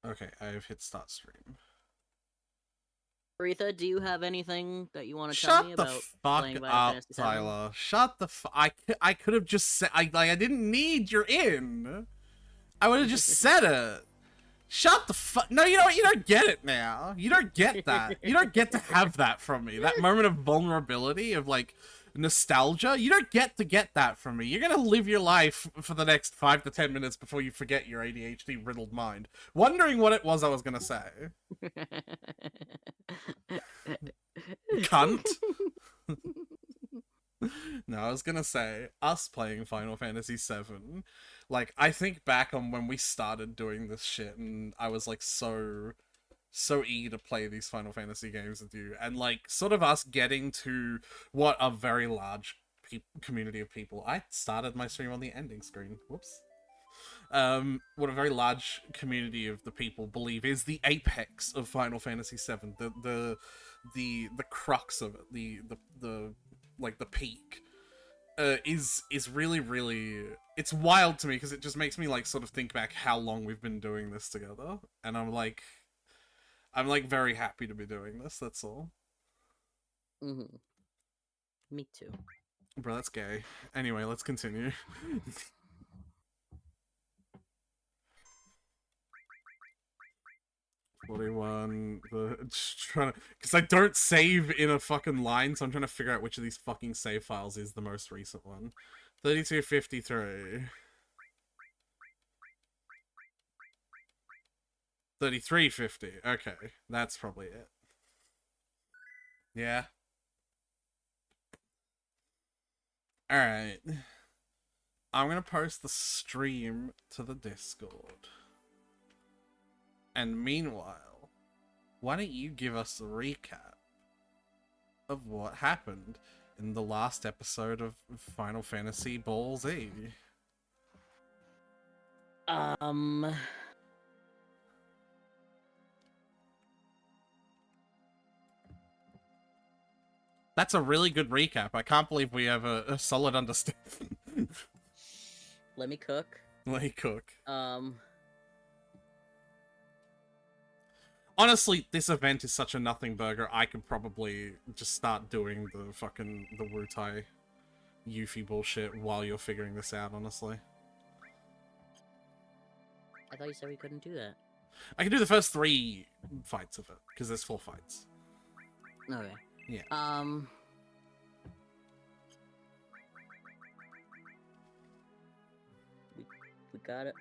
Okay, I have hit start stream. Aretha, do you have anything that you want to tell Shut me the about fuck playing Final up, Fantasy VII? Tyler. Shut the I could have just said I didn't need your in. I would have just said it. Shut the fuck. No, you don't get it now. You don't get that. You don't get to have that from me. That moment of vulnerability, of like nostalgia. You don't get to get that from me. You're gonna live your life for the next 5 to 10 minutes before you forget your ADHD riddled mind, wondering what it was I was gonna say. Cunt. No, I was gonna say, us playing Final Fantasy VII, like, I think back on when we started doing this shit, and I was, like, so eager to play these Final Fantasy games with you, and, like, sort of us getting to what a very large community of people. I started my stream on the ending screen. Whoops. What a very large community of the people believe is the apex of Final Fantasy VII, the crux of it, the like the peak, is really, it's wild to me because it just makes me like sort of think back how long we've been doing this together, and I'm like very happy to be doing this. That's all. Me too. Bro, that's gay. Anyway, let's continue. 41, trying to, because I don't save in a fucking line, so I'm trying to figure out which of these fucking save files is the most recent one. 3253. 3350. Okay, that's probably it. Yeah. Alright. I'm gonna post the stream to the Discord. And meanwhile, why don't you give us a recap of what happened in the last episode of Final Fantasy Ball Z? That's a really good recap. I can't believe we have a solid understanding. Let me cook. Let me cook. Honestly, this event is such a nothing burger. I could probably just start doing the Wutai Yuffie bullshit while you're figuring this out, honestly. I thought you said we couldn't do that. I can do the first 3 fights of it, because there's 4 fights. Okay. Yeah. We got it.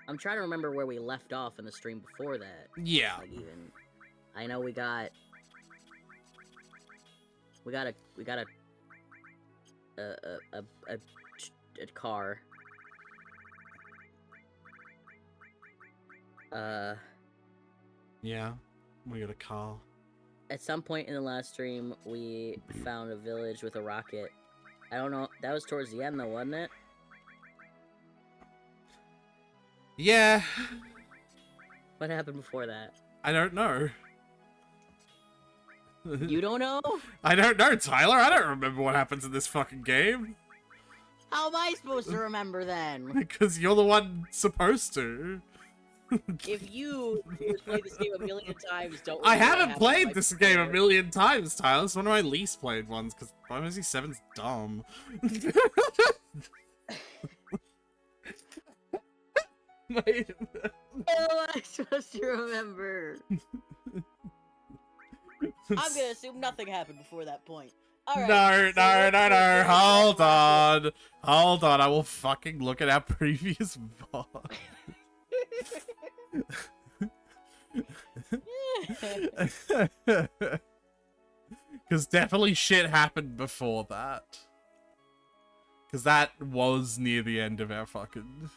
I'm trying to remember where we left off in the stream before that. Yeah. Like, even I know we got a car. Yeah, we got a car. At some point in the last stream, we found a village with a rocket. I don't know. That was towards the end, though, wasn't it? Yeah. What happened before that? I don't know. You don't know? I don't know, Tyler. I don't remember what happens in this fucking game. How am I supposed to remember then? Because you're the one supposed to. If you played this game a million times, don't. I haven't played this game a million times, Tyler. It's one of my least played ones because Final Fantasy VII's dumb. How am I supposed to remember? I'm gonna assume nothing happened before that point. Alright. No. Hold on. I will fucking look at our previous VOD. Because definitely shit happened before that. Because that was near the end of our fucking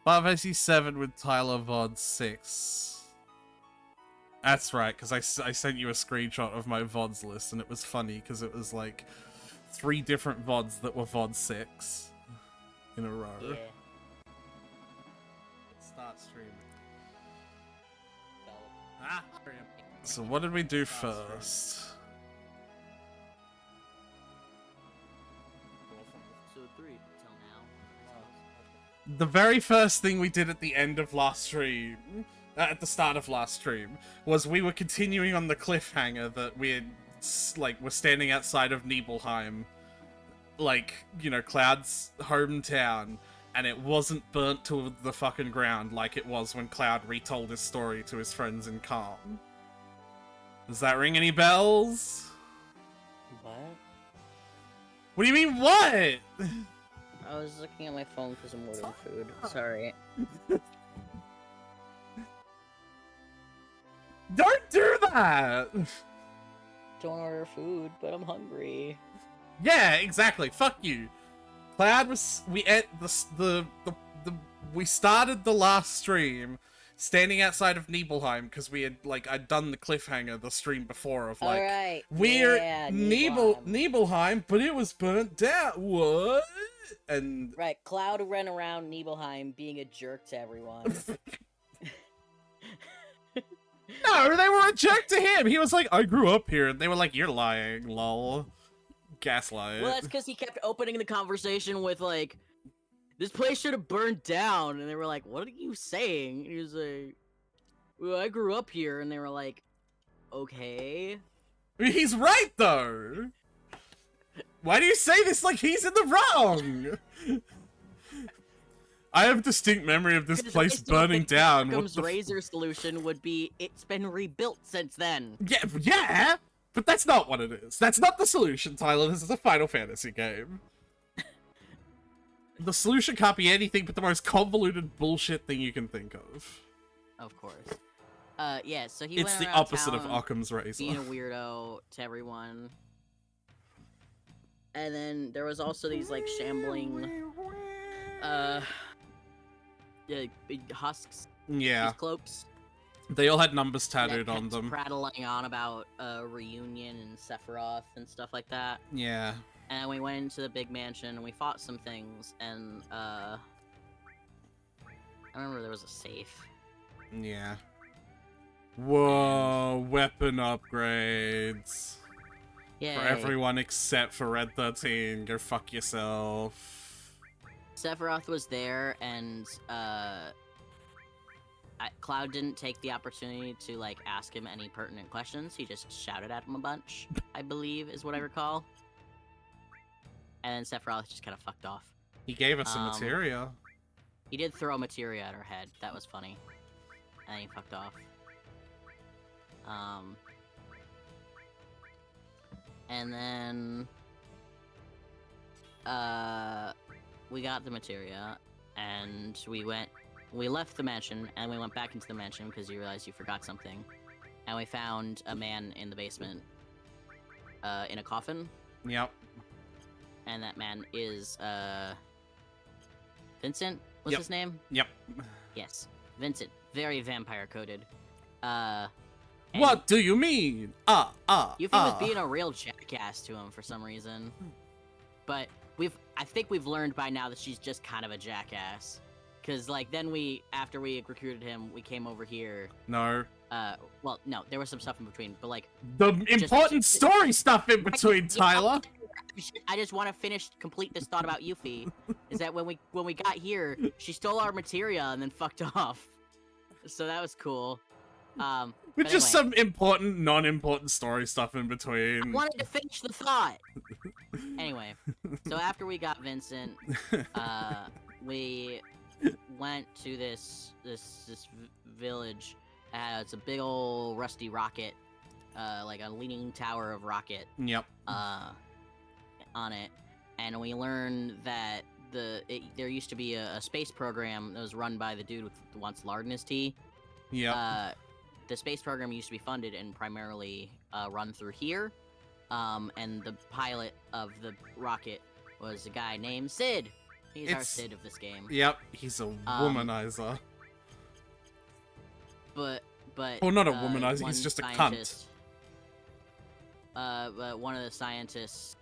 Final Fantasy VII with Tyler VOD 6. That's right, because I sent you a screenshot of my VODs list, and it was funny because it was like 3 different VODs that were VOD 6 in a row. Yeah. Let's start streaming. So what did we do first? So 3 till now. the very first thing we did at the end of last stream, at the start of last stream, was we were continuing on the cliffhanger that we had, like, were standing outside of Nibelheim, like, you know, Cloud's hometown, and it wasn't burnt to the fucking ground like it was when Cloud retold his story to his friends in Calm. Does that ring any bells? What? What do you mean, what? I was looking at my phone because I'm ordering food. Sorry. Don't do that! Don't order food, but I'm hungry. Yeah, exactly. Fuck you. Cloud was... We started the last stream standing outside of Nibelheim because we had, like, I'd done the cliffhanger the stream before of, like... Alright. We're yeah, Nibelheim, but it was burnt down. What? And... Right, Cloud ran around Nibelheim being a jerk to everyone. No, they were a jerk to him. He was like, I grew up here. And they were like, you're lying, lol. Gaslight. Well, that's because he kept opening the conversation with, like, this place should have burned down. And they were like, what are you saying? And he was like, well, I grew up here. And they were like, okay. I mean, he's right, though. Why do you say this like he's in the wrong? I have distinct memory of this place burning down. Occam's razor solution would be, it's been rebuilt since then. Yeah, but that's not what it is. That's not the solution, Tyler. This is a Final Fantasy game. The solution can't be anything but the most convoluted bullshit thing you can think of. Of course. Yeah, so he It's went the around opposite of town Occam's razor. being a weirdo to everyone. And then there was also these, like, shambling, yeah, big husks, Yeah. these cloaks. They all had numbers that tattooed on kept them. prattling on about reunion and Sephiroth and stuff like that. Yeah. And we went into the big mansion and we fought some things, and I remember there was a safe. Yeah. Whoa, weapon upgrades. Yeah. For everyone except for Red 13. Go fuck yourself. Sephiroth was there, and Cloud didn't take the opportunity to, like, ask him any pertinent questions. He just shouted at him a bunch, I believe, is what I recall. And then Sephiroth just kind of fucked off. He gave us some materia. He did throw materia at her head. That was funny. And he fucked off. And then we got the materia, and we left the mansion, and we went back into the mansion because you realized you forgot something. And we found a man in the basement, in a coffin. Yep. And that man is, Vincent was Yep. his name? Yep. Yes. Vincent. Very vampire-coded. What do you mean? Yuffie was being a real jackass to him for some reason. But I think we've learned by now that she's just kind of a jackass. Cause, like, then after we recruited him, we came over here. No. Well, no, there was some stuff in between, but, like... The important story stuff in between, Tyler! I just want to complete this thought about Yuffie. Is that when we got here, she stole our materia and then fucked off. So that was cool. With just some important, non-important story stuff in between. I wanted to finish the thought! Anyway, so after we got Vincent, we went to this village. It's a big old rusty rocket, like a leaning tower of rocket. Yep. On it, and we learned that there used to be a space program that was run by the dude with once lard in his tea. Yeah. The space program used to be funded and primarily run through here. And the pilot of the rocket was a guy named Sid. He's our Sid of this game. Yep, he's a womanizer. But well, not a womanizer, he's just a cunt. But one of the scientists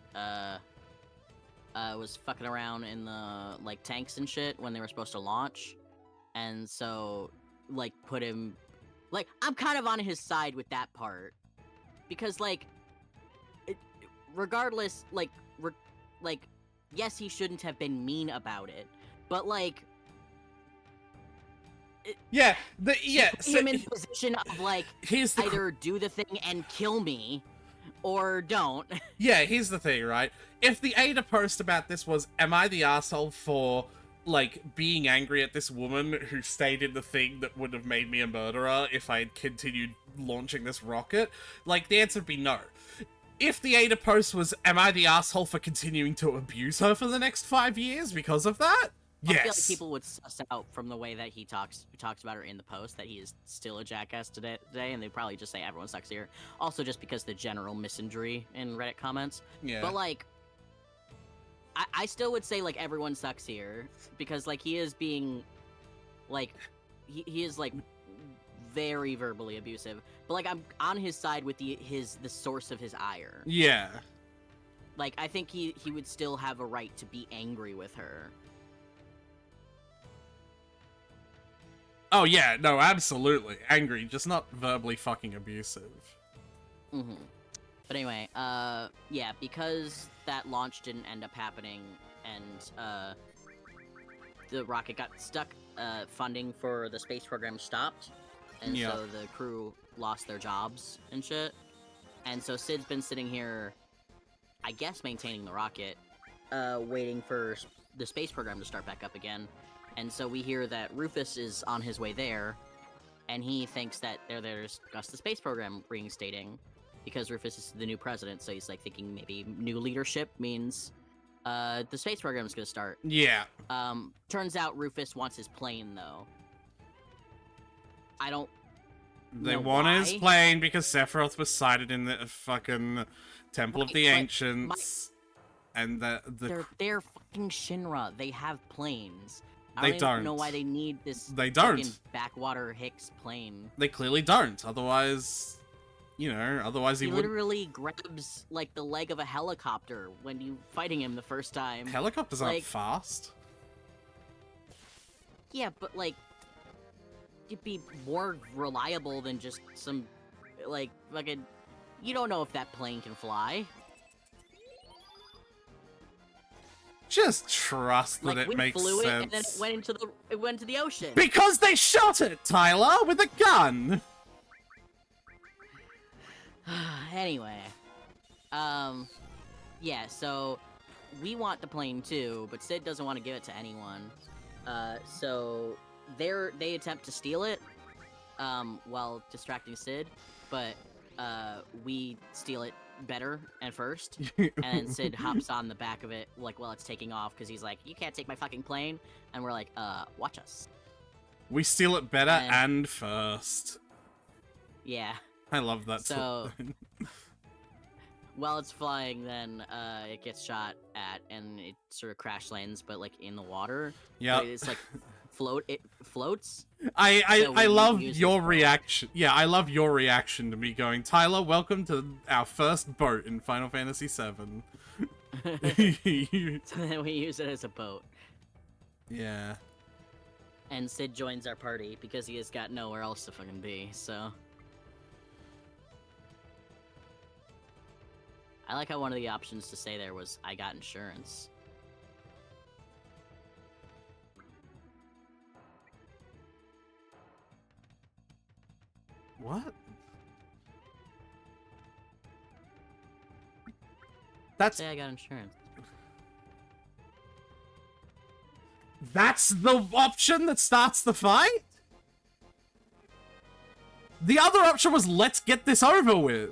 was fucking around in the, like, tanks and shit when they were supposed to launch. And so, like, put him... Like, I'm kind of on his side with that part. Because, like, regardless, like, yes, he shouldn't have been mean about it. But, like, Yeah, him in the position of like here's the either do the thing and kill me, or don't. Yeah, here's the thing, right? If the Ada post about this was, am I the asshole for, like, being angry at this woman who stayed in the thing that would have made me a murderer if I had continued launching this rocket? Like, the answer would be no. If the Ada post was, am I the asshole for continuing to abuse her for the next 5 years because of that? Yes. I feel like people would suss out from the way that he talks about her in the post that he is still a jackass today, and they probably just say everyone sucks here. Also, just because the general misandry in Reddit comments. Yeah. But like, I still would say like everyone sucks here because like he is being, like, he is like very verbally abusive. But like I'm on his side with the source of his ire. Yeah. Like I think he would still have a right to be angry with her. Oh, yeah, no, absolutely. Angry, just not verbally fucking abusive. Mm-hmm. But anyway, yeah, because that launch didn't end up happening, and, the rocket got stuck, funding for the space program stopped, and Yeah. so the crew lost their jobs and shit. And so Sid's been sitting here, I guess maintaining the rocket, waiting for the space program to start back up again. And so we hear that Rufus is on his way there, and he thinks that they're there to discuss the space program reinstating, because Rufus is the new president, so he's like thinking maybe new leadership means the space program is going to start. Yeah. Turns out Rufus wants his plane, though. I don't They know want why. his plane because Sephiroth was sighted in the fucking Temple of the Right, but Ancients. And They're fucking Shinra. They have planes. They I don't even know don't. why they need this They don't. fucking backwater Hicks plane. They clearly don't. Otherwise, otherwise he He would. literally grabs like the leg of a helicopter when you fighting him the first time. Helicopters aren't like- fast. Yeah, but like it'd be more reliable than just some like fucking. You don't know if that plane can fly. Just trust that Like it we makes flew it sense. and then it went into the ocean. Because they shot it, Tyler, with a gun. Anyway, yeah. So we want the plane too, but Sid doesn't want to give it to anyone. So they attempt to steal it, while distracting Sid, but we steal it better and first, and then Sid hops on the back of it like while it's taking off because he's like, "You can't take my fucking plane," and we're like, watch us." We steal it better And- and first. Yeah. I love that. So- While it's flying, then it gets shot at, and it sort of crash lands, but like in the water. yeah. But it's like it floats. I So we love use your this- reaction. Yeah, I love your reaction to me going, Tyler, welcome to our first boat in Final Fantasy VII. So then we use it as a boat, Yeah. and Sid joins our party because he has got nowhere else to fucking be. So I like how one of the options to say there was, "I got insurance." What? That's Say I got insurance. the option that starts the fight? The other option was let's get this over with.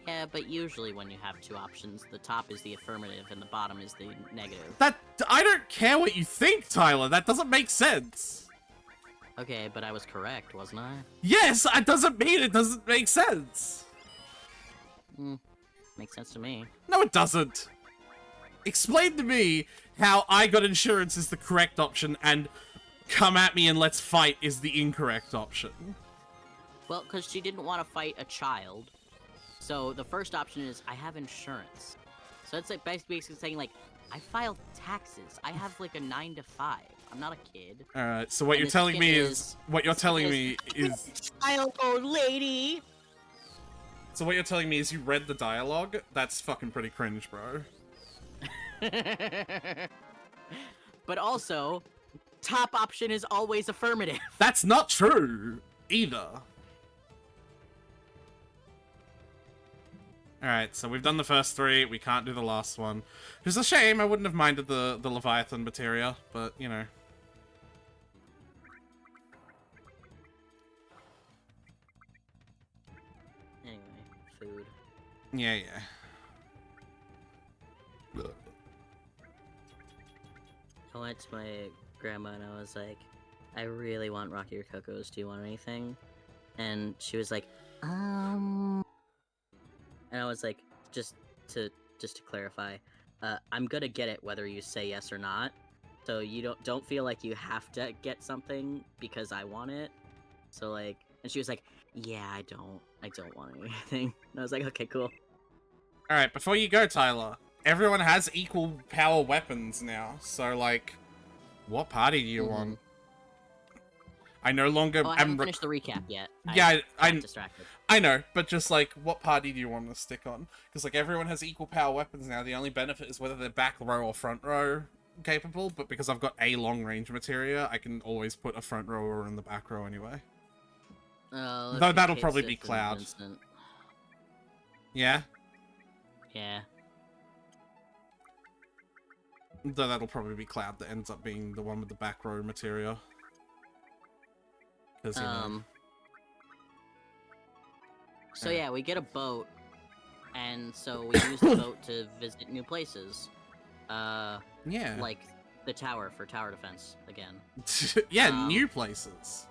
Yeah, but usually when you have two options, the top is the affirmative and the bottom is the negative. That I don't care what you think, Tyler. That doesn't make sense. Okay, but I was correct, wasn't I? Yes, it doesn't mean it doesn't make sense. Makes sense to me. No, it doesn't. Explain to me how I got insurance is the correct option and come at me and let's fight is the incorrect option. Well, because she didn't want to fight a child. So the first option is, I have insurance. So it's like basically saying, like, I file taxes. I have like a 9 to 5. I'm not a kid. Alright, so what And you're the telling me second is... What you're telling me is... Child, old lady! So what you're telling me is you read the dialogue? That's fucking pretty cringe, bro. But also, top option is always affirmative. That's not true either. Alright, so we've done the first 3. We can't do the last one. Which is a shame. I wouldn't have minded the Leviathan materia, but, you know. Anyway, food. Yeah. I went to my grandma and I was like, I really want Rocky Rococo's. Do you want anything? And she was like, And I was like, just to clarify, I'm gonna get it whether you say yes or not. So you don't feel like you have to get something because I want it. So like, and she was like, yeah, I don't want anything. And I was like, okay, cool. Alright, before you go, Tyler, everyone has equal power weapons now. So, like, what party do you want? I no longer... Oh, I haven't finished the recap yet. Yeah, I'm distracted. I know, but just, like, what party do you want to stick on? Because, like, everyone has equal power weapons now. The only benefit is whether they're back row or front row capable, but because I've got a long range materia, I can always put a front rower in the back row anyway. Though that'll probably be Cloud. Yeah? Yeah. Though that'll probably be Cloud that ends up being the one with the back row materia. You know. So yeah, we get a boat, and so we use the boat to visit new places. Yeah. Like the tower for tower defense again. Yeah, new places.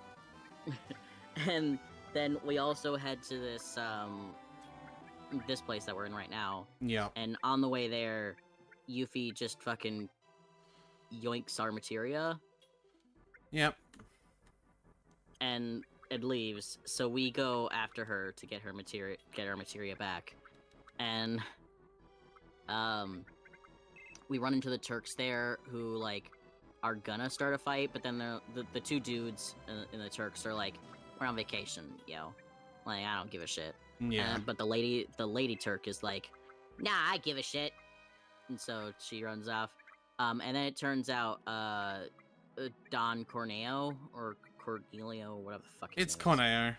And then we also head to this this place that we're in right now. Yeah. And on the way there, Yuffie just fucking yoinks our materia. Yep. And it leaves, so we go after her to get our materia back. And we run into the Turks there who like are gonna start a fight, but then the 2 dudes in the Turks are like, we're on vacation, yo. Like, I don't give a shit. Yeah. But the lady Turk is like, nah, I give a shit. And so she runs off. And then it turns out Don Corneo or Cornelio, whatever the fuck his It's name is. Corneo.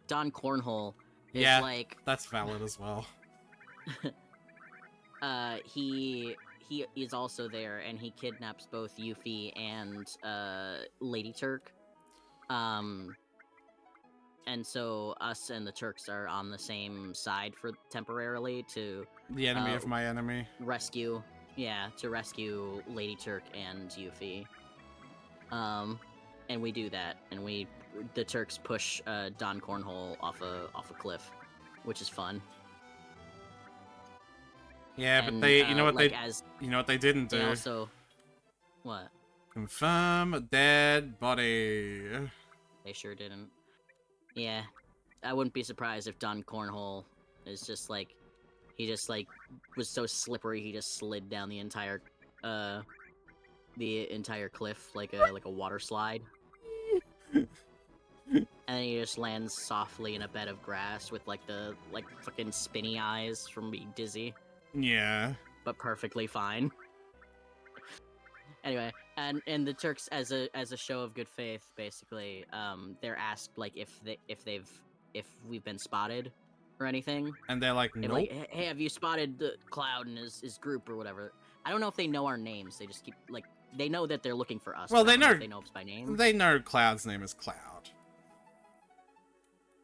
Don Cornhole is Yeah, like that's valid as well. he is also there, and he kidnaps both Yuffie and Lady Turk. And so us and the Turks are on the same side for temporarily to The enemy of my enemy. rescue Lady Turk and Yuffie. And we do that, and the Turks push Don Cornhole off a cliff, which is fun. Yeah, And, but they, you know what like, they didn't do? They also, what? Confirm a dead body. They sure didn't. Yeah, I wouldn't be surprised if Don Cornhole is just like, he just like was so slippery he just slid down the entire cliff like a water slide. And he just lands softly in a bed of grass with like fucking spinny eyes from being dizzy, Yeah. but perfectly fine. Anyway, and the Turks, as a show of good faith, basically, they're asked like if we've been spotted or anything. And they're like, They're nope. like, hey, have you spotted the Cloud and his group or whatever? I don't know if they know our names. They just keep like, they know that they're looking for us. Well, but I they don't know- if they know us by name. They know Cloud's name is Cloud.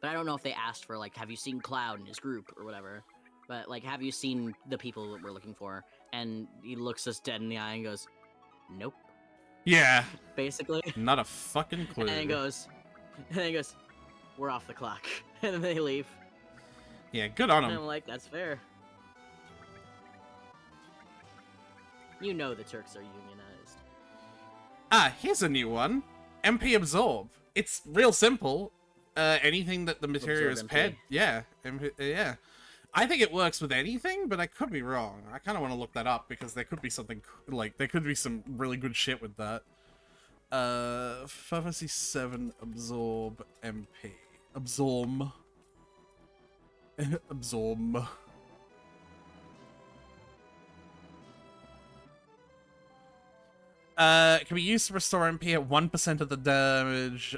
But I don't know if they asked for like, have you seen Cloud and his group or whatever? But like, have you seen the people that we're looking for? And he looks us dead in the eye and goes, nope. Yeah. Basically. Not a fucking clue. And then he goes, we're off the clock. And then they leave. Yeah, good on And him. I'm like, that's fair. You know the Turks are unionized. Ah, here's a new one. MP Absorb. It's real simple. Anything that the material is Absorb paired. MP. Yeah. Yeah. I think it works with anything, but I could be wrong. I kind of want to look that up because there could be something like there could be some really good shit with that. Pharmacy 7 Absorb MP. Absorb. Absorb. It can be used to restore MP at 1% of the damage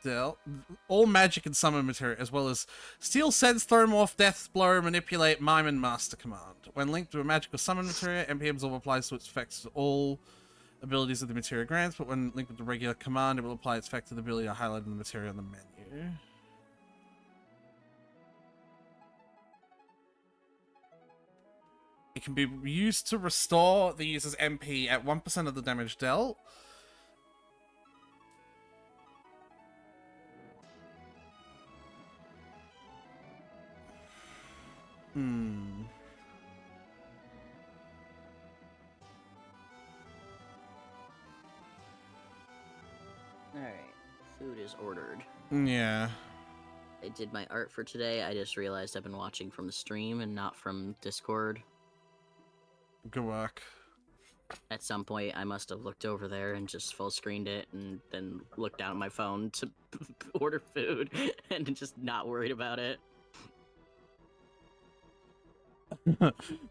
dealt. All magic and summon material, as well as Steel Sense, Throw-Morph, Death Blow, Manipulate, Mime, and Master Command. When linked to a magical summon material, MP Absorb applies to its effects to all abilities of the material grants, but when linked with the regular command, it will apply its effect to the ability highlighted in the material in the menu. It can be used to restore the user's MP at 1% of the damage dealt. Alright, food is ordered. Yeah. I did my art for today. I just realized I've been watching from the stream and not from Discord. Good work. At some point, I must have looked over there and just full screened it and then looked down at my phone to order food and just not worried about it.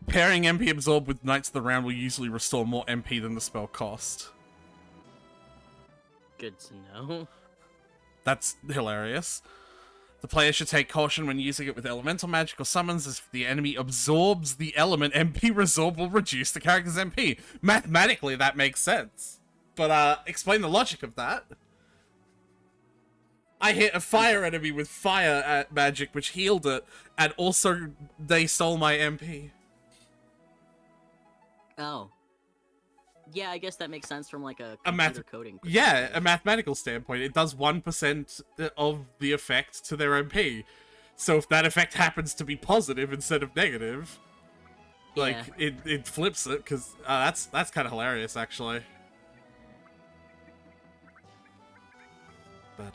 Pairing MP Absorb with Knights of the Round will usually restore more MP than the spell cost. Good to know. That's hilarious. The player should take caution when using it with elemental magical summons, as if the enemy absorbs the element, MP Resorb will reduce the character's MP. Mathematically, that makes sense. But, explain the logic of that. I hit a fire enemy with fire magic, which healed it, and also they stole my MP. Oh. Yeah, I guess that makes sense from like a computer coding perspective. Yeah, a mathematical standpoint. It does 1% of the effect to their MP. So if that effect happens to be positive instead of negative, like, Yeah. it flips it, because that's kind of hilarious, actually. I'll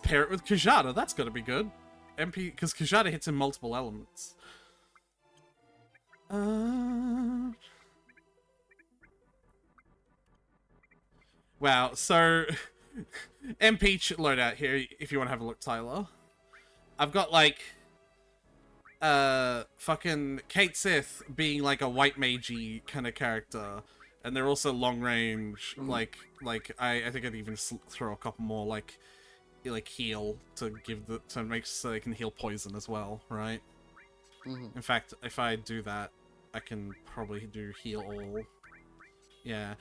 pair it with Kajada, that's gotta be good. MP, because Kajada hits in multiple elements. Wow, so MP loadout here, if you want to have a look, Tyler. I've got, like, fucking Kate Sith being, like, a white magey kind of character, and they're also long range, like, I think I'd even throw a couple more, like heal to make so they can heal poison as well, right? In fact, if I do that, I can probably do heal all. Yeah.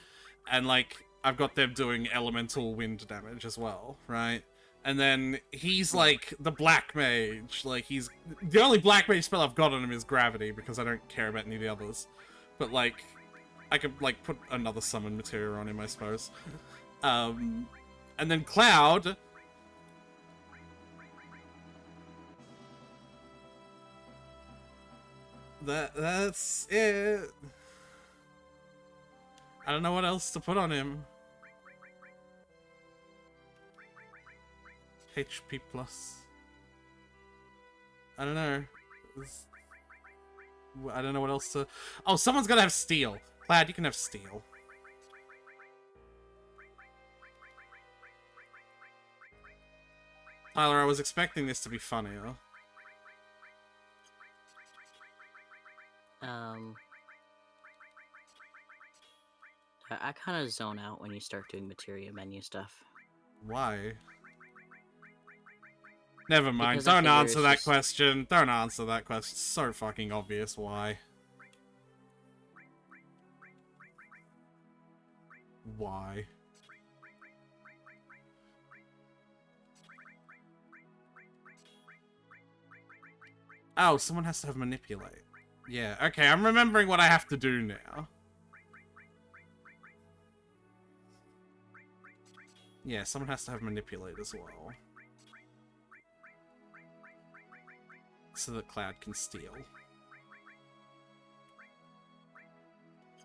And, like, I've got them doing elemental wind damage as well, right? And then he's, like, the black mage. Like, he's... The only black mage spell I've got on him is gravity, because I don't care about any of the others. But, like, I could, like, put another summon material on him, I suppose. And then Cloud... That's it. I don't know what else to put on him. HP plus. I don't know. I don't know what else to... Oh, someone's gotta have steel. Cloud, you can have steel. Tyler, I was expecting this to be funnier. I kind of zone out when you start doing materia menu stuff. Why? Never mind. Because I Don't figure answer it's that just- question. Don't answer that question. It's so fucking obvious why. Why? Oh, someone has to have manipulate. Yeah, okay, I'm remembering what I have to do now. Yeah, someone has to have manipulate as well. So that Cloud can steal.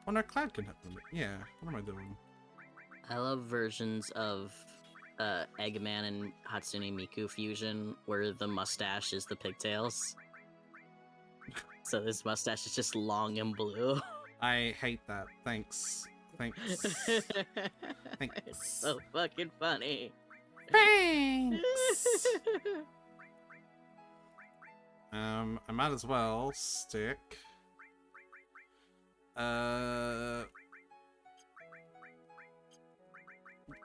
Oh no, Cloud can have them. Yeah, what am I doing? I love versions of Eggman and Hatsune Miku fusion where the mustache is the pigtails. So this mustache is just long and blue. I hate that. Thanks. Thanks. Thanks. It's so fucking funny. Thanks! I might as well stick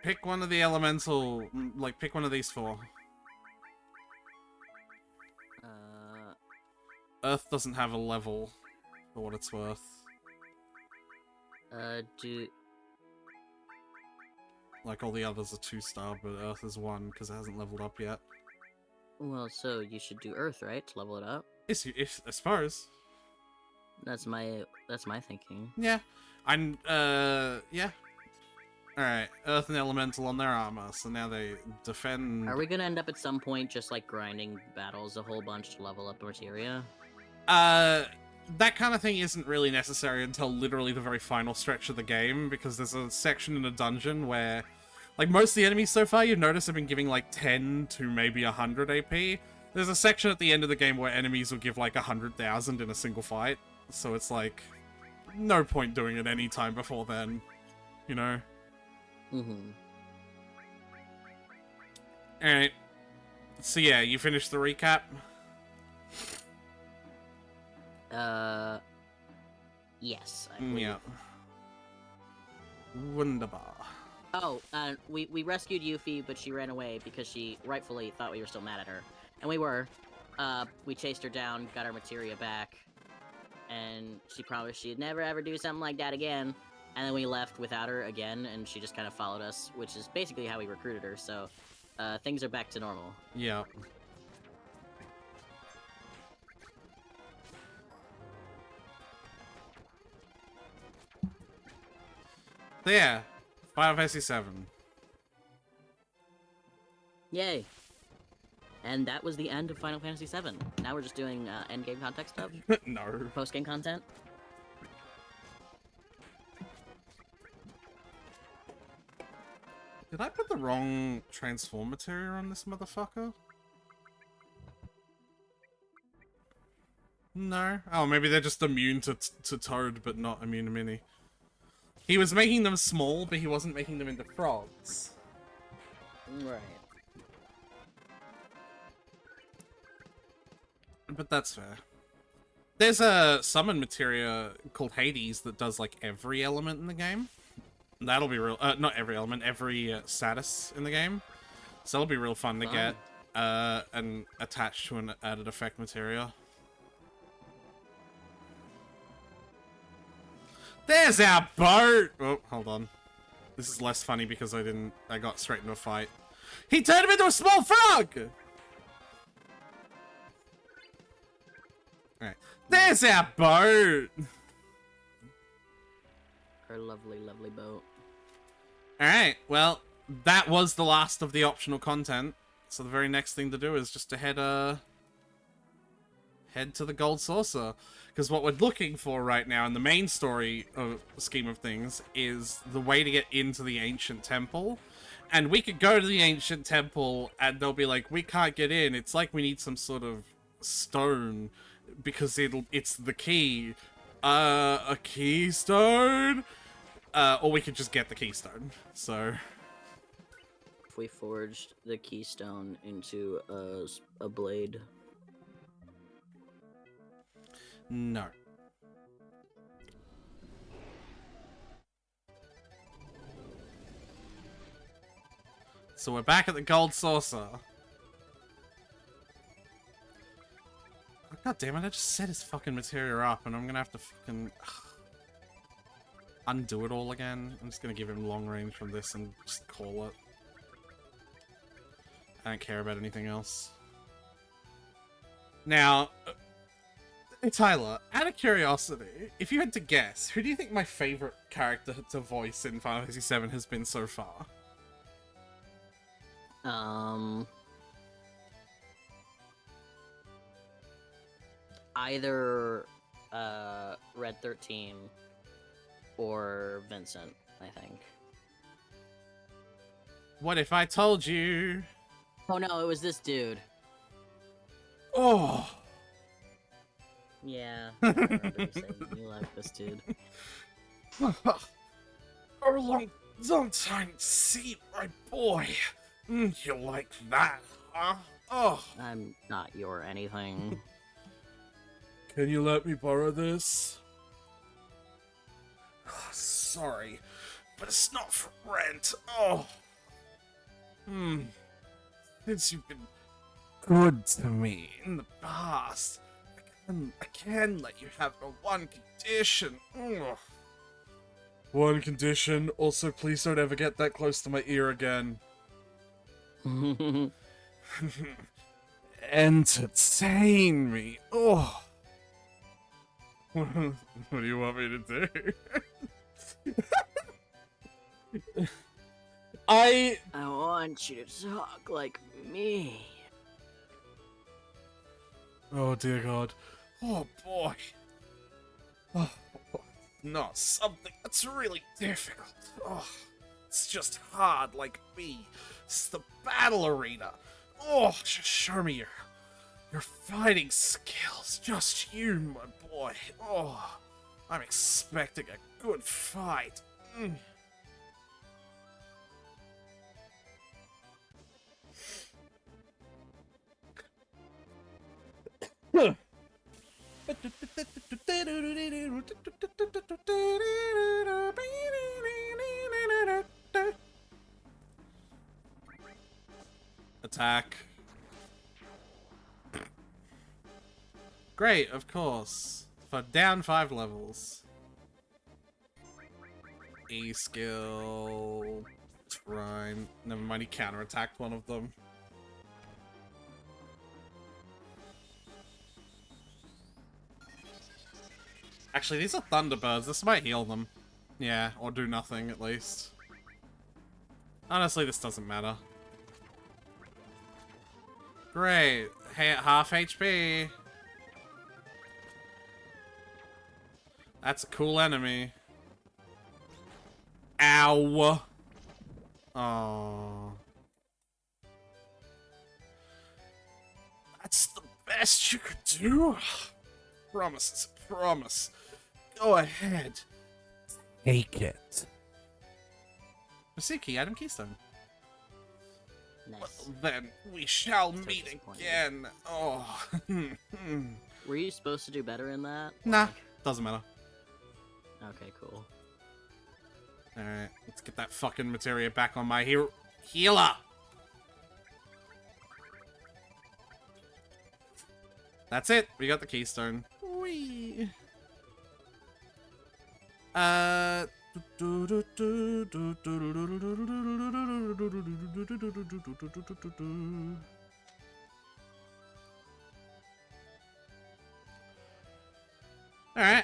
Pick one of the elemental, like, pick one of these four. Earth doesn't have a level, for what it's worth. Like, all the others are 2-star, but Earth is 1, because it hasn't leveled up yet. Well, so you should do Earth, right, to level it up? If I suppose. That's my thinking. Yeah. Yeah. Alright, Earth and Elemental on their armor, so now they defend... Are we gonna end up at some point just, like, grinding battles a whole bunch to level up materia? That kind of thing isn't really necessary until literally the very final stretch of the game, because there's a section in a dungeon where, like, most of the enemies so far, you've noticed, have been giving, like, 10 to maybe 100 AP. There's a section at the end of the game where enemies will give, like, 100,000 in a single fight, so it's, like, no point doing it any time before then, you know? Mm-hmm. Alright. So yeah, you finished the recap? Yes, I believe. Yeah. Wunderbar. Oh, we rescued Yuffie, but she ran away because she rightfully thought we were still mad at her. And we were. We chased her down, got our materia back, and she promised she'd never ever do something like that again. And then we left without her again, and she just kind of followed us, which is basically how we recruited her, so things are back to normal. Yeah. So yeah, Final Fantasy 7. Yay! And that was the end of Final Fantasy VII. Now we're just doing endgame context stuff? No. Post-game content? Did I put the wrong transform material on this motherfucker? No. Oh, maybe they're just immune to Toad, but not immune to Minnie. He was making them small, but he wasn't making them into frogs. Right. But that's fair. There's a summon materia called Hades that does, like, every element in the game. That'll be real... not every element, every status in the game. So that'll be real fun to get and attach to an added effect materia. There's our boat! Oh, hold on. This is less funny because I got straight into a fight. He turned him into a small frog! Alright. There's our boat! Her lovely, lovely boat. Alright, well, that was the last of the optional content. So the very next thing to do is just to head to the Gold Saucer. Because what we're looking for right now in the main story scheme of things is the way to get into the Ancient Temple. And we could go to the Ancient Temple and they'll be like, we can't get in. It's like we need some sort of stone because it's the key. A keystone? Or we could just get the keystone. So... If we forged the keystone into a blade... No. So we're back at the Gold Saucer. Oh, God damn it, I just set his fucking materia up and I'm gonna have to fucking... undo it all again. I'm just gonna give him long range from this and just call it. I don't care about anything else. Now... Hey Tyler, out of curiosity, if you had to guess, who do you think my favorite character to voice in Final Fantasy VII has been so far? Either Red 13 or Vincent, I think. What if I told you? Oh no, it was this dude. Oh! Yeah, I remember you saying you like this dude. A long time to see, my boy. You like that, huh? Oh. I'm not your anything. Can you let me borrow this? sorry, but it's not for rent. Oh. Since you've been good to me in the past, I can let you have the one condition. Ugh. One condition. Also, please don't ever get that close to my ear again. Entertain me. Oh. What do you want me to do? I want you to talk like me. Oh dear God. Oh boy. Oh, not something that's really difficult. Oh, it's just hard like me. It's the battle arena. Oh, just show me your fighting skills. Just you, my boy. Oh, I'm expecting a good fight. Attack. Great, of course. For down 5 levels. E skill. Trine. Never mind, he counterattacked one of them. Actually, these are Thunderbirds. This might heal them. Yeah, or do nothing, at least. Honestly, this doesn't matter. Great. Hey, at half HP. That's a cool enemy. Ow. Oh. That's the best you could do? Promise, it's a promise. Go ahead. Take it. Masiki, Adam Keystone. Nice. Well, then we shall So meet disappointed. again. Oh. Were you supposed to do better in that? Nah, doesn't matter. Okay, cool. Alright, let's get that fucking materia back on my healer. That's it. We got the keystone. Whee. Alright,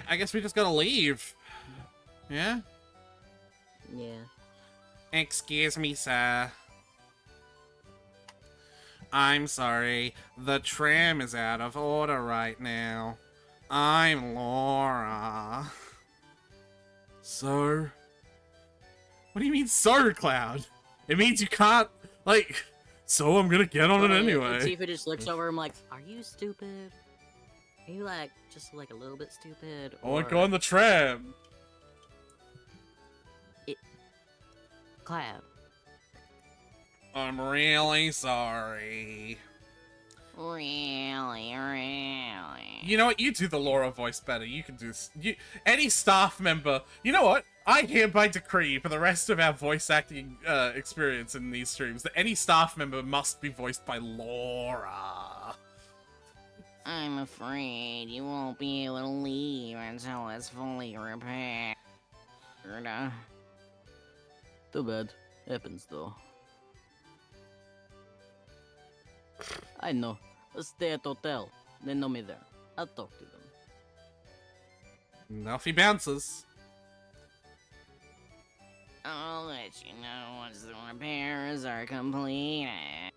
I guess we just gotta leave. Yeah? Yeah. Excuse me, sir. I'm sorry. The tram is out of order right now. I'm Laura. So? What do you mean, so, Cloud? It means you can't, like, so I'm gonna get on it anyway. Tifa just looks over him like, are you stupid? Are you, like, just, like, a little bit stupid? I want to go on the tram. Cloud. I'm really sorry. Really? You know what? You do the Laura voice better. You can do any staff member. You know what? I hereby decree for the rest of our voice acting experience in these streams that any staff member must be voiced by Laura. I'm afraid you won't be able to leave until it's fully repaired. Too bad. Happens though. I know. Stay at hotel. They know me there. I'll talk to them. Now if he bounces. I'll let you know once the repairs are completed.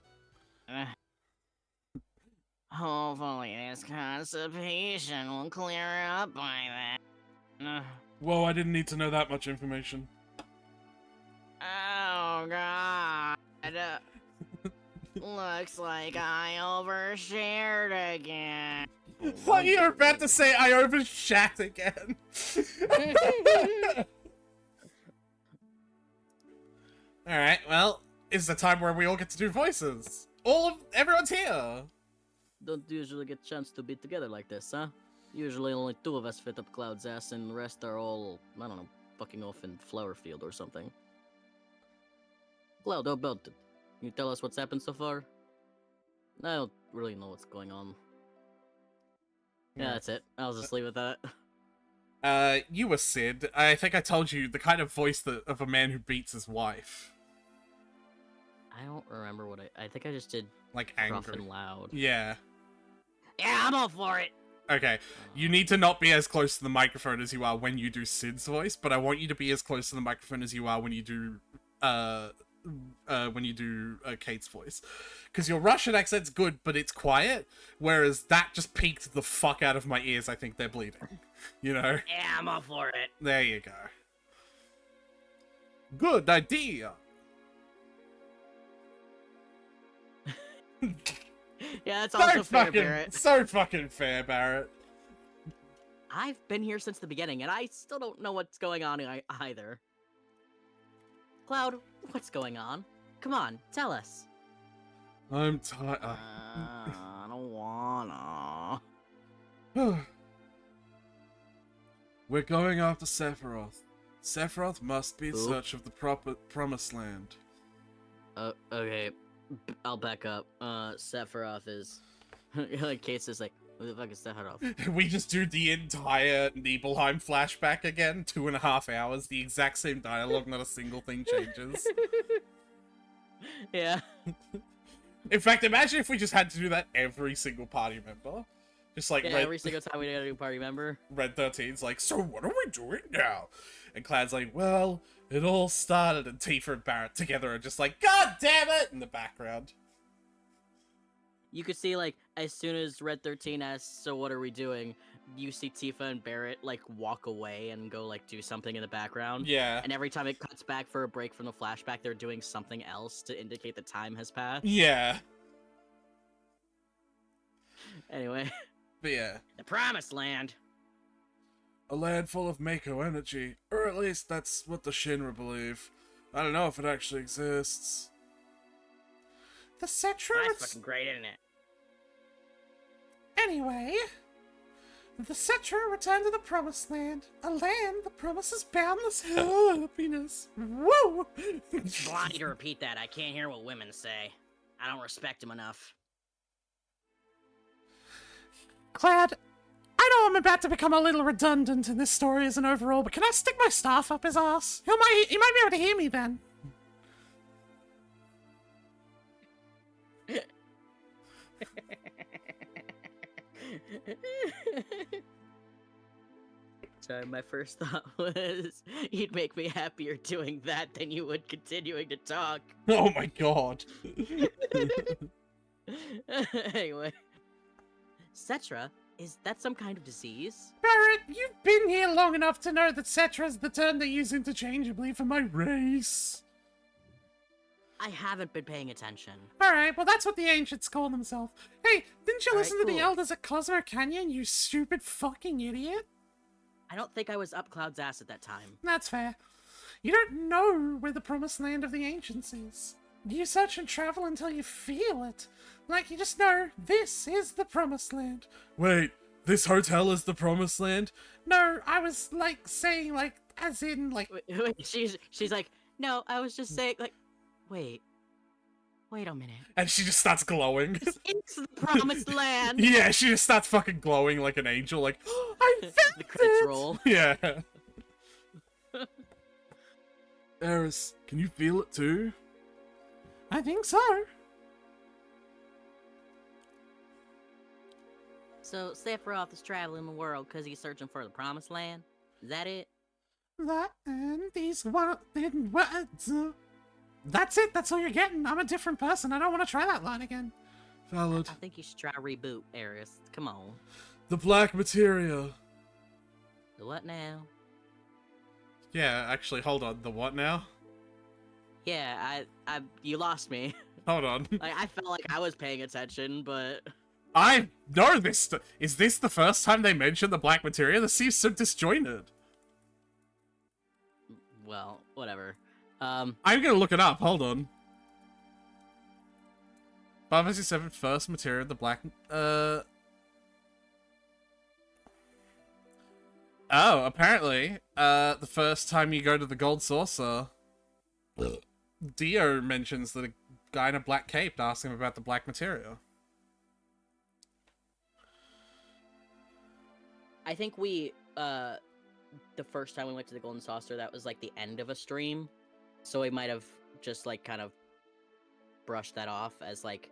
Hopefully this constipation will clear up by then. Whoa, I didn't need to know that much information. Oh god. Looks like I overshared again. What you were about to say, I overshat again. Alright, well, it's the time where we all get to do voices. Everyone's here. Don't usually get a chance to be together like this, huh? Usually only two of us fit up Cloud's ass and the rest are all, I don't know, walking off in Flower Field or something. Cloud, how about it? Can you tell us what's happened so far? I don't really know what's going on. Yeah, that's it. I'll just leave it at that. You were Sid. I think I told you the kind of voice of a man who beats his wife. I don't remember what I think I just did Like rough angry. and loud. Yeah. Yeah, I'm all for it! Okay, you need to not be as close to the microphone as you are when you do Sid's voice, but I want you to be as close to the microphone as you are when you do, Kate's voice. Because your Russian accent's good, but it's quiet, whereas that just peaked the fuck out of my ears. I think they're bleeding. You know? Yeah, I'm all for it. There you go. Good idea! Yeah, that's also fair, Barrett. So fucking fair, Barrett. I've been here since the beginning, and I still don't know what's going on either. Cloud, what's going on? Come on, tell us. I'm tired. I don't wanna. We're going after Sephiroth. Sephiroth must be in Oop. search of the promised land. Okay. I'll back up. Sephiroth is... like, Case is like, who the fuck is Sephiroth? We just do the entire Nibelheim flashback again, 2.5 hours, the exact same dialogue, not a single thing changes. Yeah. In fact, imagine if we just had to do that every single party member. Just like Yeah, every single time we gotta do party member. Red 13's like, so what are we doing now? And Cloud's like, well, it all started, and Tifa and Barrett together are just like, God damn it! In the background. You could see, like, as soon as Red 13 asks, so what are we doing? You see Tifa and Barrett, like, walk away and go, like, do something in the background. Yeah. And every time it cuts back for a break from the flashback, they're doing something else to indicate the time has passed. Yeah. Anyway. But yeah. The Promised Land. A land full of Mako energy. Or at least that's what the Shinra believe. I don't know if it actually exists. The Cetra... That's fucking great, isn't it? Anyway... The Cetra returned to the Promised Land. A land that promises boundless happiness. Woo! Blondie to repeat that. I can't hear what women say. I don't respect them enough. Cloud, I know I'm about to become a little redundant in this story as an overall, but can I stick my staff up his ass? He might be able to hear me then. Sorry, my first thought was you'd make me happier doing that than you would continuing to talk. Oh my god. Anyway. Cetra? Is that some kind of disease? Barrett, you've been here long enough to know that Cetra's the term they use interchangeably for my race. I haven't been paying attention. Alright, well that's what the ancients call themselves. Hey, didn't you Alright, listen to the cool. elders at Cosmo Canyon, you stupid fucking idiot? I don't think I was up Cloud's ass at that time. That's fair. You don't know where the promised land of the ancients is. You search and travel until you feel it. Like you just know, this is the promised land. Wait, this hotel is the promised land? No, I was, like, saying, like, as in, like... Wait, she's like, no, I was just saying, like, wait a minute. And she just starts glowing. This is the Promised Land! Yeah, she just starts fucking glowing like an angel, like, oh, I found The credits it! roll. Yeah. Eris, can you feel it too? I think so. So, Sephiroth is traveling the world because he's searching for the Promised Land? Is that it? That and these words. That's it, that's all you're getting. I'm a different person. I don't want to try that line again. Valid. I think you should try reboot, Eris. Come on. The black materia. The what now? Yeah, actually, hold on. The what now? Yeah, you lost me. Hold on. Like, I felt like I was paying attention, but... I know this. Is this the first time they mentioned the black materia? This seems so disjointed. Well, whatever. I'm gonna look it up. Hold on. Final Fantasy VII first materia, the black. Oh, apparently, the first time you go to the Gold Saucer, Dio mentions that a guy in a black cape asks him about the black materia. I think we, the first time we went to the Golden Saucer, that was like the end of a stream, so we might have just like kind of brushed that off as like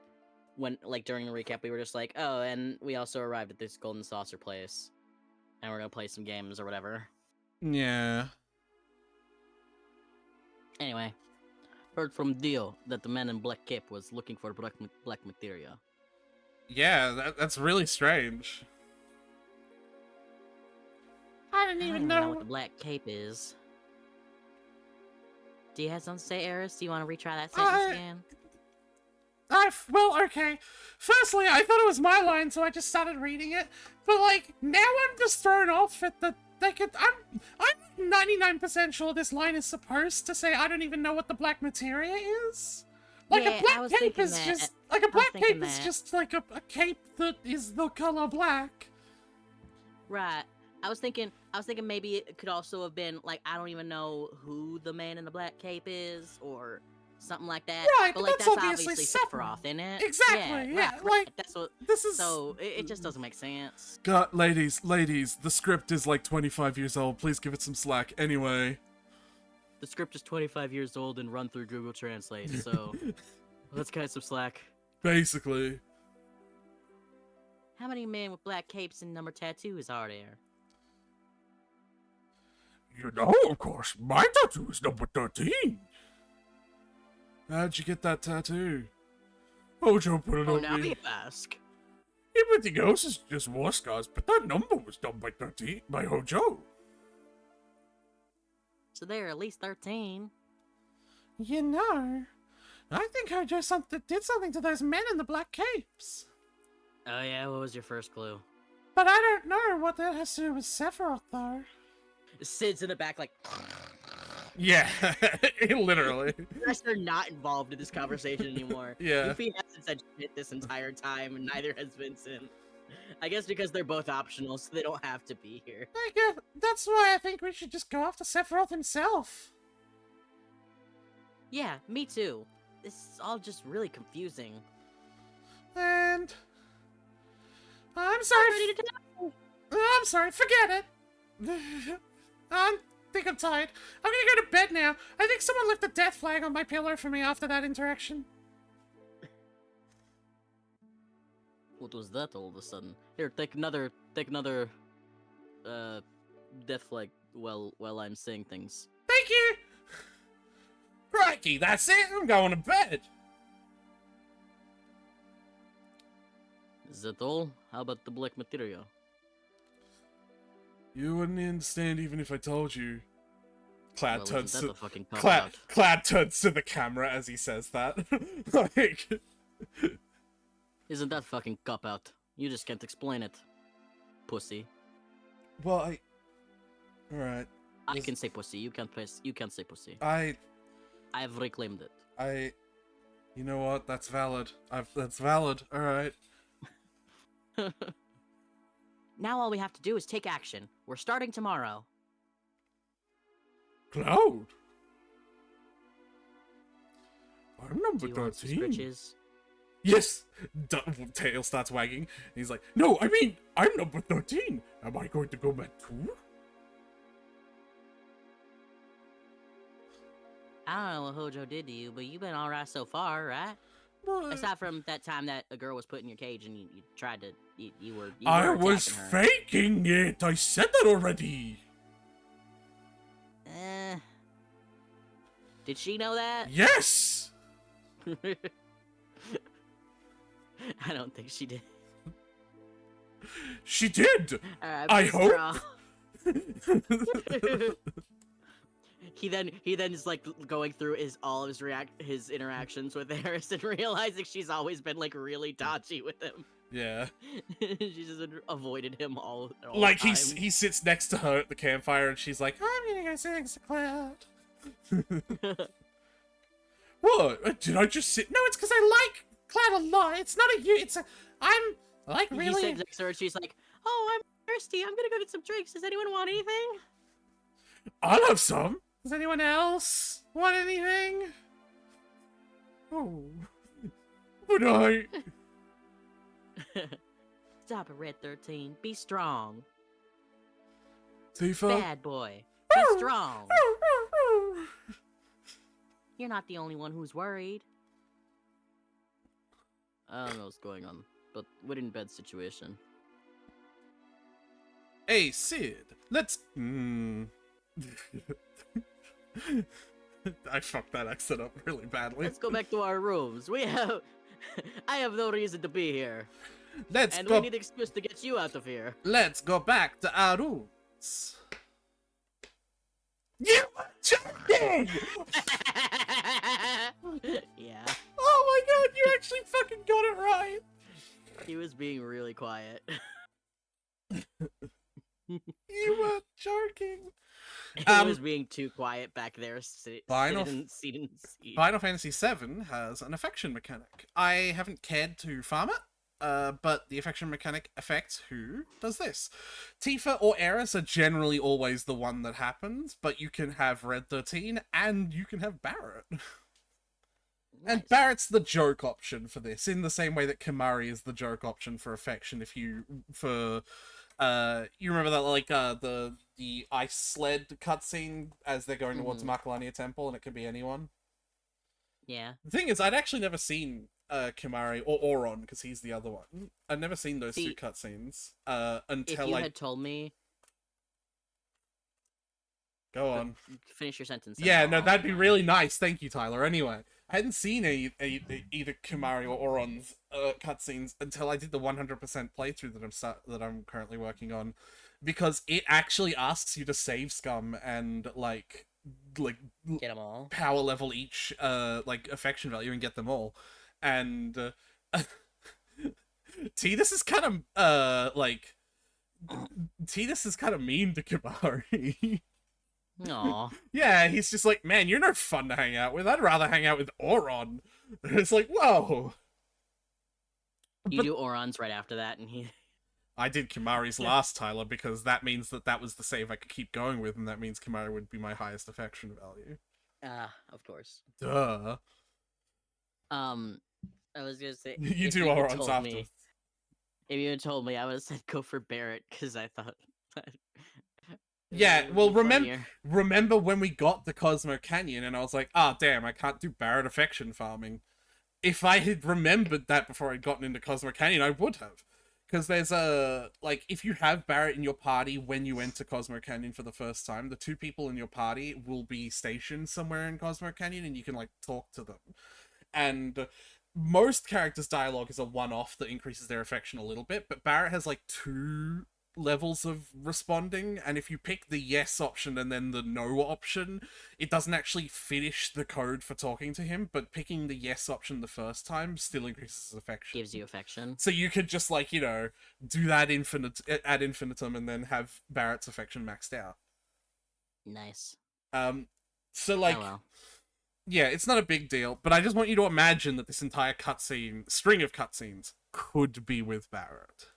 when like during the recap we were just like, oh, and we also arrived at this Golden Saucer place, and we're gonna play some games or whatever. Yeah. Anyway, heard from Dio that the man in black cape was looking for black materia. Yeah, that's really strange. I don't even know what the black cape is. Do you have something to say, Eris? Do you want to retry that sentence again? Well, okay. Firstly, I thought it was my line, so I just started reading it. But like, now I'm just thrown off at the I'm 99% sure this line is supposed to say I don't even know what the black materia is. Like yeah, a black cape is just like a black cape is just like a cape that is the color black. Right. I was thinking maybe it could also have been like I don't even know who the man in the black cape is or something like that. Right, but like that's obviously Sephiroth, isn't it? Exactly. Yeah, right. Like that's what. This is so it just doesn't make sense. God, ladies, the script is like 25 years old. Please give it some slack. Anyway, the script is 25 years old and run through Google Translate. So let's cut some slack. Basically. How many men with black capes and number tattoos are there? You know, of course, my tattoo is number 13. How'd you get that tattoo? Hojo put it on now me. you ask. Everything else is just war scars, but that number was done by 13, by Hojo. So they're at least 13. You know, I think Hojo did something to those men in the black capes. Oh yeah, what was your first clue? But I don't know what that has to do with Sephiroth, though. Sid's in the back like... Yeah, literally. They're not involved in this conversation anymore. Yeah. Goofy hasn't said shit this entire time, and neither has Vincent. I guess because they're both optional, so they don't have to be here. I guess that's why I think we should just go after Sephiroth himself. Yeah, me too. This is all just really confusing. And... I'm sorry. I'm sorry, forget it. I think I'm tired. I'm gonna go to bed now. I think someone left a death flag on my pillow for me after that interaction. What was that all of a sudden? Here, take another, death flag while I'm saying things. Thank you! Crikey, that's it, I'm going to bed! Is that all? How about the black materia? You wouldn't understand even if I told you. Cloud turns to the camera as he says that. Like... Isn't that fucking cop out? You just can't explain it. Pussy. Well, Alright. I can say pussy, you can't say pussy. I've reclaimed it. You know what? That's valid. That's valid. Alright. Now all we have to do is take action. We're starting tomorrow. Cloud? I'm number 13. Yes! Tail starts wagging. And he's like, no, I mean, I'm number 13. Am I going to go back too? I don't know what Hojo did to you, but you've been alright so far, right? Aside from that time that a girl was put in your cage and you tried to... You were I was faking it! I said that already! Did she know that? Yes! I don't think she did. She did! I hope! He then is like going through all of his interactions with Eris and realizing she's always been like really dodgy with him. Yeah. She's just avoided him all like time. he sits next to her at the campfire and she's like, I'm gonna go sit next to Cloud. What? Did I just sit? No, it's because I like Cloud a lot. It's not a you. It's a. I'm like really. He sits next to her and she's like, oh, thirsty. I'm gonna go get some drinks. Does anyone want anything? I'll have some. Does anyone else want anything? Oh, but Stop it, Red 13. Be strong. Tifa. Bad boy. Be strong. You're not the only one who's worried. I don't know what's going on, but we're in bed situation. Hey, Sid. Let's. I fucked that accent up really badly. Let's go back to our rooms. We have... I have no reason to be here. Let's And go. we need an excuse to get you out of here. Let's go back to our roots. You were joking! Yeah. Oh my god, you actually fucking got it right! He was being really quiet. You were joking! He Um, was being too quiet back there. Final- Seat in seat. Final Fantasy VII has an affection mechanic. I haven't cared to farm it, but the affection mechanic affects who does this. Tifa or Eris are generally always the one that happens, but you can have Red 13 and you can have Barret. And Nice. Barrett's the joke option for this, in the same way that Kimahri is the joke option for affection. You remember that, like, the ice sled cutscene as they're going towards Macalania Temple, and it could be anyone? Yeah. The thing is, I'd actually never seen Kimahri or Auron, because he's the other one. I'd never seen those two See, cutscenes If until you I... had told me... Go on. Finish your sentence. Yeah, and no, I'll- that'd be really nice. Thank you, Tyler. Anyway, I hadn't seen either Kimahri or Auron's cutscenes until I did the 100% playthrough that I'm currently working on, because it actually asks you to save scum and like Get them all. power level each like affection value and get them all, and Tidus is kind of like Tidus is kind of mean to Kimahri. Aw. Yeah, he's just like, man, you're no fun to hang out with. I'd rather hang out with Auron. It's like, whoa. You But- do Oron's right after that, and he... I did Kimahri's last, Tyler, because that means that was the save I could keep going with, and that means Kimahri would be my highest affection value. Of course. Duh. I was gonna say... You if do had Auron's told after. me- If you had told me, I would have said go for Barret, because I thought... Yeah, it would well, be funnier. remember when we got the Cosmo Canyon, and I was like, ah, damn, I can't do Barret affection farming. If I had remembered that before I'd gotten into Cosmo Canyon, I would have. Because there's like, if you have Barret in your party when you enter Cosmo Canyon for the first time, the two people in your party will be stationed somewhere in Cosmo Canyon, and you can, like, talk to them. And most characters' dialogue is a one-off that increases their affection a little bit, but Barret has, like, 2 levels of responding, and if you pick the yes option and then the no option, it doesn't actually finish the code for talking to him, but picking the yes option the first time still increases his affection. Gives you affection. So you could just, like, you know, do that ad infinitum and then have Barret's affection maxed out. Nice. So, like, Oh well. yeah, it's not a big deal, but I just want you to imagine that this entire string of cutscenes could be with Barret.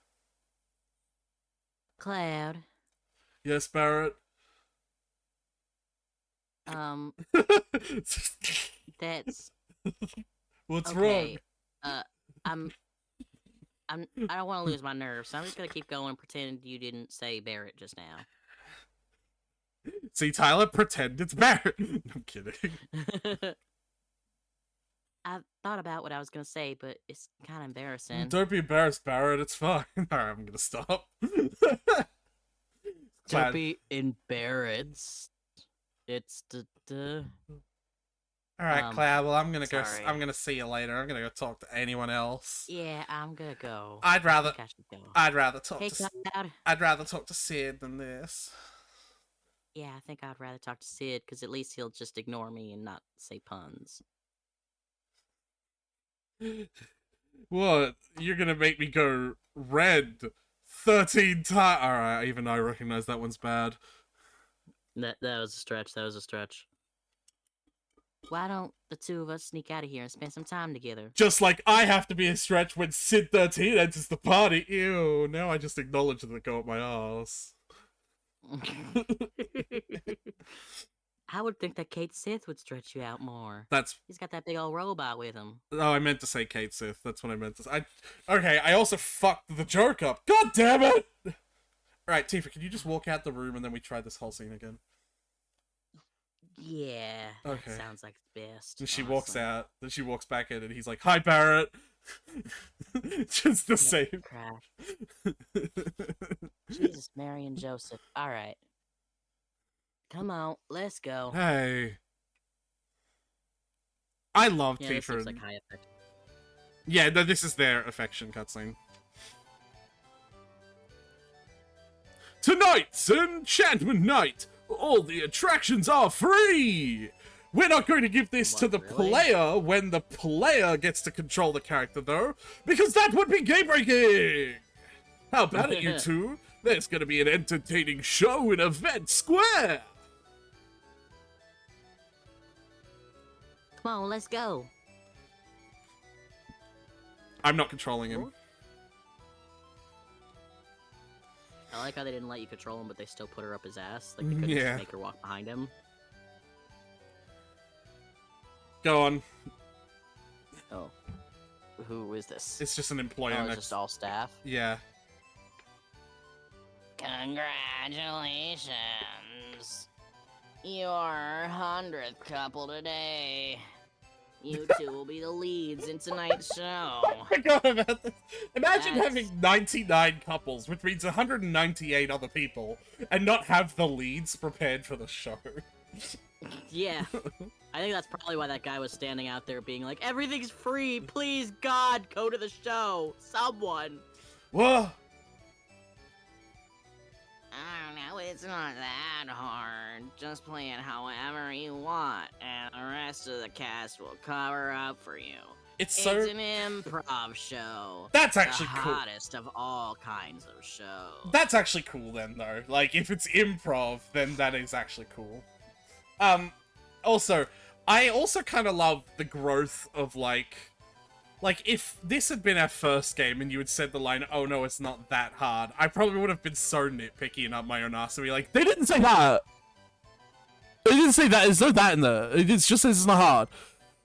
Cloud. Yes, Barret? That's... What's Okay. wrong? I don't want to lose my nerve, so I'm just gonna keep going and pretend you didn't say Barret just now. See, Tyler, pretend it's Barret. I'm kidding. I thought about what I was gonna say, but it's kind of embarrassing. Don't be embarrassed, Barret. It's fine. Alright, I'm gonna stop. Don't Glad- be embarrassed. It's the Alright, Cloud. Well, I'm gonna go. sorry. I'm gonna see you later. I'm gonna go talk to anyone else. Yeah, I'm gonna go. I'd I rather. think I should go. I'd rather talk Hey, to. Cloud. I'd rather talk to Sid than this. Yeah, I think I'd rather talk to Sid because at least he'll just ignore me and not say puns. What? You're gonna make me go red 13 times? Alright, even I recognize that one's bad. That was a stretch. That was a stretch. why don't the two of us sneak out of here and spend some time together? Just like I have to be a stretch when Sid 13 enters the party. Ew, now I just acknowledge that go up my ass. I would think that Kate Sith would stretch you out more. That's... He's got that big old robot with him. Oh, I meant to say Kate Sith. That's what I meant to say. Okay, I also fucked the joke up. God damn it! Alright, Tifa, can you just walk out the room and then we try this whole scene again? Yeah, Okay. that sounds like the best. And she walks out, then she walks back in and he's like, "Hi, Barrett." Just the same. Crash. Jesus, Mary and Joseph. Alright. Come on, let's go. Hey. I love Yeah, this Tifa. looks like high effect. Yeah, no, this is their affection cutscene. Tonight's Enchantment Night! All the attractions are free! We're not going to give this to the player when the player gets to control the character, though, because that would be game-breaking! How about it, you two? There's gonna be an entertaining show in Event Square! Come on, let's go. I'm not controlling him. I like how they didn't let you control him, but they still put her up his ass. Like, they couldn't Yeah. just make her walk behind him. Go on. Oh. Who is this? It's just an employee. Oh, it's just all staff? Yeah. Congratulations. Your 100th couple today. You two will be the leads in tonight's show. I forgot about this. Imagine That's- having 99 couples, which means 198 other people, and not have the leads prepared for the show. Yeah. I think that's probably why that guy was standing out there being like, everything's free, please, God, go to the show. Someone. Whoa. I don't know, it's not that hard. Just play it however you want, and the rest of the cast will cover up for you. It's It's so... an improv show. That's actually the cool. hottest of all kinds of shows. That's actually cool then, though. Like, if it's improv, then that is actually cool. Also, I also kind of love the growth of, like, if this had been our first game and you had said the line, "Oh no, it's not that hard," I probably would have been so nitpicky and up my own ass and be like, "They didn't say that! They didn't say that, there's no that in there, it just says it's not hard."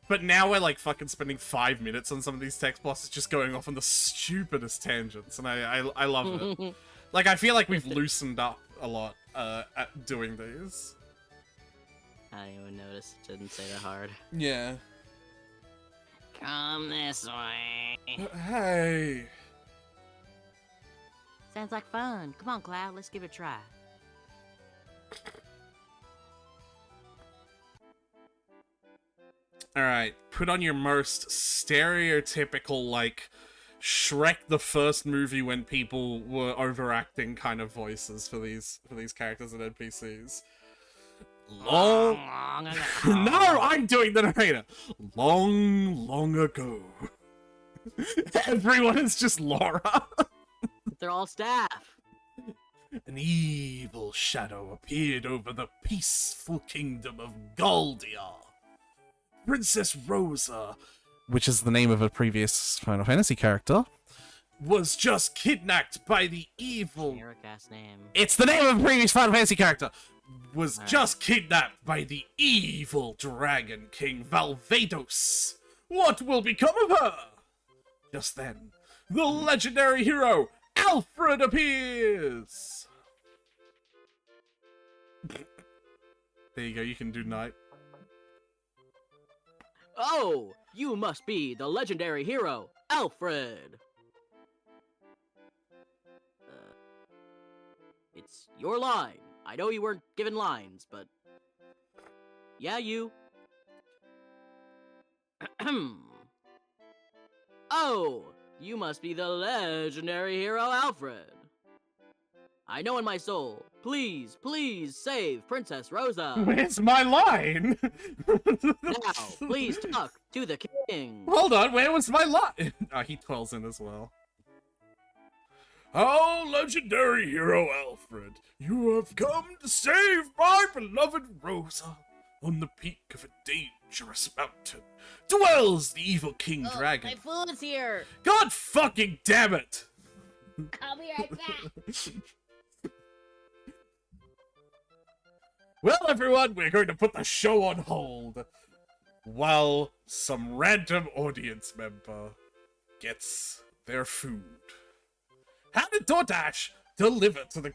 But now we're, like, fucking spending 5 minutes on some of these text bosses just going off on the stupidest tangents, and I love it. Like, I feel like we've loosened up a lot, at doing these. I didn't even notice it didn't say that hard. Yeah. Come this way. Hey. Sounds like fun. Come on, Cloud, let's give it a try. Alright, put on your most stereotypical, like, Shrek the first movie when people were overacting kind of voices for these characters and NPCs. Long ago. No, I'm doing the narrator. Long ago. Everyone is just Laura. They're all staff. An evil shadow appeared over the peaceful kingdom of Galdia. Princess Rosa, which is the name of a previous Final Fantasy character, was just kidnapped by the evil... Generic-ass name. It's the name of a previous Final Fantasy character! Was just kidnapped by the evil Dragon King Valvados. What will become of her? Just then, the legendary hero, Alfred, appears! There you go, you can do night. Oh, you must be the legendary hero, Alfred. It's your line. I know you weren't given lines, but... Yeah, you. Oh, you must be the legendary hero, Alfred. I know in my soul. Please, please save Princess Rosa. Where's my line? Now, please talk to the king. Hold on, where was my line? Oh, he twirls in as well. Oh, legendary hero Alfred, you have come to save my beloved Rosa. On the peak of a dangerous mountain dwells the evil king dragon. My food's here! God fucking damn it! I'll be right back! Well, everyone, we're going to put the show on hold while some random audience member gets their food. How did DoorDash deliver to the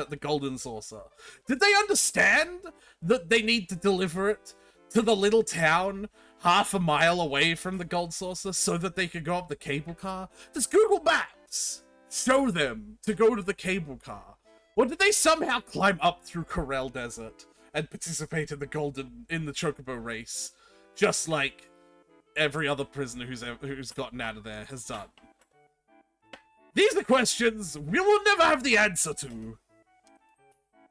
the golden saucer? Did they understand that they need to deliver it to the little town half a mile away from the gold saucer so that they could go up the cable car? Does Google Maps show them to go to the cable car? Or did they somehow climb up through Corel Desert and participate in the Chocobo race, just like every other prisoner who's gotten out of there has done? These are questions we will never have the answer to.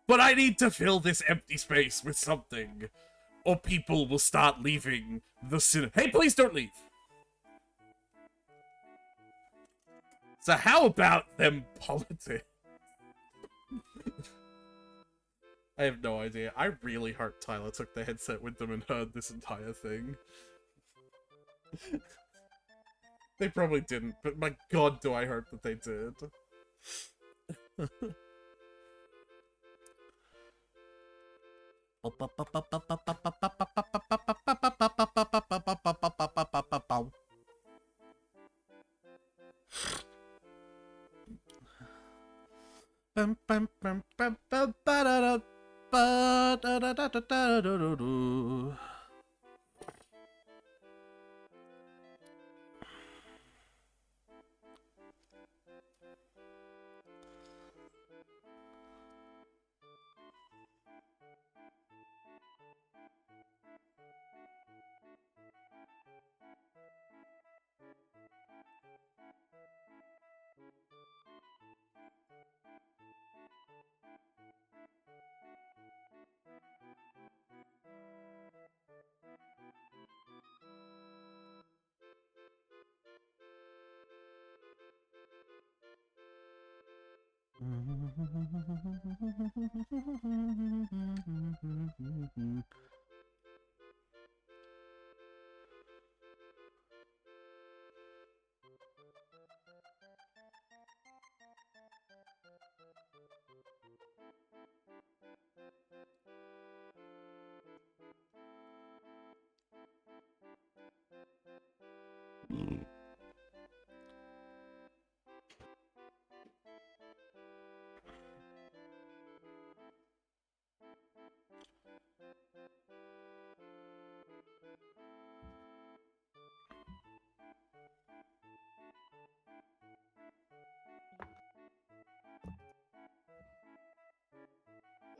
But I need to fill this empty space with something, or people will start leaving the cinema. Hey, please don't leave! So how about them politics? I have no idea. I really hope Tyler took the headset with them and heard this entire thing. They probably didn't, but my god, do I hope that they did.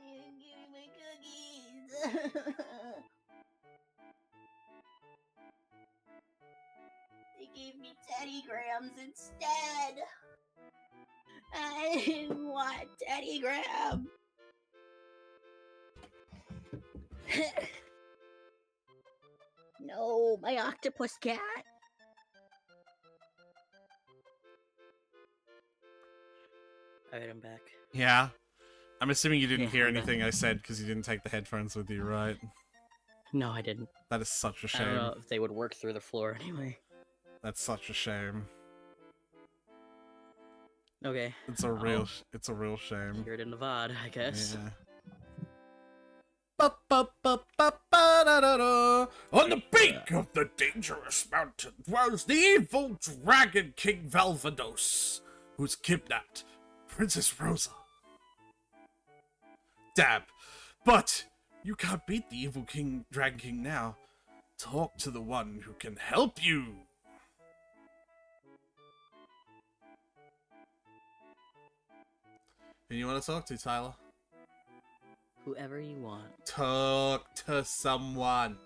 Give me my cookies. They gave me Teddy Grahams instead. I didn't want Teddy Graham. No, my octopus cat. Alright, I'm back. Yeah. I'm assuming you didn't Yeah, hear I'm anything I said because you didn't take the headphones with you, right? No, I didn't. That is such a I don't shame. know if they would work through the floor anyway. That's such a shame. Okay. It's a real shame. Hear it in the VOD, I guess. Yeah. Ba-ba-ba-ba-ba-da-da-da. On the peak of the dangerous mountain dwells the evil dragon King Valvados, who's kidnapped Princess Rosa. Dab. But you can't beat the evil Dragon King now. Talk to the one who can help you. Who you want to talk to, Tyler? Whoever you want. Talk to someone.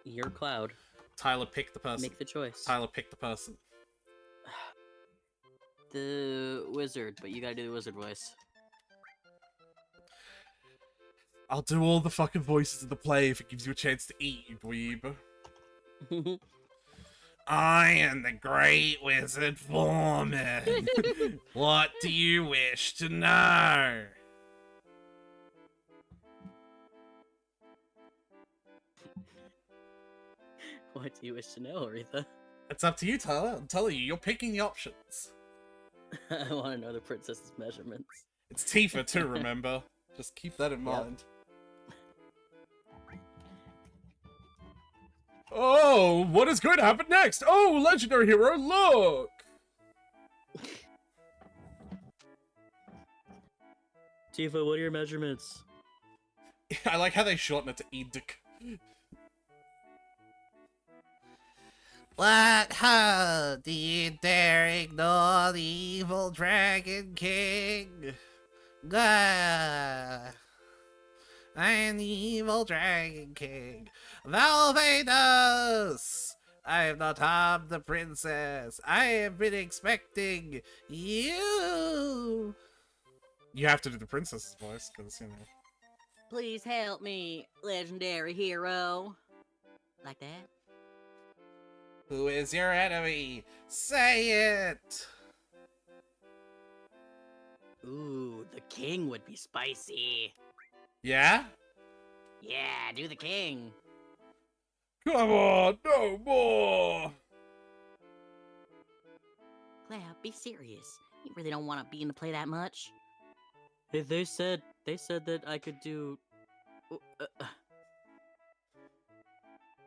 Your Cloud. Tyler, pick the person. Make the choice. Tyler, pick the person. The wizard, but you gotta do the wizard voice. I'll do all the fucking voices of the play if it gives you a chance to eat, you dweeb. I am the Great Wizard Foreman. What do you wish to know? What do you wish to know, Aretha? It's up to you, Tyler. I'm telling you, you're picking the options. I want to know the princess's measurements. It's Tifa too, remember? Just keep that in Yep. mind. Oh, what is going to happen next? Oh, legendary hero, look! Tifa, what are your measurements? I like how they shorten it to Edic. What? How do you dare ignore the evil Dragon King? I am the evil Dragon King. Valvados! I have not harmed the princess. I have been expecting you. You have to do the princess's voice, because, you know. Please help me, legendary hero. Like that? Who is your enemy? Say it! Ooh, the king would be spicy. Yeah? Yeah, do the king. Come on, no more! Cloud, be serious. You really don't want to be in the play that much. Hey, they said that I could do.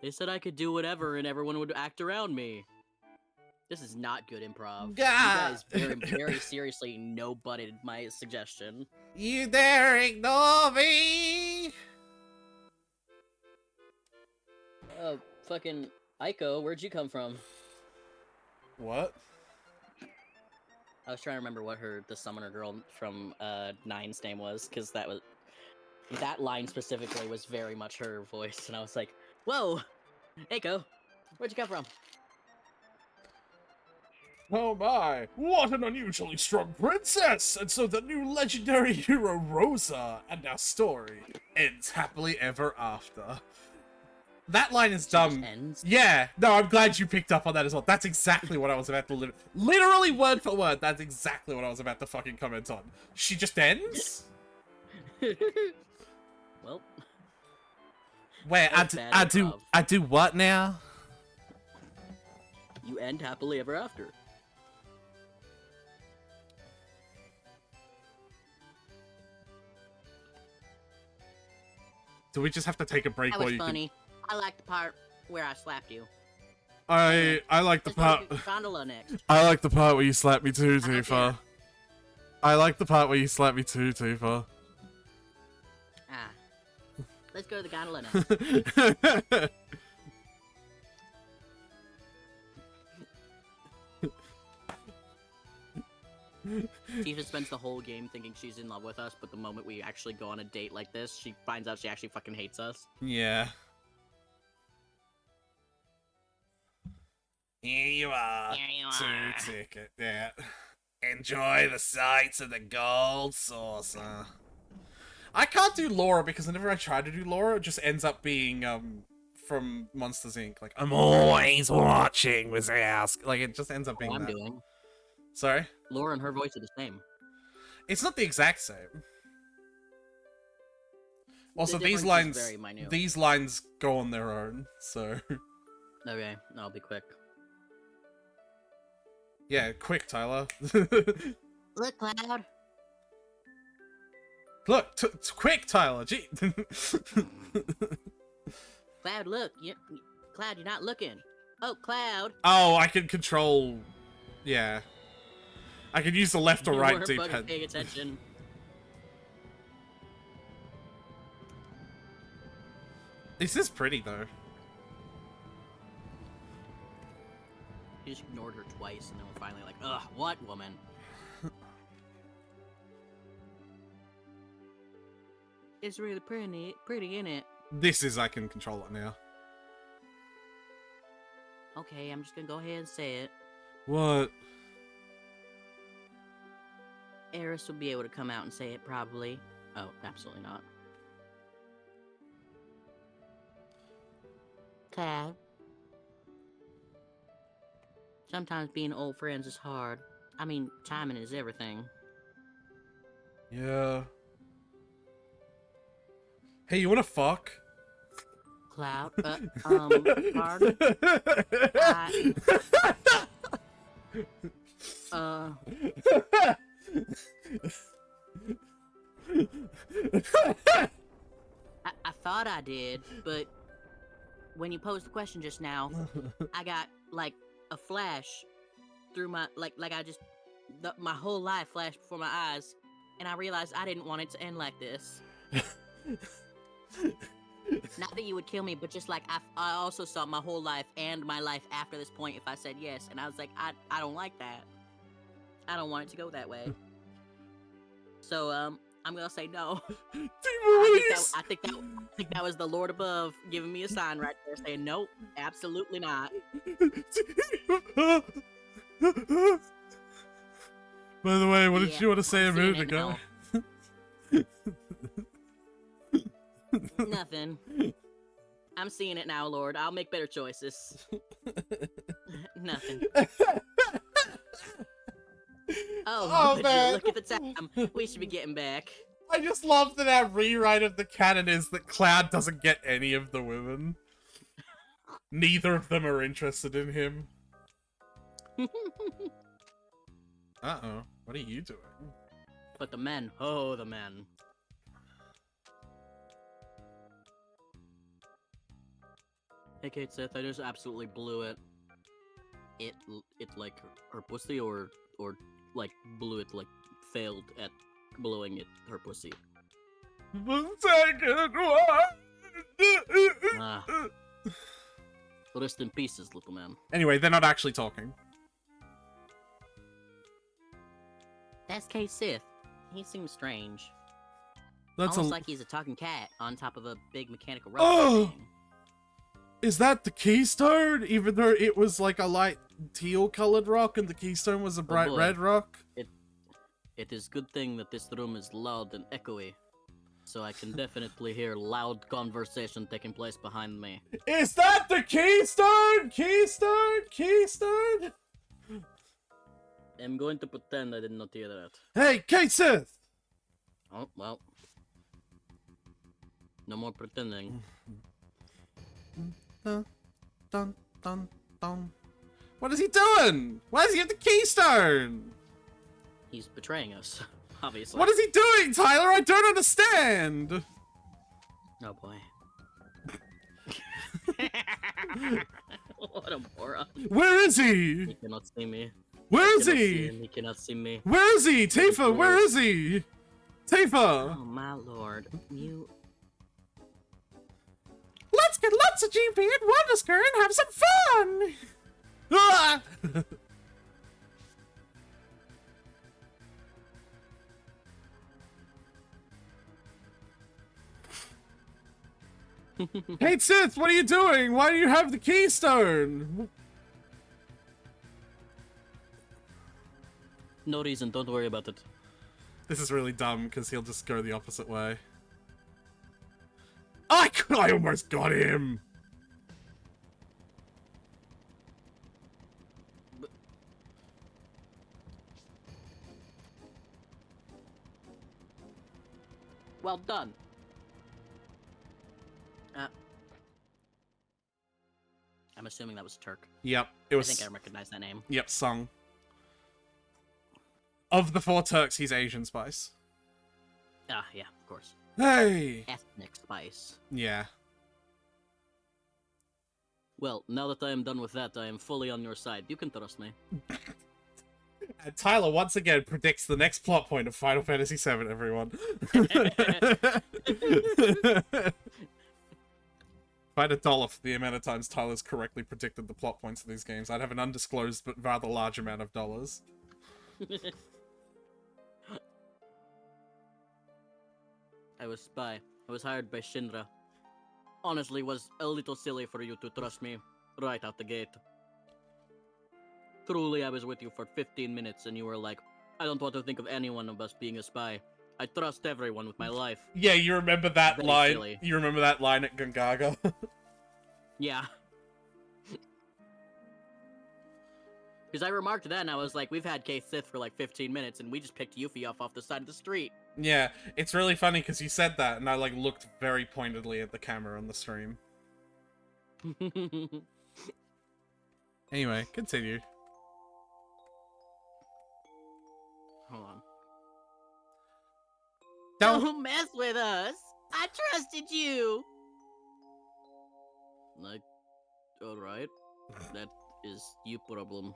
They said I could do whatever and everyone would act around me. This is not good improv. You guys very seriously no-butted my suggestion. You dare ignore me? Fucking Aiko, where'd you come from? What? I was trying to remember what the summoner girl from Nine's name was, because that line specifically was very much her voice, and I was like, whoa, Aiko, where'd you come from? Oh my, what an unusually strong princess! And so the new legendary hero Rosa and our story ends happily ever after. That line is dumb. Ends. Yeah, no, I'm glad you picked up on that as well. That's exactly what I was about to literally word for word. That's exactly what I was about to fucking comment on. She just ends? Well, Wait, That's bad improv. I do what now? you end happily ever after. Do we just have to take a break That while was you funny. I like the part where I slapped you. I like the Let's go part to Gondola next. I like the part where you slap me too, I don't Tifa. I like the part where you slap me too, Tifa. Ah. Let's go to the gondola next. Tifa spends the whole game thinking she's in love with us, but the moment we actually go on a date like this, she finds out she actually fucking hates us. Yeah. Here you are. Here you are. Two-ticket. Yeah. Enjoy the sights of the gold saucer. I can't do Laura because whenever I try to do Laura, it just ends up being from Monsters Inc. Like, I'm always watching, Wazowski. Like, it just ends up being I'm that. doing. Sorry? Laura and her voice are the same. It's not the exact same. Also, The these difference is lines, very minute. these lines go on their own, so Okay, I'll be quick. yeah, quick, Tyler. Look, Cloud. Look, quick, Tyler. Gee. Cloud, look. Cloud, you're not looking. Oh, Cloud. Oh, I can control. Yeah, I can use the left or You right weren't fucking D-pad. paying attention. This is pretty though. He just ignored her twice, and then we're finally like, ugh, what, woman? It's really pretty, isn't it? This is I can control it now. Okay, I'm just gonna go ahead and say it. What? Eris will be able to come out and say it, probably. Oh, absolutely not. Cloud. Sometimes being old friends is hard. I mean, timing is everything. Yeah. Hey, you wanna fuck? Cloud. Pardon? Uh, I thought I did, but when you posed the question just now, I got like a flash through my my whole life flashed before my eyes, and I realized I didn't want it to end like this. Not that you would kill me, but just like I also saw my whole life and my life after this point if I said yes, and I was like, I don't like that. I don't want it to go that way. So I'm gonna say no. I think that was the Lord above giving me a sign right there, saying nope, absolutely not. By the way, what did you want to say a minute ago? Nothing. I'm seeing it now, Lord. I'll make better choices. Nothing. Oh man. Look at the time. We should be getting back. I just love that our rewrite of the canon is that Cloud doesn't get any of the women. Neither of them are interested in him. Uh-oh. What are you doing? But the men. Oh, the men. Hey, Kate Seth, I just absolutely blew it. It like her pussy or like blew it, like failed at blowing it her pussy. The second one. Rest in pieces, little man. Anyway, they're not actually talking. That's Kate Sith. He seems strange. That's almost like he's a talking cat on top of a big mechanical rock. Oh! Thing. Is that the keystone? Even though it was like a light teal-colored rock and the keystone was a bright red rock? It is good thing that this room is loud and echoey, so I can definitely hear loud conversation taking place behind me. Is that the keystone? Keystone? I'm going to pretend I did not hear that. Hey, Kate Sith! Oh, well. No more pretending. Dun, dun, dun, dun. What is he doing? Why does he have the keystone? He's betraying us, obviously. What is he doing, Tyler? I don't understand. Oh boy. What a moron. Where is he? He cannot see me. Where is he? He cannot see me. Where is he? Tifa, where is he? Tifa! Oh my lord. You... Let's get lots of GP and Wonderskirt and have some fun! Ah! Hey Sith, what are you doing? Why do you have the keystone? No reason, don't worry about it. This is really dumb, because he'll just go the opposite way. I almost got him! Well done. I'm assuming that was Turk. Yep, it was... I think I recognize that name. Yep, Sung. Of the 4 Turks, he's Asian Spice. Ah, yeah, of course. Hey! Ethnic Spice. Yeah. Well, now that I am done with that, I am fully on your side. You can trust me. And Tyler once again predicts the next plot point of Final Fantasy VII, everyone. If I had $1 for the amount of times Tyler's correctly predicted the plot points of these games, I'd have an undisclosed but rather large amount of dollars. I was spy. I was hired by Shinra. Honestly, was a little silly for you to trust me right out the gate. Truly, I was with you for 15 minutes and you were like, I don't want to think of anyone of us being a spy. I trust everyone with my life. Yeah, you remember that Very line? silly. You remember that line at Gongaga? Yeah. Because I remarked then, I was like, we've had Kate Sith for like 15 minutes and we just picked Yuffie off the side of the street. Yeah, it's really funny because you said that and I like looked very pointedly at the camera on the stream. Anyway, continue. Hold on. Don't mess with us. I trusted you. Like, all right. That is your problem.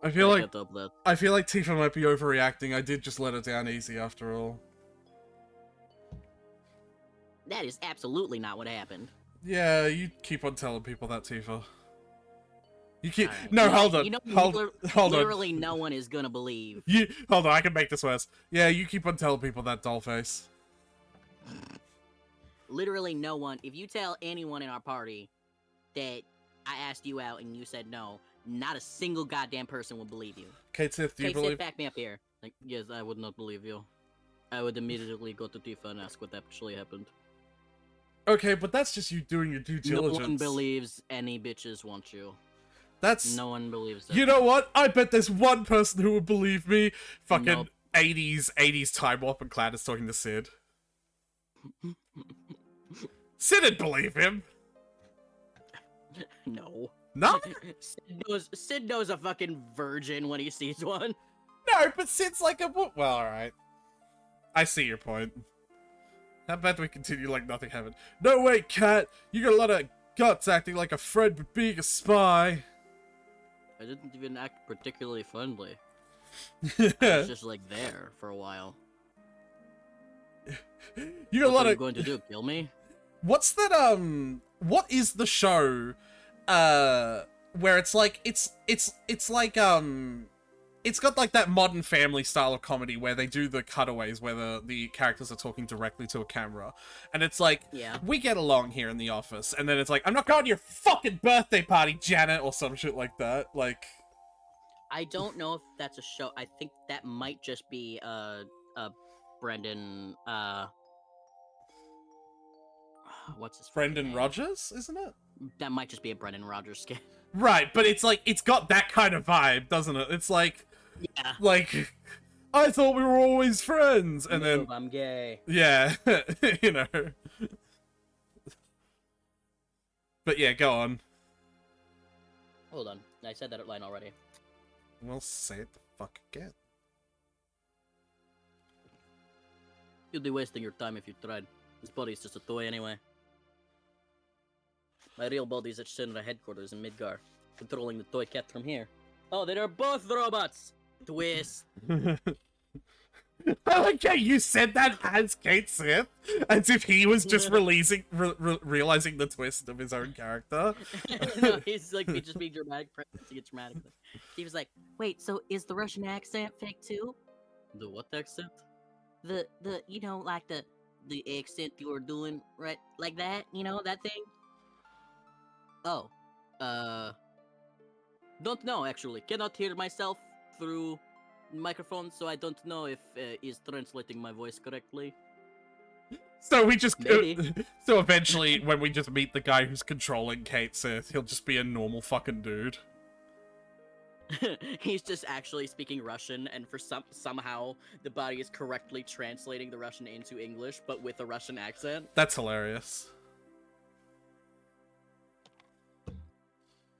I feel like Get up that. I feel like Tifa might be overreacting. I did just let her down easy after all. That is absolutely not what happened. Yeah, you keep on telling people that, Tifa. You keep Alright. no, You know- hold on, you know, hold on. literally no one is gonna believe. You hold on, I can make this worse. Yeah, you keep on telling people that, Dollface. Literally no one. If you tell anyone in our party that I asked you out and you said no, not a single goddamn person will believe you. Kate Sith, do you Kate, believe? sit back me up here. Like, yes, I would not believe you. I would immediately go to Tifa and ask what actually happened. Okay, but that's just you doing your due diligence. No one believes any bitches want you. That's No one believes it. You know what? I bet there's one person who would believe me. Fucking Nope. 80s Time Warp and Gladys talking to Sid. Sid'd believe him. No. No? Sid knows a fucking virgin when he sees one. No, but Sid's like a... Well, alright. I see your point. How about we continue like nothing happened? No, wait, Cat. You got a lot of guts acting like a friend but being a spy. I didn't even act particularly friendly. I was just like there for a while. You got a What lot are you of... going to do? Kill me? What's that, what is the show, where it's like, it's like, it's got like that Modern Family style of comedy where they do the cutaways where the characters are talking directly to a camera. And it's like, Yeah. we get along here in the office. And then it's like, I'm not going to your fucking birthday party, Janet, or some shit like that. Like, I don't know if that's a show. I think that might just be Brendan what's his fucking Brendan name? Rogers, isn't it? That might just be a Brendan Rogers skit. Right, but it's like, it's got that kind of vibe, doesn't it? It's like, Yeah. I thought we were always friends, and then... I'm gay. Yeah, you know. But yeah, go on. Hold on. I said that line already. Well, say it the fuck again. You'd be wasting your time if you tried. This body's just a toy anyway. My real body's at Shinra headquarters in Midgar, controlling the toy cat from here. Oh, they are both robots! Twist! I like how you said that as Kate Sith, as if he was just realizing the twist of his own character. No, he's like just being dramatic, practicing it dramatically. He was like, wait, so is the Russian accent fake too? The what accent? The you know, like the accent you were doing, right? Like that, you know, that thing? Oh. Don't know, actually. Cannot hear myself through microphone, so I don't know if is translating my voice correctly. So we just Maybe. so eventually, when we just meet the guy who's controlling Kate Sith, he'll just be a normal fucking dude. He's just actually speaking Russian, and for somehow the body is correctly translating the Russian into English, but with a Russian accent. That's hilarious.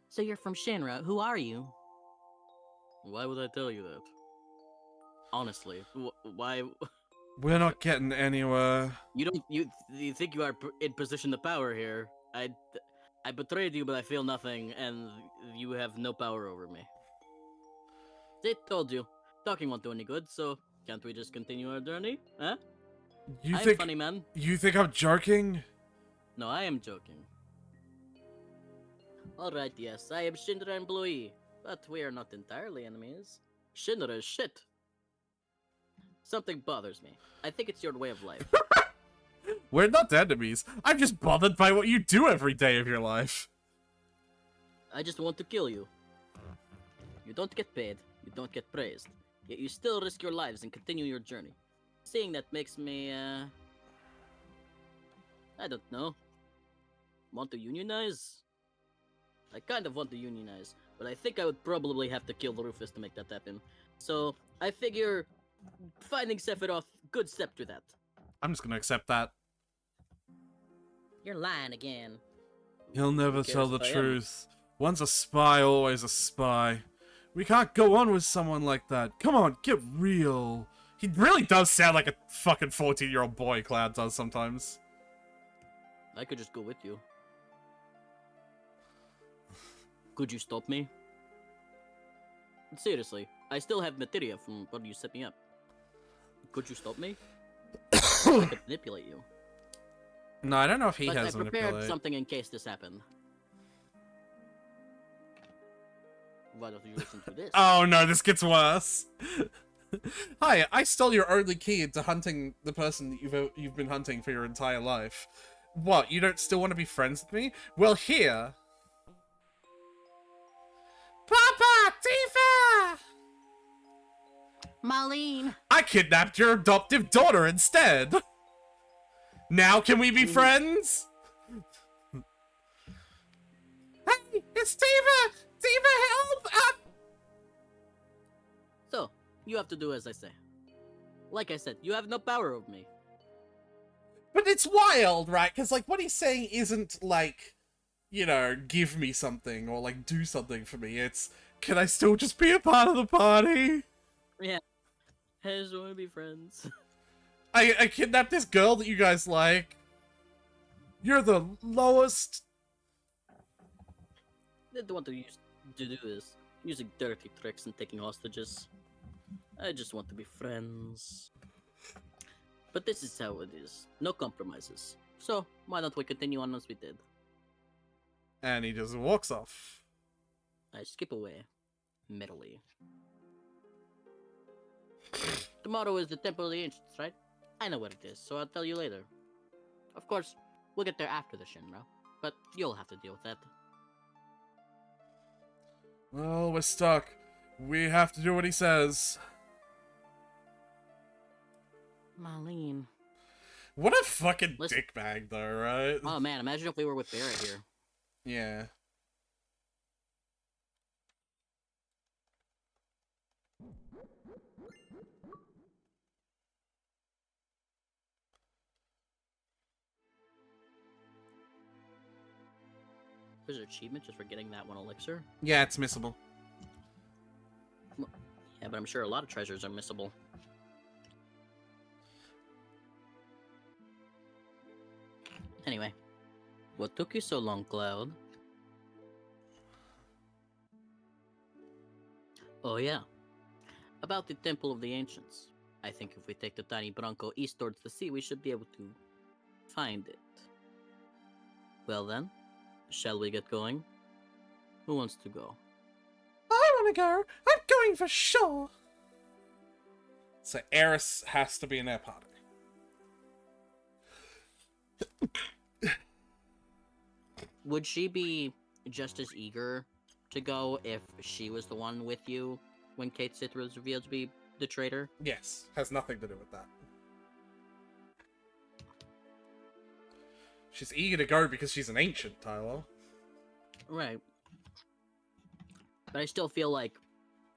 So you're from Shinra. Who are you? Why would I tell you that? Honestly, why? We're not getting anywhere. You think you are in position of power here? I betrayed you, but I feel nothing, and you have no power over me. They told you. Talking won't do any good, so can't we just continue our journey? Huh? You I'm think funny, man. you think I'm joking? No, I am joking. Alright, yes, I am Shinra employee, but we are not entirely enemies. Shinra is shit. Something bothers me. I think it's your way of life. We're not enemies. I'm just bothered by what you do every day of your life. I just want to kill you. You don't get paid, you don't get praised, yet you still risk your lives and continue your journey. Seeing that makes me, I don't know. Want to unionize? I kind of want to unionize, but I think I would probably have to kill Rufus to make that happen. So, I figure finding Sephiroth, good step to that. I'm just gonna accept that. You're lying again. He'll never cares tell the if I am? truth. Once a spy, always a spy. We can't go on with someone like that. Come on, get real. He really does sound like a fucking 14-year-old boy, Cloud does sometimes. I could just go with you. Could you stop me? Seriously, I still have materia from when you set me up. Could you stop me? I could manipulate you. No, I don't know if he But I has prepared manipulate. something in case this happened. Why don't you listen to this? Oh no, this gets worse. Hi, I stole your only key into hunting the person that you've been hunting for your entire life. What, you don't still want to be friends with me? Well, here. Papa! Tifa! Marlene! I kidnapped your adoptive daughter instead! Now can we be friends? Hey, it's Tifa! Tifa, help! So, you have to do as I say. Like I said, you have no power over me. But it's wild, right? Because, like, what he's saying isn't, like, you know, give me something or, like, do something for me. It's, can I still just be a part of the party? Yeah. I just want to be friends. I kidnapped this girl that you guys like. You're the lowest. They don't want to do this. Using dirty tricks and taking hostages. I just want to be friends. But this is how it is. No compromises. So, why don't we continue on as we did? And he just walks off. I skip away. Mentally. Tomorrow is the Temple of the Ancients, right? I know what it is, so I'll tell you later. Of course, we'll get there after the Shinra, but you'll have to deal with that. Well, we're stuck. We have to do what he says. Marlene. What a fucking Listen- dickbag, though, right? Oh man, imagine if we were with Barrett here. Yeah. There's an achievement just for getting that one elixir. Yeah, it's missable. Yeah, but I'm sure a lot of treasures are missable. Anyway, what took you so long, Cloud? Oh yeah, about the Temple of the Ancients. I think if we take the tiny Bronco east towards the sea, we should be able to find it. Well then, shall we get going? Who wants to go? I want to go. I'm going for sure. So Eris has to be in their party. Would she be just as eager to go if she was the one with you when Kate Sith was revealed to be the traitor? Yes, has nothing to do with that. She's eager to go because she's an ancient, Tyler. Right. But I still feel like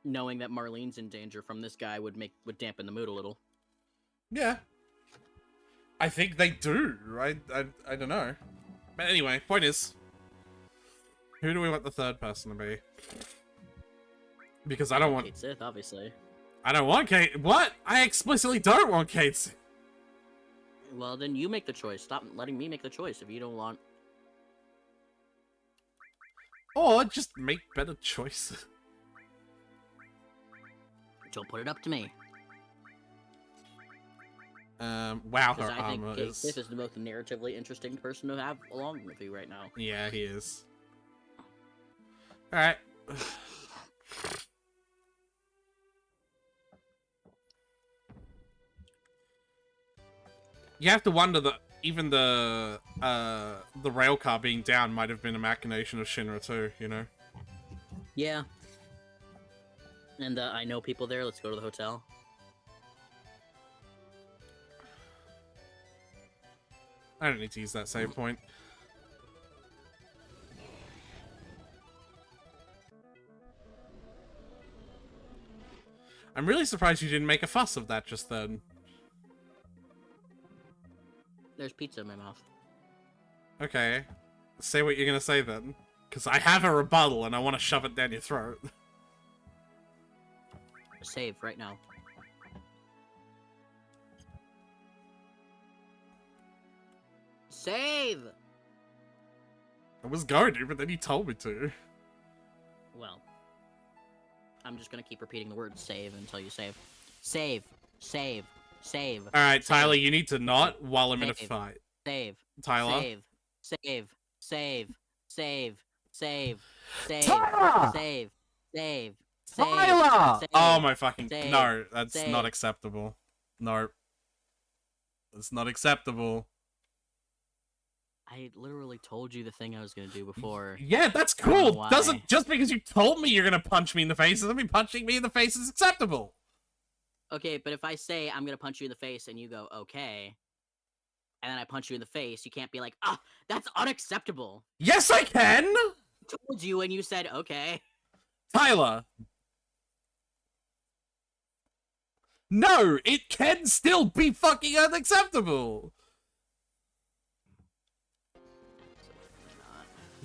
knowing that Marlene's in danger from this guy would dampen the mood a little. Yeah. I think they do. I don't know. But anyway, point is, who do we want the third person to be? Because I don't want... Kate Sith, obviously. I don't want Kate... What? I explicitly don't want Kate. Well, then you make the choice. Stop letting me make the choice if you don't want... Or just make better choices. Don't put it up to me. Wow, her Because I think armor Kate is... Sith is the most narratively interesting person to have along with you right now. Yeah, he is. Alright. You have to wonder that even the rail car being down might have been a machination of Shinra too, you know? Yeah. And I know people there. Let's go to the hotel. I don't need to use that save point. I'm really surprised you didn't make a fuss of that just then. There's pizza in my mouth. Okay. Say what you're gonna say then. Because I have a rebuttal and I want to shove it down your throat. Save right now. Save! I was going to, but then you told me to. Well, I'm just gonna keep repeating the word save until you save. Save. Save. Save. Alright, Save. Tyler, you need to not while I'm in a Save. fight. Save. Tyler? Save. Save. Save. Save. Save. Save. Tyler! Save. Save. Tyler! Save. Oh my fucking... Save. No, that's Save. not acceptable. No. It's not acceptable. I literally told you the thing I was gonna do before. Yeah, that's I don't know cool. why. Doesn't just because you told me you're gonna punch me in the face doesn't mean punching me in the face is acceptable. Okay, but if I say I'm gonna punch you in the face and you go okay, and then I punch you in the face, you can't be like, ah, that's unacceptable. Yes, I can. I told you and you said okay. Tyler. No, it can still be fucking unacceptable.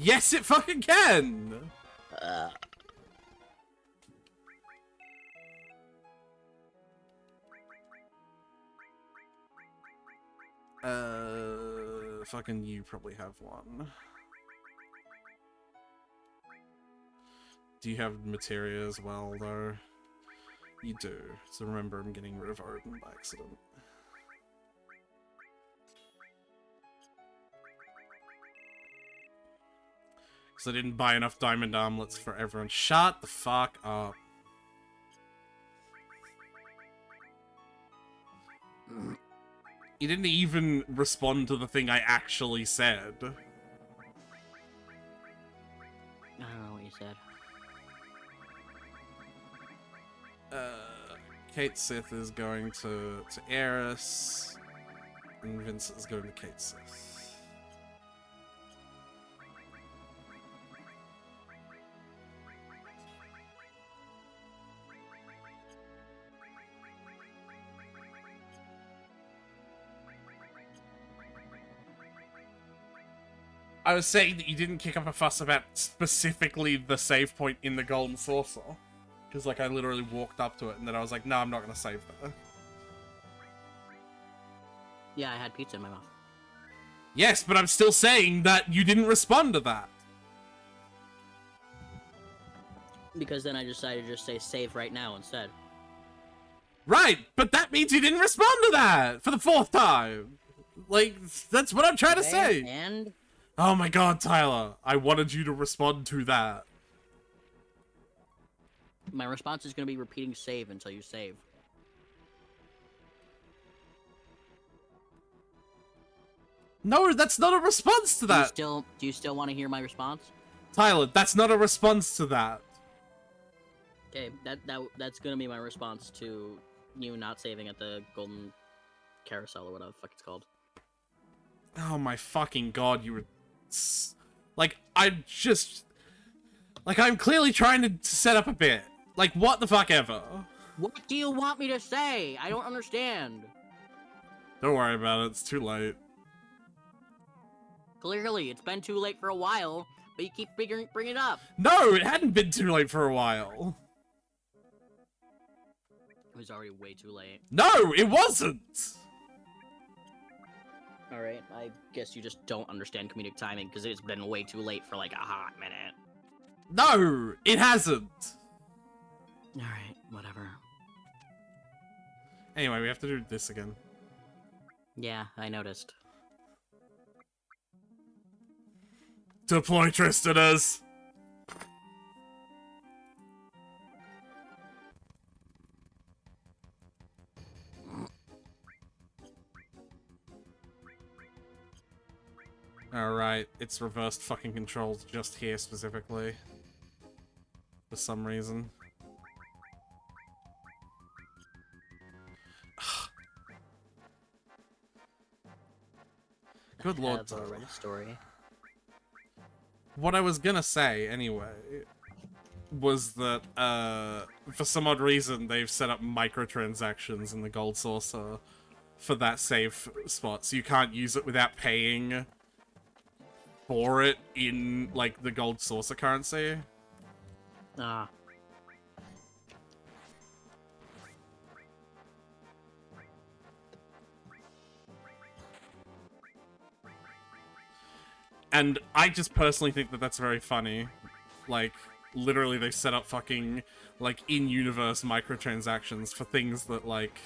Yes, it fucking can. Fucking you probably have one. Do you have materia as well, though? You do. So remember, I'm getting rid of Odin by accident. Because I didn't buy enough diamond armlets for everyone. Shut the fuck up. You didn't even respond to the thing I actually said. I don't know what you said. Kate Sith is going to Eris, and Vincent is going to Kate Sith. I was saying that you didn't kick up a fuss about specifically the save point in the Golden Saucer. Because, like, I literally walked up to it, and then I was like, no, I'm not going to save there. Yeah, I had pizza in my mouth. Yes, but I'm still saying that you didn't respond to that. Because then I decided to just say save right now instead. Right, but that means you didn't respond to that for the 4th time. Like, that's what I'm trying to say. And Oh my god, Tyler. I wanted you to respond to that. my response is going to be repeating save until you save. No, that's not a response to that. Do you still want to hear my response? Tyler, that's not a response to that. Okay, that's going to be my response to you not saving at the golden carousel or whatever the fuck it's called. Oh my fucking god, you were... Like, I'm just... Like, I'm clearly trying to set up a bit. Like, what the fuck ever. What do you want me to say? I don't understand. Don't worry about it, it's too late. Clearly, it's been too late for a while, but you keep bringing it up. No, it hadn't been too late for a while. It was already way too late. No, it wasn't! Alright, I guess you just don't understand comedic timing, because it's been way too late for like a hot minute. No, it hasn't. Alright, whatever. Anyway, we have to do this again. Yeah, I noticed. Deploy Tristaners! Alright, it's reversed fucking controls just here specifically. For some reason. Good I lord, have a Tyler. Reddit story. What I was gonna say, anyway, was that, for some odd reason, they've set up microtransactions in the Gold Saucer for that save spot, so you can't use it without paying store it in, like, the gold saucer currency. Ah. And I just personally think that that's very funny. Like, literally they set up fucking, like, in-universe microtransactions for things that, like,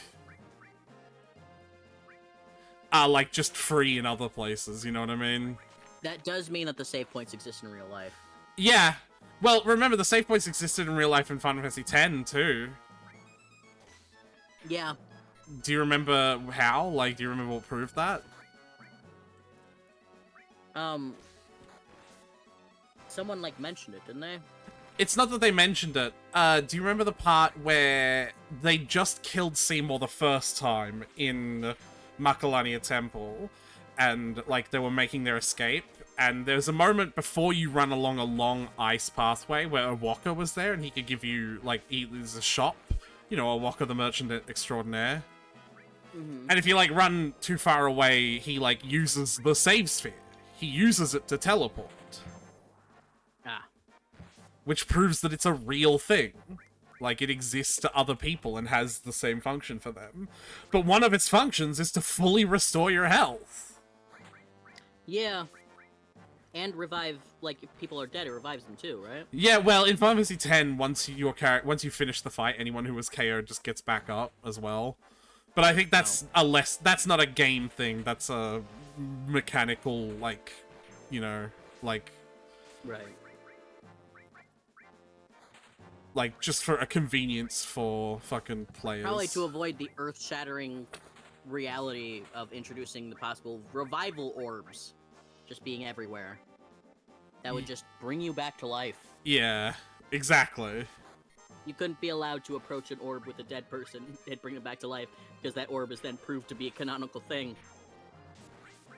are, like, just free in other places, you know what I mean? That does mean that the save points exist in real life. Yeah. Well, remember, the save points existed in real life in Final Fantasy X, too. Yeah. Do you remember how? Like, do you remember what proved that? Someone, like, mentioned it, didn't they? It's not that they mentioned it. Do you remember the part where they just killed Seymour the first time in Macalania Temple, and, like, they were making their escape, and there's a moment before you run along a long ice pathway where a Walker was there, and he could give you, like, there's a shop, you know, a Walker the Merchant Extraordinaire. Mm-hmm. And if you, like, run too far away, he, like, uses the save sphere. He uses it to teleport. Ah. Which proves that it's a real thing. Like, it exists to other people and has the same function for them. But one of its functions is to fully restore your health. Yeah. And revive, like, if people are dead, it revives them too, right? Yeah, well, in Final Fantasy X, once you finish the fight, anyone who was KO'd just gets back up as well. But I think that's that's not a game thing, that's a mechanical, like, you know, like... Right. Like, just for a convenience for fucking players. Probably to avoid the earth-shattering reality of introducing the possible revival orbs just being everywhere. That would just bring you back to life. Yeah, exactly. You couldn't be allowed to approach an orb with a dead person and bring it back to life, because that orb is then proved to be a canonical thing.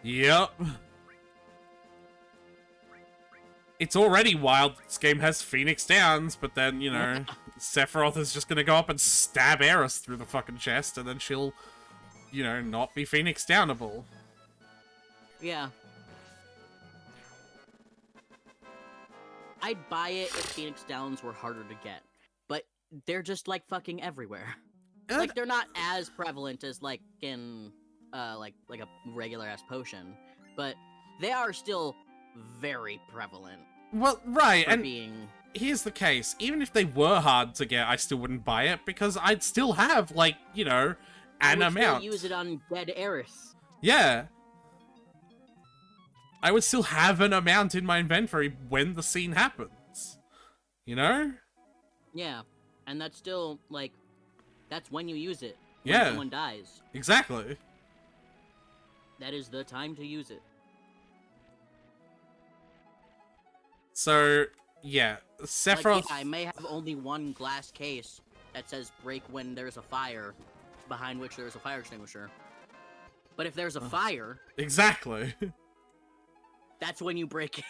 Yep. It's already wild this game has Phoenix Downs, but then, you know, Sephiroth is just gonna go up and stab Aeris through the fucking chest, and then she'll, you know, not be Phoenix Downable. Yeah. I'd buy it if Phoenix Downs were harder to get, but they're just, like, fucking everywhere. Like, they're not as prevalent as, like, in, like a regular-ass potion, but they are still very prevalent. Well, right, and being... here's the case. Even if they were hard to get, I still wouldn't buy it, because I'd still have, like, you know, an amount. Use it on dead Aeris. Yeah. I would still have an amount in my inventory when the scene happens. You know? Yeah. And that's still, like, that's when you use it. When Yeah. someone dies. Exactly. That is the time to use it. So, yeah. Sephiroth... Like, yeah, I may have only one glass case that says break when there's a fire, behind which there's a fire extinguisher. But if there's a fire... Exactly. That's when you break it.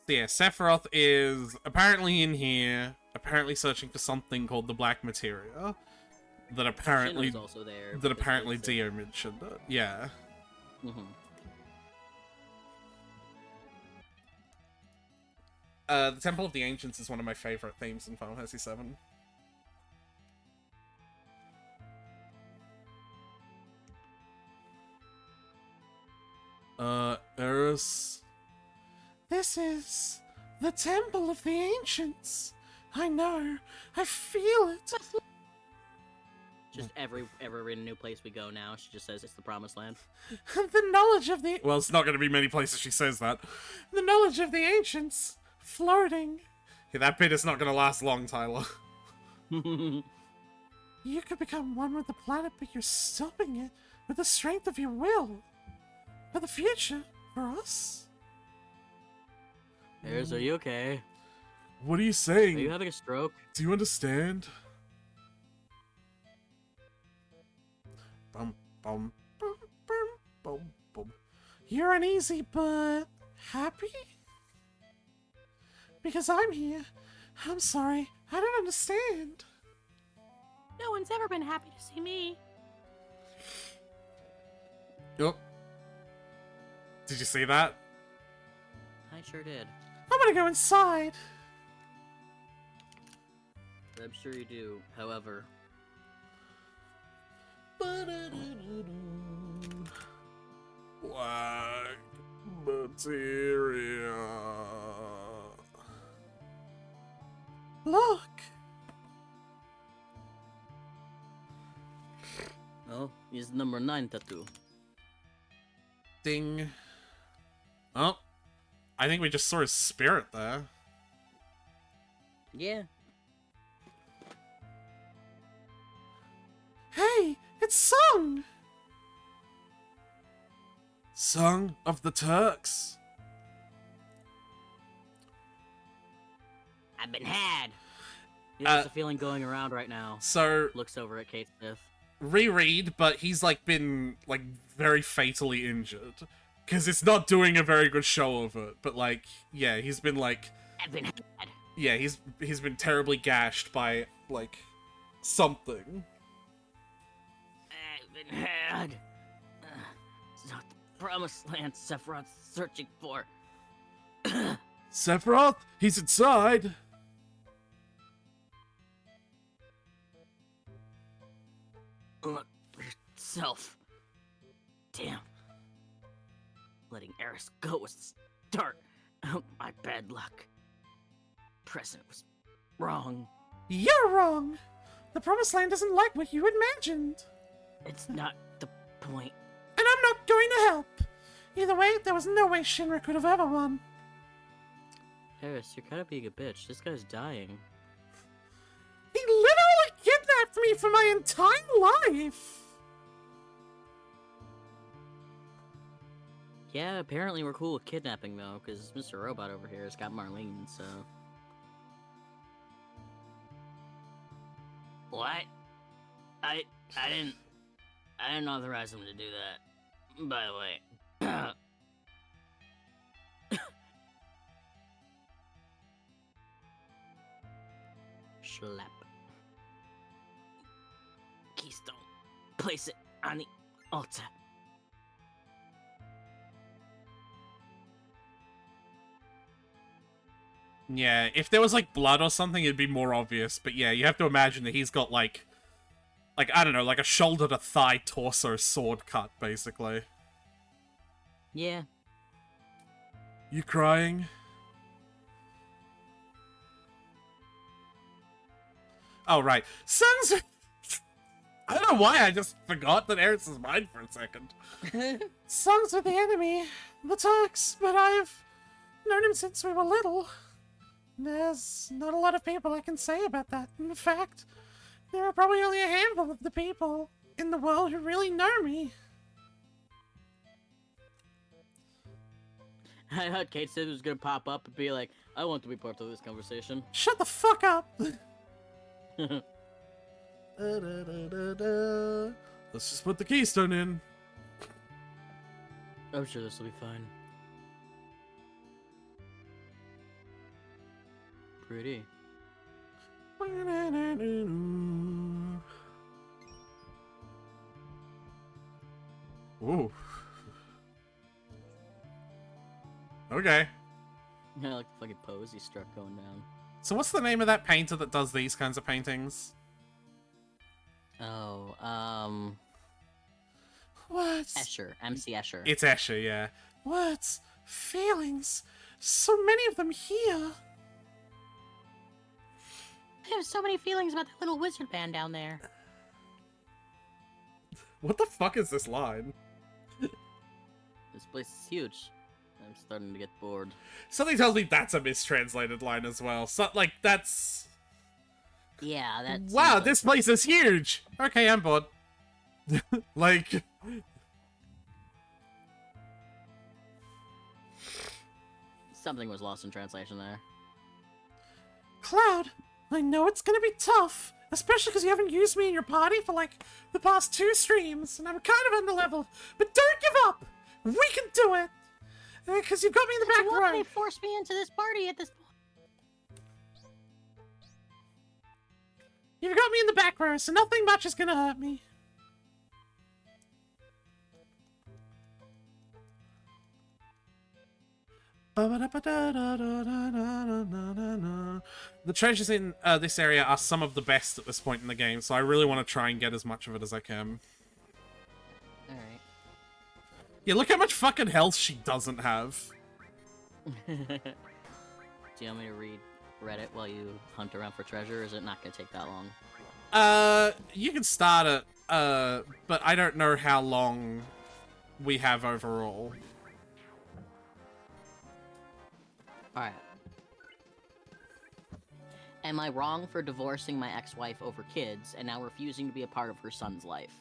So yeah, Sephiroth is apparently in here, apparently searching for something called the Black Materia. That apparently... Shinra's also there. That apparently Dio mentioned it. Yeah. Mm-hmm. The Temple of the Ancients is one of my favorite themes in Final Fantasy VII. Eris. This is the Temple of the Ancients. I know. I feel it. Just every new place we go now, she just says it's the Promised Land. The knowledge of the... Well, it's not going to be many places she says that. The knowledge of the ancients. Floating. Yeah, that bit is not going to last long, Tyler. You could become one with the planet, but you're stopping it with the strength of your will. For the future. For us. Ares, are you okay? What are you saying? Are you having a stroke? Do you understand? Bum, bum, bum, bum, bum, bum. You're uneasy, but happy? Because I'm here. I'm sorry. I don't understand. No one's ever been happy to see me. Oh. Did you see that? I sure did. I'm gonna go inside. I'm sure you do. However, black materia. Look. oh, he's number 9 tattoo. Ding. Oh, I think we just saw his spirit there. Yeah. Hey, it's Sung! Sung of the Turks. I've been had. There's a feeling going around right now. So, Looks over at Kate Smith. reread, but he's like been like very fatally injured. Because it's not doing a very good show of it. But like, yeah, he's been like, I've been had. yeah, he's been terribly gashed by like something. I've been had. It's not the promised land Sephiroth's searching for. Sephiroth, he's inside. Look for yourself. Damn. Letting Eris go was the start of my bad luck. Present was wrong. You're wrong. The Promised Land isn't like what you imagined. It's not the point. And I'm not going to help. Either way, there was no way Shinra could have ever won. Eris, you're kind of being a bitch. This guy's dying. He literally kidnapped me for my entire life. Yeah, apparently we're cool with kidnapping though, because Mr. Robot over here has got Marlene, so. What? I didn't authorize him to do that. By the way. Schlep. Keystone. Place it on the altar. Yeah, if there was like blood or something, it'd be more obvious. But yeah, you have to imagine that he's got like I don't know, like a shoulder to thigh torso sword cut, basically. Yeah. You crying? Oh, right. Sons! I don't know why I just forgot that Eris is mine for a second. Sons are the enemy, the Turks, but I've known him since we were little. There's not a lot of people I can say about that. In fact, there are probably only a handful of the people in the world who really know me. I thought Kate said was gonna pop up and be like, I want to be part of this conversation. Shut the fuck up! Let's just put the keystone in. I'm sure this will be fine. Pretty. Ooh. Okay. I like the fucking pose he struck going down. So what's the name of that painter that does these kinds of paintings? Oh, What? Escher. MC Escher. It's Escher, yeah. Words, feelings, so many of them here. I have so many feelings about that little wizard man down there. What the fuck is this line? This place is huge. I'm starting to get bored. Something tells me that's a mistranslated line as well. So, like, that's... Yeah, that's... Wow, this place is huge! Okay, I'm bored. Like... Something was lost in translation there. Cloud, I know it's gonna be tough, especially because you haven't used me in your party for, like, the past 2 streams, and I'm kind of underleveled, but don't give up! We can do it! Because you've got me in the back Why row. they forced me into this party at this point? You've got me in the back row, so nothing much is gonna hurt me. The treasures in this area are some of the best at this point in the game, so I really want to try and get as much of it as I can. Alright. Yeah, look how much fucking health she doesn't have. Do you want me to read Reddit while you hunt around for treasure, or is it not going to take that long? You can start it, but I don't know how long we have overall. Alright. Am I wrong for divorcing my ex-wife over kids and now refusing to be a part of her son's life?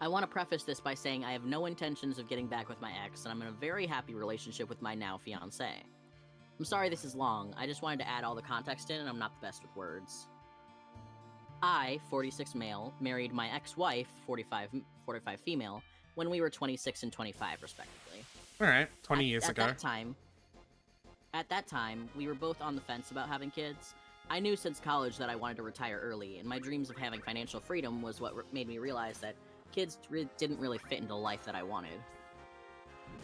I want to preface this by saying I have no intentions of getting back with my ex, and I'm in a very happy relationship with my now fiancé. I'm sorry this is long, I just wanted to add all the context in, and I'm not the best with words. I, 46 male, married my ex-wife, 45 female, when we were 26 and 25, respectively. Alright, 20 years ago. At that time, we were both on the fence about having kids. I knew since college that I wanted to retire early, and my dreams of having financial freedom was what made me realize that kids didn't really fit into the life that I wanted.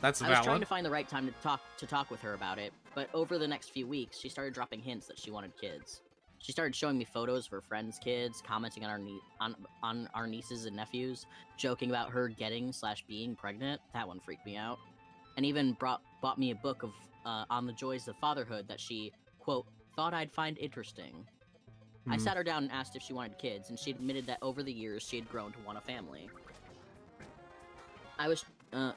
That's I valid. was trying to find the right time to talk with her about it, but over the next few weeks, she started dropping hints that she wanted kids. She started showing me photos of her friends' kids, commenting on our nieces and nephews, joking about her getting/being pregnant. That one freaked me out. And even bought me a book of on the joys of fatherhood that she, quote, thought I'd find interesting. I sat her down and asked if she wanted kids, and she admitted that over the years she had grown to want a family. I was,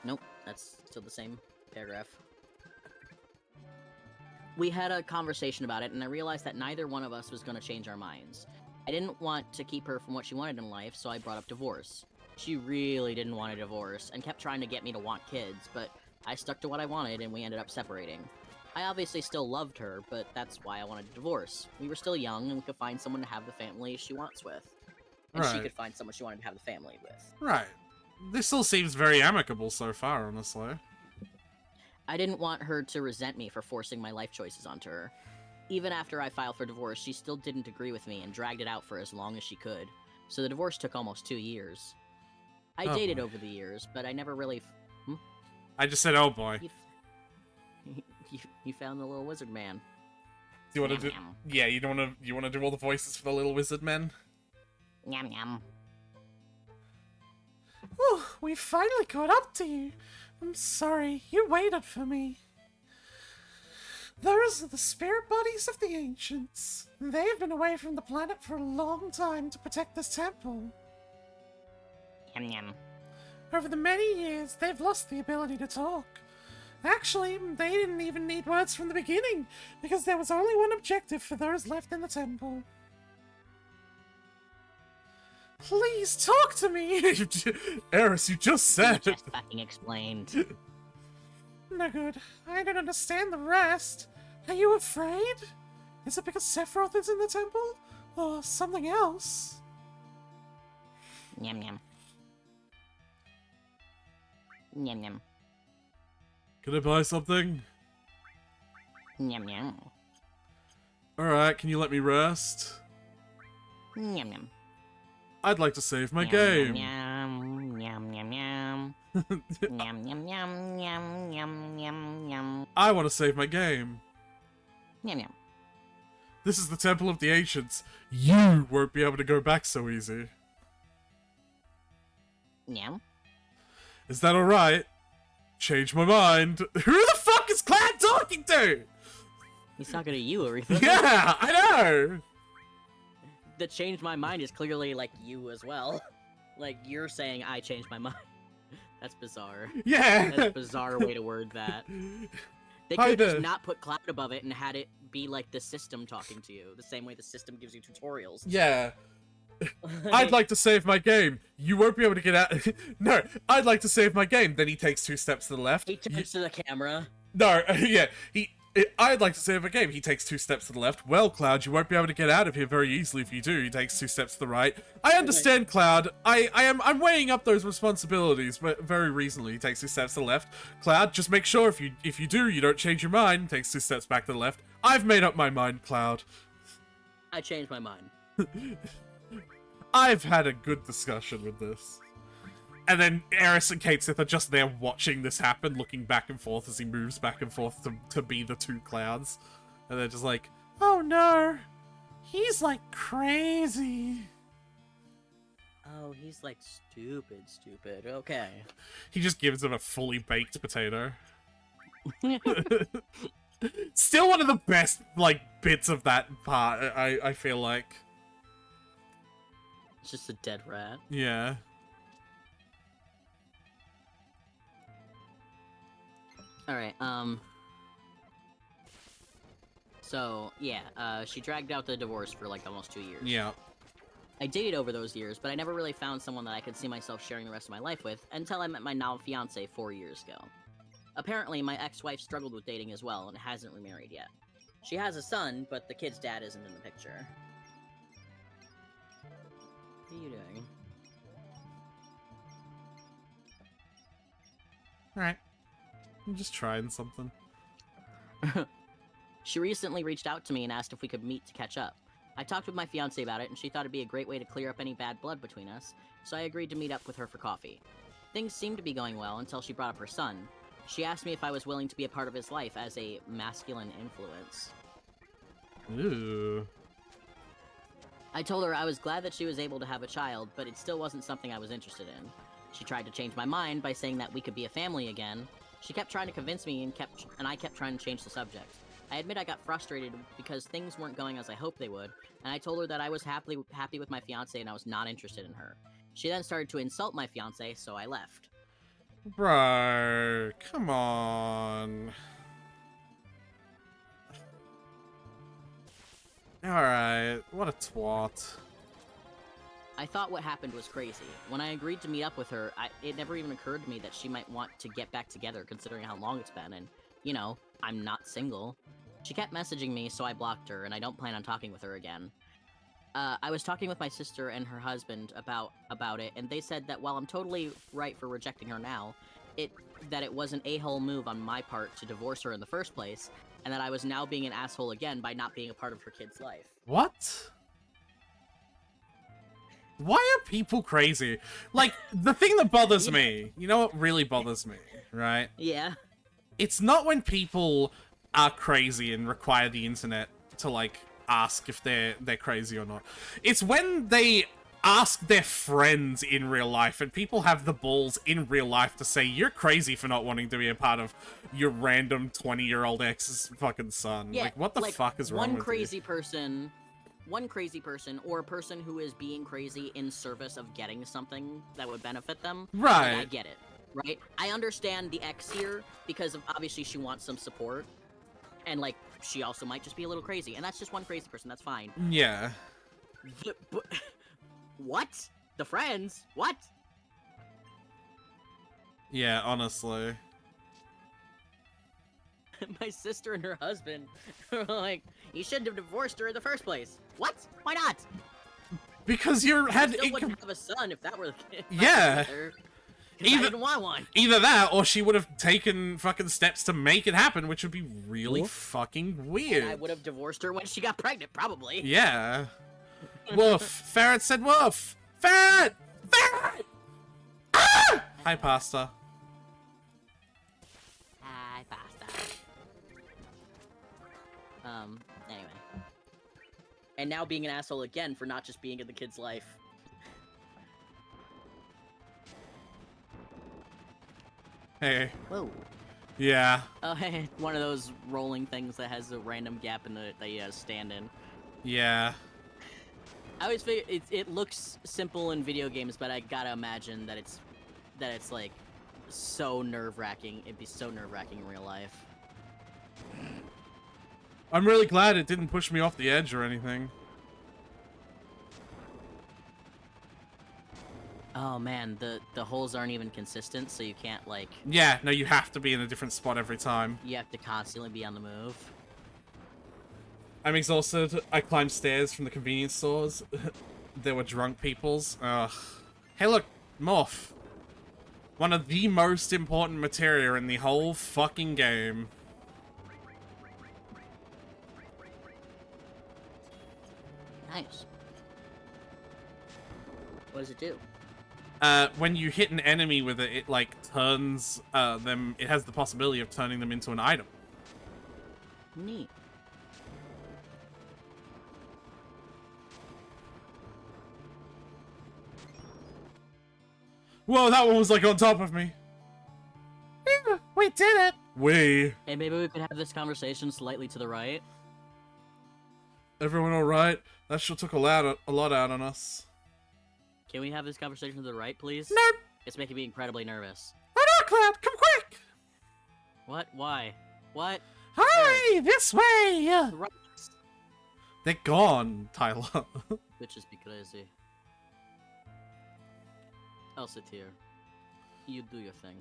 nope, that's still the same paragraph. We had a conversation about it, and I realized that neither one of us was going to change our minds. I didn't want to keep her from what she wanted in life, so I brought up divorce. She really didn't want a divorce, and kept trying to get me to want kids, but I stuck to what I wanted, and we ended up separating. I obviously still loved her, but that's why I wanted a divorce. We were still young, and we could find someone to have the family she wants with. And she could find someone she wanted to have the family with. Right. This all seems very amicable so far, honestly. I didn't want her to resent me for forcing my life choices onto her. Even after I filed for divorce, she still didn't agree with me and dragged it out for as long as she could. So the divorce took almost 2 years. I dated over the years, but I never really... I just said, oh boy. You found the little wizard man. Do you want to do? Yeah, you want to do all the voices for the little wizard men? Yum yum. Oh, we finally caught up to you. I'm sorry, you waited for me. Those are the spirit bodies of the ancients. They've been away from the planet for a long time to protect this temple. Yum yum. Over the many years, they've lost the ability to talk. Actually, they didn't even need words from the beginning, because there was only one objective for those left in the temple. Please talk to me! Eris, you just said. You just fucking explained. No good. I don't understand the rest. Are you afraid? Is it because Sephiroth is in the temple? Or something else? Yum yum. Yum yum. Can I buy something? Yum yum. Alright, can you let me rest? Yum yum. I'd like to save my Yum, game. Yum yum yum yum. Yum yum yum yum yum yum yum. I want to save my game. Yum yum. This is the Temple of the Ancients. You won't be able to go back so easy. Yum. Is that alright? Change my mind. Who the fuck is Cloud talking to? He's talking to you, Aretha. Yeah, I know. The change my mind is clearly like you as well. Like you're saying I changed my mind. That's bizarre. Yeah. That's a bizarre way to word that. They could just not put Cloud above it and had it be like the system talking to you, the same way the system gives you tutorials. Yeah. I'd like to save my game. You won't be able to get out. No, I'd like to save my game. Then he takes 2 steps to the left. He turns to the camera. No, yeah. I'd like to save a game. He takes 2 steps to the left. Well, Cloud, you won't be able to get out of here very easily if you do. He takes 2 steps to the right. I understand, Cloud. I'm weighing up those responsibilities, but very recently he takes 2 steps to the left. Cloud, just make sure if you do, you don't change your mind. Takes 2 steps back to the left. I've made up my mind, Cloud. I changed my mind. I've had a good discussion with this. And then Eris and Kate Sith are just there watching this happen, looking back and forth as he moves back and forth to be the two clouds. And they're just like, Oh no, he's like crazy. Oh, he's like stupid. Okay. he just gives him a fully baked potato. Still one of the best, like, bits of that part, I feel like. It's just a dead rat. Yeah. Alright, so, yeah, she dragged out the divorce for, like, almost 2 years. Yeah. I dated over those years, but I never really found someone that I could see myself sharing the rest of my life with until I met my now fiance 4 years ago. Apparently, my ex-wife struggled with dating as well and hasn't remarried yet. She has a son, but the kid's dad isn't in the picture. What are you doing? Alright. I'm just trying something. She recently reached out to me and asked if we could meet to catch up. I talked with my fiance about it, and she thought it'd be a great way to clear up any bad blood between us, so I agreed to meet up with her for coffee. Things seemed to be going well until she brought up her son. She asked me if I was willing to be a part of his life as a masculine influence. Ooh. I told her I was glad that she was able to have a child, but it still wasn't something I was interested in. She tried to change my mind by saying that we could be a family again. She kept trying to convince me and I kept trying to change the subject. I admit I got frustrated because things weren't going as I hoped they would, and I told her that I was happy with my fiance and I was not interested in her. She then started to insult my fiance, so I left. Bro, come on. Alright, what a twat. I thought what happened was crazy. When I agreed to meet up with her, it never even occurred to me that she might want to get back together considering how long it's been, and, you know, I'm not single. She kept messaging me, so I blocked her, and I don't plan on talking with her again. I was talking with my sister and her husband about it, and they said that while I'm totally right for rejecting her now, that it was an a-hole move on my part to divorce her in the first place, and that I was now being an asshole again by not being a part of her kid's life. What? Why are people crazy? Like, the thing that bothers me, you know what really bothers me, right? Yeah. It's not when people are crazy and require the internet to, like, ask if they're crazy or not. It's when they ask their friends in real life and people have the balls in real life to say you're crazy for not wanting to be a part of your random 20-year-old ex's fucking son. Yeah, like, what the fuck is wrong with one crazy person or a person who is being crazy in service of getting something that would benefit them. Right. Like, I get it. Right? I understand the ex here because of obviously she wants some support. And like she also might just be a little crazy. And that's just one crazy person, that's fine. Yeah. What? The friends? What? Yeah, honestly. My sister and her husband were like, you shouldn't have divorced her in the first place. What? Why not? Because you I had still wouldn't have a son if that were the case. Yeah. I didn't want one. Either that, or she would have taken fucking steps to make it happen, which would be really fucking weird. And I would have divorced her when she got pregnant, probably. Yeah. Woof. Ferret said woof. Ferret! Ferret! Ah! Hi, Pasta. Hi, pasta. Anyway. And now being an asshole again for not just being in the kid's life. Hey. Whoa. Yeah. Oh, hey, one of those rolling things that has a random gap in the stand in. Yeah. I always figure it looks simple in video games, but I gotta imagine that it's like so nerve-wracking. It'd be so nerve-wracking in real life. I'm really glad it didn't push me off the edge or anything. Oh man, the holes aren't even consistent, so you can't like. Yeah, no, you have to be in a different spot every time. You have to constantly be on the move. I'm exhausted. I climbed stairs from the convenience stores. There were drunk peoples. Ugh. Hey look, Morph. One of the most important materia in the whole fucking game. Nice. What does it do? when you hit an enemy with it, it like turns them. It has the possibility of turning them into an item. Neat. Whoa, that one was like on top of me. Yeah, we did it. We. Hey, maybe we could have this conversation slightly to the right. Everyone all right? That sure took a lot out on us. Can we have this conversation to the right, please? Nope. It's making me incredibly nervous. Oh no, Cloud, come quick. What? Why? What? Hurry, this way. Right. They're gone, Tyler. Bitches be crazy. I'll sit here. You do your thing.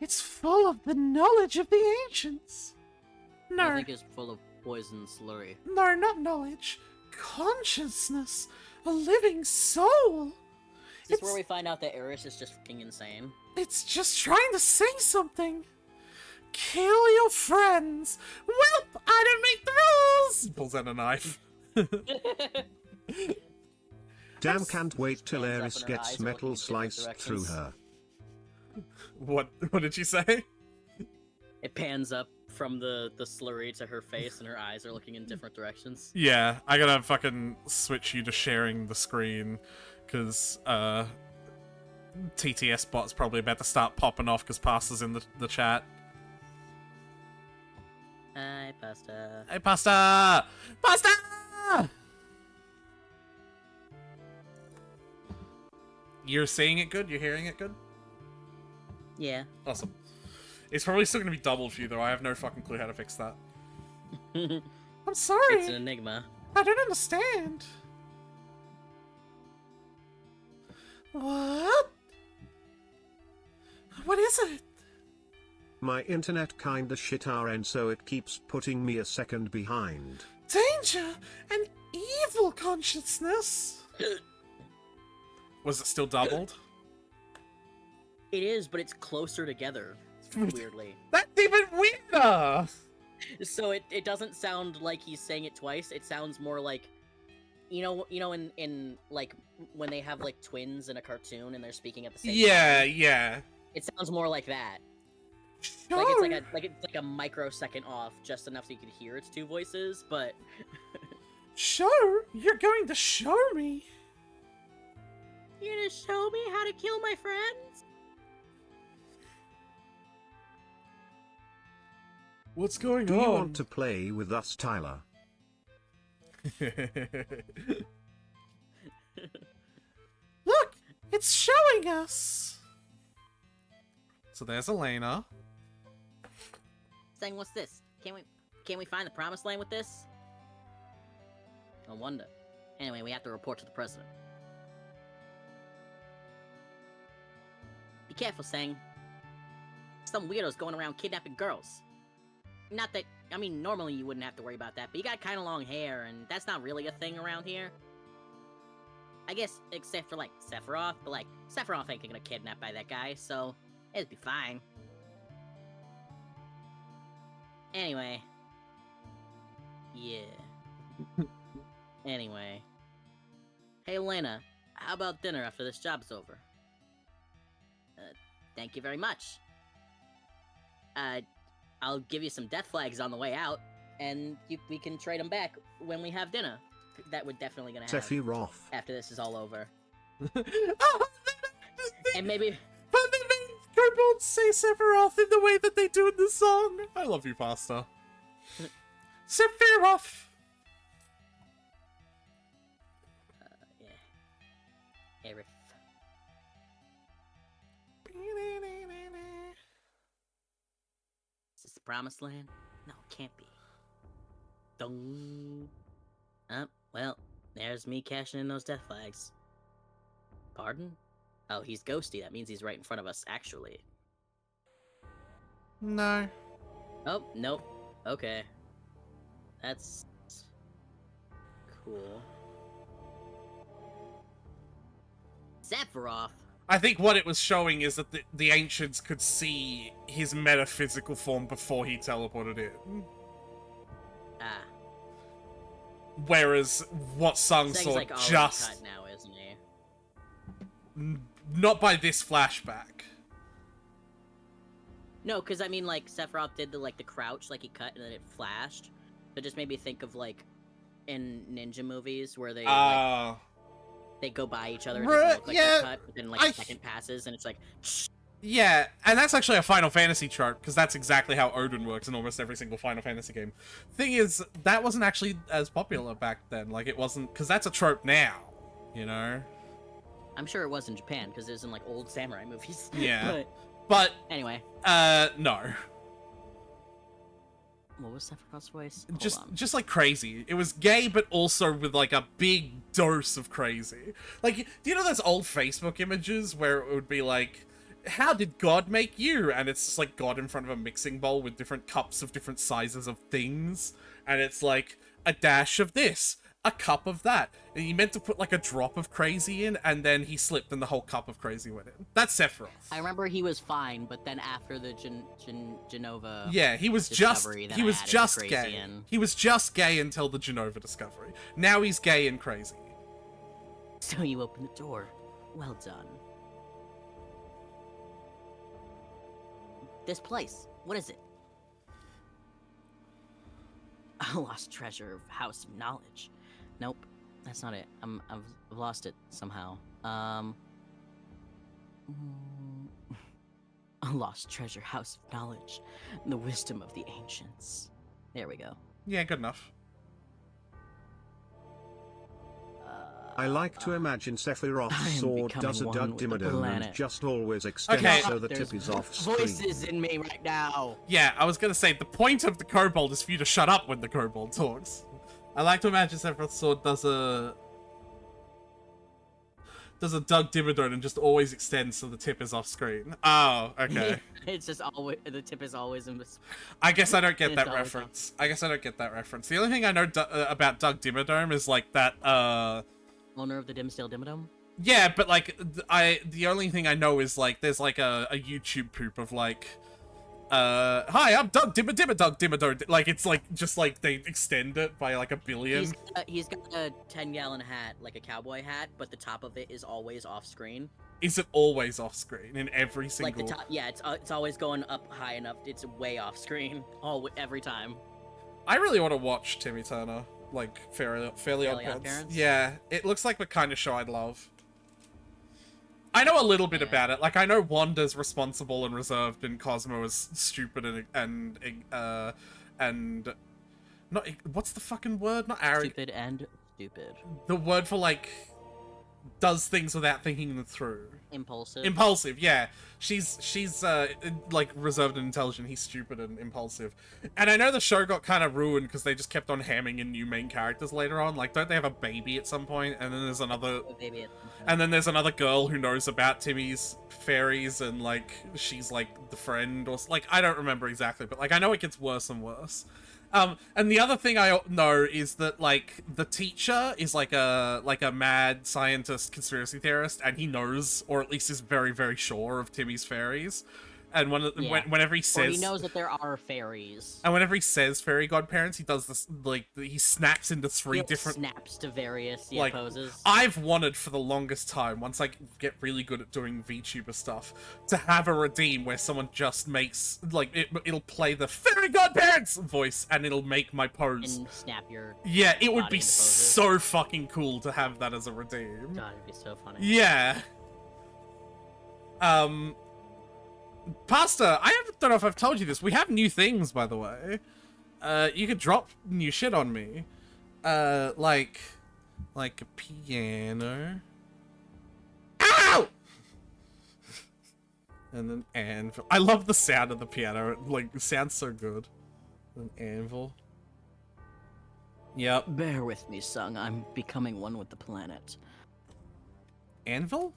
It's full of the knowledge of the ancients. I No, think it's full of poison slurry. no, not knowledge. Consciousness. A living soul. Is this It's- where we find out that Eris is just fucking insane? It's just trying to say something. Kill your friends. Welp, I don't make the rules. Pulls out a knife. Damn, can't wait till Stands up Eris and her gets eyes are metal looking in different sliced through directions. her. What did she say? It pans up from the slurry to her face, and her eyes are looking in different directions. Yeah, I gotta fucking switch you to sharing the screen, because TTS bot's probably about to start popping off because Pasta's in the chat. Hi, pasta. Hey, Pasta! Pasta! You're seeing it good? You're hearing it good? Yeah. Awesome. It's probably still gonna be doubled for you, though. I have no fucking clue how to fix that. It's I'm sorry. an enigma. I don't understand. What? What is it? My internet kinda shit RN, so it keeps putting me a second behind. Danger and evil consciousness. Was it still doubled? It is, but it's closer together. Weirdly. That's even weirder! So it doesn't sound like he's saying it twice. It sounds more like, you know, in like when they have like twins in a cartoon and they're speaking at the same Yeah, time. yeah. It sounds more like that. Sure. Like it's like a microsecond off, just enough so you can hear its two voices. But Sure, you're going to show me. you're gonna show me how to kill my friends? What's going Do you want to play with us, Tyler? Look, it's showing us. So there's Elena. Saying, what's this? Can we find the promised land with this? I wonder. Anyway, we have to report to the president. Be careful, Sang. Some weirdos going around kidnapping girls. Not that, I mean, normally you wouldn't have to worry about that, but you got kind of long hair, and that's not really a thing around here. I guess, except for, like, Sephiroth, but, like, Sephiroth ain't gonna kidnap by that guy, so it'd be fine. Anyway. Yeah. Anyway. Hey, Elena, how about dinner after this job's over? Thank you very much. I'll give you some death flags on the way out, and we can trade them back when we have dinner. That would definitely gonna happen Sephiroth. after this is all over. Oh, And maybe... but they won't say Sephiroth in the way that they do in the song. I love you, Pasta. Sephiroth. Yeah. Aerith. Is this the promised land? No, it can't be. Dong. Well, there's me cashing in those death flags. Pardon? Oh, he's ghosty. That means he's right in front of us, actually. No. Oh, nope. Okay. That's... cool. Sephiroth? I think what it was showing is that the ancients could see his metaphysical form before he teleported in. Ah. Whereas what Sung Seg's saw like already just... cut now, isn't he? Not by this flashback. No, because I mean, like, Sephiroth did the crouch, like, he cut and then it flashed. So it just made me think of, like, in ninja movies where they, they go by each other and it doesn't look like they're cut, but then, like, a second passes and it's like... Yeah, and that's actually a Final Fantasy trope, because that's exactly how Odin works in almost every single Final Fantasy game. Thing is, that wasn't actually as popular back then. Like, it wasn't... Because that's a trope now, you know? I'm sure it was in Japan, because it was in, like, old samurai movies. Yeah. But... Anyway. No. What was Sephiroth's voice? Hold on. Just like crazy. It was gay, but also with like a big dose of crazy. Like, do you know those old Facebook images where it would be like, how did God make you? And it's just like God in front of a mixing bowl with different cups of different sizes of things. And it's like a dash of this, a cup of that. And he meant to put like a drop of crazy in, and then he slipped and the whole cup of crazy went in. That's Sephiroth. I remember he was fine, but then after the Genova yeah, he was just gay. In. He was just gay until the Genova discovery. Now he's gay and crazy. So you opened the door. Well done. This place, what is it? A lost treasure of House of Knowledge. Nope, that's not it. I've lost it somehow. A lost treasure, House of Knowledge, the wisdom of the ancients. There we go. Yeah, good enough. I like to imagine Sephiroth's sword does a Doug Dimmadome and just always extends Okay. so the tip is off screen. Voices in me right now. Yeah, I was gonna say, the point of the kobold is for you to shut up when the kobold talks. I like to imagine Sephiroth's sword does a Doug Dimmadome and just always extends so the tip is off screen. Oh, okay. It's just always, the tip is always in this. I guess I don't get that It's always reference. I guess I don't get that reference. The only thing I know about Doug Dimmadome is like that, Owner of the Dimsdale Dimmadome? yeah, but like, the only thing I know is like, there's like a YouTube poop of like, hi, I'm Doug Dimmadome. Like, it's like, just like, they extend it by like a billion. He's got a 10-gallon hat, like a cowboy hat, but the top of it is always off screen. Is it always off screen in every single... Like the top, yeah, it's always going up high enough. It's way off screen, every time. I really want to watch Timmy Turner, like, Fairly Odd Parents. Yeah, it looks like the kind of show I'd love. I know a little bit about it. Like, I know Wanda's responsible and reserved, and Cosmo is stupid and not... What's the fucking word? Not arrogant. Stupid and stupid. The word for, like, does things without thinking them through. Impulsive. Impulsive, yeah. She's like, reserved and intelligent. He's stupid and impulsive. And I know the show got kind of ruined because they just kept on hamming in new main characters later on. Like, don't they have a baby at some point? And then there's another... And then there's another girl who knows about Timmy's fairies and, like, she's, like, the friend or... Like, I don't remember exactly, but, like, I know it gets worse and worse. And the other thing I know is that, like, the teacher is like a mad scientist conspiracy theorist, and he knows, or at least is very, very sure of Timmy's fairies. And whenever he says... Or he knows that there are fairies. And whenever he says fairy godparents, he does this, like, he snaps into three different... snaps to various like, poses. I've wanted for the longest time, once I get really good at doing VTuber stuff, to have a redeem where someone just makes, like, it'll play the fairy godparents voice, and it'll make my pose. And snap your... Yeah, it would body be into poses. so fucking cool to have that as a redeem. God, it'd be so funny. Yeah. Pasta, I don't know if I've told you this. We have new things, by the way. You could drop new shit on me. Like a piano. Ow! And an anvil. I love the sound of the piano. It sounds so good. An anvil. Yep. Bear with me, Sung. I'm becoming one with the planet. Anvil?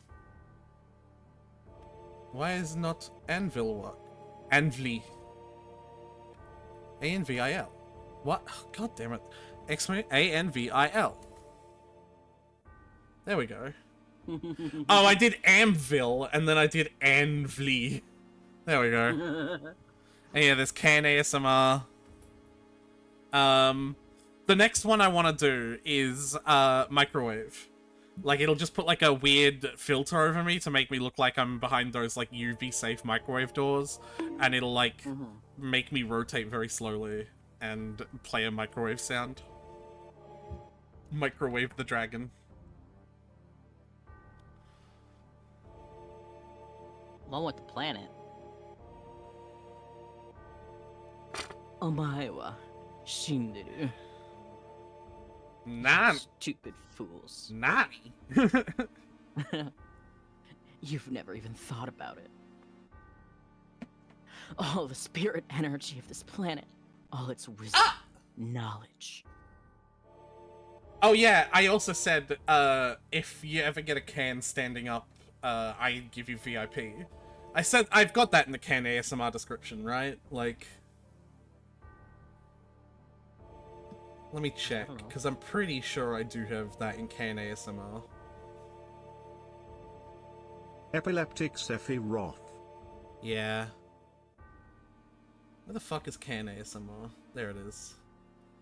Why is not anvil work? Anvli. A-N-V-I-L. What? Oh, God damn it. A-N-V-I-L. There we go. Oh, I did Amville, and then I did Anvli. There we go. And yeah, there's Can ASMR. The next one I want to do is microwave. Like, it'll just put like a weird filter over me to make me look like I'm behind those like UV safe microwave doors, and it'll like make me rotate very slowly and play a microwave sound. Microwave the dragon. One with the planet. Omae wa shinderu. Stupid fools. Nani? You've never even thought about it. All the spirit energy of this planet, all its wisdom, knowledge. Oh yeah, I also said, if you ever get a can standing up, I give you VIP. I said, I've got that in the can ASMR description, right? Like... Let me check, because I'm pretty sure I do have that in can ASMR. Epileptic Sephiroth. Yeah. Where the fuck is can ASMR? There it is.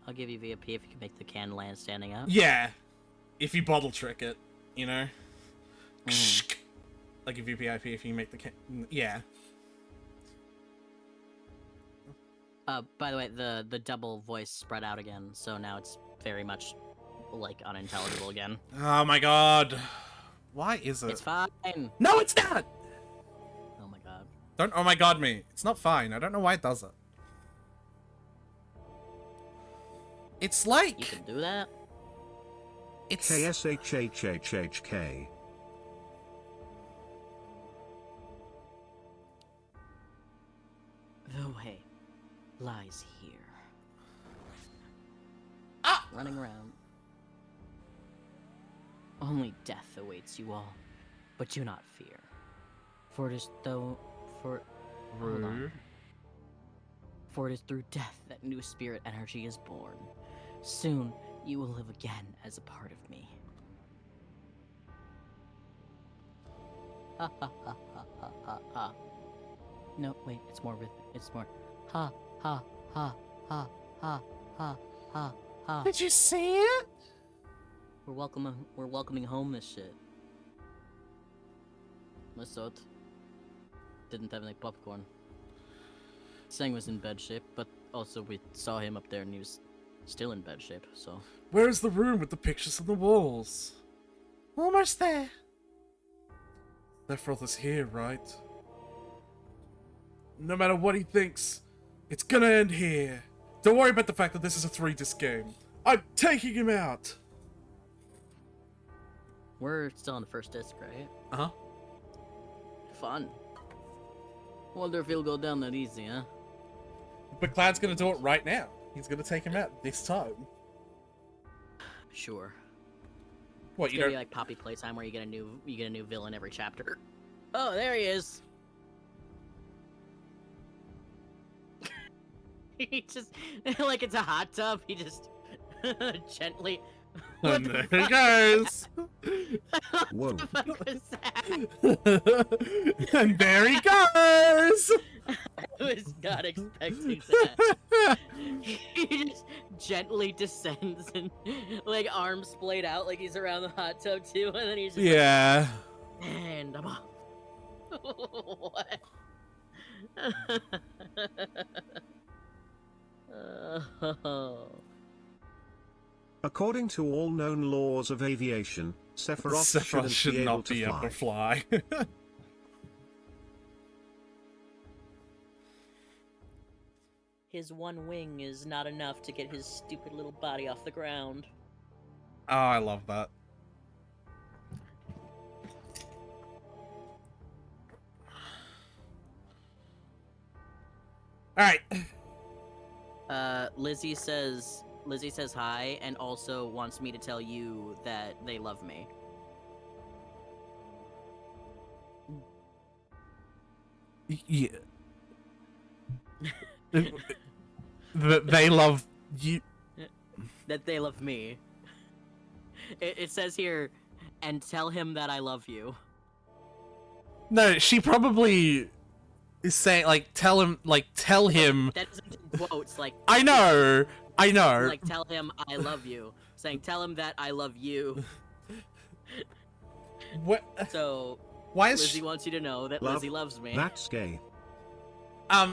I'll give you VIP if you can make the can land standing up. Yeah! If you bottle trick it, you know? I'll give you VIP if you make the can... Yeah. By the way, the double voice spread out again, so now it's very much, like, unintelligible again. Oh my god. Why is it? It's fine! No, it's not! Oh my god. Don't oh my god me. It's not fine. I don't know why it does it. It's like... You can do that? It's... KSHHHHK. The way lies here. Running around. Only death awaits you all, but do not fear. For it is hold on. For it is through death that new spirit energy is born. Soon you will live again as a part of me. Ha ha ha ha ha ha ha. No, wait, it's more rhythmic. It's more ha ha ha ha ha ha ha ha. Did you see it? We're welcoming home this shit. Masot didn't have any popcorn. Sang was in bad shape, but also we saw him up there and he was still in bad shape, so... Where's the room with the pictures on the walls? Almost there. Sephiroth is here, right? No matter what he thinks, it's gonna end here. Don't worry about the fact that this is a 3-disc game. I'm taking him out! We're still on the first disc, right? Uh-huh. Fun. Wonder if he'll go down that easy, huh? But Cloud's gonna do it right now. He's gonna take him out this time. Sure. What, It's you gonna don't... be like Poppy Playtime where you get a new villain every chapter. Oh, there he is! He just, like it's a hot tub, he just gently... And there he goes! Whoa. What the fuck was that? And there he goes! I was not expecting that. He just gently descends and, like, arms splayed out like he's around the hot tub too, and then he's just Yeah. like, and I'm off. What? According to all known laws of aviation, Sephiroth, Sephiroth should shouldn't not be able to fly. His one wing is not enough to get his stupid little body off the ground. Oh, I love that. Alright. Lizzie says hi and also wants me to tell you that they love me. Yeah. They love you. That they love me. It says here, and tell him that I love you. No, she probably is saying, like, tell him. That isn't in quotes, like... I know! Like, tell him I love you. Saying, tell him that I love you. What? So, Why is Lizzie wants you to know that Lizzie loves me. That's gay.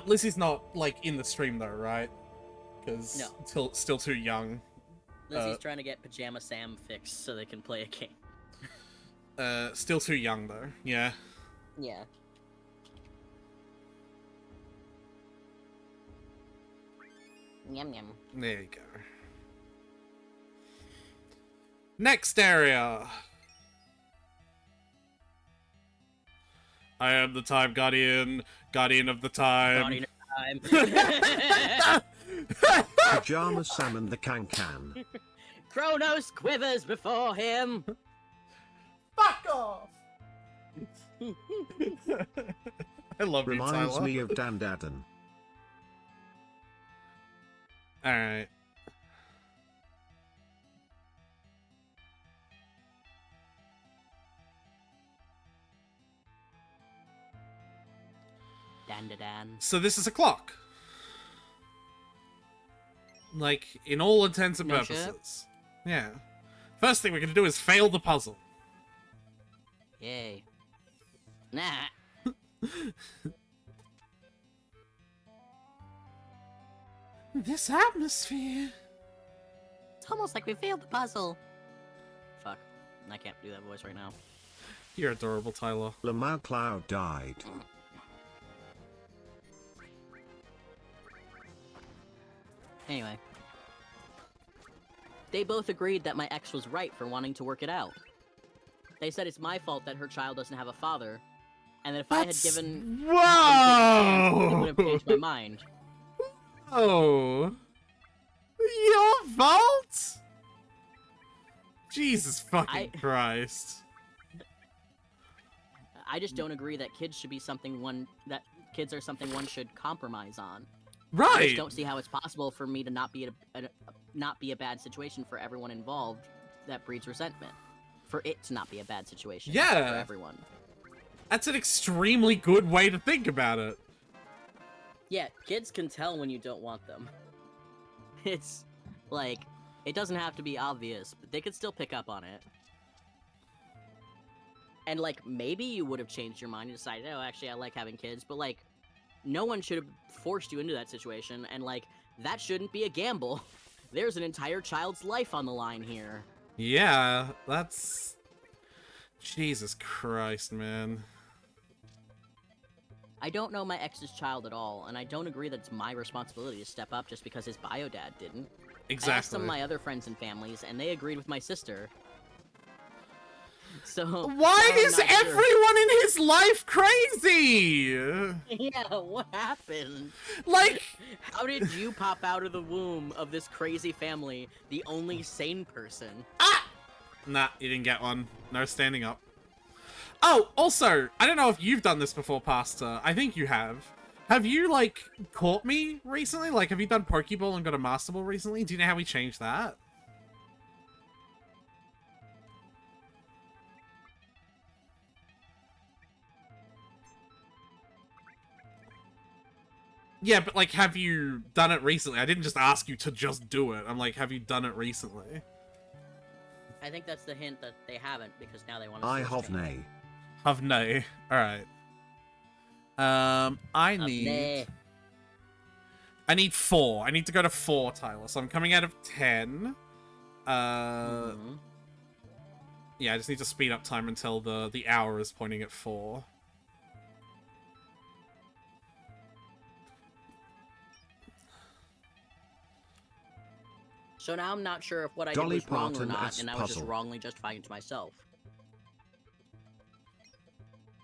Lizzie's not, like, in the stream, though, right? Because No. still too young. Lizzie's trying to get Pajama Sam fixed so they can play a game. Still too young, though. Yeah. Yeah. Yum yum. There you go. Next area. I am the Time Guardian, Guardian of the Time. Guardian of Time. Pajama Sam and the Can-Can. Kronos quivers before him. Fuck off! I love you, Reminds Tyler. me of Dandadan. Alright. Dan. So this is a clock. Like, in all intents and No shit. purposes. Yeah. First thing we're gonna do is fail the puzzle. Yay. Nah. This atmosphere. It's almost like we failed the puzzle. Fuck. I can't do that voice right now. You're adorable, Tyler. Lamau Cloud died. Anyway. They both agreed that my ex was right for wanting to work it out. They said it's my fault that her child doesn't have a father, and that if I had given it would have Whoa! changed my mind. Oh, your fault? Jesus fucking Christ! I just don't agree that kids should be something kids are something one should compromise on. I Right? just don't see how it's possible for me to not be a bad situation for everyone involved that breeds resentment. For it to not be a bad situation for Yeah. everyone. That's an extremely good way to think about it. Yeah, kids can tell when you don't want them. It's like it doesn't have to be obvious, but they could still pick up on it. And like maybe you would have changed your mind and decided, oh, actually I like having kids, but like no one should have forced you into that situation, and like that shouldn't be a gamble. There's an entire child's life on the line here. Yeah, that's... Jesus Christ, man. I don't know my ex's child at all, and I don't agree that it's my responsibility to step up just because his bio dad didn't. I asked some Exactly. of my other friends and families, and they agreed with my sister. So Why I'm is not sure. everyone in his life crazy? Yeah, what happened? Like... How did you pop out of the womb of this crazy family, the only sane person? Nah, you didn't get one. No standing up. Oh, also, I don't know if you've done this before, Pastor. I think you have. Have you, like, caught me recently? Like, have you done Pokeball and got a Master Ball recently? Do you know how we changed that? Yeah, but, like, have you done it recently? I didn't just ask you to just do it. I'm like, have you done it recently? I think that's the hint that they haven't, because now they want to I switch have things. nay. Have no. Alright. I need... I need 4. I need to go to 4, Tyler. So I'm coming out of 10. Mhm. Yeah, I just need to speed up time until the hour is pointing at 4. So now I'm not sure if what I Dolly did was wrong or Parton not, as and I was just puzzle. wrongly justifying it to myself.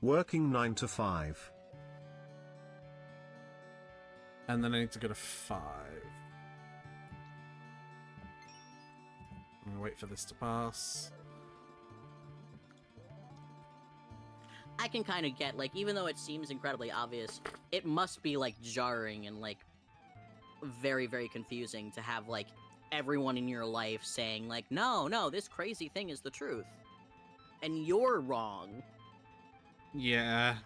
Working 9 to 5. And then I need to go to 5. I'm gonna wait for this to pass. I can kind of get, like, even though it seems incredibly obvious, it must be, like, jarring and, like, very, very confusing to have, like, everyone in your life saying, like, no, this crazy thing is the truth. and you're wrong. Yeah.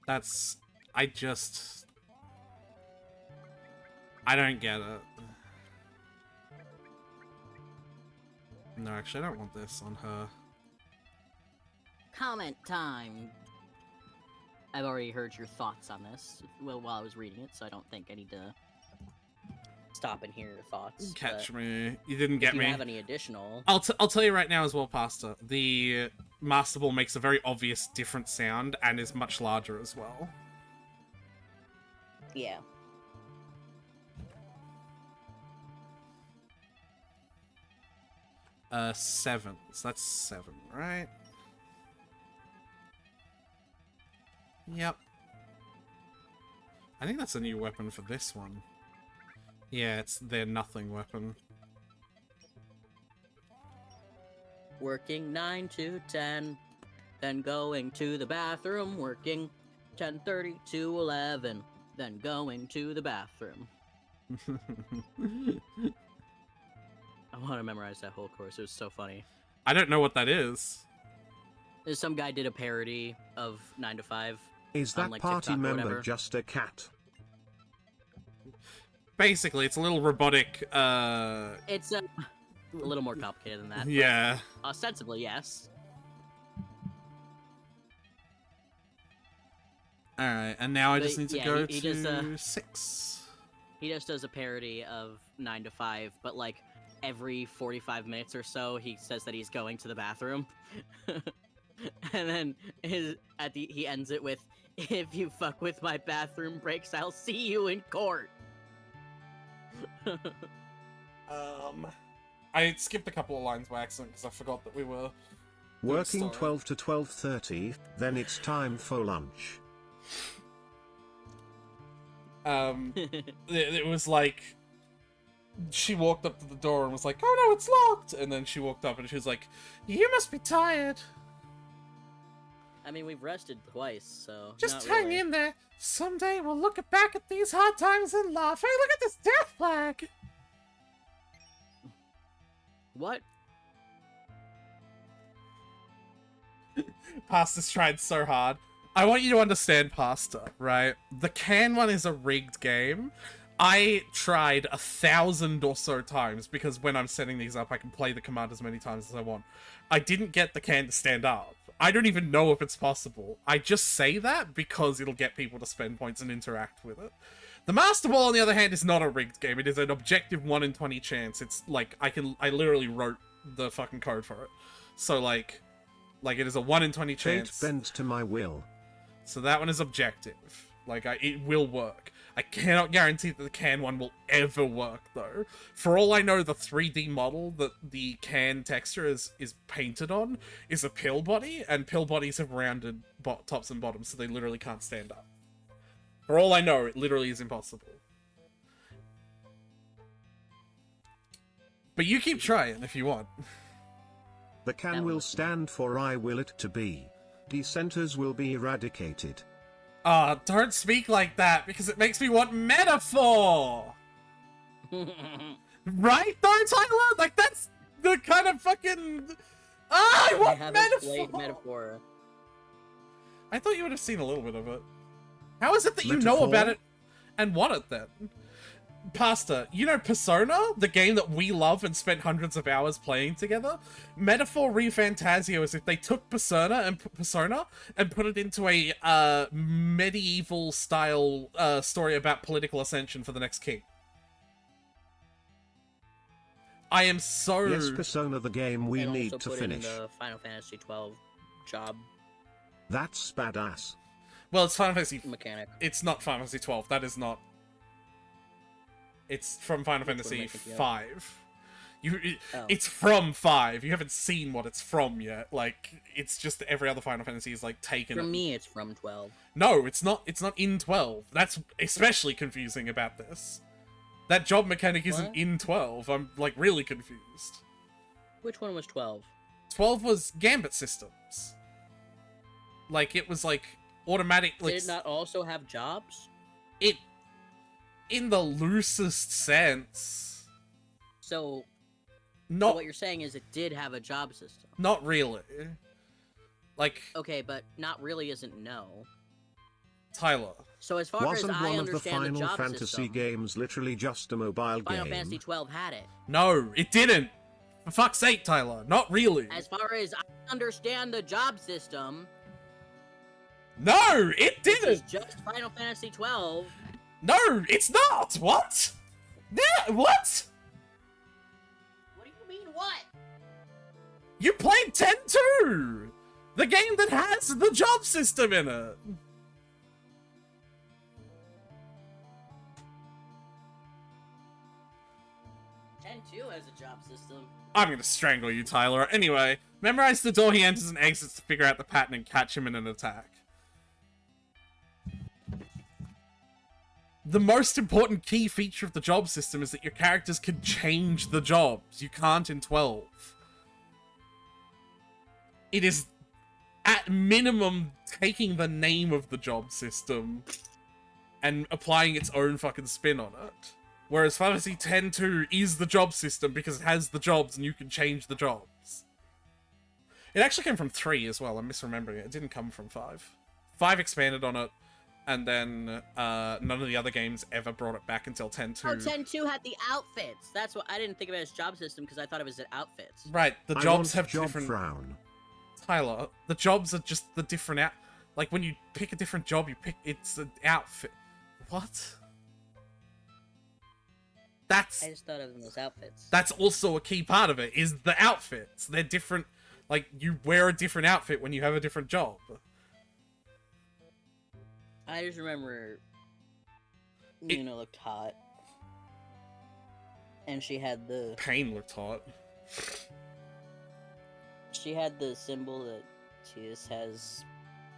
That's... I don't get it. No, actually, I don't want this on her. Comment time. I've already heard your thoughts on this while I was reading it, so I don't think I need to stop and hear your thoughts. Catch me. You didn't get if you me. have any additional... I'll tell you right now as well, Pasta. The Master Ball makes a very obvious different sound and is much larger as well. Yeah. Seven. So that's 7, right? Yep. I think that's a new weapon for this one. Yeah, it's their nothing weapon. Working 9 to 10, then going to the bathroom, working 10:30 to 11, then going to the bathroom. I want to memorize that whole course. It was so funny. I don't know what that is. There's some guy did a parody of 9 to 5. Is on, that like, party TikTok or member whatever. just a cat? Basically, it's a little robotic, It's a little more complicated than that. but yeah. ostensibly, yes. Alright, and now I But, just need to yeah, go he to just, 6. He just does a parody of 9 to 5, but like every 45 minutes or so, he says that he's going to the bathroom. And then he ends it with, "If you fuck with my bathroom breaks, I'll see you in court." I skipped a couple of lines by accident because I forgot that we were Working sorry. 12 to 12:30, then it's time for lunch. It was like she walked up to the door and was like, "Oh no, it's locked," and then she walked up and she was like, You must be tired. I mean, we've rested twice, so Just not hang really. in there. Someday we'll look back at these hard times and laugh. Hey, look at this death flag. What? Pasta's tried so hard. I want you to understand, Pasta, right? The can one is a rigged game. I tried 1,000 or so times because when I'm setting these up, I can play the command as many times as I want. I didn't get the can to stand up. I don't even know if it's possible. I just say that because it'll get people to spend points and interact with it. The Master Ball, on the other hand, is not a rigged game. It is an objective 1 in 20 chance. It's like, I literally wrote the fucking code for it. So like it is a 1 in 20 Fate chance. bends to my will. So that one is objective. Like, it will work. I cannot guarantee that the can one will ever work, though. For all I know, the 3D model that the can texture is painted on is a pill body, and pill bodies have rounded tops and bottoms, so they literally can't stand up. For all I know, it literally is impossible. But you keep trying if you want. The can will stand for I will it to be. Dissenters will be eradicated. Ah, don't speak like that, because it makes me want metaphor! Right, though, Tyler? Like, that's the kind of fucking... Ah, I I want haven't played metaphor! Metaphor. I thought you would have seen a little bit of it. How is it that you know Metaphor? about it and want it, then? Pasta, you know Persona? The game that we love and spent hundreds of hours playing together? Metaphor ReFantazio is if they took Persona and put it into a medieval-style story about political ascension for the next king. I am so... Yes, Persona the game we And need also to put in finish. the Final Fantasy 12 job That's badass. Well, it's Final Fantasy... mechanic. It's not Final Fantasy 12. That is not... It's from Final Which one Fantasy am I thinking of? 5. Oh. It's from 5. You haven't seen what it's from yet. Like, it's just every other Final Fantasy is, like, taken... For me, it's from 12. No, it's not. It's not in 12. That's especially confusing about this. That job mechanic isn't What? in 12. I'm, like, really confused. Which one was 12? 12 was Gambit systems. Like, it was, like, automatic... Like, Did it not also have jobs? It... In the loosest sense... So, So Not what you're saying is it did have a job system. not really. Like Okay, but not really isn't no. Tyler. So as far Wasn't as I one of the understand the Final job Fantasy system, games literally just a mobile Final game? Fantasy 12 had it. No, it didn't. For fuck's sake, Tyler. Not really. As far as I understand the job system, No, it this is didn't. just Final Fantasy 12. No, it's not. What? Yeah, what? What do you mean what? You played 10-2! The game that has the job system in it! 10-2 has a job system. I'm gonna strangle you, Tyler. Anyway, memorize the door he enters and exits to figure out the pattern and catch him in an attack. The most important key feature of the job system is that your characters can change the jobs. You can't in 12. It is, at minimum, taking the name of the job system and applying its own fucking spin on it. Whereas Final Fantasy X-2 is the job system because it has the jobs and you can change the jobs. It actually came from 3 as well, I'm misremembering it. It didn't come from 5. 5 expanded on it, and then none of the other games ever brought it back until 10-2. Oh, 10-2 had the outfits. That's what I didn't think of it as job system because I thought it was outfits. Right, the I jobs want have job different... frown. Tyler, the jobs are just the different out... Like, when you pick a different job, you pick... It's an outfit. What? I just thought of them as outfits. That's also a key part of it, is the outfits. They're different... Like, you wear a different outfit when you have a different job. I just remember Nuna looked hot. And she had the... Pain looked hot. She had the symbol that Tidus has,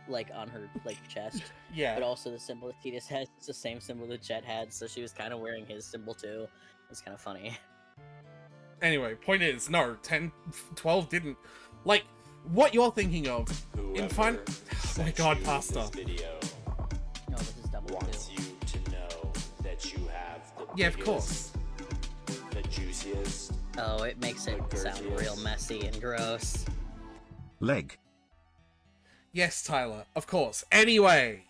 like, on her, like, chest. Yeah. But also the symbol that Tidus has is the same symbol that Jet had, so she was kind of wearing his symbol too. It's kind of funny. Anyway, point is, no, 12 didn't. Like, what you're thinking of in Final... Oh my god, Pasta. No, this is double wants two. you to know that you have the Yeah, of biggest, course. the juiciest. Oh, it makes it sound real messy and gross. Leg. Yes, Tyler, of course. Anyway,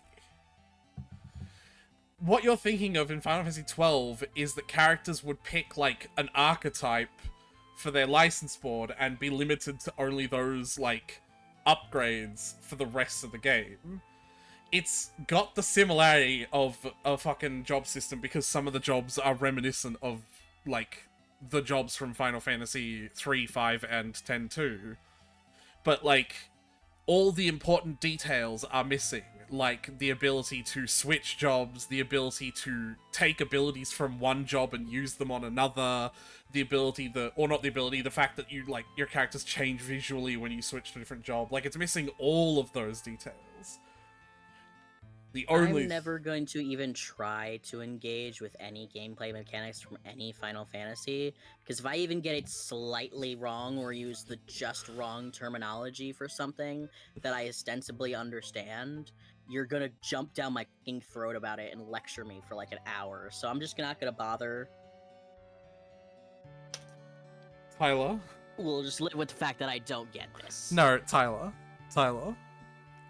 what you're thinking of in Final Fantasy XII is that characters would pick, like, an archetype for their license board and be limited to only those, like, upgrades for the rest of the game. It's got the similarity of a fucking job system because some of the jobs are reminiscent of, like, the jobs from Final Fantasy 3, 5, and 10-2. But, like, all the important details are missing. Like, the ability to switch jobs, the ability to take abilities from one job and use them on another, the ability or not the ability, the fact that you, like, your characters change visually when you switch to a different job. Like, it's missing all of those details. I'm never going to even try to engage with any gameplay mechanics from any Final Fantasy, because if I even get it slightly wrong or use the just wrong terminology for something that I ostensibly understand, you're gonna jump down my fucking throat about it and lecture me for like an hour. So I'm just not gonna bother. Tyler? We'll just live with the fact that I don't get this. No, Tyler.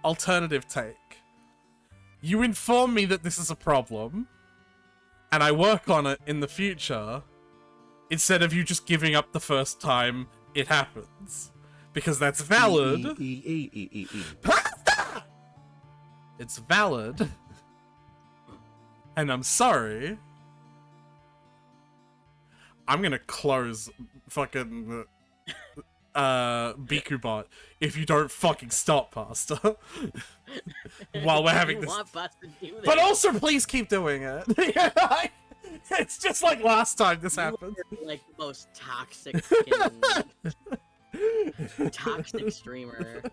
Alternative take. You inform me that this is a problem, and I work on it in the future, instead of you just giving up the first time it happens. Because that's valid. Pasta! It's valid. And I'm sorry. I'm gonna close fucking Bikubot if you don't fucking stop, Pasta. While we're having I this. want Bus to do this. But also, please keep doing it. It's just like last time this happened. You're, like, the most toxic fucking toxic streamer.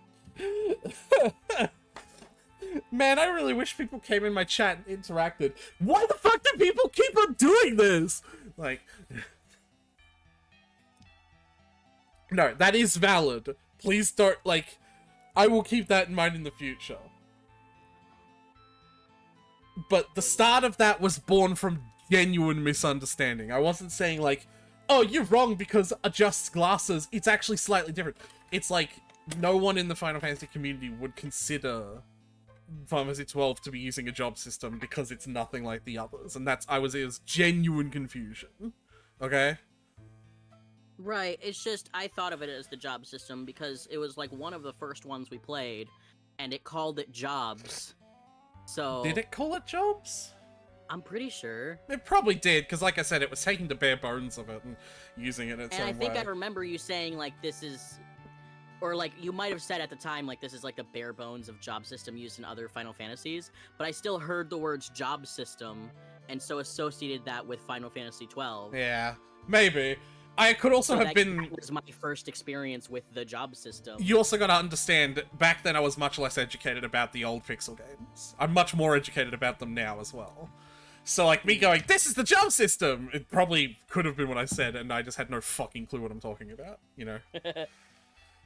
Man, I really wish people came in my chat and interacted. Why the fuck do people keep on doing this? Like... No, that is valid. Please don't, like... I will keep that in mind in the future. But the start of that was born from genuine misunderstanding. I wasn't saying, like, oh, you're wrong because adjusts glasses. It's actually slightly different. It's like no one in the Final Fantasy community would consider Final Fantasy 12 to be using a job system because it's nothing like the others, and it was genuine confusion. Okay. Right, it's just, I thought of it as the job system because it was like one of the first ones we played, and it called it jobs. So... Did it call it jobs? I'm pretty sure. It probably did, because like I said, it was taking the bare bones of it and using it its And own I think way. I remember you saying, like, this is... Or, like, you might have said at the time, like, this is, like, the bare bones of job system used in other Final Fantasies, but I still heard the words job system, and so associated that with Final Fantasy 12. Yeah, maybe. I could also So have that been... was my first experience with the job system. You also gotta understand, back then I was much less educated about the old Pixel games. I'm much more educated about them now as well. So, like, me going, this is the job system! It probably could have been what I said, and I just had no fucking clue what I'm talking about, you know?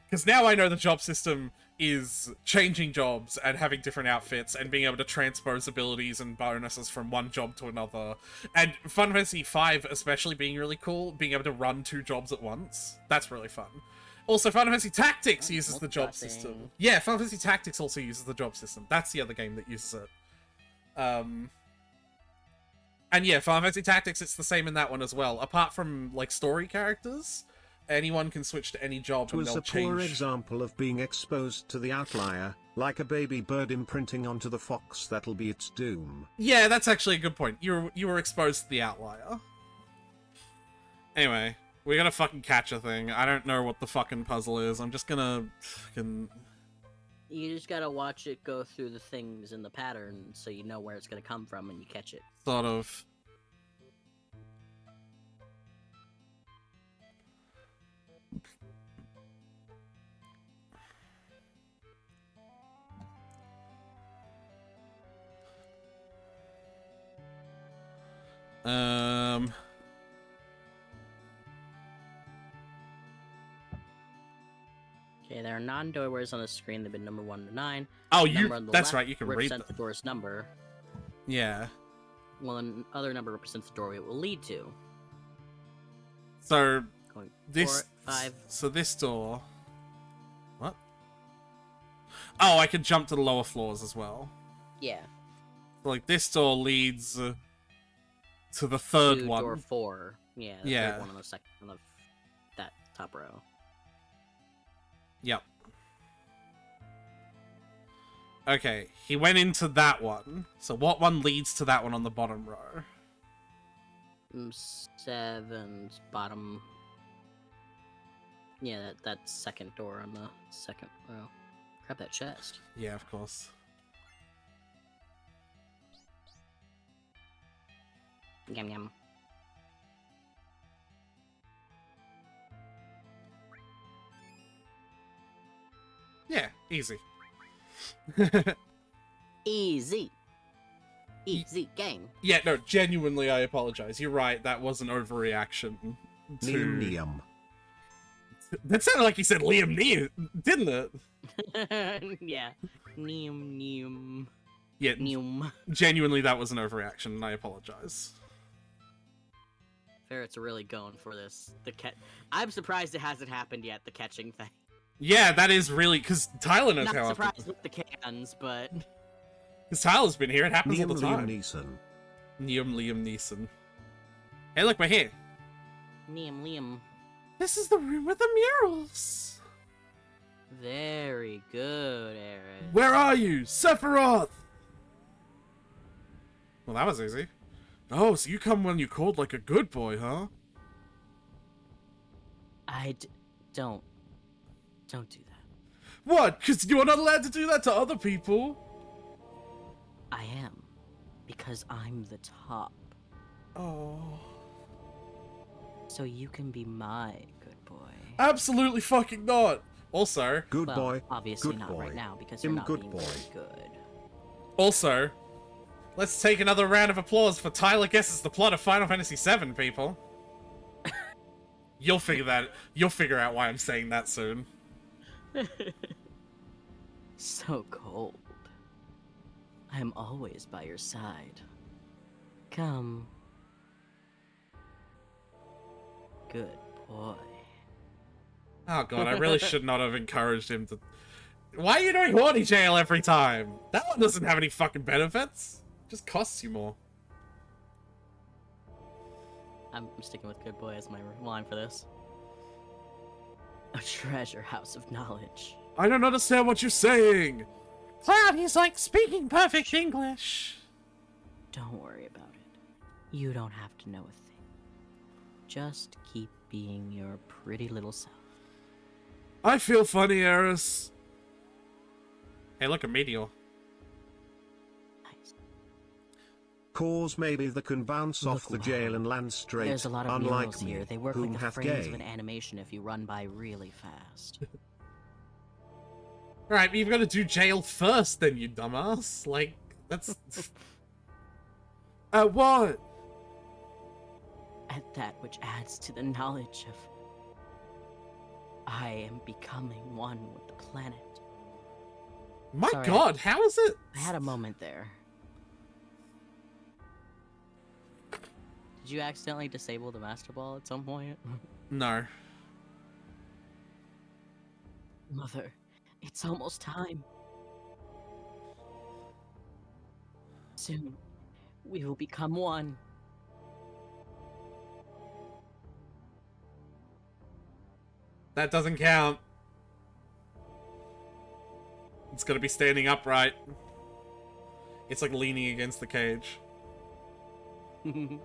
Because now I know the job system is changing jobs and having different outfits and being able to transpose abilities and bonuses from one job to another. And Final Fantasy V especially being really cool, being able to run 2 jobs at once. That's really fun. Also, Final Fantasy Tactics uses the job system. Yeah, Final Fantasy Tactics also uses the job system. That's the other game that uses it. And yeah, Final Fantasy Tactics, it's the same in that one as well. Apart from, like, story characters, anyone can switch to any job It and was they'll a change. poor example of being exposed to the outlier, like a baby bird imprinting onto the fox that'll be its doom. Yeah, that's actually a good point. You were exposed to the outlier. Anyway, we gotta fucking catch a thing. I don't know what the fucking puzzle is. I'm just gonna fucking... You just gotta watch it go through the things in the pattern so you know where it's gonna come from and you catch it. Sort of... Okay, there are non-doorways on the screen. They've been number 1 to 9. Oh, Number on the that's left right, you can read represents them. the door's number, Yeah. while another number represents the doorway it will lead to. So, Going this... 4, 5. So this door... What? Oh, I can jump to the lower floors as well. Yeah. So, like, this door leads to the third to one. door 4. Yeah, the Yeah. third one on the second of that top row. Yep. Okay, he went into that one. So what one leads to that one on the bottom row? 7's bottom. Yeah, that second door on the second row. Grab that chest. Yeah, of course. Yum yum. Yeah, easy. Easy. Easy game. Yeah, no, genuinely, I apologize. You're right, that was an overreaction to... Neum. That sounded like you said Liam Neeson, didn't it? Yeah. Neum neum. Yeah, Neum. genuinely, that was an overreaction, and I apologize. Ferret's really going for this. I'm surprised it hasn't happened yet, the catching thing. Yeah, that is really... Because Tyler knows Not how surprised often... with the cans, but... Because Tyler's been here, it happens Neum all the time. Liam Neeson. Liam Neeson. Hey, look, we're here. Liam. This is the room with the murals. Very good, Aaron. Where are you? Sephiroth! Well, that was easy. Oh, so you come when you called like a good boy, huh? Don't do that. What? Because you're not allowed to do that to other people? I am. Because I'm the top. Oh. So you can be my good boy. Absolutely fucking not! Also, Good Well, boy. obviously Good not boy. right now, because you're Him not good being boy. very good. also, let's take another round of applause for Tyler guesses the plot of Final Fantasy VII, people. You'll figure out why I'm saying that soon. So cold. I'm always by your side. Come. good boy. Oh god, I really should not have encouraged him to... Why are you doing horny jail every time? That one doesn't have any fucking benefits. It just costs you more. I'm sticking with good boy as my line for this. A treasure house of knowledge. I don't understand what you're saying. Cloud, he's like speaking perfect English. Don't worry about it. You don't have to know a thing. Just keep being your pretty little self. I feel funny, Eris. Hey, look, a meteor. Nice. Cause maybe they can bounce off the jail and land straight, There's a lot of unlike murals me, here. They work whom like the hath frames of gay. an animation if you run by really fast. Alright, you've got to do jail first, then, you dumbass. Like, that's... what? At that which adds to the knowledge of... I am becoming one with the planet. My Sorry, god, how is it? I had a moment there. Did you accidentally disable the Master Ball at some point? No. Mother, it's almost time. Soon, we will become one. That doesn't count. It's gotta be standing upright. It's like leaning against the cage.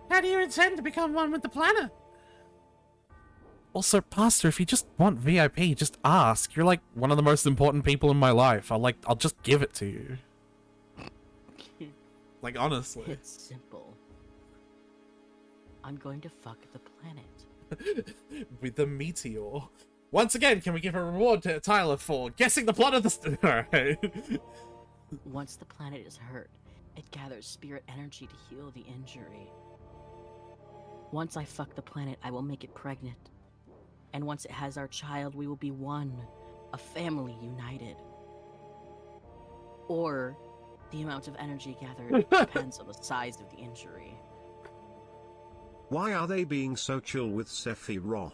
How do you intend to become one with the planet? Also, Pastor, if you just want VIP, just ask. You're like one of the most important people in my life. I'll just give it to you. Like, honestly. It's simple. I'm going to fuck the planet. With the meteor. Once again, can we give a reward to Tyler for guessing the plot of the Alright. Once the planet is hurt, it gathers spirit energy to heal the injury. Once I fuck the planet, I will make it pregnant. And once it has our child, we will be one, a family united. Or, the amount of energy gathered depends on the size of the injury. Why are they being so chill with Sephiroth?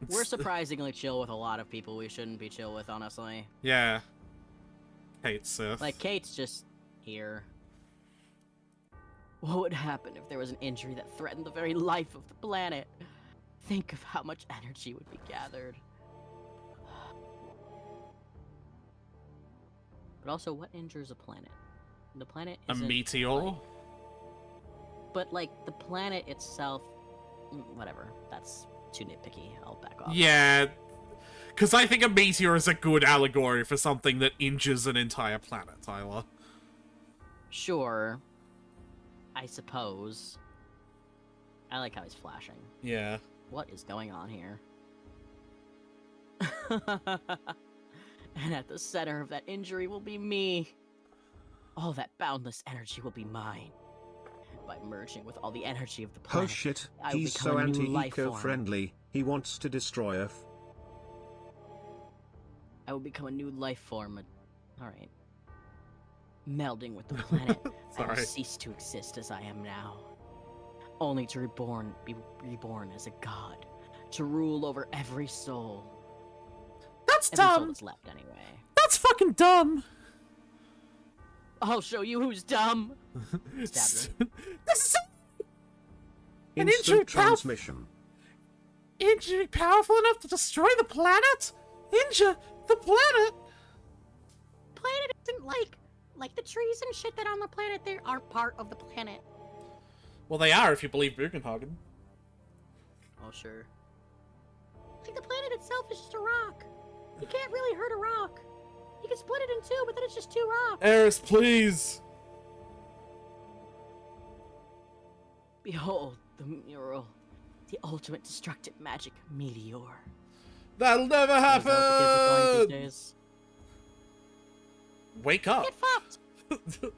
We're surprisingly chill with a lot of people we shouldn't be chill with, honestly. Yeah. Hate Sith. Like, Kate's just here. What would happen if there was an injury that threatened the very life of the planet? Think of how much energy would be gathered. But also, what injures a planet? The planet a isn't meteor? like- but, like, the planet itself... Whatever. That's too nitpicky. I'll back off. Yeah. Because I think a meteor is a good allegory for something that injures an entire planet, Tyler. Sure. I suppose. I like how he's flashing. Yeah. What is going on here? And at the center of that injury will be me. All that boundless energy will be mine. By merging with all the energy of the Oh planet, shit, I will he's become so a new life form. anti-eco-friendly, he wants to destroy Earth. I will become a new life form. Alright. Melding with the planet, I will Sorry. cease to exist as I am now. Only to be reborn as a god. To rule over every soul. That's Every soul dumb. that's left anyway. That's fucking dumb. I'll show you who's dumb! Stab her. This is so An Instant injury transmission. injury powerful enough to destroy the planet? Injure the planet? Planet isn't like the trees and shit that are on the planet. They are part of the planet. Well, they are if you believe Bugenhagen. Oh, sure. Like the planet itself is just a rock. You can't really hurt a rock. You can split it in two, but then it's just two rocks. Eris, please! Behold the mural. The ultimate destructive magic meteor. That'll never Is that what the kids are calling it happen! these days? Wake up! Get fucked.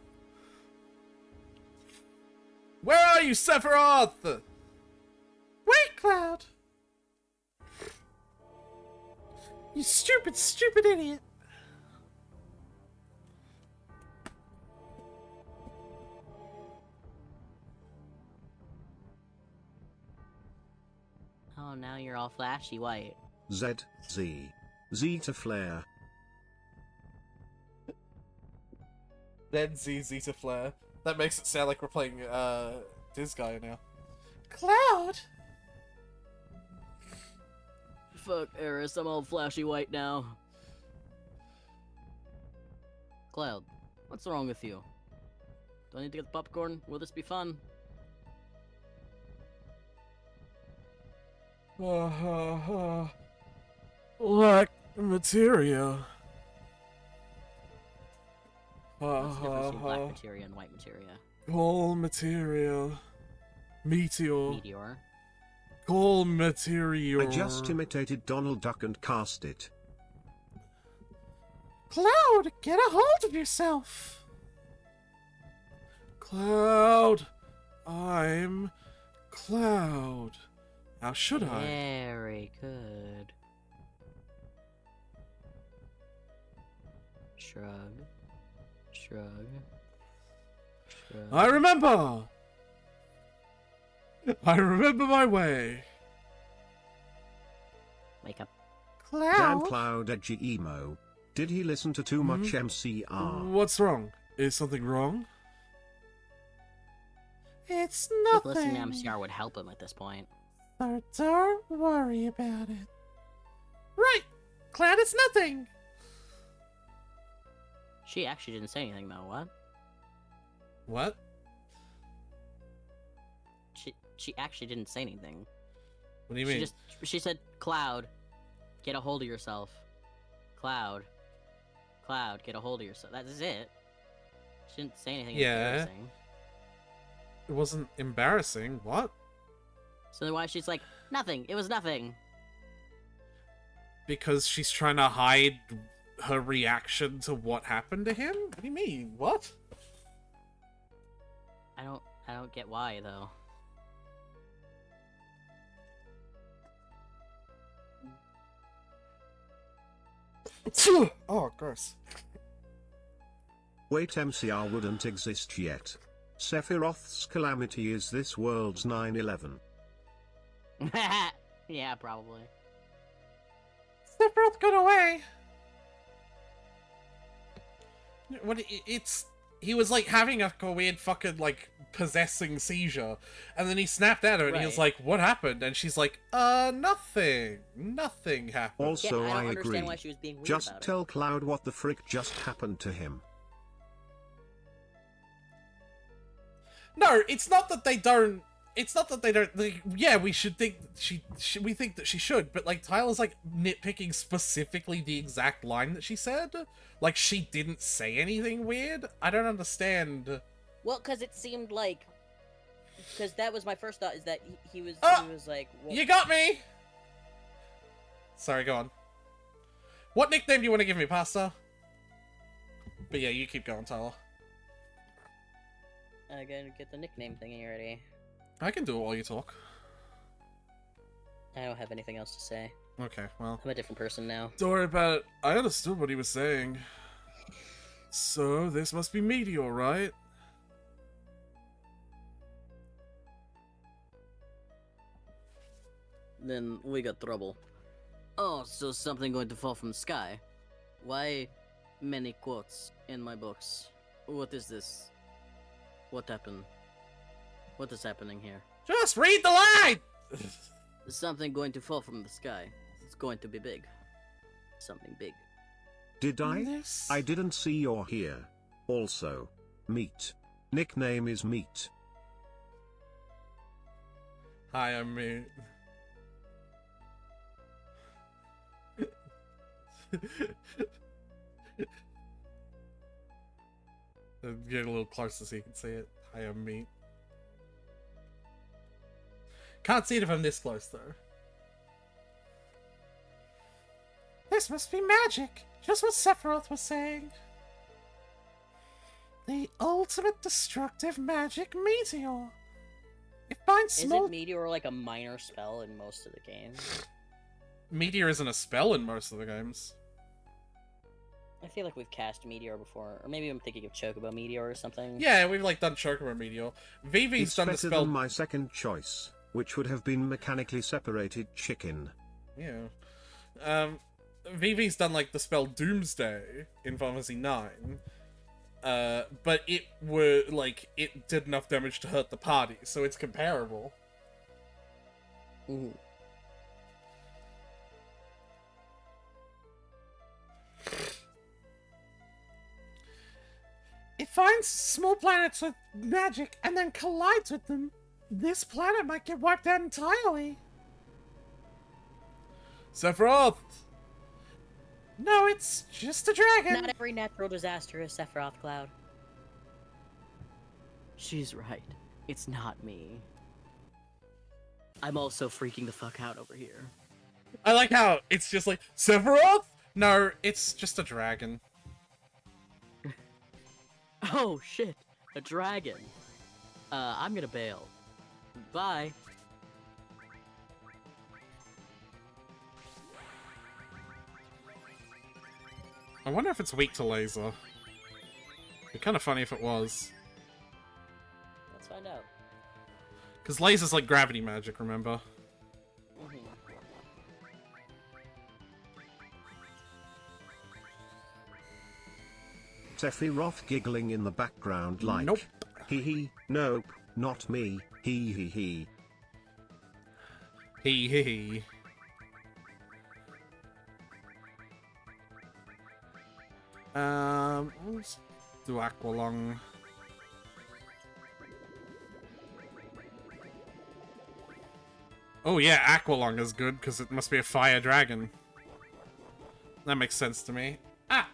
Where are you, Sephiroth? Wait, Cloud. You stupid, stupid idiot. Oh, now you're all flashy white. Z. Zeta Flare. Then Zeta Flare. That makes it sound like we're playing Disgaea now. Cloud! Fuck, Eris, I'm all flashy white now. Cloud, what's wrong with you? Do I need to get the popcorn? Will this be fun? Black materia. What's the difference between black materia and white materia? Coal materia. Meteor. Meteor. Coal materia. I just imitated Donald Duck and cast it. Cloud, get a hold of yourself! Cloud. I'm Cloud. How should I? Very good. Shrug. Shrug. Shrug. I remember! I remember my way. Wake up. Damn Cloud? Cloud edgy emo. Did he listen to too much MCR? What's wrong? Is something wrong? It's If listening to nothing. MCR would help him at this point. So don't worry about it. Right! Cloud, it's nothing! She actually didn't say anything though, what? What? She actually didn't say anything. What do you mean? She said, Cloud, get a hold of yourself. Cloud, get a hold of yourself. That is it. She didn't say anything Yeah. embarrassing. It wasn't embarrassing. What? So then why she's like, nothing, it was nothing. Because she's trying to hide her reaction to what happened to him? What do you mean? What? I don't get why though. Oh, gross. Wait, MCR wouldn't exist yet. Sephiroth's calamity is this world's 9/11. Yeah, probably. Sephiroth got away! What? He was like having a weird fucking like possessing seizure, and then he snapped at her, and he was Right. like, "What happened?" And she's like, "Nothing. Nothing happened." Also, yeah, I don't agree. understand why she was being weird Just about tell Cloud what the frick just happened to him. No, it's not that they don't. It's not that they don't. Like, yeah, we should think we think that she should, but like Tyler's like nitpicking specifically the exact line that she said. Like she didn't say anything weird. I don't understand. it. Well, because it seemed like, because that was my first thought is that he was like, well, You got me. Sorry, go on. What nickname do you want to give me, Pasta? But yeah, you keep going, Tyler. I gotta get the nickname thingy ready. I can do it while you talk. I don't have anything else to say. Okay, well. I'm a different person now. Don't worry about it. I understood what he was saying. So, this must be Meteor, right? Then we got trouble. Oh, so something going to fall from the sky. Why many quotes in my books? What is this? What happened? What is happening here? Just read the line! Something going to fall from the sky. It's going to be big. Something big. Did I? This... I didn't see or hear. Also, Meat. Nickname is Meat. Hi, I'm me. Get a little closer so you can see it. Hi, I'm me. Can't see it if I'm this close, though. This must be magic! Just what Sephiroth was saying. The ultimate destructive magic meteor. It finds small... Isn't Meteor like a minor spell in most of the games? Meteor isn't a spell in most of the games. I feel like we've cast Meteor before, or maybe I'm thinking of Chocobo Meteor or something. Yeah, we've like done Chocobo Meteor. Vivi's It's done the better spell. than my second choice. which would have been mechanically separated chicken. Yeah. Vivi's done like the spell Doomsday in Final Fantasy 9. But it did enough damage to hurt the party, so it's comparable. Ooh. It finds small planets with magic and then collides with them. This planet might get wiped out entirely. Sephiroth! No, it's just a dragon. Not every natural disaster is Sephiroth, Cloud. She's right. It's not me. I'm also freaking the fuck out over here. I like how it's just like, Sephiroth? No, it's just a dragon. Oh shit, a dragon. I'm gonna bail. Bye. I wonder if it's weak to laser. It'd be kind of funny if it was. Let's find out. Because laser's like gravity magic, remember? Mhm. Sephiroth giggling in the background like, Nope. Hee hee, nope, not me, hee hee hee. Hee hee hee. Let's do Aqualung. Oh yeah, Aqualung is good, because it must be a fire dragon. That makes sense to me. Ah!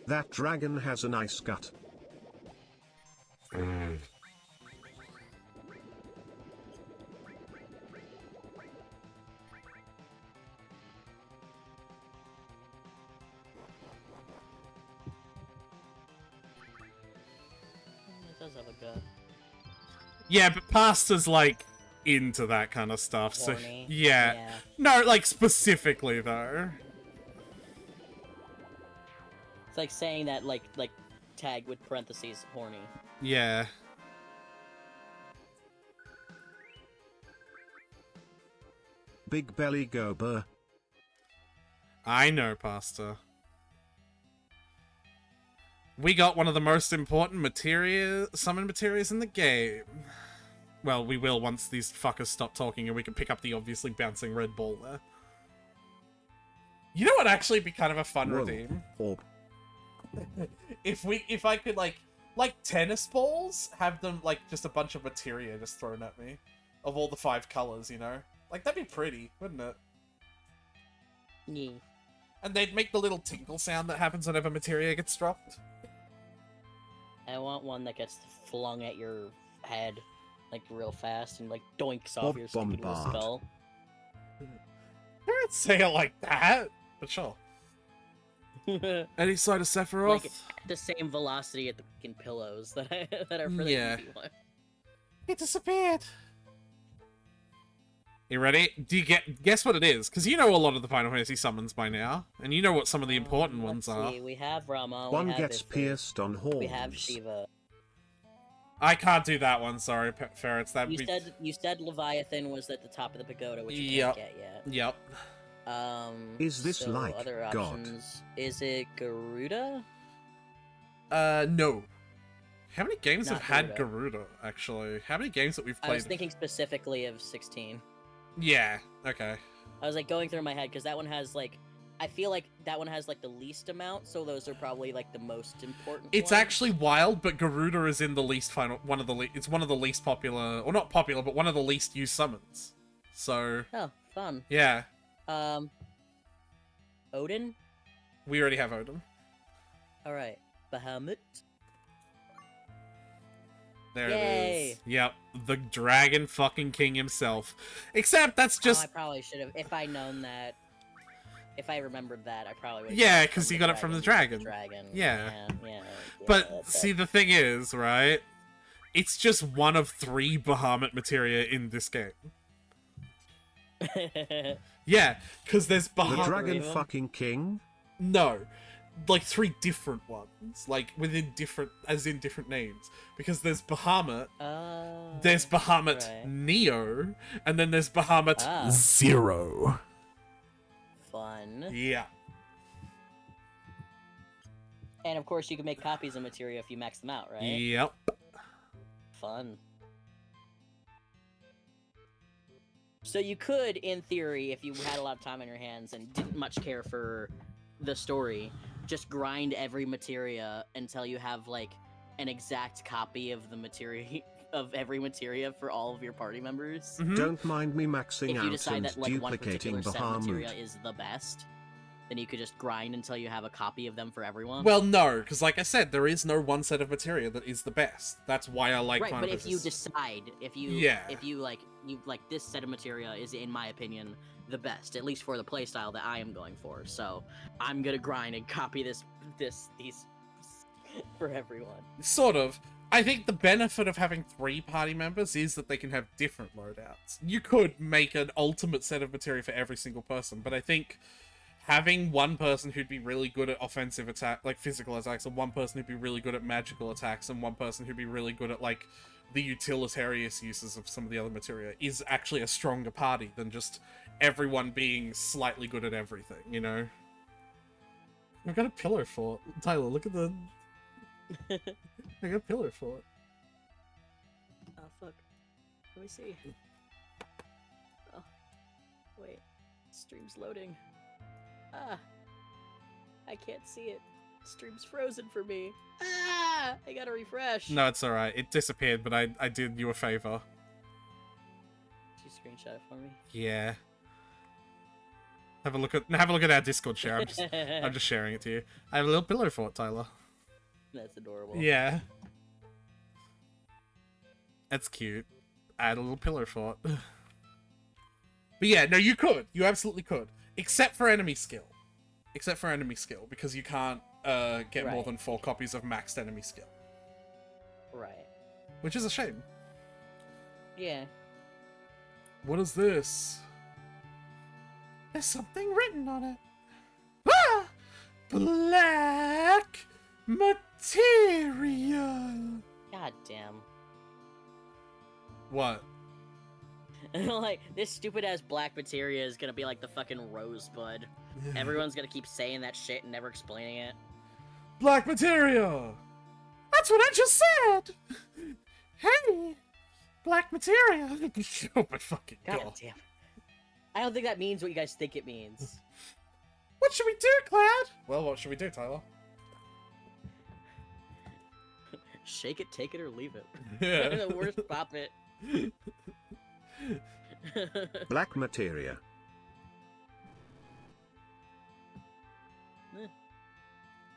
That dragon has a nice gut. It does have a gut. Yeah, but Pasta's like into that kind of stuff, so Horny. yeah. Yeah. No, like specifically though. It's like saying that like tag with parentheses horny. Yeah. Big belly gober. I know, Pasta. We got one of the most important summon materials in the game. Well, we will once these fuckers stop talking and we can pick up the obviously bouncing red ball there. You know what actually be kind of a fun Whoa. redeem? Orb. If I could like tennis balls, have them like just a bunch of materia just thrown at me. Of all the 5 colors, you know? Like that'd be pretty, wouldn't it? Yeah. And they'd make the little tinkle sound that happens whenever materia gets dropped. I want one that gets flung at your head, like real fast, and like doinks off Bob your stupid little Bombard. skull. I don't say it like that, but sure. Any side of Sephiroth? Like the same velocity at the fucking pillows that are for the Yeah. easy one. It disappeared. You ready? Do you guess what it is? Because you know a lot of the Final Fantasy summons by now, and you know what some of the important ones Let's are. see, we have Rama. One we have gets Ifrit, pierced on horns. We have Shiva. I can't do that one. Sorry, Ferrets. That'd be. You said Leviathan was at the top of the pagoda, which you Yep. can't get yet. Yep. Is this so like other God? options? Is it Garuda? No. How many games Not have had Garuda. Garuda? Actually, how many games that we've I played? was thinking specifically of 16. Yeah. Okay. I was like going through my head because that one has like, I feel like that one has like the least amount, so those are probably like the most important. It's ones. actually wild, but Garuda is in the least it's one of the least popular, or not popular, but one of the least used summons. So Oh, fun. yeah, Odin. we already have Odin. All right. Bahamut. There it Yay. is. Yep, the Dragon fucking King himself. Except that's I just probably should have. If I known that, if I remembered that, I probably would. Yeah, 'cause you got it from the dragon. Yeah. But see, the thing is, right? It's just one of 3 Bahamut materia in this game. Yeah, because there's The Bahamut. Dragon fucking King? No, like 3 different ones, like within different, as in different names. Because there's Bahamut, there's Bahamut right. Neo, and then there's Bahamut Ah. Zero. Fun. Yeah. And of course, you can make copies of materia if you max them out, right? Yep. Fun. So you could, in theory, if you had a lot of time on your hands and didn't much care for the story, just grind every materia until you have like an exact copy of the materia of every materia for all of your party members. Mhm. Don't mind me maxing If you out decide and that like one duplicating particular set of materia Bahamut. is the best, then you could just grind until you have a copy of them for everyone. Well, no, because like I said, there is no one set of materia that is the best. That's why I like right, Final but if you Fantasy. decide, if you like this set of materia is, in my opinion, the best, at least for the playstyle that I am going for. So I'm gonna grind and copy these for everyone. Sort of. I think the benefit of having 3 party members is that they can have different loadouts. You could make an ultimate set of materia for every single person, but I think having one person who'd be really good at offensive attack, like physical attacks, and one person who'd be really good at magical attacks, and one person who'd be really good at like the utilitarian uses of some of the other materia is actually a stronger party than just everyone being slightly good at everything, you know? I've got a pillar fort. Tyler, look at the... I got a pillar fort. Oh fuck. Let me see. Oh. Wait. Stream's loading. Ah. I can't see it. Stream's frozen for me. Ah! I gotta refresh. No, it's alright. It disappeared, but I did you a favor. Did you screenshot it for me? Yeah. Have a look at our Discord share. I'm just sharing it to you. I have a little pillow fort, Tyler. That's adorable. Yeah. That's cute. I had a little pillow fort. But yeah, no, you could. You absolutely could. Except for enemy skill. Except for enemy skill, because you can't get more Right. than 4 copies of maxed enemy skill. Right. Which is a shame. Yeah. What is this? There's something written on it. Ah! Black materia. God damn. What? Like, this stupid ass black materia is gonna be like the fucking rosebud. Everyone's gonna keep saying that shit and never explaining it. Black materia! That's what I just said. Hey, black materia. Oh my fucking God god. damn. I don't think that means what you guys think it means. What should we do, Cloud? Well, what should we do, Tyler? Shake it, take it, or leave it. Yeah. The worst puppet. Black materia.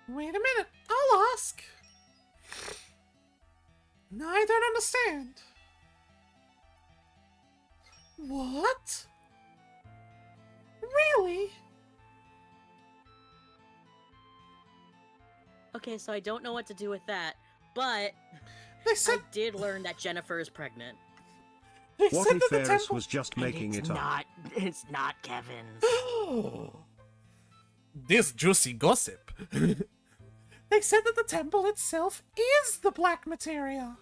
Wait a minute. I'll ask. No, I don't understand. What? Really? Okay, so I don't know what to do with that, but They I said did learn that Jennifer is pregnant. they What said if that the Ferris temple. was just making it up? It's not Kevin's. This juicy gossip. They said that the temple itself is the black materia.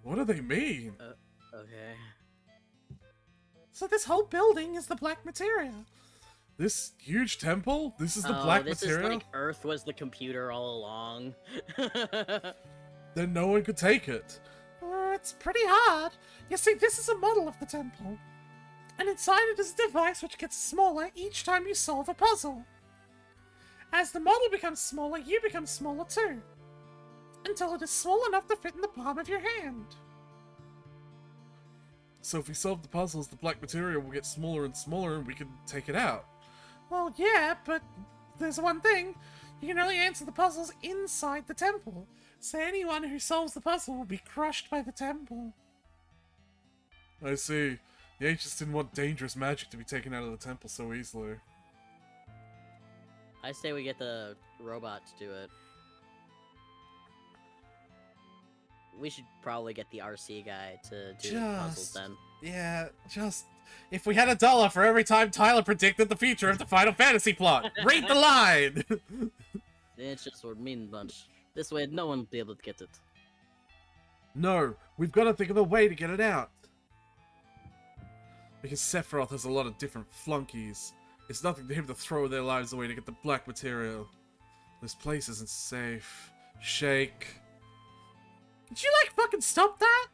What do they mean? Okay. So this whole building is the black materia. This huge temple? This is the black this material? is like Earth was the computer all along. Then no one could take it. It's pretty hard. You see, this is a model of the temple. And inside it is a device which gets smaller each time you solve a puzzle. As the model becomes smaller, you become smaller too. Until it is small enough to fit in the palm of your hand. So if we solve the puzzles, the black material will get smaller and smaller and we can take it out. Well, yeah, but there's one thing. You can only answer the puzzles inside the temple, so anyone who solves the puzzle will be crushed by the temple. I see. The ancients didn't want dangerous magic to be taken out of the temple so easily. I say we get the robot to do it. We should probably get the RC guy to do the puzzles then. Yeah, just... If we had $1 for every time Tyler predicted the future of the Final Fantasy plot, read the line! It's just a mean bunch. This way, no one will be able to get it. No, we've got to think of a way to get it out. Because Sephiroth has a lot of different flunkies. It's nothing to him to throw their lives away to get the black material. This place isn't safe. Shake. Did you, like, fucking stop that?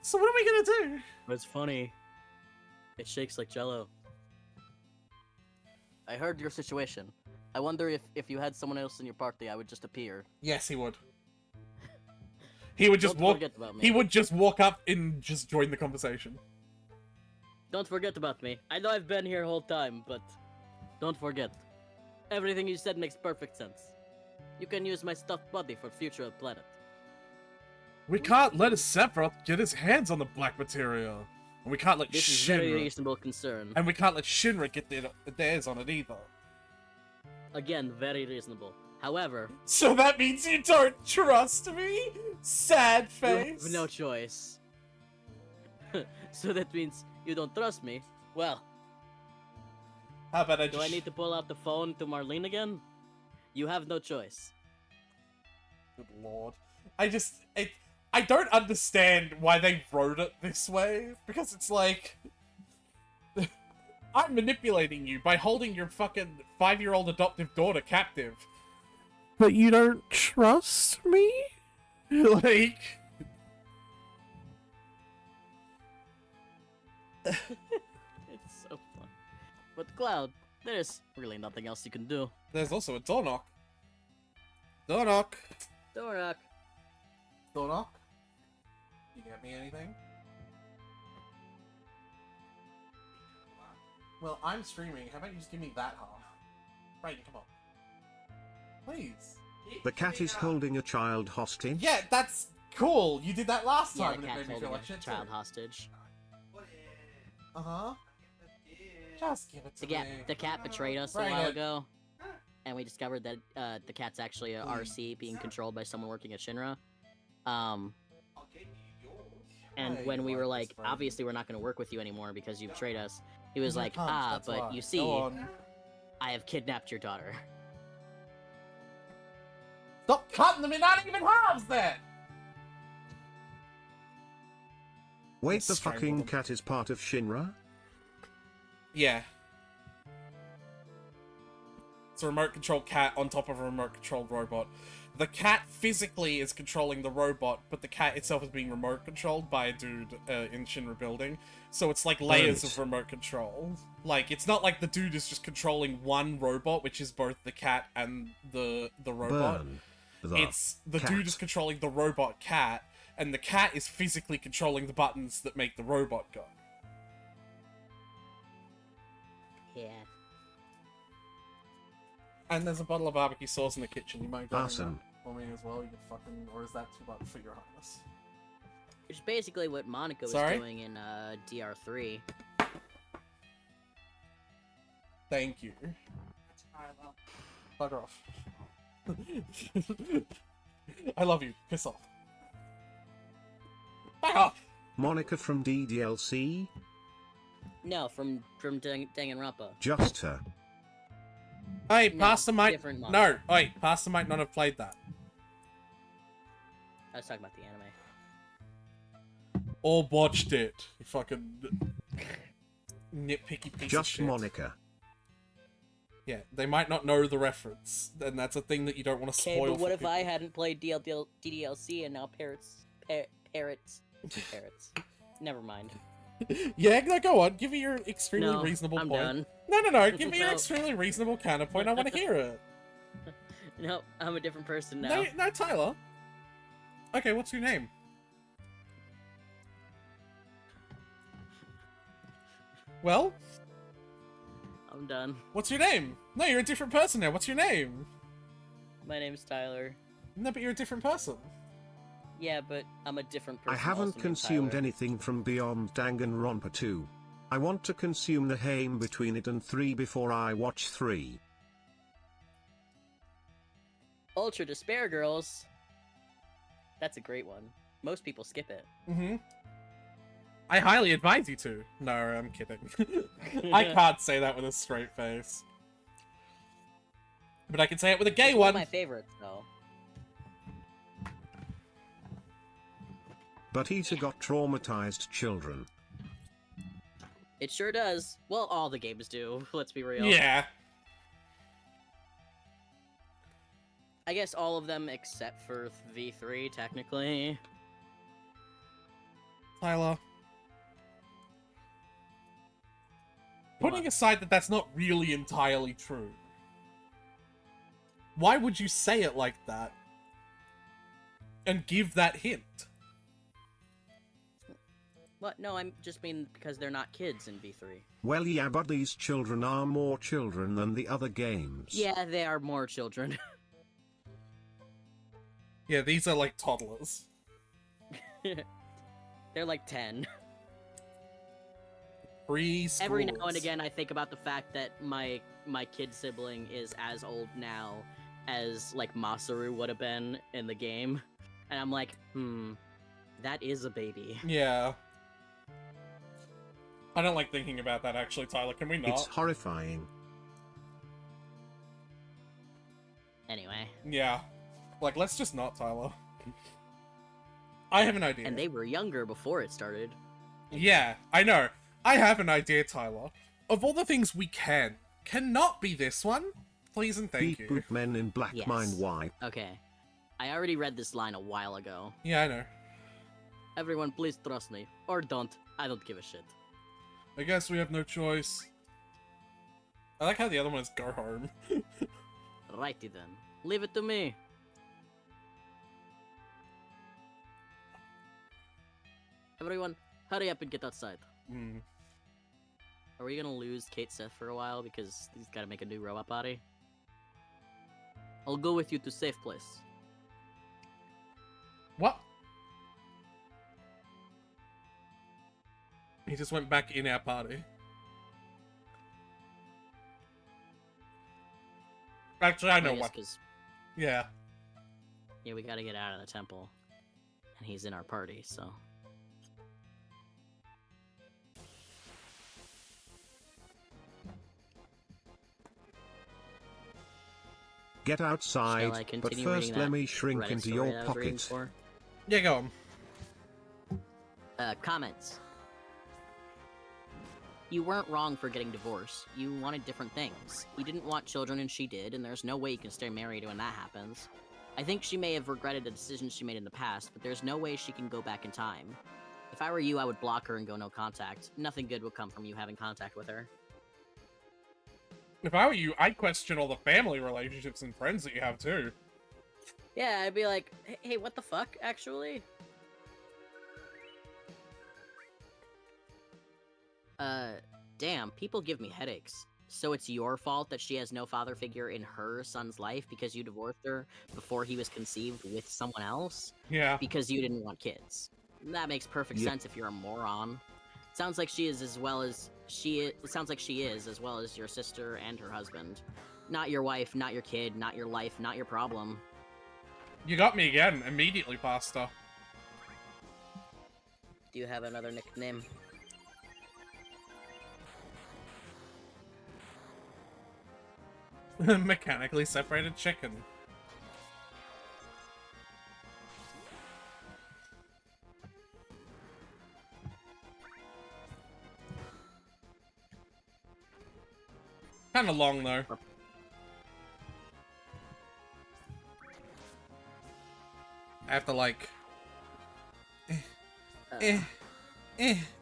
So what are we gonna do? But it's funny. It shakes like jello. I heard your situation. I wonder if you had someone else in your party, I would just appear. Yes, he would. He would just Don't walk. forget about me. He would just walk up and just join the conversation. Don't forget about me. I know I've been here the whole time, but don't forget. Everything you said makes perfect sense. You can use my stuffed body for future of planet. We can't let Sephiroth get his hands on the black material. And we can't let This is very Shinra. reasonable concern. And we can't let Shinra get theirs on it either. Again, very reasonable. However, So that means you don't trust me? Sad you face. have no choice. So that means you don't trust me? Well, How about I do just... I need to pull out the phone to Marlene again? You have no choice. Good lord. I don't understand why they wrote it this way. Because it's like... I'm manipulating you by holding your fucking 5-year-old adoptive daughter captive. But you don't trust me? Like... It's so fun. But Cloud, there's really nothing else you can do. There's also a door knock. Door knock. Door knock. Door knock. You get me anything? Well, I'm streaming. How about you just give me that half? Right, come on. Please. The cat is holding a child hostage. Yeah, that's cool. You did that last Yeah, time the and it cat's made me feel holding like a shit child too. hostage. Uh-huh. Just give it to me. The cat betrayed us a Bring while it. ago, and we discovered that the cat's actually a RC being controlled by someone working at Shinra. And Hey, when we you were like like, this, obviously we're not going to work with you anymore because you betrayed us, he was You're like, cunt, ah, that's but why. you see, Go on. I have kidnapped your daughter. Stop cutting them in not even halves then! Wait, the Strangle fucking them. cat is part of Shinra? Yeah. It's a remote controlled cat on top of a remote controlled robot. The cat physically is controlling the robot, but the cat itself is being remote controlled by a dude in Shinra building. So it's like layers Right. of remote control. Like, it's not like the dude is just controlling one robot, which is both the cat and the robot. Burn. The It's the cat. dude is controlling the robot cat, and the cat is physically controlling the buttons that make the robot go. Yeah. And there's a bottle of barbecue sauce in the kitchen. You might grab Awesome. that for me as well. You could fucking, or is that too much for your highness? Which is basically what Monica was Sorry? doing in DR3. Thank you. Bugger off. I love you. Piss off. Back off. Monica from DDLC? No, from Danganronpa. Just her. Hey, No, Pastor might. different one. No, wait. Pastor might not have played that. I was talking about the anime. Or watched it. You fucking nitpicky piece of Just shit. Monica. Yeah, they might not know the reference, and that's a thing that you don't want to Okay, spoil. but what for if I people. hadn't played DDLC and now parrots? Never mind. Yeah, no, go on. Give me your extremely No, reasonable I'm point. done. No. Give me your No. extremely reasonable counterpoint. I want to hear it. No, I'm a different person now. No, Tyler. Okay, what's your name? Well, I'm done. what's your name? No, you're a different person now. What's your name? My name's Tyler. No, but you're a different person. Yeah, but I'm a different person. I haven't also named consumed Tyler. anything from Beyond Danganronpa 2. I want to consume the Haim between it and 3 before I watch 3. Ultra Despair Girls. That's a great one. Most people skip it. Mm-hmm. I highly advise you to. No, I'm kidding. I can't say that with a straight face. But I can say it with a gay It's one of one. my favorites, though. But Ita got traumatized children. It sure does. Well, all the games do. Let's be real. Yeah. I guess all of them except for V3, technically. Tyler. Putting aside that that's not really entirely true. Why would you say it like that? And give that hint? What? No, I just mean because they're not kids in V3. Well, yeah, but these children are more children than the other games. Yeah, they are more children. Yeah, these are like toddlers. They're like 10. Preschoolers. Every now and again, I think about the fact that my kid sibling is as old now as, like, Masaru would have been in the game. And I'm like, that is a baby. Yeah. I don't like thinking about that, actually, Tyler. Can we not? It's horrifying. Anyway. Yeah. Like, let's just not, Tyler. I have an idea. And they were younger before it started. Yeah, I know. I have an idea, Tyler. Of all the things we cannot be this one. Please and thank Beep you. boop men in black Yes. mind wipe. Okay. I already read this line a while ago. Yeah, I know. Everyone, please trust me. Or don't. I don't give a shit. I guess we have no choice. I like how the other one is go home. Righty then. Leave it to me. Everyone, hurry up and get outside. Hmm. Are we gonna lose Kate Seth for a while because he's gotta make a new robot body? I'll go with you to safe place. What? He just went back in our party. Actually, I know what. Because Yeah. yeah, we gotta get out of the temple, and he's in our party, so. Get Shall outside, I but continue first reading let that me shrink Reddit into story your that I was reading pocket. before? Yeah, go on. Comments. You weren't wrong for getting divorced. You wanted different things. You didn't want children and she did, and there's no way you can stay married when that happens. I think she may have regretted the decisions she made in the past, but there's no way she can go back in time. If I were you, I would block her and go no contact. Nothing good would come from you having contact with her. If I were you, I'd question all the family relationships and friends that you have too. Yeah, I'd be like, hey, what the fuck, actually? Damn, people give me headaches. So it's your fault that she has no father figure in her son's life because you divorced her before he was conceived with someone else? Yeah. Because you didn't want kids. That makes perfect Yeah. sense if you're a moron. Sounds like she is as well as it sounds like she is as well as your sister and her husband. Not your wife, not your kid, not your life, not your problem. You got me again, immediately, Pastor. Do you have another nickname? Mechanically separated chicken. Kinda long, though. I have to, like...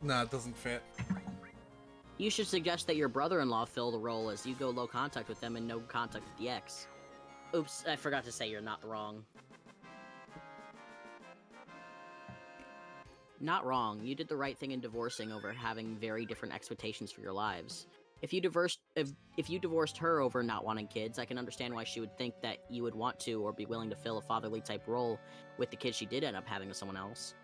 No, it doesn't fit. You should suggest that your brother-in-law fill the role as you go low contact with them and no contact with the ex. Oops, I forgot to say you're not wrong. Not wrong. You did the right thing in divorcing over having very different expectations for your lives. if you divorced her over not wanting kids, I can understand why she would think that you would want to or be willing to fill a fatherly type role with the kids she did end up having with someone else.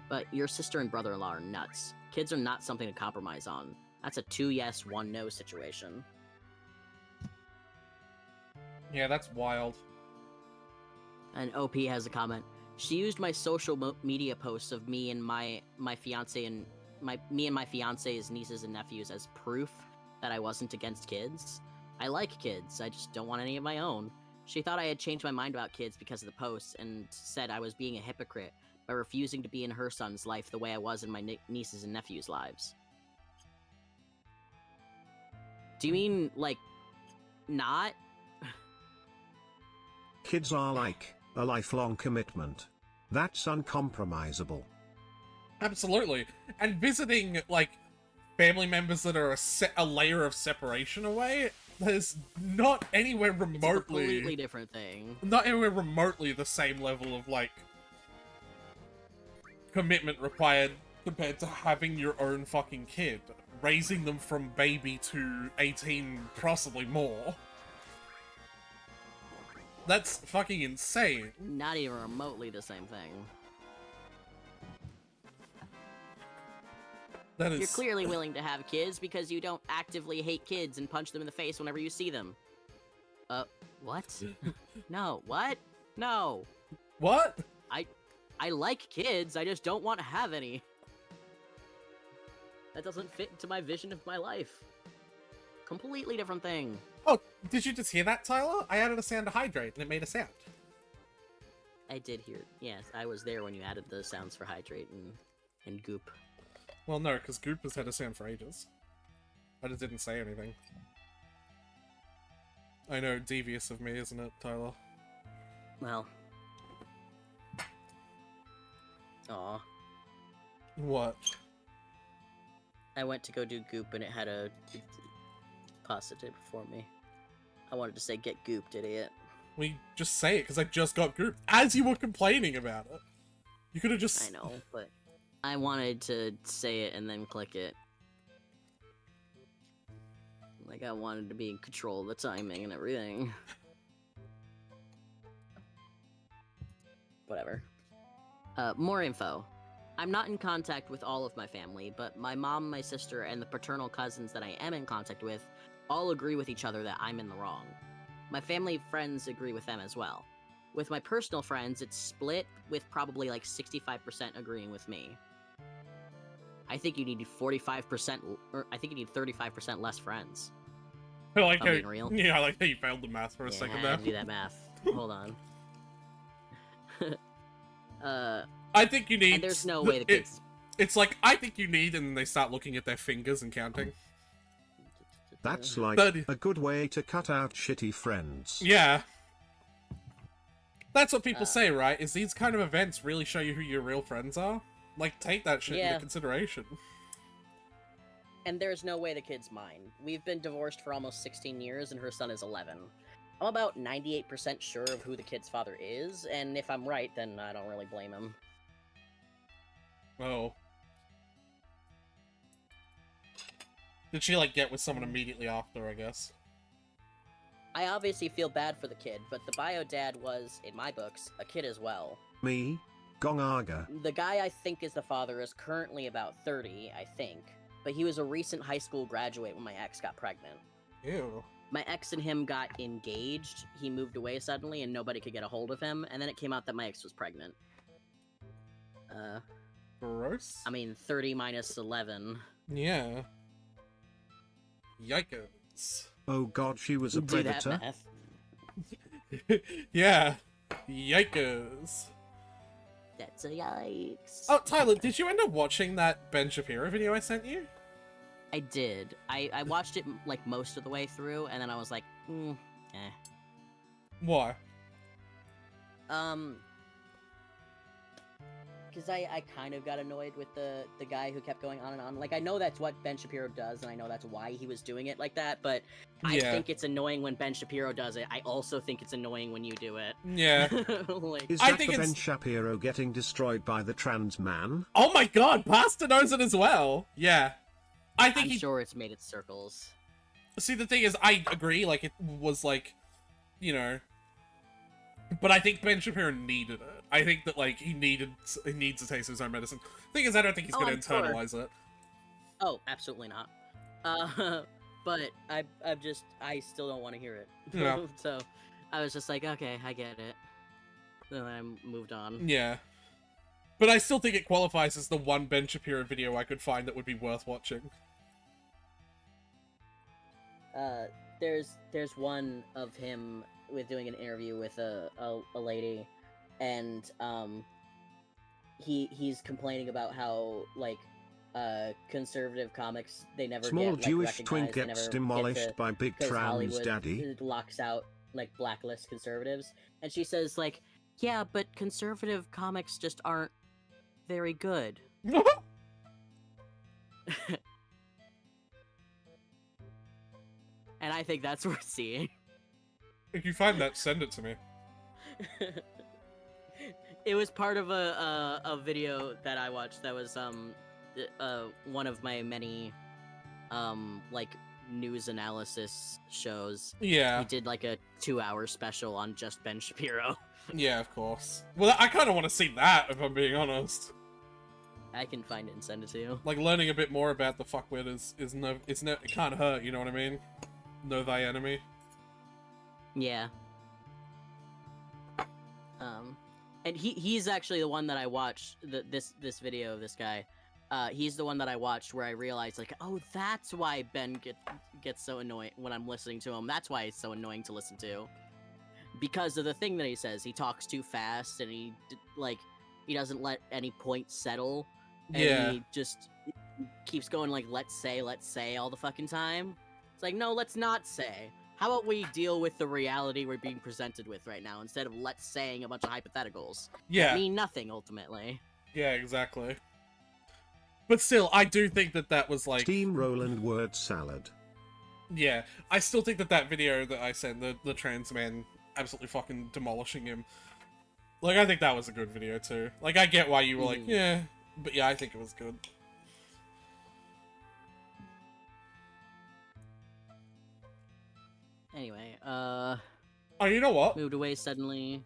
But your sister and brother-in-law are nuts. Kids are not something to compromise on. That's a 2 yes, 1 no situation. Yeah, that's wild. And OP has a comment. She used my social media posts of me and my fiance and my fiance's nieces and nephews as proof that I wasn't against kids. I like kids, I just don't want any of my own. She thought I had changed my mind about kids because of the posts and said I was being a hypocrite by refusing to be in her son's life the way I was in my nieces and nephews' lives. Do you mean, like, not? Kids are like a lifelong commitment. That's uncompromisable. Absolutely. And visiting, like, family members that are a layer of separation away, there's not anywhere remotely... It's a completely different thing. Not anywhere remotely the same level of, like, commitment required compared to having your own fucking kid. Raising them from baby to 18, possibly more. That's fucking insane. Not even remotely the same thing. That is... You're clearly willing to have kids because you don't actively hate kids and punch them in the face whenever you see them. What? No, what? No. What? I like kids, I just don't want to have any. That doesn't fit into my vision of my life. Completely different thing. Oh, did you just hear that, Tyler? I added a sound to hydrate, and it made a sound. I did hear it. Yes, I was there when you added the sounds for hydrate and goop. Well, no, because Goop has had a sound for ages. I just didn't say anything. I know, devious of me, isn't it, Tyler? Well. Aw. What? I went to go do goop and it had a positive for me. I wanted to say get gooped, idiot. We just say it, because I just got gooped, as you were complaining about it. You could have just... I know, but I wanted to say it and then click it. Like, I wanted to be in control of the timing and everything. Whatever. More info. I'm not in contact with all of my family, but my mom, my sister, and the paternal cousins that I am in contact with all agree with each other that I'm in the wrong. My family friends agree with them as well. With my personal friends, it's split with probably like 65% agreeing with me. I think you need 45%, or I think you need 35% less friends. I like I'm being real. Yeah, I like how you failed the math for a second I there. had to do that math. Hold on. I think you need... And there's no way the kids... It's like, I think you need, and then they start looking at their fingers and counting. That's like a good way to cut out shitty friends. Yeah. That's what people say, right? Is these kind of events really show you who your real friends are? Like, take that shit into consideration. And there's no way the kid's mine. We've been divorced for almost 16 years, and her son is 11. I'm about 98% sure of who the kid's father is, and if I'm right, then I don't really blame him. Oh. Did she, like, get with someone immediately after, I guess? I obviously feel bad for the kid, but the bio dad was, in my books, a kid as well. Me? Gongaga. The guy I think is the father is currently about 30, I think, but he was a recent high school graduate when my ex got pregnant. Ew. My ex and him got engaged, he moved away suddenly, and nobody could get a hold of him, and then it came out that my ex was pregnant. Gross? I mean, 30 minus 11. Yeah. Yikes. Oh god, she was a Do that predator? math. Yeah. Yikes. That's a yikes. Oh, Tyler, did you end up watching that Ben Shapiro video I sent you? I did. I watched it, like, most of the way through, and then I was like, eh. Why? Because I kind of got annoyed with the guy who kept going on and on. Like, I know that's what Ben Shapiro does, and I know that's why he was doing it like that, but I think it's annoying when Ben Shapiro does it. I also think it's annoying when you do it. Yeah. Like, Is I that think the it's- Ben Shapiro getting destroyed by the trans man? Oh my god, Pastor knows it as well! Yeah. I think I'm he... sure it's made its circles. See, the thing is, I agree, like, it was, like, you know... But I think Ben Shapiro needed it. I think that, like, he needs to taste his own medicine. Thing is, I don't think he's going to internalize it. Oh, absolutely not. But I still don't want to hear it. Yeah. So, I was just like, okay, I get it. Then I moved on. Yeah. But I still think it qualifies as the one Ben Shapiro video I could find that would be worth watching. There's one of him with doing an interview with a lady, and he's complaining about how, like, conservative comics, they never Small get, like, Jewish twink recognized, they gets never demolished get by Big because Trans Hollywood Daddy. locks out, like, blacklist conservatives. And she says, like, yeah, but conservative comics just aren't very good. And I think that's worth seeing. If you find that, send it to me. It was part of a video that I watched that was one of my many like news analysis shows. Yeah. We did like a 2-hour special on just Ben Shapiro. Yeah, of course. Well, I kind of want to see that, if I'm being honest. I can find it and send it to you. Like, learning a bit more about the fuckwit it can't hurt, you know what I mean? Know thy enemy. Yeah. And he's actually the one that I watched, this video of this guy. He's the one that I watched where I realized, like, oh, that's why Ben gets so annoying when I'm listening to him. That's why it's so annoying to listen to. Because of the thing that he says. He talks too fast, and he doesn't let any point settle. And Yeah. he just keeps going, like, let's say all the fucking time. It's like, no, let's not say. How about we deal with the reality we're being presented with right now, instead of let's saying a bunch of hypotheticals Yeah. that mean nothing, ultimately. Yeah, exactly. But still, I do think that was, like... Steamroll word salad. Yeah, I still think that video that I sent, the trans man absolutely fucking demolishing him, like, I think that was a good video too. Like, I get why you were like, yeah, but yeah, I think it was good. Anyway, Oh, you know what? moved away suddenly.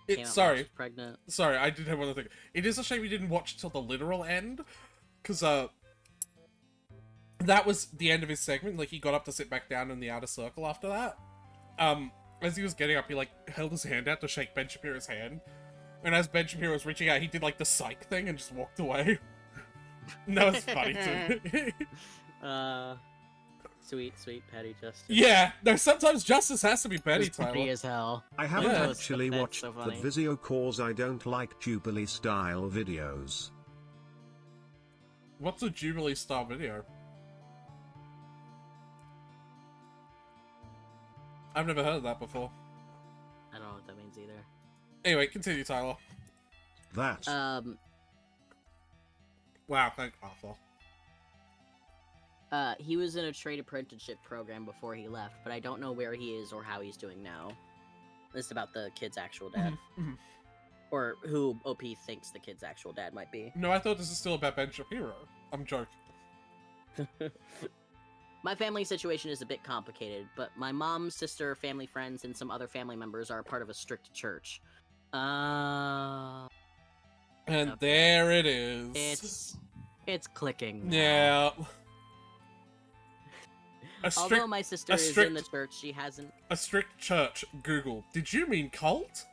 came out Sorry. while I was pregnant. Sorry, I did have one other thing. It is a shame we didn't watch till the literal end, because, that was the end of his segment. Like, he got up to sit back down in the outer circle after that. As he was getting up, he, like, held his hand out to shake Ben Shapiro's hand. And as Ben Shapiro was reaching out, he did, like, the psych thing and just walked away. And that was funny, too. Sweet petty justice. Yeah, no, sometimes justice has to be petty, It's petty Tyler. as hell. I haven't Yeah. actually That's watched so the funny. Vizio cause I don't like Jubilee style videos. What's a Jubilee style video? I've never heard of that before. I don't know what that means either. Anyway, continue, Tyler. That. Wow, thank Arthur. He was in a trade apprenticeship program before he left, but I don't know where he is or how he's doing now. This is about the kid's actual dad. Mhm. Or who OP thinks the kid's actual dad might be. No, I thought this is still about Ben Shapiro. I'm joking. My family situation is a bit complicated, but my mom, sister, family friends, and some other family members are a part of a strict church. And Okay. there it is. It's clicking now. Yeah. Although my sister is in the church, she hasn't... A strict church. Google. Did you mean cult?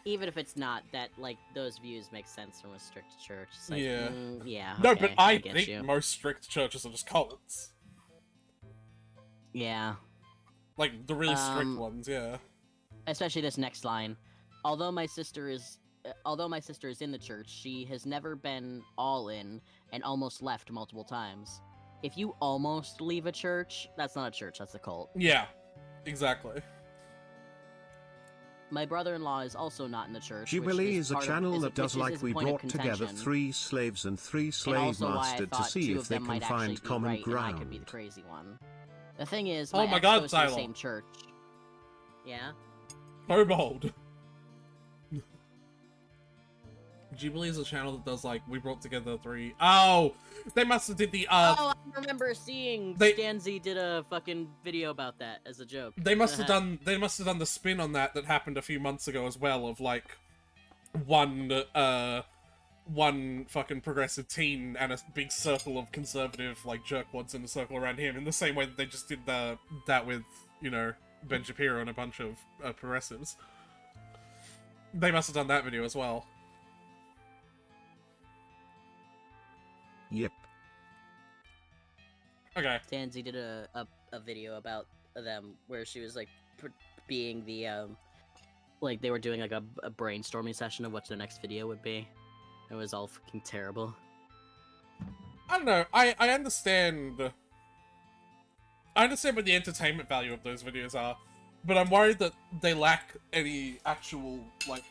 Even if it's not, that, like, those views make sense from a strict church. It's like, Yeah. Yeah, No, okay, but I get think you. most strict churches are just cults. Yeah. Like, the really strict Um, ones, yeah. Especially this next line. Although my sister is in the church, she has never been all in and almost left multiple times. If you almost leave a church, that's not a church, that's a cult. Yeah, exactly. My brother-in-law is also not in the church. Jubilee which is a part of- channel is- that does which like is a we point of brought together contention, 3 slaves and 3 and slave also why I masters to thought see two if of they them can might actually find be common right, and I could be the ground. crazy one. The thing is, Oh my my ex God, goes to the Tyler. same church. Yeah? So bold. Ghibli is a channel that does like we brought together 3. Oh, they must have did the Oh, I remember seeing they- Stanzy did a fucking video about that as a joke. They must have done the spin on that happened a few months ago as well, of like one fucking progressive teen and a big circle of conservative like jerkwads in a circle around him, in the same way that they just did that with, you know, Ben Shapiro and a bunch of progressives. They must have done that video as well. Yep. Okay. Stanzy did a video about them where she was like being the like they were doing like a brainstorming session of what their next video would be. It was all fucking terrible. I don't know. I understand what the entertainment value of those videos are, but I'm worried that they lack any actual like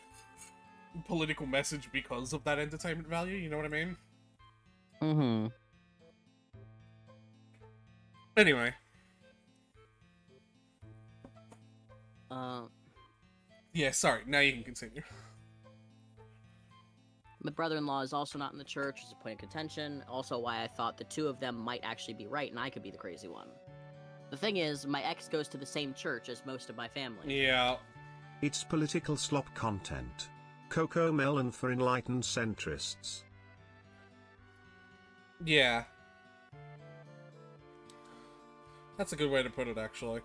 political message because of that entertainment value. You know what I mean? Mm-hmm. Anyway. Yeah, sorry. Now you can continue. My brother-in-law is also not in the church, which is a point of contention. Also why I thought the two of them might actually be right and I could be the crazy one. The thing is, my ex goes to the same church as most of my family. Yeah. It's political slop content. Coco Melon for enlightened centrists. Yeah. That's a good way to put it, actually.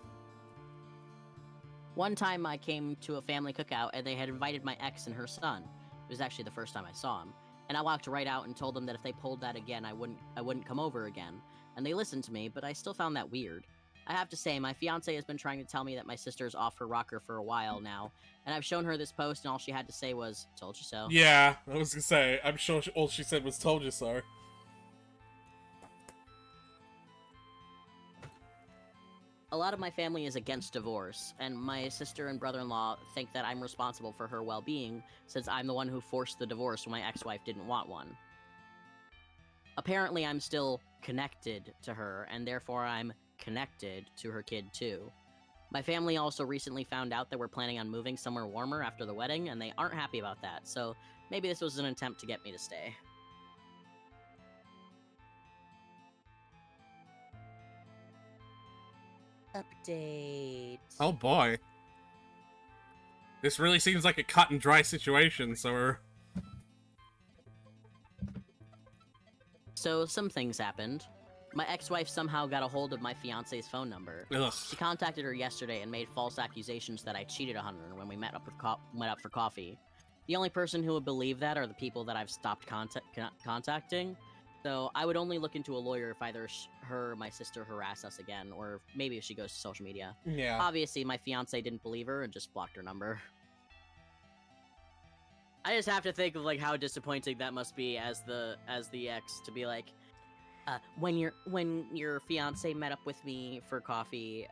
One time I came to a family cookout and they had invited my ex and her son. It was actually the first time I saw him. And I walked right out and told them that if they pulled that again, I wouldn't come over again. And they listened to me, but I still found that weird. I have to say, my fiance has been trying to tell me that my sister's off her rocker for a while now, and I've shown her this post and all she had to say was, "Told you so." Yeah, I was gonna say, I'm sure all she said was "told you so." A lot of my family is against divorce, and my sister and brother-in-law think that I'm responsible for her well-being, since I'm the one who forced the divorce when my ex-wife didn't want one. Apparently, I'm still connected to her, and therefore I'm connected to her kid too. My family also recently found out that we're planning on moving somewhere warmer after the wedding, and they aren't happy about that, so maybe this was an attempt to get me to stay. Update. Oh boy. This really seems like a cut and dry situation, so we're... So, some things happened. My ex-wife somehow got a hold of my fiance's phone number. Ugh. She contacted her yesterday and made false accusations that I cheated on her when we met up for coffee. The only person who would believe that are the people that I've stopped contacting. So I would only look into a lawyer if either her or my sister harass us again, or maybe if she goes to social media. Yeah. Obviously, my fiance didn't believe her and just blocked her number. I just have to think of like how disappointing that must be as the ex to be like, when your fiance met up with me for coffee,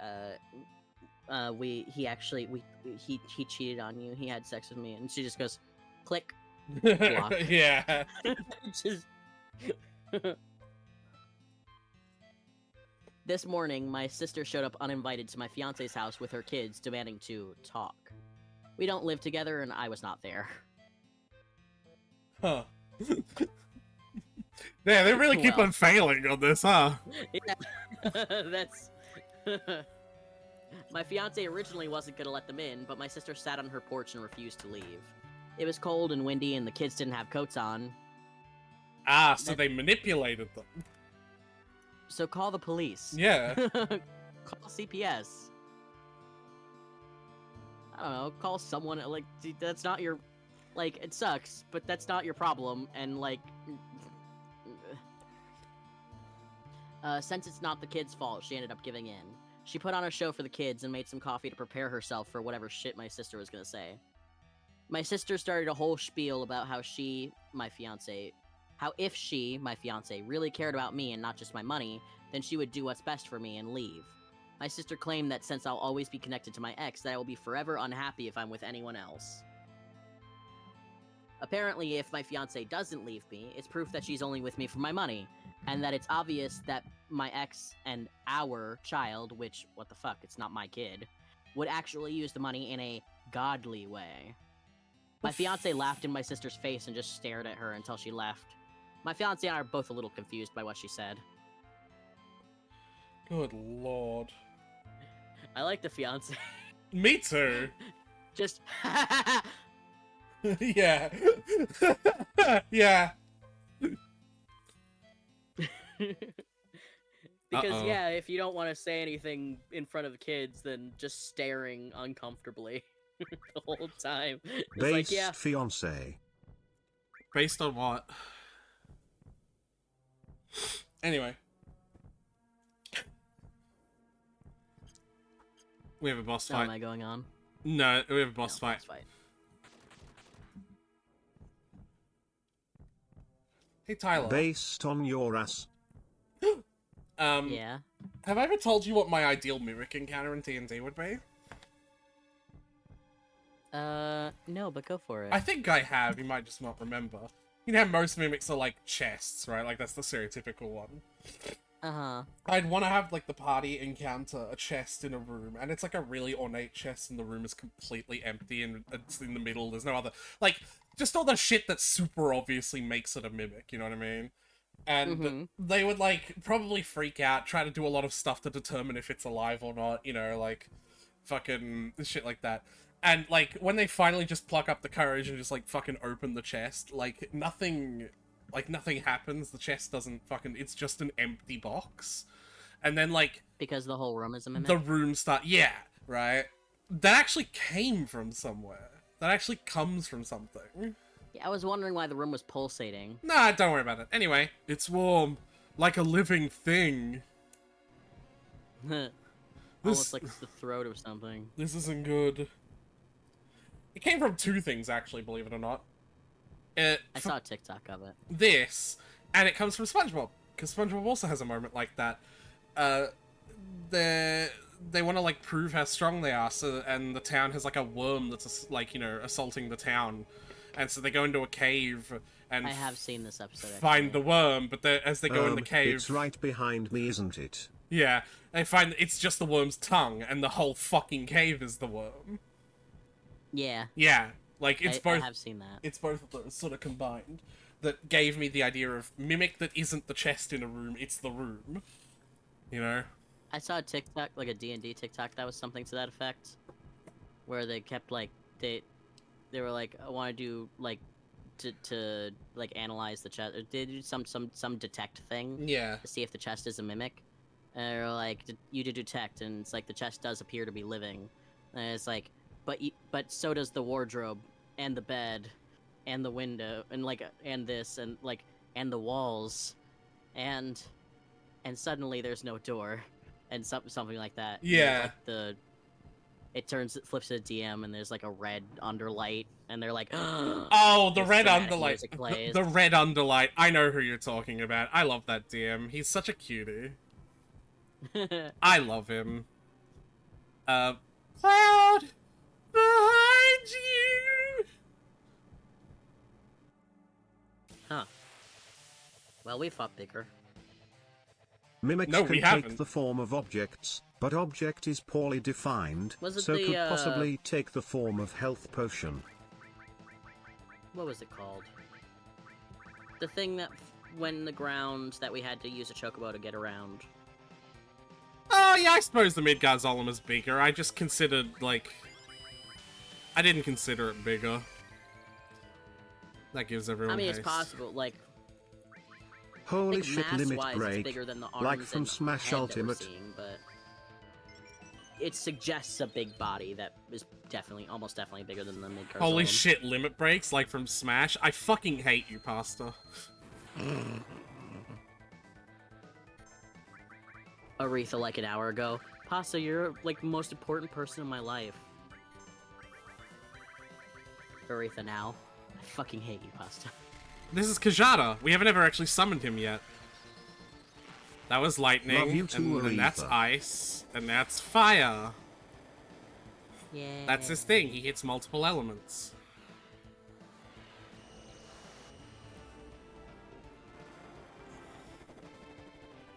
he cheated on you. He had sex with me, and she just goes, click. Block. Yeah. Just. This morning, my sister showed up uninvited to my fiance's house with her kids, demanding to talk. We don't live together, and I was not there. Huh. Yeah, they really keep Well. on failing on this, huh? Yeah, that's... My fiance originally wasn't gonna let them in, but my sister sat on her porch and refused to leave. It was cold and windy, and the kids didn't have coats on. Ah, so they manipulated them. So call the police. Yeah. Call CPS. I don't know, call someone, like, that's not your... Like, it sucks, but that's not your problem, and, like... Since it's not the kids' fault, she ended up giving in. She put on a show for the kids and made some coffee to prepare herself for whatever shit my sister was gonna say. My sister started a whole spiel about how if she, my fiance, really cared about me and not just my money, then she would do what's best for me and leave. My sister claimed that since I'll always be connected to my ex, that I will be forever unhappy if I'm with anyone else. Apparently, if my fiance doesn't leave me, it's proof that she's only with me for my money, and that it's obvious that my ex and our child, which, what the fuck, it's not my kid, would actually use the money in a godly way. My fiance laughed in my sister's face and just stared at her until she left. My fiance and I are both a little confused by what she said. Good lord. I like the fiance. Me too. Just Yeah. Yeah. because Uh-oh. yeah, if you don't want to say anything in front of the kids, then just staring uncomfortably the whole time. It's Based like, yeah, fiance. Based on what? Anyway. We have a boss how am fight. I going on? No, we have a boss No, fight. boss fight. Hey Tyler. Based on your ass. Yeah. Have I ever told you what my ideal mimic encounter in TNT would be? No, but go for it. I think I have, you might just not remember. You know how most mimics are like chests, right? Like that's the stereotypical one. Uh-huh. I'd want to have like the party encounter a chest in a room, and it's like a really ornate chest, and the room is completely empty, and it's in the middle. There's no other, like, just all the shit that super obviously makes it a mimic. You know what I mean? And they would like probably freak out, try to do a lot of stuff to determine if it's alive or not. You know, like fucking shit like that. And like when they finally just pluck up the courage and just like fucking open the chest, like nothing happens. The chest doesn't fucking, it's just an empty box. And then like Because the whole room is a mimic? the room yeah, right? That actually came from somewhere. That actually comes from something. Yeah, I was wondering why the room was pulsating. Nah, don't worry about it. Anyway, it's warm. Like a living thing. Almost like it's the throat or something. This isn't good. It came from two things, actually, believe it or not. I saw a TikTok of it. This, and it comes from SpongeBob, because SpongeBob also has a moment like that. They want to like prove how strong they are, so and the town has like a worm that's like, you know, assaulting the town, and so they go into a cave and I have seen this episode. find actually. the worm, but as they go in the cave, It's right behind me, isn't it? yeah, they find it's just the worm's tongue, and the whole fucking cave is the worm. Yeah, Yeah, like it's I both. have seen that. It's both of those sort of combined that gave me the idea of mimic that isn't the chest in a room, it's the room. You know? I saw a TikTok, like a D&D TikTok, that was something to that effect, where they kept like they were like, I want to do like to like analyze the chest, or they do some detect thing Yeah. to see if the chest is a mimic, and they're like, you do detect, and it's like the chest does appear to be living, and it's like, but so does the wardrobe and the bed and the window and like and this and like and the walls and suddenly there's no door and something like that. Yeah. Like it flips to the DM and there's like a red underlight and they're like, Oh, the This red dramatic underlight. music plays. The red underlight. I know who you're talking about. I love that DM. He's such a cutie. I love him. Cloud behind you. Huh. Well, we fought bigger. Mimics No, can we take haven't. the form of objects, but object is poorly defined, Was it so the, could possibly take the form of health potion. What was it called? The thing that went in the ground that we had to use a chocobo to get around. Oh, yeah, I suppose the Midgard Zolom is bigger. I just considered, like... I didn't consider it bigger. That gives everyone I mean, it's haste. possible, like, Holy I think shit, limit mass-wise, it's break. bigger than the arms Like from and Smash head that we're Ultimate. seeing, but it suggests a big body that is almost definitely bigger than the Midgard Holy Zolom. shit, limit breaks, like from Smash. I fucking hate you, Pasta. Aretha like an hour ago. Pasta, you're like the most important person in my life. Aretha now. I fucking hate you, Pasta. This is Kajada. We haven't ever actually summoned him yet. That was lightning, Love you too, and that's Aretha. ice, and that's fire. Yeah. That's his thing. He hits multiple elements.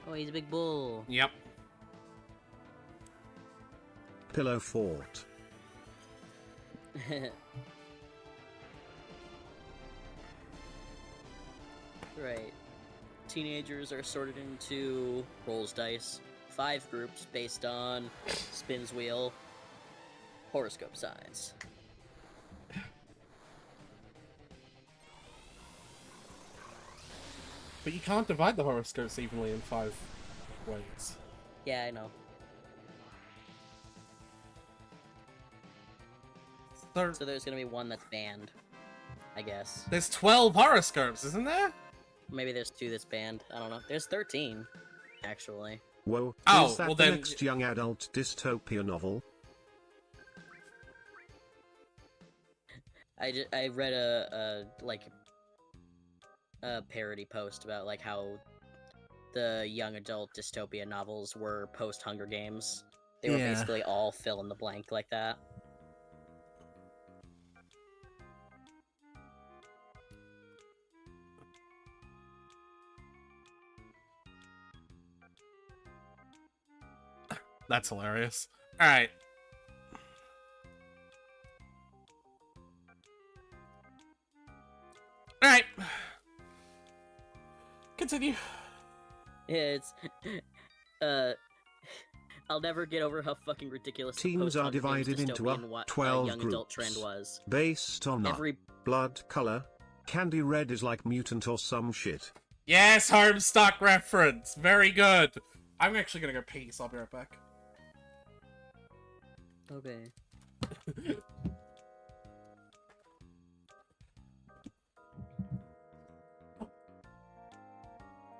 Oh, he's a big bull. Yep. Pillow Fort. Right. Teenagers are sorted into rolls dice, 5 groups based on spins wheel, horoscope signs. But you can't divide the horoscopes evenly in 5 ways. Yeah, I know. So there's gonna be one that's banned, I guess. There's 12 horoscopes, isn't there? Maybe there's 2 that's banned. I don't know. There's 13, actually. Whoa, Oh, is that well the then- next young adult dystopia novel? I read a parody post about like how the young adult dystopia novels were post Hunger Games. They were Yeah. basically all fill in the blank like that. That's hilarious. Alright. Alright. Continue. Yeah, it's I'll never get over how fucking ridiculous the Teams are post-Hunger Games divided into dystopian 12 young adult trend groups. was. Based on Every blood color. Candy Red is like mutant or some shit. Yes, Homestuck reference. Very good. I'm actually gonna go pee, so I'll be right back. Okay.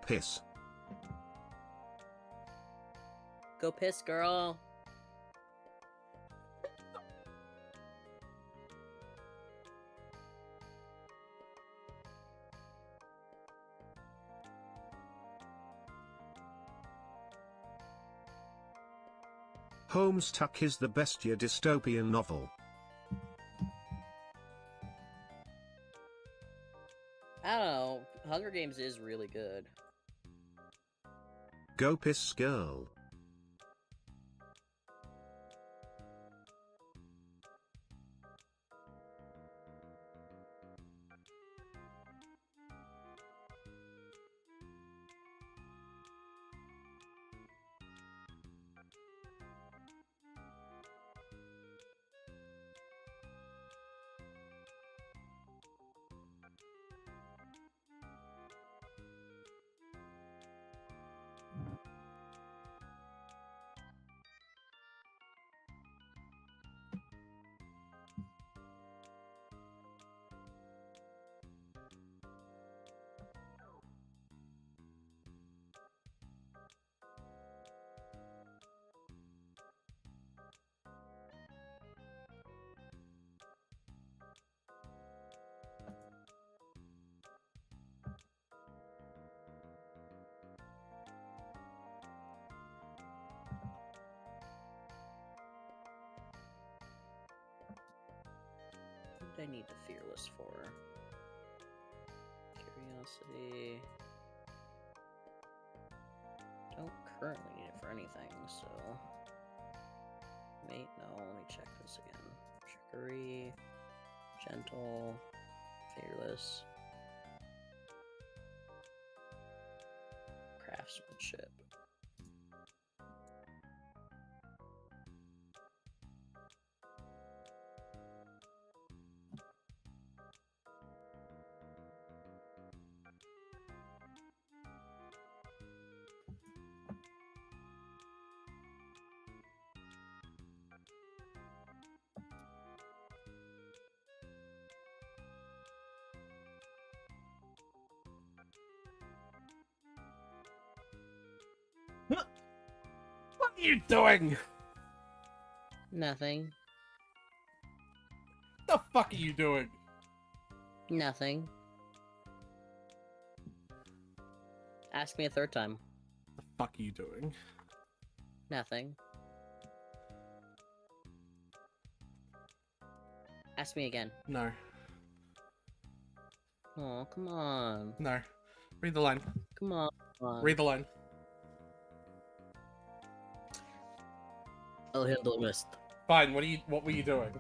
Piss. Go piss, girl. Homestuck is the best year dystopian novel. I don't know. Hunger Games is really good. Go piss girl. What did I need the Fearless for? Curiosity. Don't currently need it for anything, so... Wait, no, let me check this again. Trickery, Gentle, Fearless, Craftsmanship. What are you doing? Nothing. The fuck are you doing? Nothing. Ask me a third time. The fuck are you doing? Nothing. Ask me again. No. Oh, come on. No. Read the line. Come on. Read the line. I'll handle the rest. Fine, what were you doing?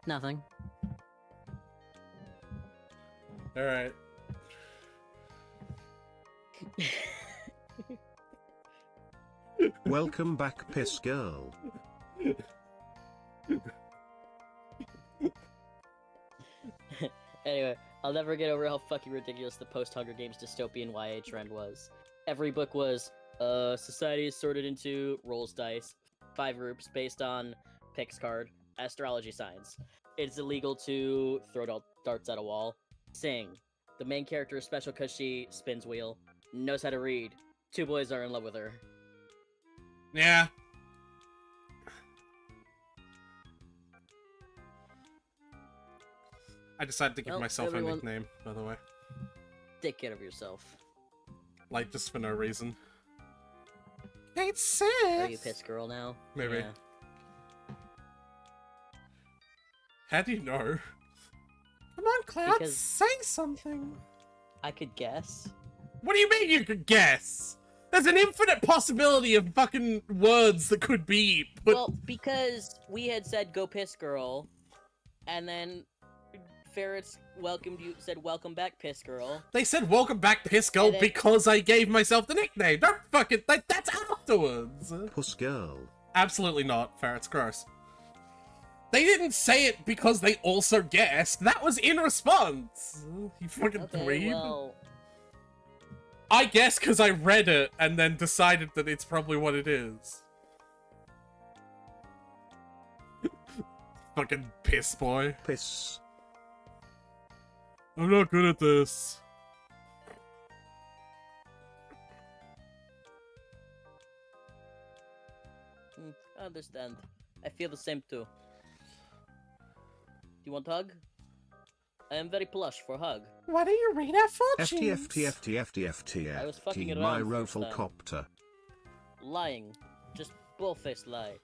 Nothing. Alright. Welcome back, piss girl. Anyway, I'll never get over how fucking ridiculous the post-Hunger Games dystopian YA trend was. Every book was, society is sorted into rolls dice, 5 groups based on picks card, astrology signs. It's illegal to throw darts at a wall. Sing. The main character is special because she spins wheel, knows how to read. 2 boys are in love with her. Yeah. I decided to give Well, myself everyone- a nickname, by the way. Take care of yourself. Like, just for no reason. Kate Sith! Are you piss girl now? Maybe. Yeah. How do you know? Come on, Cloud, Because- say something. I could guess. What do you mean you could guess? There's an infinite possibility of fucking words that could be put. Well, because we had said go piss girl, and then Ferrets welcomed you, said welcome back piss girl. They said welcome back, piss girl, And then- because I gave myself the nickname. Don't fucking. That's afterwards. Puss girl. Absolutely not. Ferret's gross. They didn't say it because they also guessed. That was in response. You fucking Okay, dweeb. well, I guess because I read it and then decided that it's probably what it is. Fucking piss boy. Piss. I'm not good at this. I understand. I feel the same too. You want hug? I am very plush for hug. Why don't you read our fortunes? I was fucking FTFTFTFTFT, around my first time. Rofelcopter. Lying. Just bullfaced lie.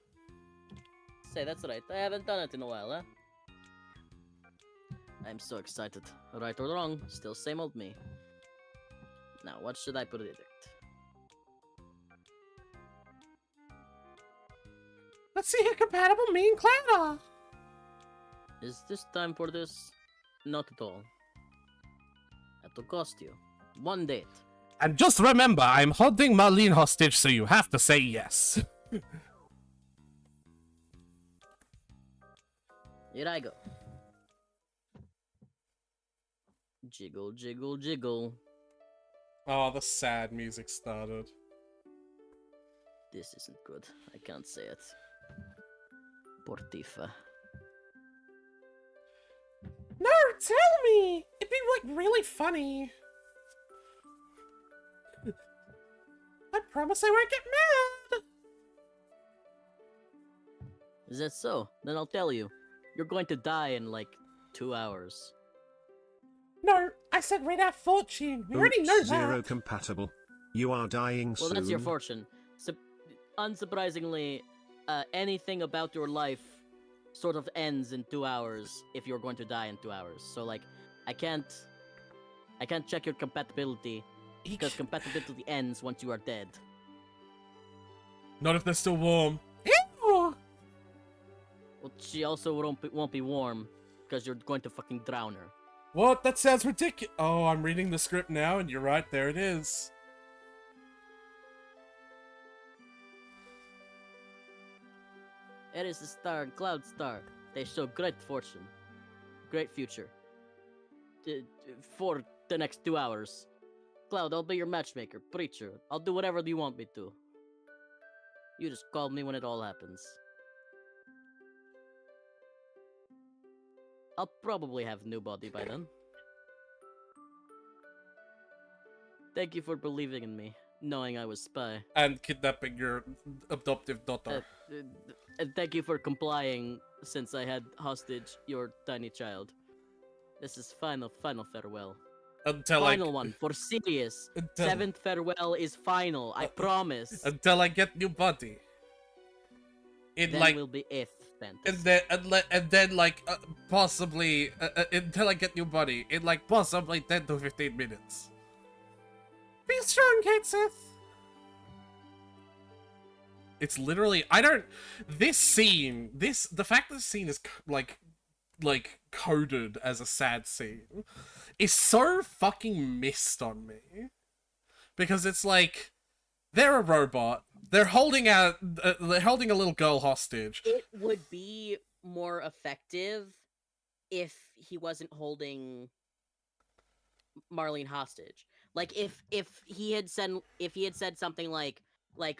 Say, that's right. I haven't done it in a while, huh? I'm so excited. Right or wrong, still same old me. Now, what should I predict? Let's see how compatible me and Cloud are. Is this time for this? Not at all. It'll cost you. 1 date. And just remember, I'm holding Marlene hostage, so you have to say yes. Here I go. Jiggle, jiggle, jiggle. Oh, the sad music started. This isn't good. I can't say it. Portifa. No, tell me! It'd be, like, really funny. I promise I won't get mad! Is that so? Then I'll tell you. You're going to die in like 2 hours. No, I said read our fortune. We already know Oops, zero that. compatible. You are dying Well, soon. that's your fortune. Unsurprisingly, anything about your life sort of ends in 2 hours if you're going to die in 2 hours. So like, I can't check your compatibility because compatibility ends once you are dead. Not if they're still warm. Ew! Well, she also won't be warm because you're going to fucking drown her. What? That sounds ridiculous. Oh, I'm reading the script now, and you're right. There it is. Ares the star and Cloud star. They show great fortune, great future. For the next 2 hours. Cloud, I'll be your matchmaker, preacher. I'll do whatever you want me to. You just call me when it all happens. I'll probably have new body by then. Thank you for believing in me, knowing I was spy. And kidnapping your adoptive daughter. And thank you for complying since I had hostage your tiny child. This is final farewell. Until Final one, for serious. Until- 7th farewell is final, I promise. Until I get new body. In Then like, will be 8th fantasy. and then like possibly until I get new body in like possibly 10 to 15 minutes. Be strong, Kate Sith. It's literally this scene, the fact that this scene is like coded as a sad scene is so fucking missed on me. because it's like they're a robot. They're holding a little girl hostage. It would be more effective if he wasn't holding Marlene hostage. Like if he had said something like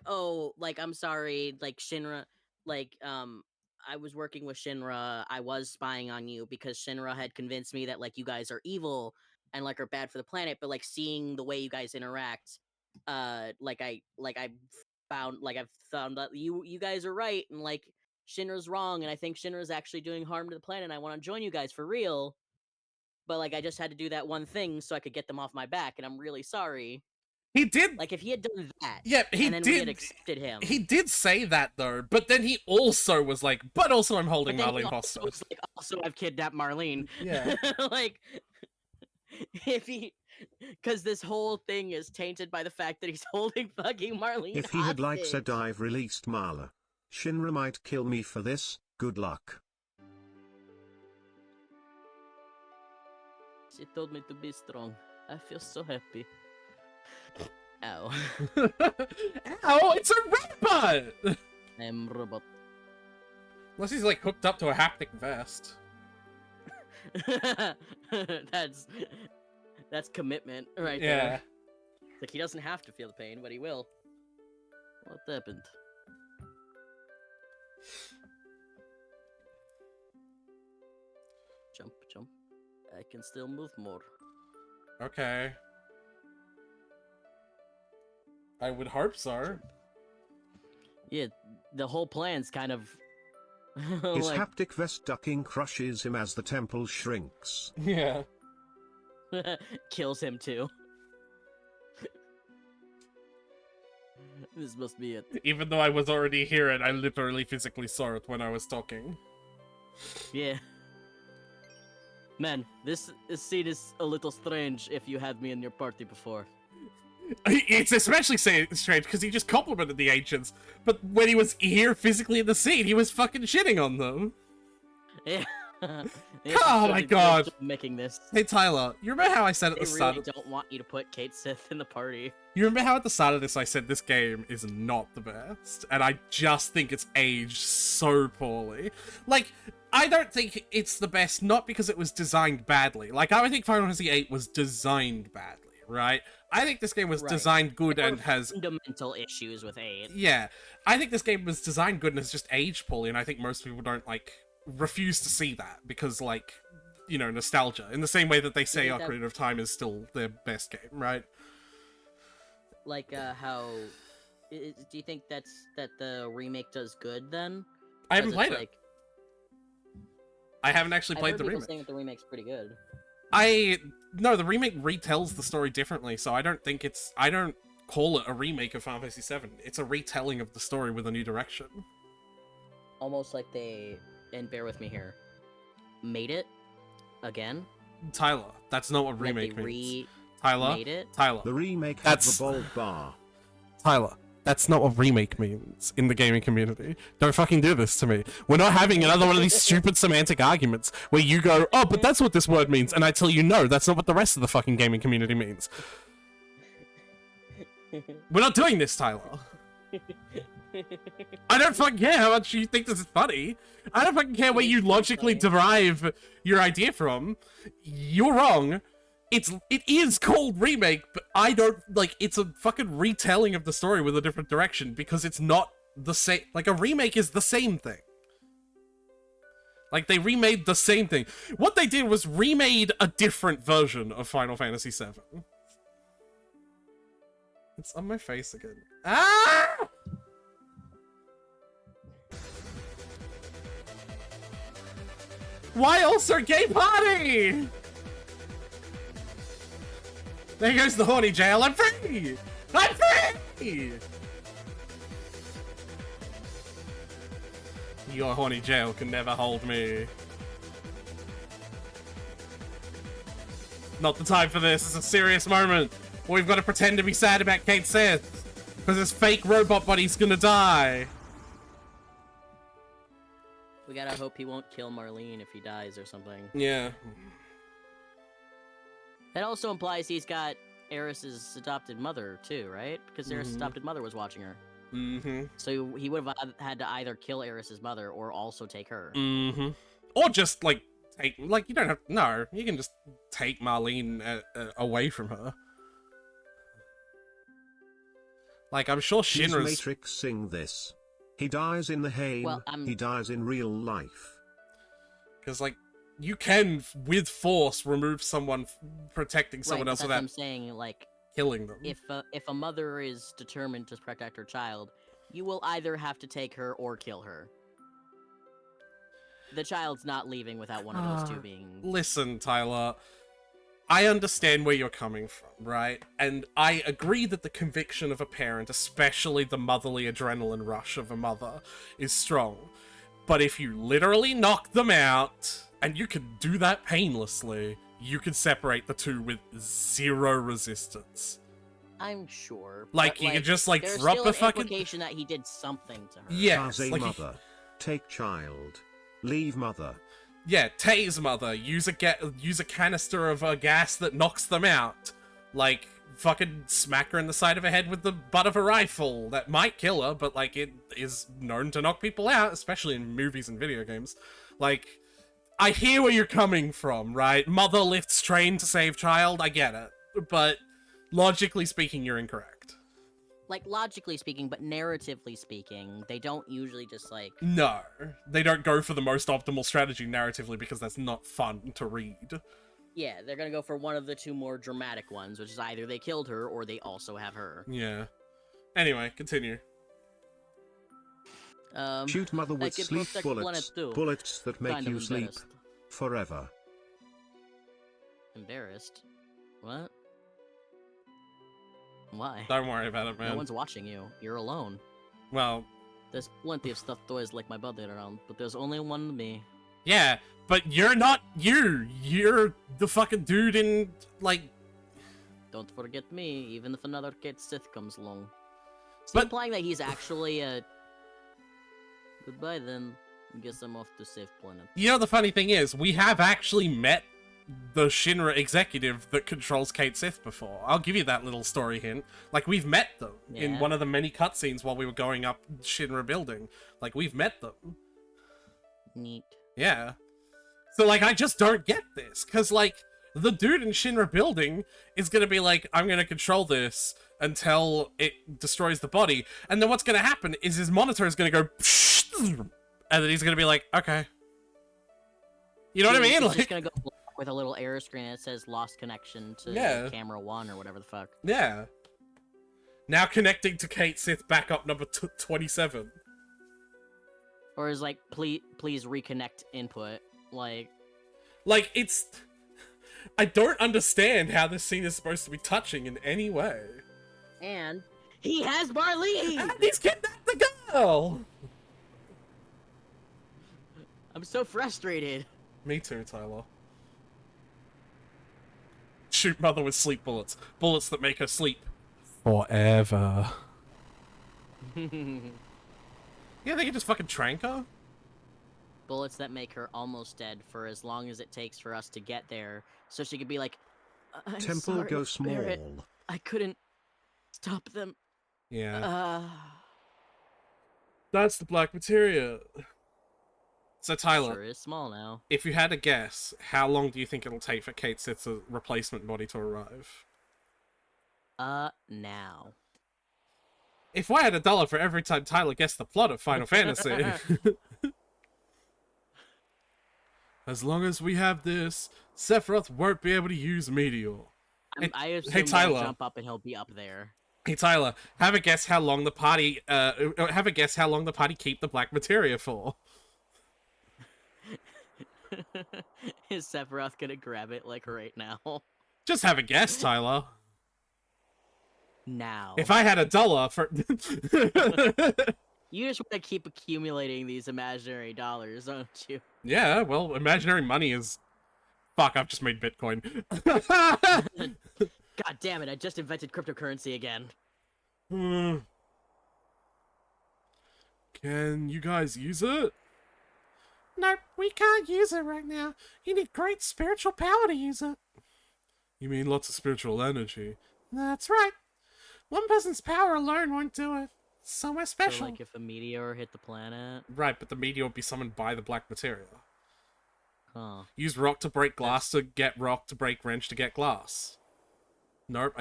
oh, like, I'm sorry, like, Shinra, like, I was working with Shinra, I was spying on you because Shinra had convinced me that, like, you guys are evil and, like, are bad for the planet, but, like, seeing the way you guys interact, I've found that you guys are right, and, like, Shinra's wrong, and I think Shinra's actually doing harm to the planet, and I want to join you guys for real, but, like, I just had to do that one thing so I could get them off my back, and I'm really sorry. He did. Like, if he had done that, Yeah, he and then did. we had accepted him. He did say that though, but then he also was like, "But also, I'm holding But then he Marlene also hostage." was like, also, I've kidnapped Marlene. Yeah. Like, if he, because this whole thing is tainted by the fact that he's holding fucking Marlene. If he had like hostage. said I've released Marla, Shinra might kill me for this, good luck. She told me to be strong. I feel so happy. Ow. Ow! It's a robot. I'm robot. Unless he's like hooked up to a haptic vest. That's commitment right Yeah. there. Like, he doesn't have to feel the pain, but he will. What happened? Jump, jump. I can still move more. Okay. I would hope so. Yeah, the whole plan's kind of His like haptic vest ducking crushes him as the temple shrinks. Yeah. kills him too. This must be it. Even though I was already here and I literally physically saw it when I was talking. Yeah. Man, this scene is a little strange if you had me in your party before. It's especially strange because he just complimented the ancients, but when he was here physically in the scene, he was fucking shitting on them. Yeah. Oh my God. Making this. Hey Tyler, you remember how I said at They the start? really don't want you to put Kate Sith in the party. You remember how at the start of this I said this game is not the best, and I just think it's aged so poorly. Like, I don't think it's the best, not because it was designed badly. Like, I don't think Final Fantasy VIII was designed badly, right? I think this game was Right. designed good There and were has... fundamental issues with 8. Yeah, I think this game was designed good and has just aged poorly, and I think most people don't, like, refuse to see that because, like, you know, nostalgia. In the same way that they say Yeah, that- Ocarina of Time is still their best game, right? Like, how... do you think that the remake does good, then? I haven't 'Cause played it's it. like, I haven't actually I've played heard the people remake. saying that the remake's pretty good. No, the remake retells the story differently, so I don't call it a remake of Final Fantasy VII. It's a retelling of the story with a new direction. Almost like they, and bear with me here, made it again. Tyler, that's not what Like remake they means. Tyler, made it. Tyler, The remake had That's- the bold bar. Tyler. That's not what remake means in the gaming community. Don't fucking do this to me. We're not having another one of these stupid semantic arguments where you go, oh, but that's what this word means, and I tell you, no, that's not what the rest of the fucking gaming community means. We're not doing this, Tyler. I don't fucking care how much you think this is funny. I don't fucking care where you logically derive your idea from. You're wrong. It is called remake, but I don't like. It's a fucking retelling of the story with a different direction because it's not the same. Like a remake is the same thing. Like they remade the same thing. What they did was remade a different version of Final Fantasy VII. It's on my face again. Ah! Why also gay party? There goes the horny jail. I'm free! I'm free! Your horny jail can never hold me. Not the time for this. It's a serious moment. We've got to pretend to be sad about Kate Sith. Because this fake robot buddy's gonna die. We gotta hope he won't kill Marlene if he dies or something. Yeah. That also implies he's got Eris's adopted mother too, right? Because Eris's Mhm. adopted mother was watching her. Mm-hmm. So he would have had to either kill Eris's mother or also take her. Mm-hmm. Or just, like, take... Like, you don't have... No, you can just take Marlene away from her. Like, I'm sure He's Shinra's... Matrixing this. He dies in the Haim, Well, he dies in real life. Because, like, you can, with force, remove someone protecting someone right, else but that's what I'm without saying, like, killing them. if a mother is determined to protect her child, you will either have to take her or kill her. The child's not leaving without one of those two being... Listen, Tyler, I understand where you're coming from, right? And I agree that the conviction of a parent, especially the motherly adrenaline rush of a mother, is strong. But if you literally knock them out, and you can do that painlessly, you can separate the two with zero resistance. I'm sure. Like, but, you could just, like, there's drop still the an fucking... implication that he did something to her. Yes, Tase like, mother. Take child. Leave mother. yeah, tase mother, use a canister of a gas that knocks them out. Like, fucking smack her in the side of her head with the butt of a rifle. That might kill her, but, like, it is known to knock people out, especially in movies and video games. Like, I hear where you're coming from, right? Mother lifts train to save child, I get it. But, logically speaking, you're incorrect. Like, logically speaking, but narratively speaking, they don't usually just, like... No, they don't go for the most optimal strategy narratively because that's not fun to read. Yeah, they're gonna go for one of the two more dramatic ones, which is either they killed her or they also have her. Yeah. Anyway, continue. Shoot mother with can sleep protect bullets. planet too. Bullets that make Kind of you sleep embarrassed. forever. Embarrassed? What? Why? Don't worry about it, No man. one's watching you. You're alone. Well, There's plenty of stuffed toys like my brother around, but there's only one me. yeah, but you're not you. You're the fucking dude in, like... Don't forget me, even if another Kate Sith comes along. So But- implying that he's actually a... Goodbye then. Guess I'm off to save planet. You know, the funny thing is, we have actually met the Shinra executive that controls Kate Sith before. I'll give you that little story hint. Like, we've met them in Yeah. one of the many cutscenes while we were going up Shinra building. Like, we've met them. Neat. Yeah. So, like, I just don't get this. Because, like, the dude in Shinra building is going to be like, I'm going to control this until it destroys the body. And then what's going to happen is his monitor is going to go... And then he's going to be like, okay. You know what I mean? It's Like, just gonna go black with a little error screen that says lost connection to Yeah. camera 1 or whatever the fuck. yeah. Now connecting to Kate Sith backup number 27. Or is like, please reconnect input. Like, Like, it's... I don't understand how this scene is supposed to be touching in any way. and he has Marlene! And he's kidnapped the girl! I'm so frustrated. Me too, Tyler. Shoot mother with sleep bullets. Bullets that make her sleep. Forever. Yeah, they can just fucking trank her? Bullets that make her almost dead for as long as it takes for us to get there, so she could be like, I'm Temple sorry, go Barret. small. I couldn't stop them. Yeah. That's the black materia. So, Tyler, Sure is small now. if you had to guess, how long do you think it'll take for Kate Sith's replacement body to arrive? Now. If I had $1 for every time Tyler guessed the plot of Final Fantasy... As long as we have this, Sephiroth won't be able to use Meteor. I assume hey, he'll Tyler. jump up and he'll be up there. Hey Tyler, have a guess how long the party keep the black materia for. Is Sephiroth gonna grab it like right now? Just have a guess, Tyler. Now. If I had $1 for You just want to keep accumulating these imaginary dollars, don't you? Yeah, well, imaginary money is fuck, I've just made Bitcoin. God damn it, I just invented cryptocurrency again. Can you guys use it? Nope, we can't use it right now. You need great spiritual power to use it. You mean lots of spiritual energy? That's right. One person's power alone won't do it. Somewhere So, special. like, if a meteor hit the planet, Right, but the meteor would be summoned by the black materia. huh? Use rock to break glass to get rock to break wrench to get glass. Nope,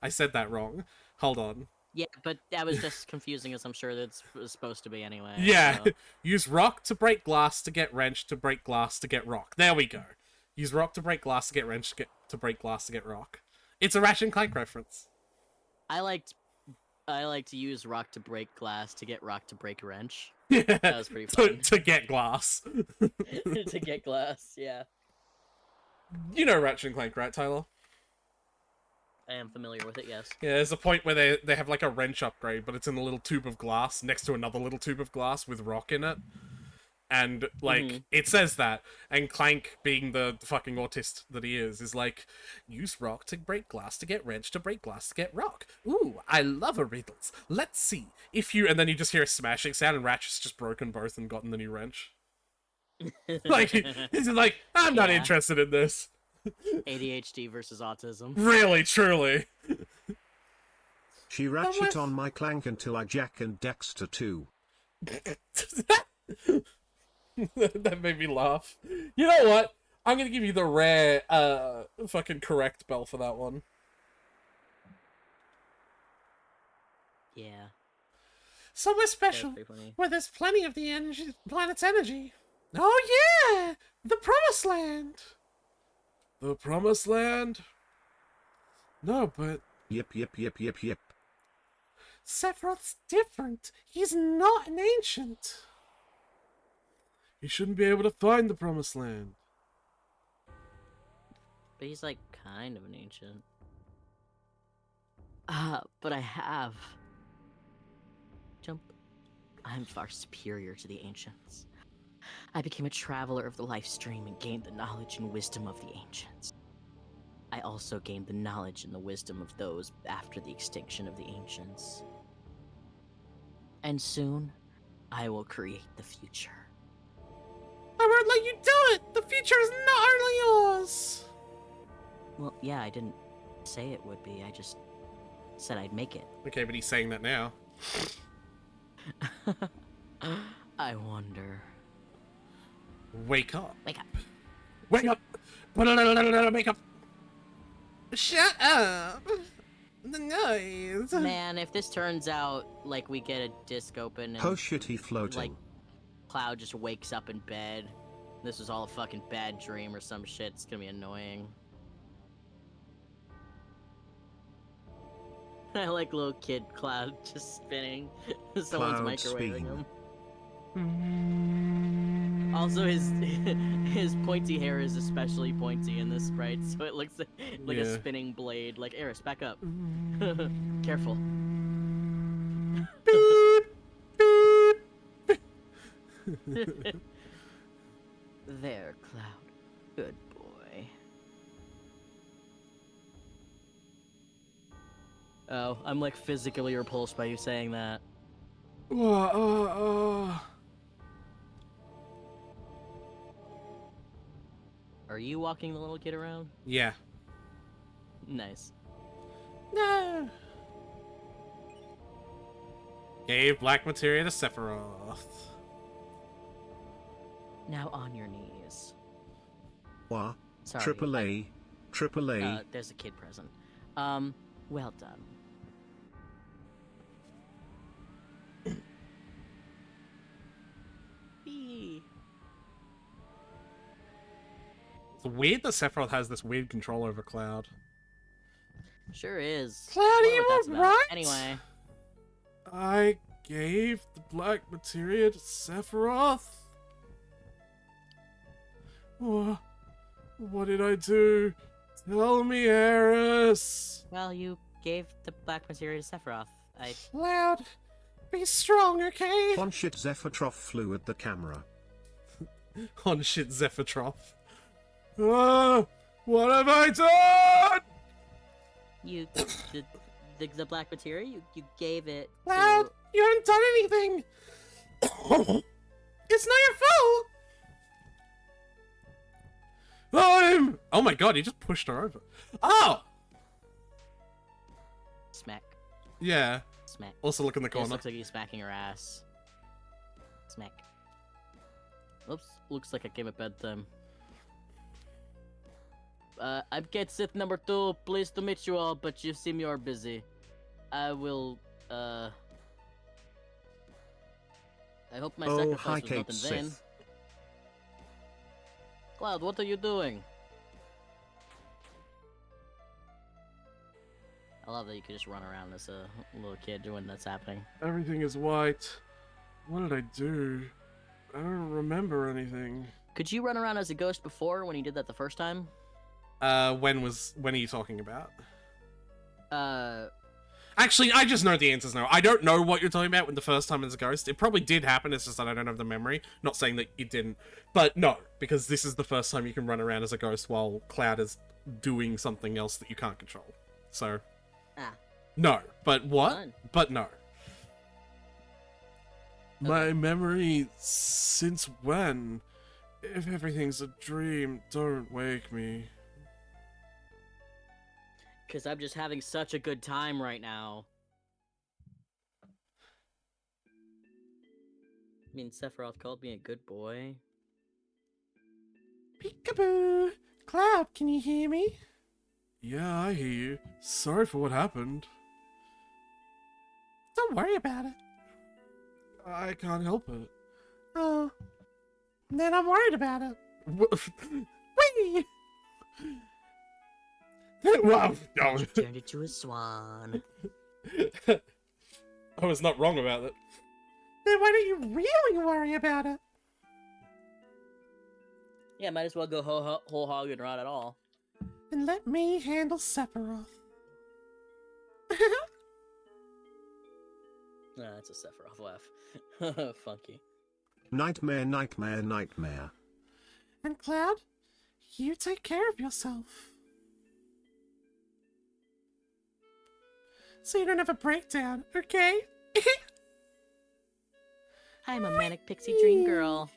I said that wrong. Hold on. Yeah, but that was just confusing, as I'm sure that's was supposed to be anyway. Yeah, so- use rock to break glass to get wrench to break glass to get rock. There we go. Use rock to break glass to get wrench to break glass to get rock. It's a Ratchet and Clank reference. I like to use rock to break glass to get rock to break wrench. Yeah, That was pretty fun. to get glass. To get glass, yeah. You know Ratchet and Clank, right, Tyler? I am familiar with it, yes. Yeah, there's a point where they have like a wrench upgrade, but it's in a little tube of glass next to another little tube of glass with rock in it. And, like, it says that, and Clank, being the fucking autist that he is like, use rock to break glass to get wrench to break glass to get rock. Ooh, I love a riddles. Let's see. If you... And then you just hear a smashing sound, and Ratchet's just broken both and gotten the new wrench. Like, he's like, I'm not Yeah. interested in this. ADHD versus autism. Really, truly. She ratchet on my Clank until I Jack and Dexter too. That made me laugh. You know what? I'm gonna give you the rare, fucking correct bell for that one. Yeah. Somewhere That's special, pretty funny. where there's plenty of the planet's energy. Oh yeah! The Promised Land! The Promised Land? No, but... Yep. Sephiroth's different. He's not an ancient. he shouldn't be able to find the Promised Land. But he's like kind of an ancient. But I have. Jump. I'm far superior to the ancients. I became a traveler of the life stream and gained the knowledge and wisdom of the ancients. I also gained the knowledge and the wisdom of those after the extinction of the ancients. And soon, I will create the future. I won't let you do it! The future is not only yours! Well, yeah, I didn't say it would be, I just said I'd make it. Okay, but he's saying that now. I wonder. Wake up. Wake up. Wake up! Wake up! Shut up! The noise! Man, if this turns out like we get a disc open and Oh shit, he floating. like Cloud just wakes up in bed, this was all a fucking bad dream or some shit, it's gonna be annoying. I like little kid Cloud just spinning. Someone's Cloud microwaving spin. him. Also, his pointy hair is especially pointy in this sprite, so it looks like a Yeah. spinning blade. Like, Eris, back up. Careful. There, Cloud. Good boy. Oh, I'm like physically repulsed by you saying that. Are you walking the little kid around? Yeah. Nice. No! Gave black materia to Sephiroth. Now on your knees. Wah. Sorry. Triple A. Triple A. There's a kid present. Well done. Bee. It's weird that Sephiroth has this weird control over Cloud. Sure is. Cloud, Wonder you what that's were about. right. Anyway, I gave the black materia to Sephiroth? What did I do? Tell me, Eris! well, you gave the black materia to Sephiroth. Cloud, be strong, okay? On shit, Zephytroff flew at the camera. On shit, Zephytroff. What have I done? You the black materia. You gave it. Cloud, To... you haven't done anything! It's not your fault! Oh my god, he just pushed her over. Oh! Yeah. Smack. Also look in the It just corner. looks like he's smacking her ass. Smack. Oops, looks like I came at bedtime. I'm Kate Sith number 2. Pleased to meet you all, but you seem you're busy. I will, I hope my Oh, sacrifice hi, was Kate not in vain. Sith. Cloud, what are you doing? I love that you could just run around as a little kid when that's happening. Everything is white. What did I do? I don't remember anything. Could you run around as a ghost before when you did that the first time? When are you talking about? Uh, Actually, I just know the answers now. I don't know what you're talking about when the first time as a ghost. It probably did happen, it's just that I don't have the memory. Not saying that it didn't. But no, because this is the first time you can run around as a ghost while Cloud is doing something else that you can't control. So, no. But what? Fun. But no. My memory since when? If everything's a dream, don't wake me. Because I'm just having such a good time right now. I mean, Sephiroth called me a good boy. Peekaboo! Cloud, can you hear me? Yeah, I hear you. Sorry for what happened. Don't worry about it. I can't help it. Oh. Then I'm worried about it. Whee! Wow. No. Turned into a swan. I was not wrong about it. Then why don't you really worry about it? Yeah, might as well go whole hog and rot at all. And let me handle Sephiroth. Nah, that's a Sephiroth laugh. Funky. Nightmare, nightmare, nightmare. And Cloud, you take care of yourself. So you don't have a breakdown, okay? I'm a manic pixie dream girl.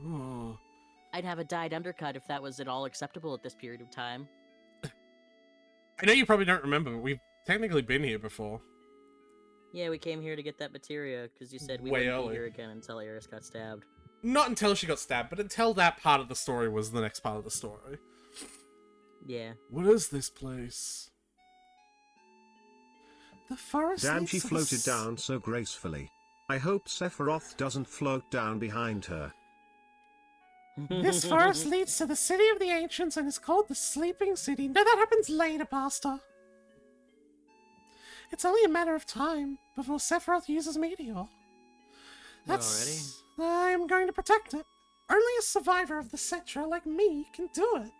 Oh, I'd have a dyed undercut if that was at all acceptable at this period of time. I know you probably don't remember, but we've technically been here before. Yeah, we came here to get that materia, because you said we Way wouldn't early. be here again until Aeris got stabbed. Not until she got stabbed, but until that part of the story was the next part of the story. Yeah. what is this place? The forest Damn, leads she to the floated down so gracefully. I hope Sephiroth doesn't float down behind her. This forest leads to the city of the ancients and is called the Sleeping City. No, that happens later, Pastor. It's only a matter of time before Sephiroth uses Meteor. That's... I'm going to protect it. Only a survivor of the Cetra like me can do it.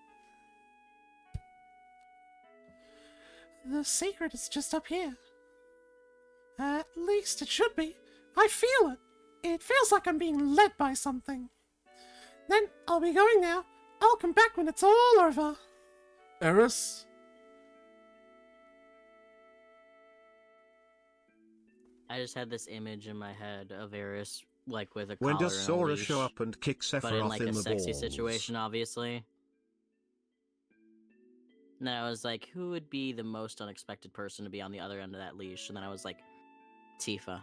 The secret is just up here. At least it should be. I feel it. It feels like I'm being led by something. Then I'll be going now. I'll come back when it's all over. Eris? I just had this image in my head of Aeris, like with a When collar does and a Sora leash, show up and kick but in Sephiroth like in a the sexy balls? situation, obviously. And then I was like, who would be the most unexpected person to be on the other end of that leash? And then I was like, Tifa.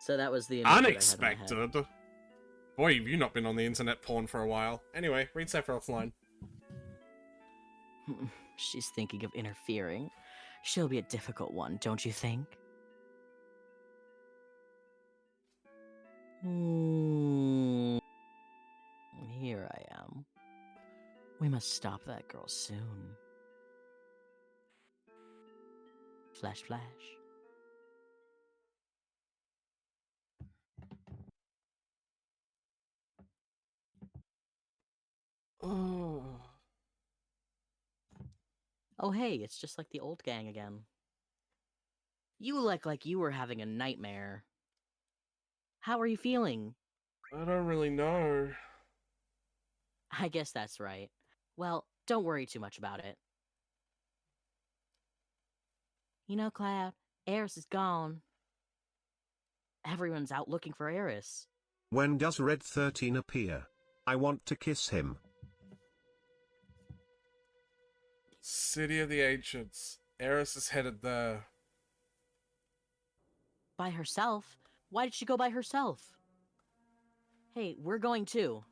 So that was the image that I had in my head. Unexpected? Boy, have you not been on the internet porn for a while. Anyway, read Sephiroth's line. She's thinking of interfering. She'll be a difficult one, don't you think? Here I am. We must stop that girl soon. Flash, flash. Oh. Oh hey, it's just like the old gang again. You look like you were having a nightmare. How are you feeling? I don't really know. I guess that's right. Well, don't worry too much about it. You know, Cloud, Aeris is gone. Everyone's out looking for Aeris. When does Red 13 appear? I want to kiss him. City of the Ancients. Eris is headed there. By herself? Why did she go by herself? Hey, we're going too.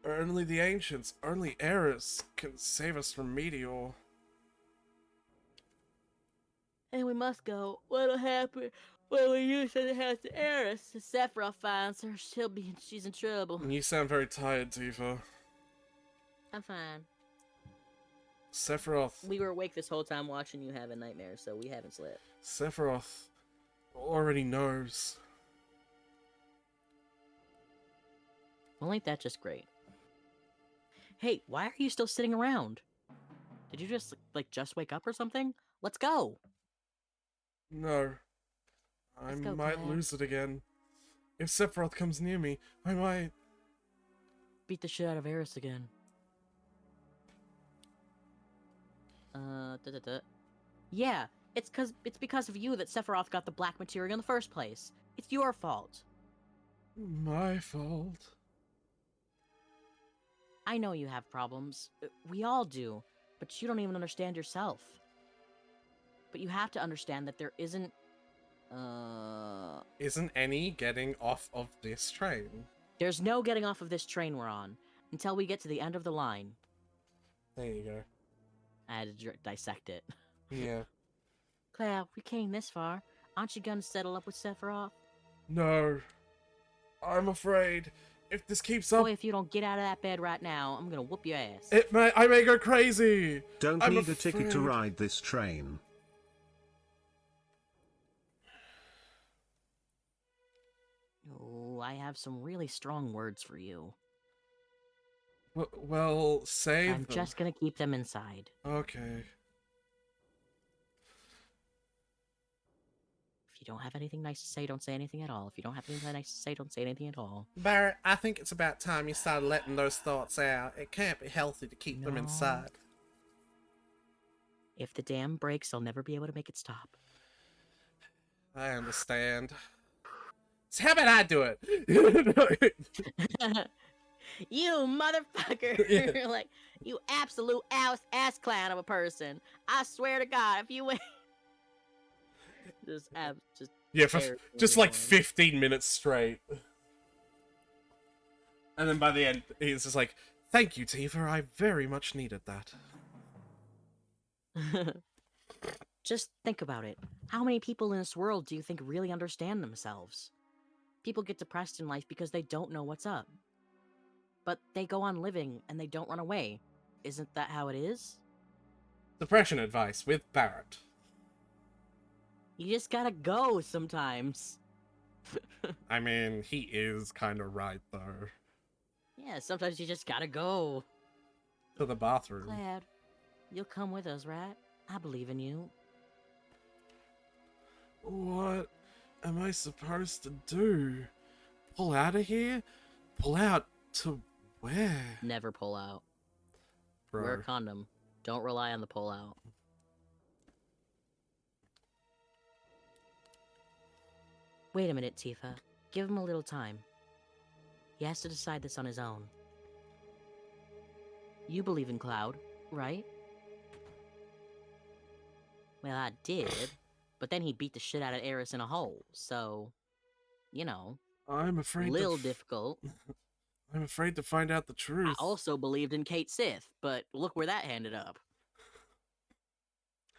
Only the Ancients, only Eris can save us from Meteor. And we must go. What'll happen when we use the house to Eris? If Sephiroth finds her, she's in trouble. You sound very tired, Tifa. I'm fine. Sephiroth. We were awake this whole time watching you have a nightmare, so we haven't slept. Sephiroth already knows. Well, ain't that just great? Hey, why are you still sitting around? Did you just wake up or something? Let's go. No. I Let's go, might Clan. lose it again. If Sephiroth comes near me, I might... Beat the shit out of Eris again. Yeah, it's because of you that Sephiroth got the black material in the first place. It's your fault. My fault. I know you have problems. We all do. But you don't even understand yourself. But you have to understand that there isn't... Isn't any getting off of this train? There's no getting off of this train we're on until we get to the end of the line. There you go. I had to dissect it. Yeah. Cloud, we came this far. Aren't you gonna settle up with Sephiroth? No. I'm afraid. If this keeps up... Boy, if you don't get out of that bed right now, I'm gonna whoop your ass. I may go crazy! Don't I'm need a ticket to afraid. ride this train. Oh, I have some really strong words for you. Well, save I'm them. just gonna keep them inside. Okay. If you don't have anything nice to say, don't say anything at all. If you don't have anything nice to say, don't say anything at all. Barrett, I think it's about time you started letting those thoughts out. It can't be healthy to keep them No. inside. If the dam breaks, I'll never be able to make it stop. I understand. So how about I do it? You motherfucker! Yeah. Like, you absolute ass clown of a person. I swear to God, if you wait. just Yeah, for terrible just like annoying. 15 minutes straight. And then by the end, he's just like, "Thank you, Tifa, I very much needed that." Just think about it. How many people in this world do you think really understand themselves? People get depressed in life because they don't know what's up. But they go on living and they don't run away. Isn't that how it is? Depression advice with Barrett. You just gotta go sometimes. I mean, he is kind of right, though. Yeah, sometimes you just gotta go. To the bathroom. Glad. You'll come with us, right? I believe in you. What am I supposed to do? Pull out of here? Pull out to where? Never pull out. Bro. Wear a condom. Don't rely on the pull out. Wait a minute, Tifa. Give him a little time. He has to decide this on his own. You believe in Cloud, right? Well, I did, but then he beat the shit out of Eris in a hole, so... You know, I'm afraid little difficult. I'm afraid to find out the I truth. also believed in Kate Sith, but look where that ended up.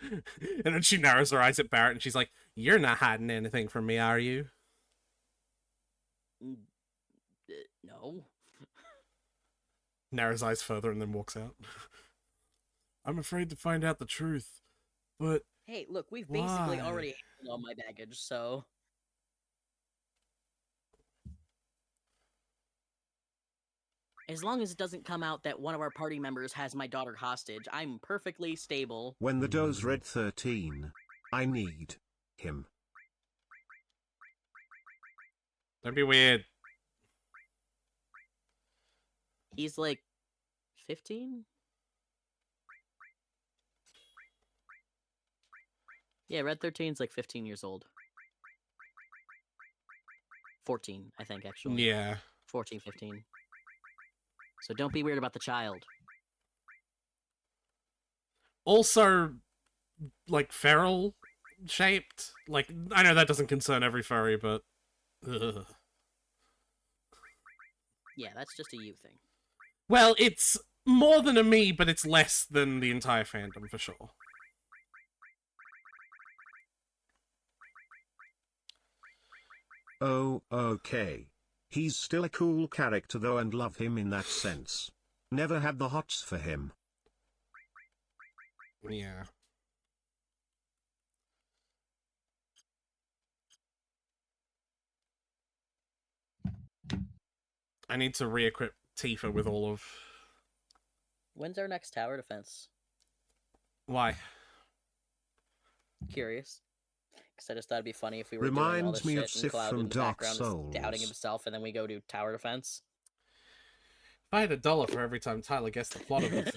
And then she narrows her eyes at Barrett and she's like, "You're not hiding anything from me, are you?" No. Narrows eyes further and then walks out. I'm afraid to find out the truth. But Hey, look, we've basically Why? already handled all my baggage, so... As long as it doesn't come out that one of our party members has my daughter hostage, I'm perfectly stable. When the doe's read 13, I need him. Don't be weird. He's like 15? Yeah, Red 13's like 15 years old. 14, I think, actually. Yeah. 14, 15. So don't be weird about the child. Also, like, feral shaped. Like, I know that doesn't concern every furry, but... Ugh. Yeah, that's just a you thing. Well, it's more than a me, but it's less than the entire fandom, for sure. Oh, okay. He's still a cool character though and love him in that sense. Never had the hots for him. Yeah. I need to re-equip Tifa with all of... When's our next tower defense? Why? Curious. Because I just thought it'd be funny if we were doing all Reminds this me shit of and Sif Cloud from in the Dark background is doubting Souls. himself, and then we go to tower defense. If I had $1 for every time Tyler guessed the plot of it.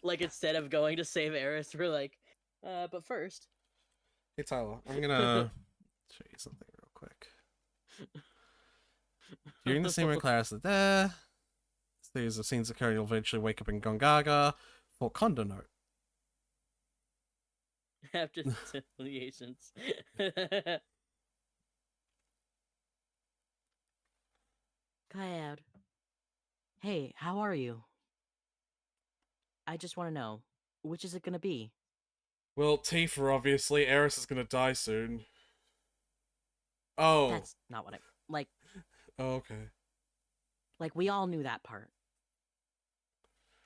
Like, instead of going to save Eris, we're like, but first. Hey Tyler, I'm gonna show you something real quick. During the scene where Clara's there, there's a scenes occurring, you'll eventually wake up in Gongaga for Condo Note. After the humiliations. Cloud. Hey, how are you? I just want to know, which is it gonna be? Well, Tifa, obviously. Eris is gonna die soon. Oh. That's not what I like. Oh, okay. Like, we all knew that part.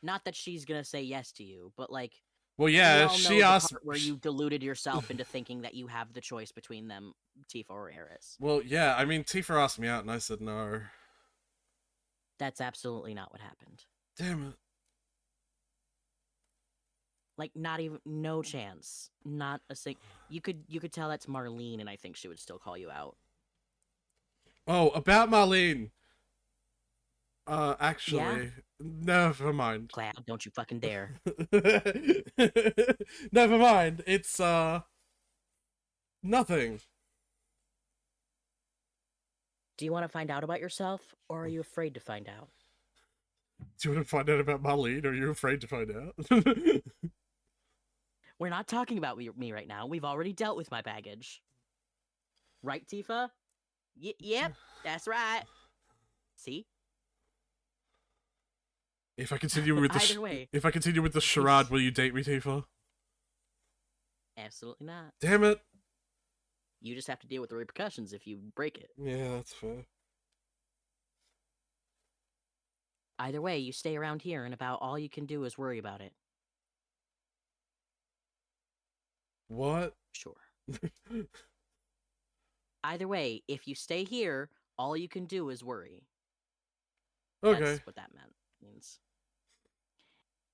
Not that she's gonna say yes to you, but like, Well, we yeah, all she know asked. the part where you deluded yourself into thinking that you have the choice between them, Tifa or Eris. Well, yeah, I mean, Tifa asked me out and I said no. That's absolutely not what happened. Damn it. Like, not even, no chance. Not a sing. You could tell that's Marlene, and I think she would still call you out. Oh, about Marlene. Actually, Yeah? never mind. Cloud, don't you fucking dare. Never mind. It's, nothing. Do you want to find out about yourself, or are you afraid to find out? Do you want to find out about Marlene, or are you afraid to find out? We're not talking about me right now. We've already dealt with my baggage. Right, Tifa? Yep, that's right. See? If I continue with the Either way. if I continue with the charade, will you date me, Tifa? Absolutely not. Damn it. You just have to deal with the repercussions if you break it. Yeah, that's fair. Either way, you stay around here, and about all you can do is worry about it. What? Sure. Either way, if you stay here, all you can do is worry. Okay. That's what that means.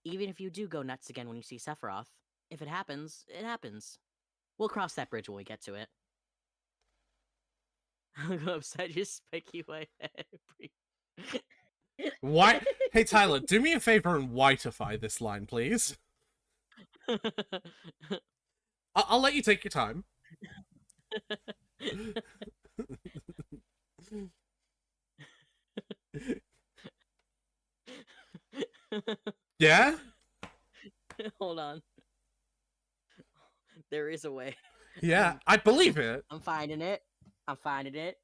Even if you do go nuts again when you see Sephiroth, if it happens, it happens. We'll cross that bridge when we get to it. I'll go upside your spiky white head. Why? Hey, Tyler, do me a favor and whiteify this line, please. I'll let you take your time. Yeah? Hold on. There is a way. Yeah, I believe it. I'm finding it. I'm finding it.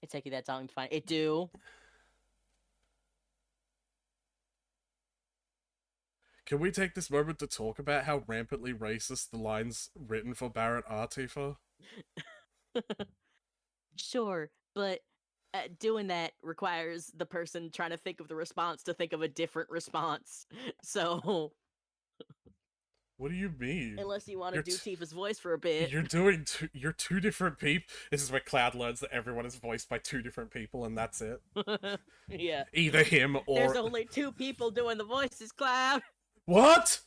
It take you that time to find it. Do. Can we take this moment to talk about how rampantly racist the lines written for Barrett are, Tifa? Sure, but doing that requires the person trying to think of the response to think of a different response. So, What do you mean? unless you want to You're do t- Tifa's voice for a bit. You're two different people. This is where Cloud learns that everyone is voiced by two different people, and that's it. Yeah. Either him or... There's only two people doing the voices, Cloud. What?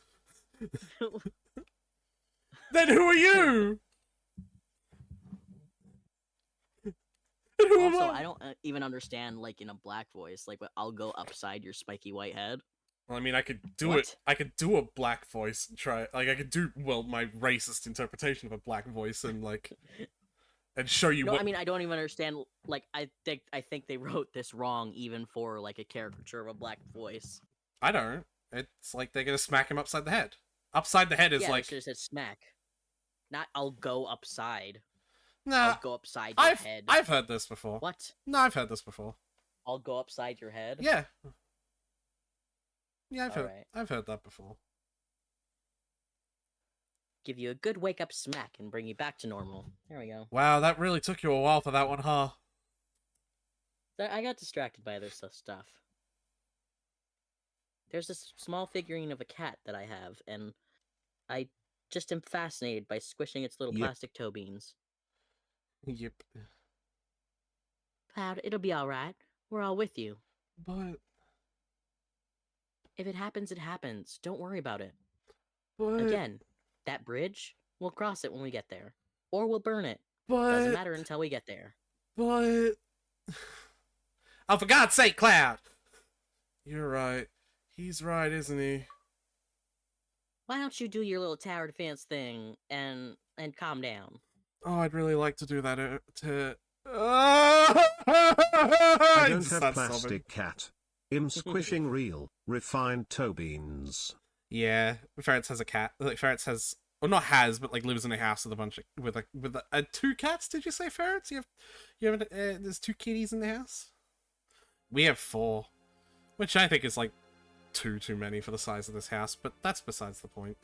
Then who are you? And who Also, am I don't even understand, like, in a black voice, like, I'll go upside your spiky white head. Well, I mean, I could do What? it. I could do a black voice and try. Like, I could do, well, my racist interpretation of a black voice and, like, and show you No, what. I mean I don't even understand. Like I think they wrote this wrong, even for like a caricature of a black voice. I don't. It's like they're gonna smack him upside the head. Upside the head is Yeah, like. they should have said smack. Not I'll go upside. Nah, I'll go upside your head. I've heard this before. What? No, I've heard this before. I'll go upside your head. Yeah. Yeah, Alright. I've heard that before. Give you a good wake up smack and bring you back to normal. There we go. Wow, that really took you a while for that one, huh? I got distracted by other stuff. There's this small figurine of a cat that I have, and I just am fascinated by squishing its little Yep. plastic toe beans. Yep. Cloud, it'll be alright. We're all with you. But If it happens, it happens. Don't worry about it. but Again, that bridge, we'll cross it when we get there. Or we'll burn it. but Doesn't matter until we get there. but oh, for God's sake, Cloud! You're right. He's right, isn't he? Why don't you do your little tower defense thing and calm down? Oh, I'd really like to do that to. I I don't just have start sobbing. plastic cat. I'm squishing real, refined toe beans. Yeah, Ferrets has a cat. Like Ferrets has, or not has, but like lives in a house with a bunch of with two cats. Did you say Ferrets? You have there's 2 kitties in the house. We have 4, which I think is like too many for the size of this house. But that's besides the point.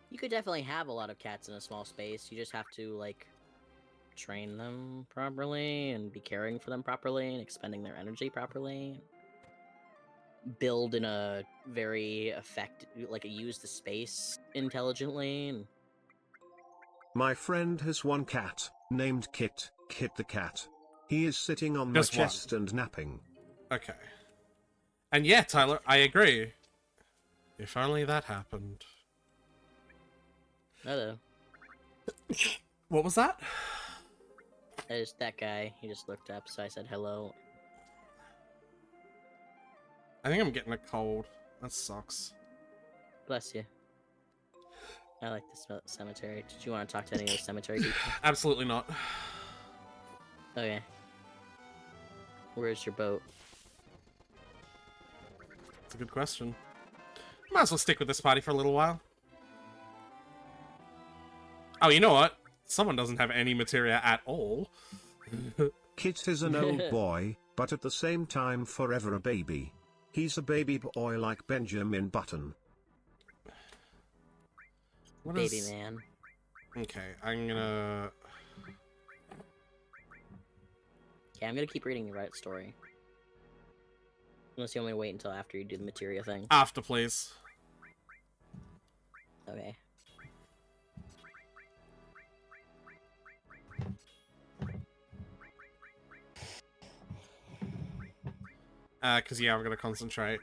You could definitely have a lot of cats in a small space. You just have to, like, train them properly and be caring for them properly and expending their energy properly. Build in a very use the space intelligently. And My friend has one cat, named Kit, Kit the cat. He is sitting on my Just one. chest and napping. Okay. And yeah, Tyler, I agree. If only that happened. hello. What was that? There's that guy. He just looked up, so I said hello. I think I'm getting a cold. That sucks. Bless you. I like this cemetery. Did you want to talk to any of those cemetery people? Absolutely not. Okay. Where's your boat? That's a good question. Might as well stick with this party for a little while. Oh, you know what? Someone doesn't have any materia at all. Kit is an old boy, but at the same time forever a baby. He's a baby boy like Benjamin Button. What Baby is- man. Okay, I'm gonna... Okay, I'm gonna keep reading the right story. Unless you want me to wait until after you do the materia thing. After, please. Okay. Cause yeah, I'm gonna concentrate.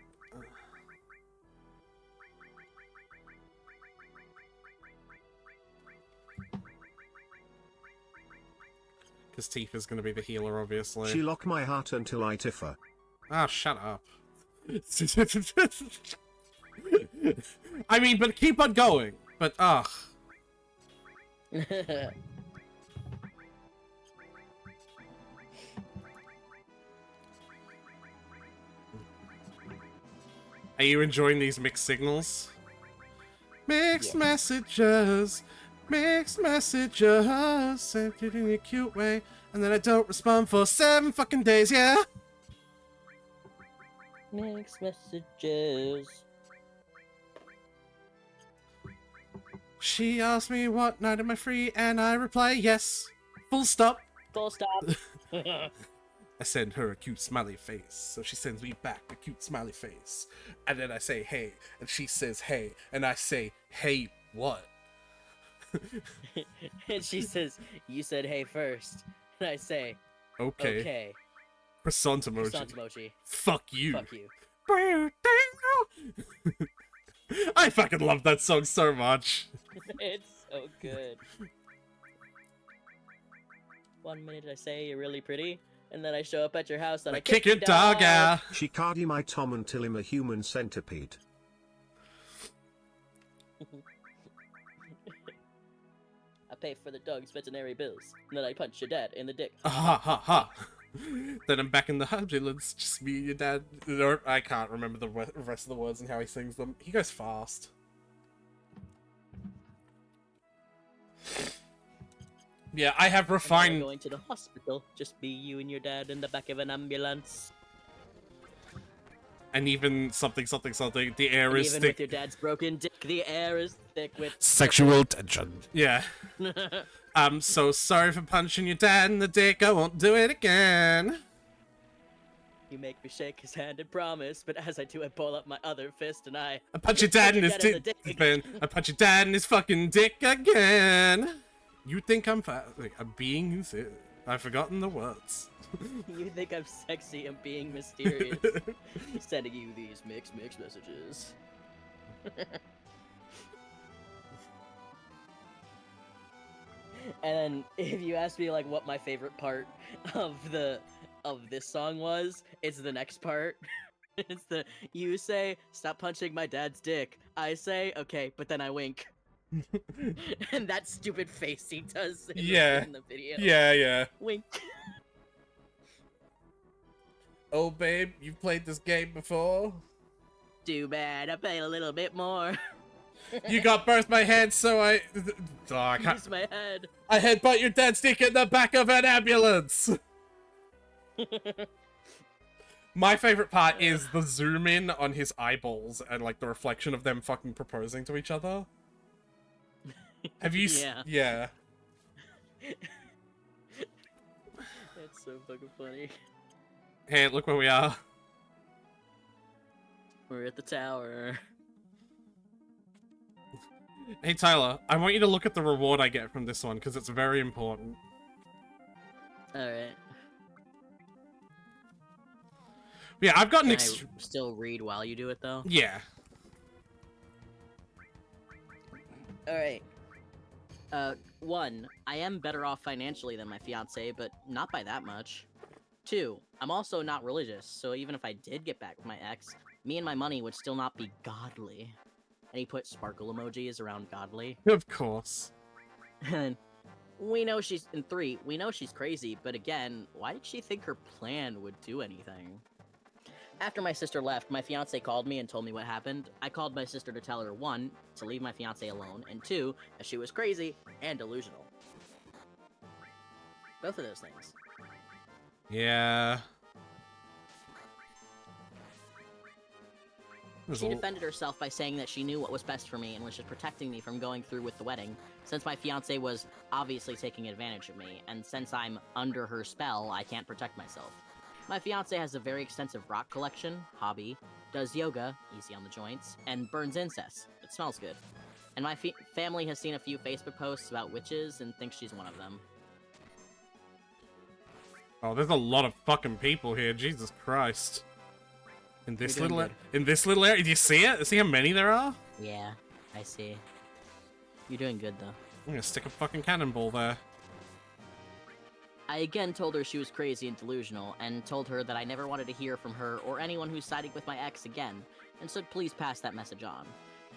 Cause Tifa's gonna be the healer, obviously. She lock my heart until I tiffer. Ah, shut up. I mean, but keep on going. But, ugh. Are you enjoying these mixed signals? Mixed messages. Mixed messages. Sent it in a cute way. And then I don't respond for 7 fucking days, yeah? Mixed messages. She asked me what night am I free, and I reply yes. Full stop. Full stop. I send her a cute smiley face, so she sends me back a cute smiley face. And then I say hey, and she says hey, and I say hey what? And she says, "You said hey first," and I say, Okay. "Okay." Croissant emoji. Croissant emoji. Fuck you. Fuck you. I fucking love that song so much. It's so good. 1 minute I say you're really pretty, and then I show up at your house and I Kick your dog out. She cardi my Tom until I'm a human centipede. I pay for the dog's veterinary bills. And then I punch your dad in the dick. Ha ha ha. Then I'm back in the ambulance, just me and your dad. No, I can't remember the rest of the words and how he sings them. He goes fast. Yeah, I have And now we're refined. going to the hospital. Just be you and your dad in the back of an ambulance. And even something, something, something. The air And is even thick. with your dad's broken dick, the air is thick with Sexual tension. Yeah. I'm so sorry for punching your dad in the dick. I won't do it again. You make me shake his hand and promise, but as I do, I pull up my other fist and I Punch your dad in his in the dick. dick. Then I punch your dad in his fucking dick again. You think I'm like, I'm being. I've forgotten the words. You think I'm sexy and being mysterious. Sending you these mixed messages. And if you ask me like what my favorite part of this song was, it's the next part. It's the you say stop punching my dad's dick. I say okay, but then I wink. And that stupid face he does in the video. Yeah. Wink. Oh, babe, you've played this game before? Too bad I played a little bit more. You got both my hands, so I can't. Use my head. I headbutt your dad's dick in the back of an ambulance! My favorite part is the zoom in on his eyeballs and, like, the reflection of them fucking proposing to each other. Have you Yeah. Yeah. That's so fucking funny. Hey, look where we are. We're at the tower. Hey, Tyler, I want you to look at the reward I get from this one, because it's very important. Alright. Yeah, I've got an Can I still read while you do it, though? Yeah. Alright. 1. I am better off financially than my fiance, but not by that much. 2. I'm also not religious, so even if I did get back with my ex, me and my money would still not be godly. And he put sparkle emojis around godly. Of course. And we know she's in 3. We know she's crazy, but again, why did she think her plan would do anything? After my sister left, my fiance called me and told me what happened. I called my sister to tell her 1, to leave my fiance alone, and 2, that she was crazy and delusional. Both of those things. Yeah. There's She a- defended herself by saying that she knew what was best for me and was just protecting me from going through with the wedding, since my fiance was obviously taking advantage of me, and since I'm under her spell, I can't protect myself. My fiance has a very extensive rock collection, hobby, does yoga, easy on the joints, and burns incense. It smells good. And my family has seen a few Facebook posts about witches and thinks she's one of them. Oh, there's a lot of fucking people here. Jesus Christ. In this You're doing little area, do you see it? See how many there are? Yeah, I see. You're doing good, though. I'm gonna stick a fucking cannonball there. I again told her she was crazy and delusional, and told her that I never wanted to hear from her or anyone who's siding with my ex again, and said please pass that message on.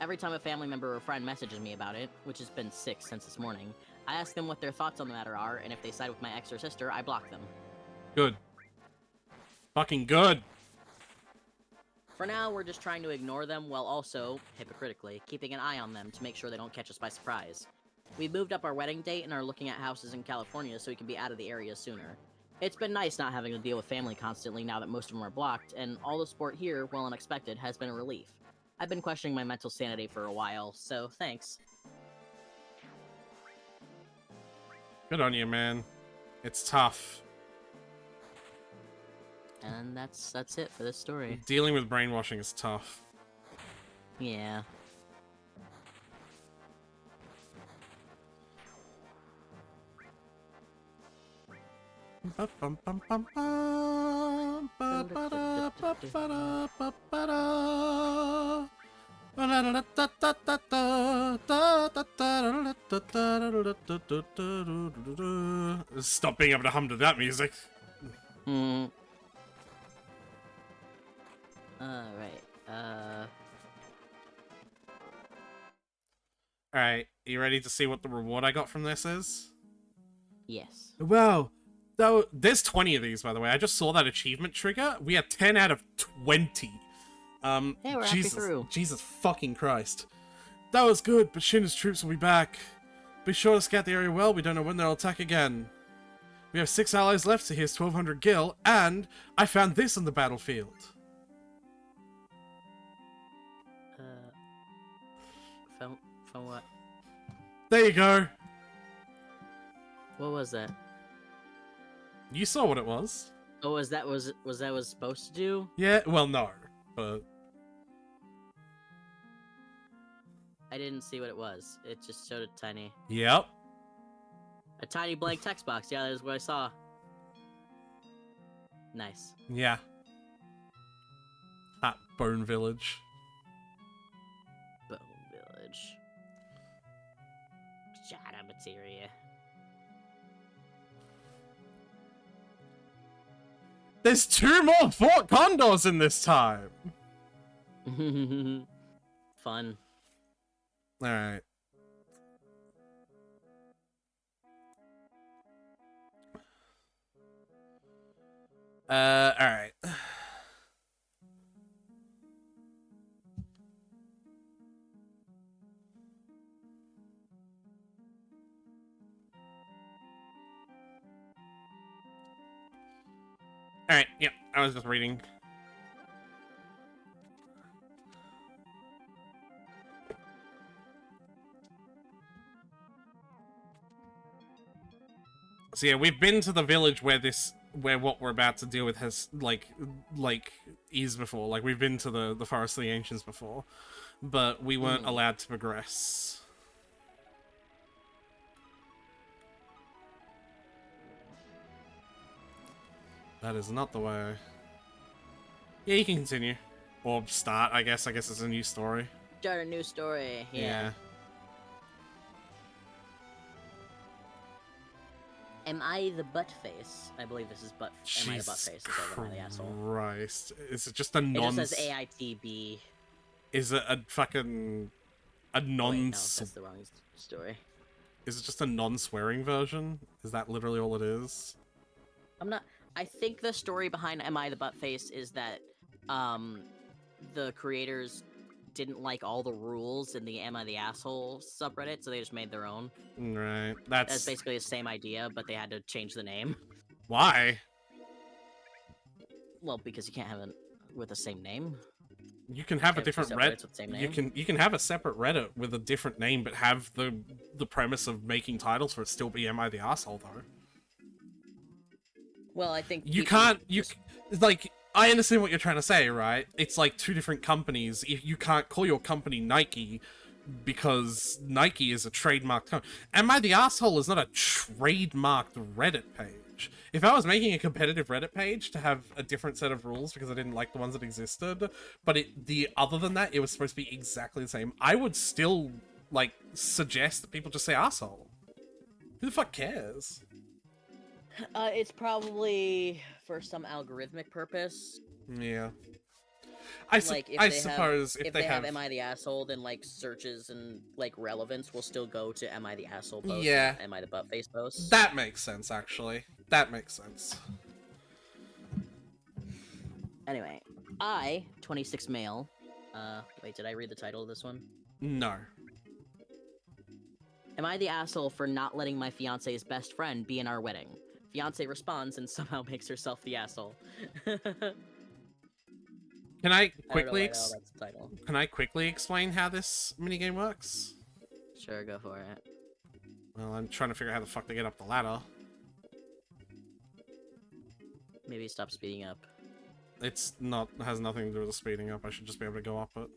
Every time a family member or friend messages me about it, which has been 6 since this morning, I ask them what their thoughts on the matter are, and if they side with my ex or sister, I block them. Good. Fucking good. For now, we're just trying to ignore them while also, hypocritically, keeping an eye on them to make sure they don't catch us by surprise. We've moved up our wedding date and are looking at houses in California so we can be out of the area sooner. It's been nice not having to deal with family constantly now that most of them are blocked, and all the support here, while unexpected, has been a relief. I've been questioning my mental sanity for a while, so thanks. Good on you, man. It's tough. And that's it for this story. Dealing with brainwashing is tough. Yeah. Stop being able to hum to that music. Hmm. Alright, Alright, you ready to see what the reward I got from this is? Yes. Wow. Though there's 20 of these, by the way. I just saw that achievement trigger. We had 10 out of 20. Hey, we're halfway Jesus, through. Jesus fucking Christ. That was good, but Shin's troops will be back. Be sure to scout the area well. We don't know when they'll attack again. We have 6 allies left, so here's 1200 gil, and I found this on the battlefield. From what? There you go. What was that? You saw what it was. Oh, was that what was supposed to do? Yeah, well, no, but... I didn't see what it was. It just showed Yep. a tiny blank text box. Yeah, that is what I saw. Nice. Yeah. At Bone Village. Bone Village. Shut up, materia. There's 2 more Fort Condors in this time! Fun. Alright. Alright. Alright, yep, I was just reading. So yeah, we've been to the village where what we're about to deal with has, is before. Like, we've been to the Forest of the Ancients before. But we weren't allowed to progress. That is not the way. Yeah, you can continue. Or start, I guess. I guess it's a new story. Start a new story. Yeah. Am I the Buttface? I believe this is Butt. Am I the Buttface? Is that the asshole? Christ. Is it just a It non... just says AITB. Is it a fucking... a non... Wait, no, that's the wrong story. Is it just a non-swearing version? Is that literally all it is? I'm not... I think the story behind Am I the Buttface is that, the creators didn't like all the rules in the Am I the Asshole subreddit, so they just made their own. Right. That's basically the same idea, but they had to change the name. Why? Well, because you can't have it with the same name. You can have a Can't have different two Reddit. subreddits with the same You name. can have a separate Reddit with a different name, but have the premise of making titles for it still be Am I the Asshole though. Well, I think You people can't. just- Like, I understand what you're trying to say, right? It's like 2 different companies. You can't call your company Nike because Nike is a trademarked company. Am I the Asshole is not a trademarked Reddit page. If I was making a competitive Reddit page to have a different set of rules because I didn't like the ones that existed, but other than that, it was supposed to be exactly the same, I would still, like, suggest that people just say asshole. Who the fuck cares? It's probably for some algorithmic purpose. Yeah. I suppose if they have Am I the Asshole, then like searches and like relevance will still go to Am I the Asshole post. Yeah. And Am I the Buttface post. That makes sense, actually. That makes sense. Anyway, 26 male. Wait, did I read the title of this one? No. Am I the asshole for not letting my fiance's best friend be in our wedding? Fiance responds and somehow makes herself the asshole. Can I I don't know quickly why the hell that's the title. can I quickly explain how this minigame works? Sure, go for it. Well, I'm trying to figure out how the fuck to get up the ladder. Maybe stop speeding up. It's not has nothing to do with the speeding up. I should just be able to go up it.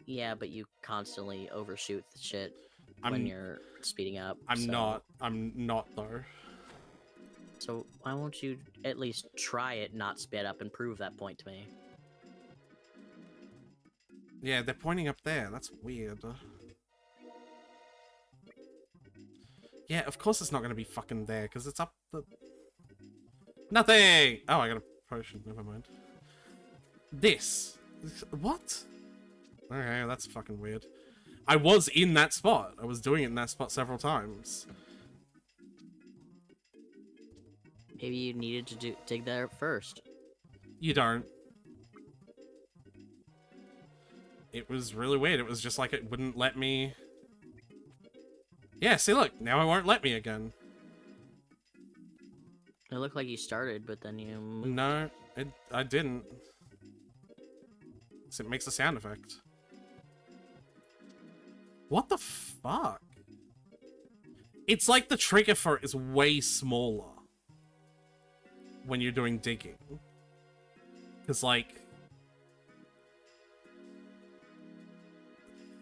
Yeah, but you constantly overshoot the shit I'm when you're speeding up. I'm so- not. I'm not though. So why won't you at least try it, not sped up, and prove that point to me? Yeah, they're pointing up there. That's weird. Yeah, of course it's not going to be fucking there, because it's up the... Nothing! Oh, I got a potion. Never mind. This. What? Okay, that's fucking weird. I was in that spot. I was doing it in that spot several times. Maybe you needed to dig there first. You don't. It was really weird. It was just like it wouldn't let me... Yeah, see, look. Now it won't let me again. It looked like you started, but then you moved. No, I didn't. So it makes a sound effect. What the fuck? It's like the trigger for it is way smaller when you're doing digging. Because, like...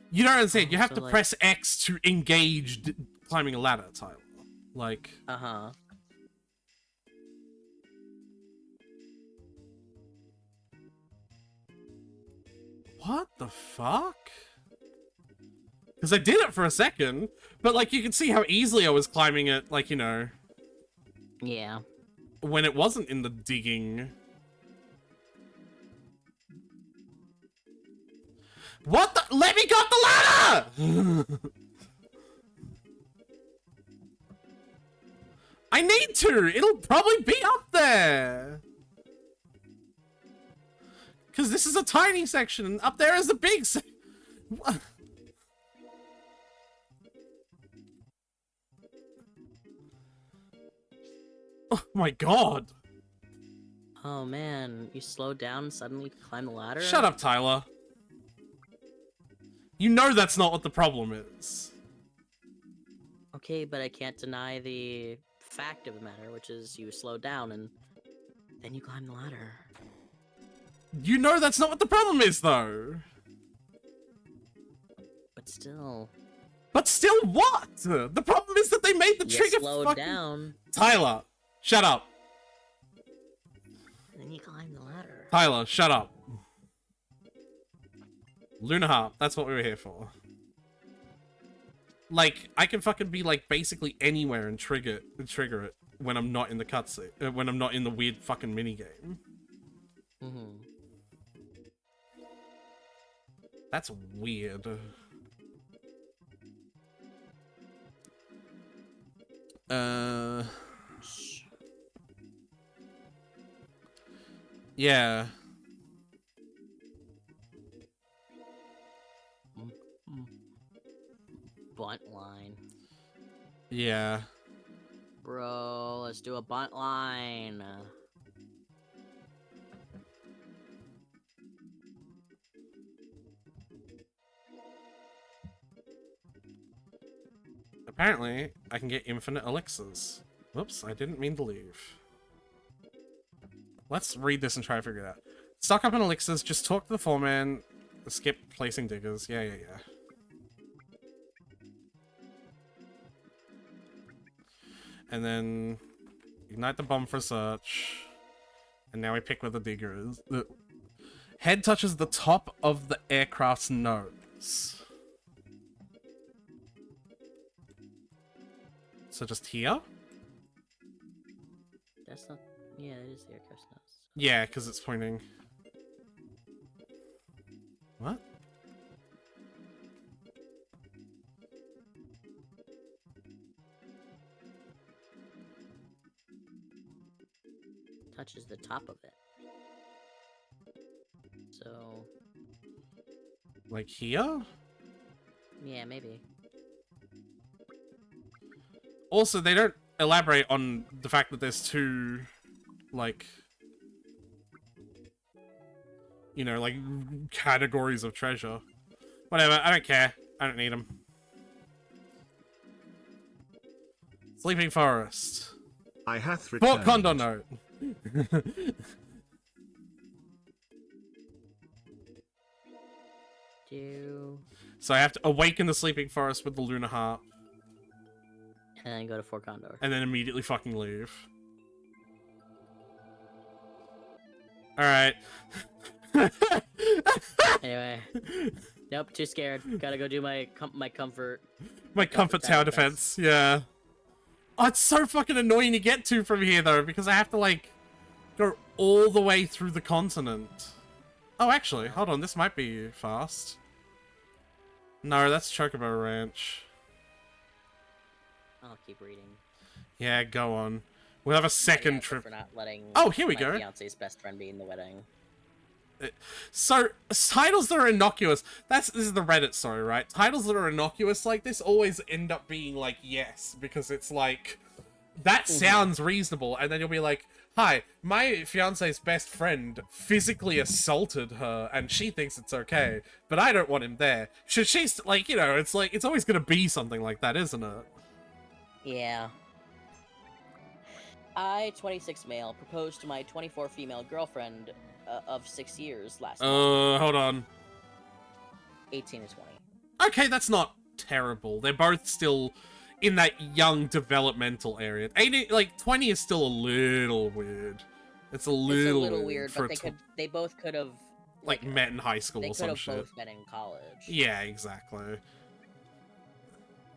You don't understand. You have to press X to engage climbing a ladder, Tyler. Like... Uh-huh. What the fuck? Because I did it for a second, but, like, you can see how easily I was climbing it, like, you know... Yeah. When it wasn't in the digging. What the? Let me go up the ladder! I need to! It'll probably be up there! Because this is a tiny section, and up there is a big section. Oh my god. Oh man, you slowed down and suddenly climb the ladder? Shut up, Tyler. You know that's not what the problem is. Okay, but I can't deny the fact of the matter, which is you slowed down and then you climb the ladder. You know that's not what the problem is, though. But still... But still what? The problem is that they made the you trigger slowed fucking... down. Tyler, shut up. And then you climb the ladder. Tyler, shut up. Luna Harp, that's what we were here for. Like, I can fucking be, like, basically anywhere and trigger it when I'm not in the cutscene, when I'm not in the weird fucking minigame. Mm-hmm. That's weird. Yeah. Bunt line. Yeah. Bro, let's do a bunt line. Apparently, I can get infinite elixirs. Whoops, I didn't mean to leave. Let's read this and try to figure it out. Stock up on elixirs, just talk to the foreman, skip placing diggers. Yeah. And then ignite the bomb for search. And now we pick where the digger is. The head touches the top of the aircraft's nose. So just here? That's not... Yeah, it is the aircraft's nose. Yeah, because it's pointing. What? Touches the top of it. So... Like here? Yeah, maybe. Also, they don't elaborate on the fact that there's two, like, you know, like, categories of treasure. Whatever, I don't care. I don't need them. Sleeping Forest. I hath Fort returned. Condor note. So I have to awaken the Sleeping Forest with the Luna Harp. And then go to Fort Condor. And then immediately fucking leave. Alright. Anyway. Nope, too scared. Gotta go do my comfort. My comfort tower defense, yeah. Oh, it's so fucking annoying to get to from here, though, because I have to, like, go all the way through the continent. Oh, actually, hold on, this might be fast. No, that's Chocobo Ranch. I'll keep reading. Yeah, go on. We'll have a second Yeah, trip. for not letting Oh, here we my go. fiance's best friend be in the wedding. So, titles that are innocuous, this is the Reddit story, right? Titles that are innocuous like this always end up being like, yes, because it's like, that sounds reasonable, and then you'll be like, hi, my fiance's best friend physically assaulted her, and she thinks it's okay, but I don't want him there. Should she, like, you know, it's like, it's always gonna be something like that, isn't it? Yeah. I, 26 male, proposed to my 24 female girlfriend of 6 years last month. Hold on. 18 to 20. Okay, that's not terrible. They're both still in that young developmental area. 18, like 20 is still a little weird. It's a little weird, for but they both could have like met in high school they or could some have shit. both met in college. Yeah, exactly.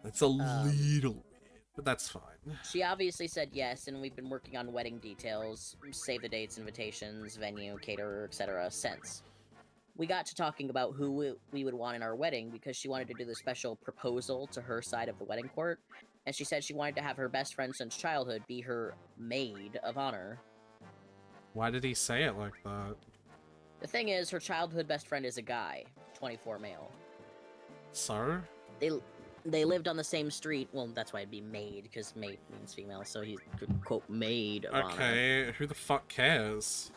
That's a little weird, but that's fine. She obviously said yes, and we've been working on wedding details, save the dates, invitations, venue, caterer, etc. since. We got to talking about who we would want in our wedding because she wanted to do the special proposal to her side of the wedding court, and she said she wanted to have her best friend since childhood be her maid of honor. Why did he say it like that? The thing is, her childhood best friend is a guy, 24 male. So? They lived on the same street. Well, that's why it'd be maid, because maid means female, so he could quote maid of honor. Okay, who the fuck cares?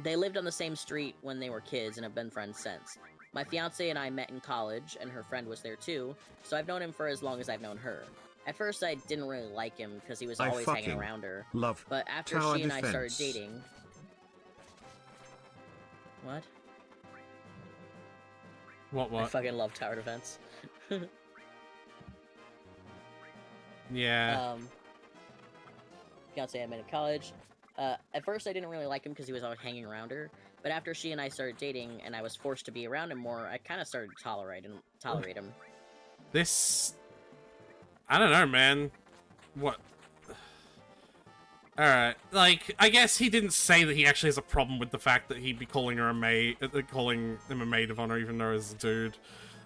They lived on the same street when they were kids and have been friends since. My fiance and I met in college, and her friend was there too, so I've known him for as long as I've known her. At first, I didn't really like him because he was I always hanging fucking around her. love But after tower she and I started defense. dating... What? I What? fucking love tower defense. Yeah. Fiance I met in college. At first I didn't really like him because he was always hanging around her, but after she and I started dating and I was forced to be around him more, I kind of started to tolerate him. This... I don't know, man. What? Alright, like, I guess he didn't say that he actually has a problem with the fact that he'd be calling her a maid, calling him a maid of honor even though he's a dude.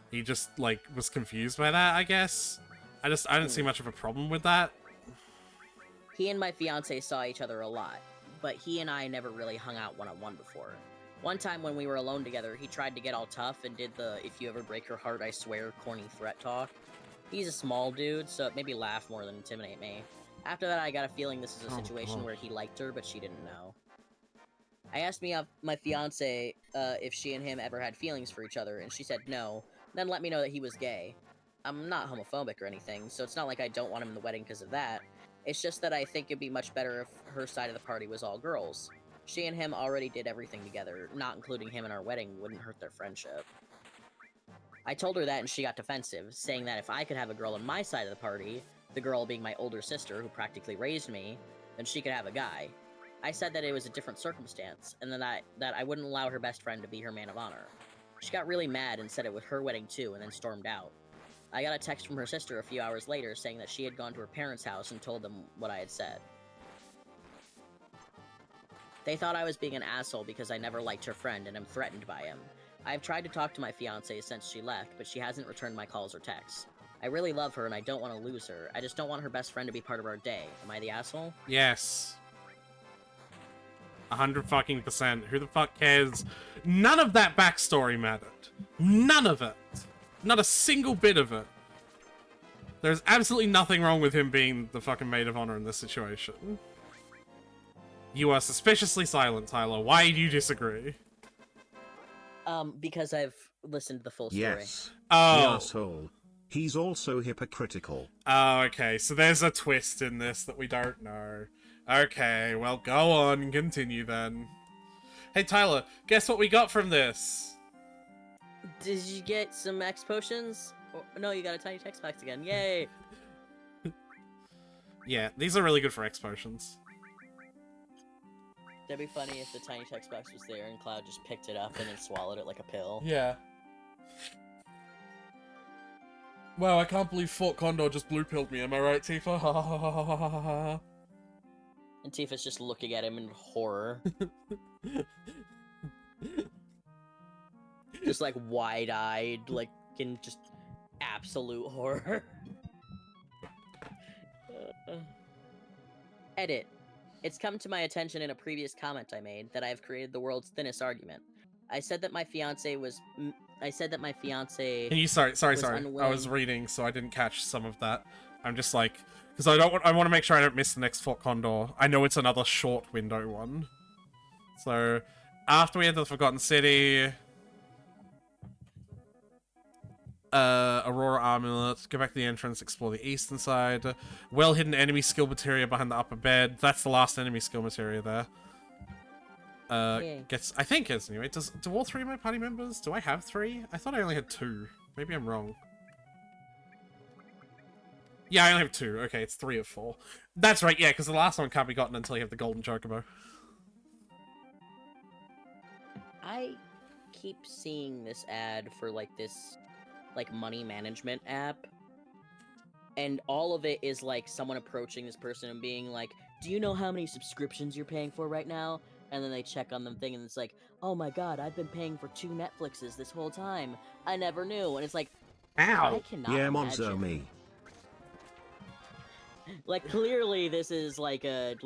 He just, like, was confused by that, I guess. I didn't see much of a problem with that. He and my fiance saw each other a lot, but he and I never really hung out one-on-one before. One time when we were alone together, he tried to get all tough and did the "if you ever break her heart, I swear" corny threat talk. He's a small dude, so it made me laugh more than intimidate me. After that, I got a feeling this is a situation where he liked her, but she didn't know. I asked my fiance if she and him ever had feelings for each other, and she said no, then let me know that he was gay. I'm not homophobic or anything, so it's not like I don't want him in the wedding because of that. It's just that I think it'd be much better if her side of the party was all girls. She and him already did everything together, not including him in our wedding wouldn't hurt their friendship. I told her that and she got defensive, saying that if I could have a girl on my side of the party, the girl being my older sister who practically raised me, then she could have a guy. I said that it was a different circumstance, and that I wouldn't allow her best friend to be her man of honor. She got really mad and said it was her wedding too, and then stormed out. I got a text from her sister a few hours later saying that she had gone to her parents' house and told them what I had said. They thought I was being an asshole because I never liked her friend and am threatened by him. I have tried to talk to my fiancée since she left, but she hasn't returned my calls or texts. I really love her and I don't want to lose her. I just don't want her best friend to be part of our day. Am I the asshole? Yes. 100%. Who the fuck cares? None of that backstory mattered. None of it. Not a single bit of it. There's absolutely nothing wrong with him being the fucking maid of honor in this situation. You are suspiciously silent, Tyler. Why do you disagree? Because I've listened to the full story. Yes. Oh. The asshole. He's also hypocritical. Oh, okay. So there's a twist in this that we don't know. Okay, well, go on and continue then. Hey, Tyler, guess what we got from this? Did you get some X potions? Oh, no, you got a tiny text box again. Yay! Yeah, these are really good for X potions. That'd be funny if the tiny text box was there and Cloud just picked it up and then swallowed it like a pill. Yeah. Wow, I can't believe Fort Condor just blue-pilled me, am I right, Tifa? And Tifa's just looking at him in horror. just like wide-eyed, like in just absolute horror. Edit. It's come to my attention in a previous comment I made that I have created the world's thinnest argument. I said that my fiance was. I said that my fiance. Can you sorry. I was unwilling- reading, so I didn't catch some of that. I'm just like, because I want to make sure I don't miss the next Fort Condor. I know it's another short window one. So after we enter the Forgotten City, Aurora Amulet, go back to the entrance, explore the eastern side. Well-hidden enemy skill materia behind the upper bed. That's the last enemy skill materia there. Yay. I think it's anyway. Do all 3 of my party members? Do I have 3? I thought I only had 2. Maybe I'm wrong. Yeah, I only have 2. Okay, it's 3 of 4. That's right, yeah, because the last one can't be gotten until you have the golden chocobo. I keep seeing this ad for like this like money management app, and all of it is like someone approaching this person and being like, do you know how many subscriptions you're paying for right now? And then they check on them thing and it's like, oh my god, I've been paying for 2 Netflixes this whole time. I never knew. And it's like, I cannot Yeah, imagine. Monzo me. Like clearly this is like a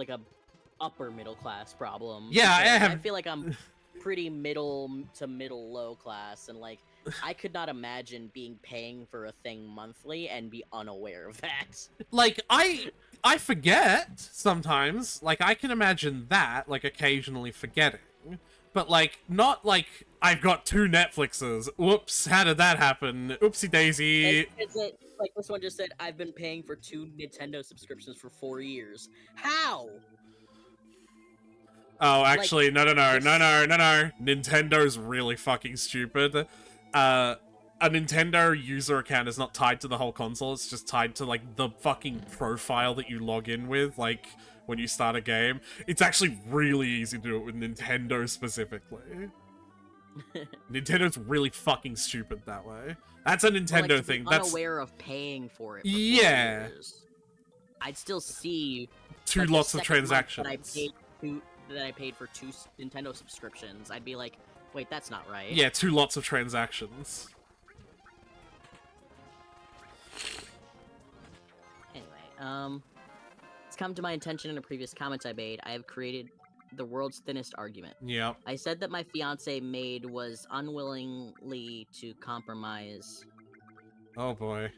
upper middle class problem. Yeah, I because have- I feel like I'm pretty middle to middle low class, and like I could not imagine paying for a thing monthly and be unaware of that. Like, I forget sometimes. Like, I can imagine that, like, occasionally forgetting. But, like, not like, I've got 2 Netflixes. Whoops, how did that happen? Oopsie daisy. It's like this one just said, I've been paying for 2 Nintendo subscriptions for 4 years. How? Oh, actually, no. Nintendo's really fucking stupid. A Nintendo user account is not tied to the whole console, it's just tied to, like, the fucking profile that you log in with, like, when you start a game. It's actually really easy to do it with Nintendo specifically. Nintendo's really fucking stupid that way. That's a Nintendo to be thing. That's unaware of paying for it. For 4 Yeah. years. I'd still see 2 like, the lots of second month transactions. that I paid for 2 Nintendo subscriptions. I'd be like, wait, that's not right. Yeah, 2 lots of transactions. Anyway, it's come to my attention in a previous comment I made. I have created the world's thinnest argument. Yep. I said that my fiance maid was unwillingly to compromise. Oh boy.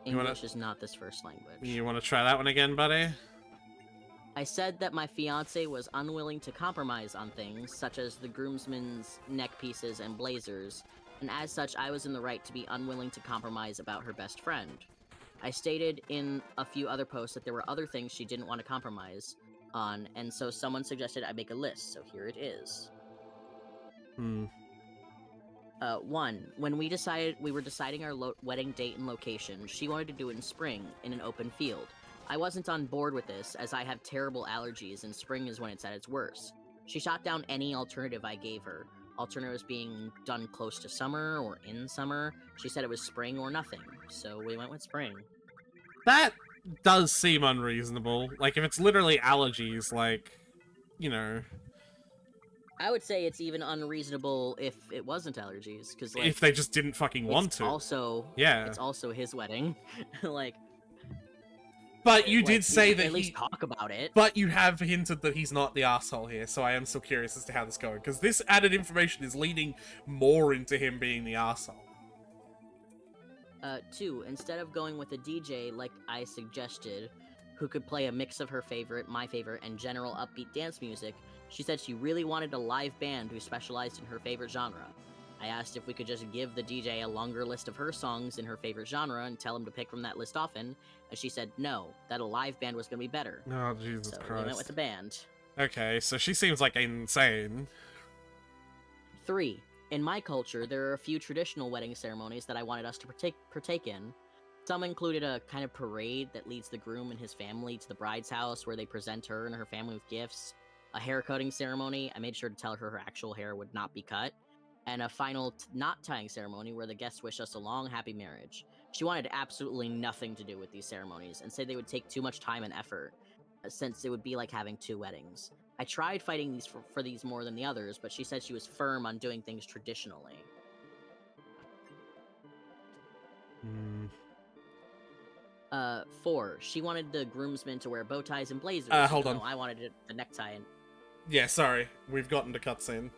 You wanna- English is not this first language. You want to try that one again, buddy? I said that my fiance was unwilling to compromise on things such as the groomsmen's neck pieces and blazers, and as such I was in the right to be unwilling to compromise about her best friend. I stated in a few other posts that there were other things she didn't want to compromise on, and so someone suggested I make a list, so here it is. 1. When we were deciding our wedding date and location, she wanted to do it in spring, in an open field. I wasn't on board with this, as I have terrible allergies and spring is when it's at its worst. She shot down any alternative I gave her, alternatives being done close to summer or in summer. She said it was spring or nothing, so we went with spring. That does seem unreasonable. Like, if it's literally allergies, like, you know, I would say it's even unreasonable if it wasn't allergies, because like, if they just didn't fucking want it's to. also Yeah. it's also his wedding. Like, But you like, did say should that at least talk about it. But you have hinted that he's not the asshole here, so I am still curious as to how this is going, because this added information is leading more into him being the asshole. 2. Instead of going with a DJ like I suggested, who could play a mix of her favorite, my favorite, and general upbeat dance music, she said she really wanted a live band who specialized in her favorite genre. I asked if we could just give the DJ a longer list of her songs in her favorite genre and tell him to pick from that list often, and she said no, that a live band was going to be better. Oh, Jesus So we Christ. went with the band. Okay, so she seems like insane. 3. In my culture, there are a few traditional wedding ceremonies that I wanted us to partake in. Some included a kind of parade that leads the groom and his family to the bride's house where they present her and her family with gifts, a hair cutting ceremony, I made sure to tell her her actual hair would not be cut, and a final knot tying ceremony where the guests wish us a long, happy marriage. She wanted absolutely nothing to do with these ceremonies and said they would take too much time and effort. since it would be like having 2 weddings. I tried fighting these for these more than the others, but she said she was firm on doing things traditionally. 4. She wanted the groomsmen to wear bow ties and blazers. Hold even on. though I wanted the necktie and... Yeah, sorry. We've gotten to cutscene.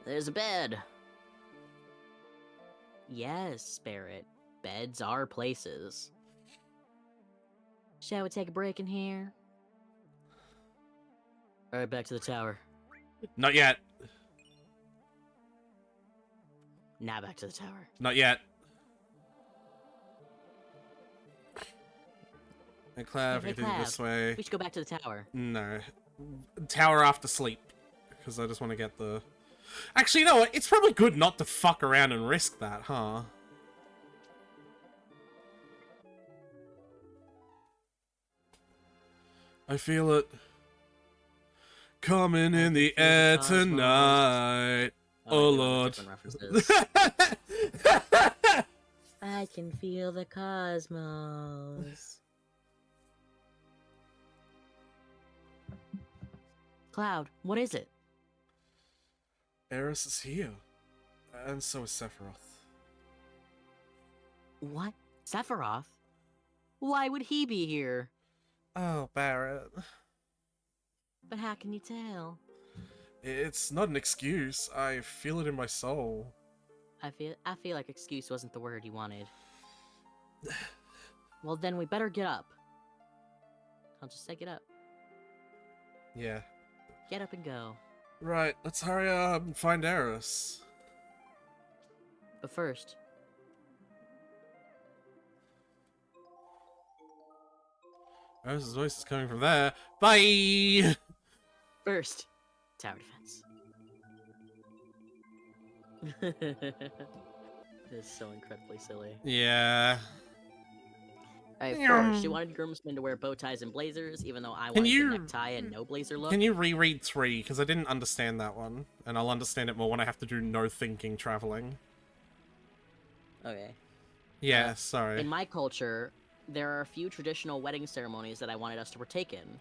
There's a bed. Yes, Spirit. Beds are places. Shall we take a break in here? Alright, back to the tower. Not yet. Now back to the tower. Not yet. Hey, Clav, Hey, we can do it this way. We should go back to the tower. No. Tower after sleep. Because I just want to get the... Actually, you know what? It's probably good not to fuck around and risk that, huh? I feel it coming in the air tonight. Oh, Lord. Different references. I can feel the cosmos. Cloud, what is it? Eris is here. And so is Sephiroth. What? Sephiroth? Why would he be here? Oh, Barrett. But how can you tell? It's not an excuse. I feel it in my soul. I feel like excuse wasn't the word you wanted. Well, then we better get up. I'll just say get up. Yeah. Get up and go. Right, let's hurry up and find Eris. But first, Eris' voice is coming from there. Bye! tower defense. This is so incredibly silly. Yeah. Alright, 4. She wanted groomsmen to wear bow ties and blazers, even though I wanted you- the necktie and no blazer look. Can you reread 3? Because I didn't understand that one. And I'll understand it more when I have to do no thinking traveling. Okay. Yeah, sorry. In my culture, there are a few traditional wedding ceremonies that I wanted us to partake in.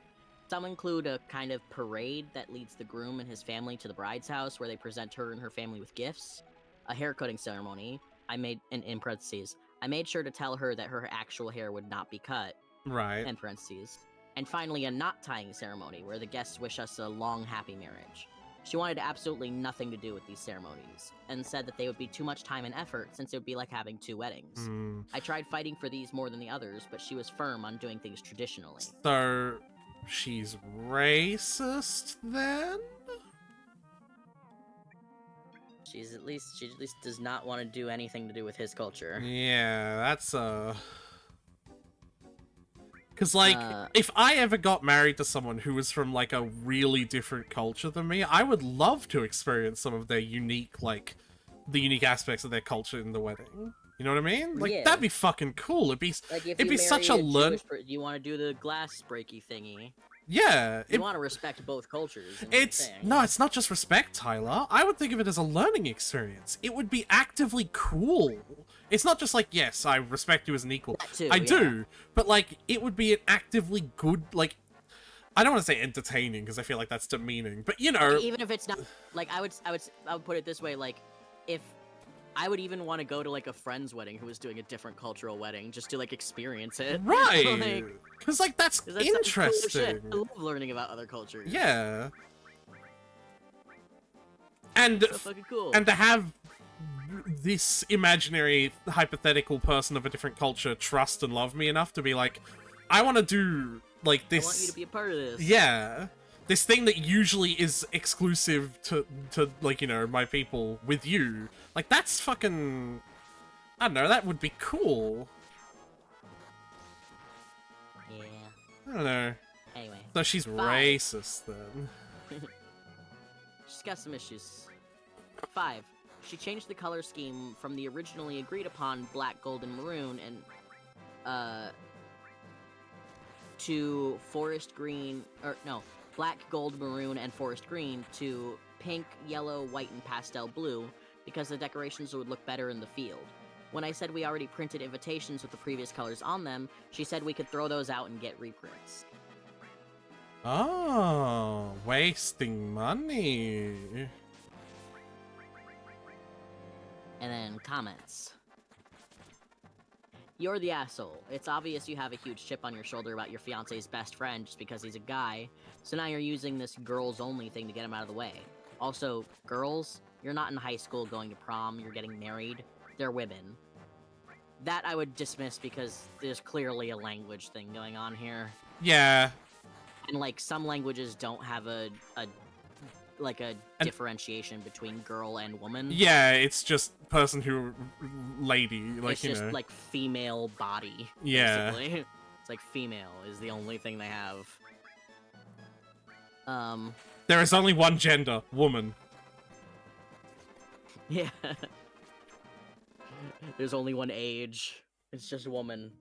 Some include a kind of parade that leads the groom and his family to the bride's house, where they present her and her family with gifts. A haircutting ceremony. I made, in parentheses, I made sure to tell her that her actual hair would not be cut, Right. end parentheses. And finally, a knot tying ceremony, where the guests wish us a long, happy marriage. She wanted absolutely nothing to do with these ceremonies, and said that they would be too much time and effort, since it would be like having 2 weddings. I tried fighting for these more than the others, but she was firm on doing things traditionally. So, she's racist then? She at least does not want to do anything to do with his culture. Yeah, that's Cause like, Uh, if I ever got married to someone who was from like a really different culture than me, I would love to experience some of their unique, like, the unique aspects of their culture in the wedding. You know what I mean? Like, Yeah. that'd be fucking cool. It'd be, Like if it'd you be such a marry learn. Jewish you want to do the glass breaky thingy. Yeah, You want to respect both cultures. is what I'm it's saying. no, it's not just respect, Tyler. I would think of it as a learning experience. It would be actively cool. It's not just like, yes, I respect you as an equal. That too, I yeah. do, but like, it would be an actively good, like, I don't want to say entertaining because I feel like that's demeaning, but you know, Even if it's not like I would put it this way, like if I would even want to go to like a friend's wedding who was doing a different cultural wedding just to like experience it. right? Like, Because like that's 'cause that's such cool shit. interesting. I love learning about other cultures. Yeah, and So fucking cool. and to have this imaginary hypothetical person of a different culture trust and love me enough to be like, I want to do like this. I want you to be a part of this. Yeah, this thing that usually is exclusive to like, you know, my people with you. Like, that's fucking, I don't know, that would be cool. Yeah. I don't know. Anyway, So she's 5. racist then. She's got some issues. 5. She changed the color scheme from the originally agreed upon black, gold, and maroon to forest green, or no, black, gold, maroon, and forest green to pink, yellow, white, and pastel blue, because the decorations would look better in the field. when I said we already printed invitations with the previous colors on them, she said we could throw those out and get reprints. Oh, wasting money. And then comments. You're the asshole. It's obvious you have a huge chip on your shoulder about your fiance's best friend just because he's a guy, so now you're using this girls-only thing to get him out of the way. Also, girls, you're not in high school going to prom, you're getting married. They're women. That I would dismiss because there's clearly a language thing going on here. Yeah. And, like, some languages don't have a differentiation between girl and woman. Yeah, it's just person who lady, like, it's you just know. like female body. Yeah. Basically. It's like female is the only thing they have. There is only one gender, woman. Yeah. There's only one age. It's just a woman.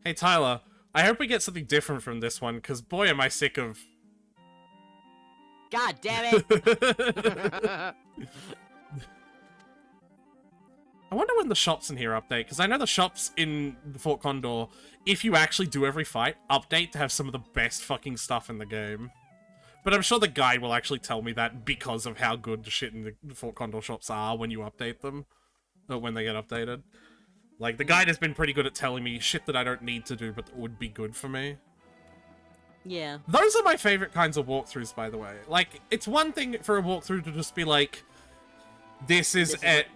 Hey Tyler, I hope we get something different from this one, because boy am I sick of... God damn it! I wonder when the shops in here update, because I know the shops in Fort Condor, if you actually do every fight, update to have some of the best fucking stuff in the game. But I'm sure the guide will actually tell me that because of how good the shit in the Fort Condor shops are when you update them. Or when they get updated. Like, the guide has been pretty good at telling me shit that I don't need to do, but that would be good for me. Yeah. Those are my favorite kinds of walkthroughs, by the way. Like, it's one thing for a walkthrough to just be like, this is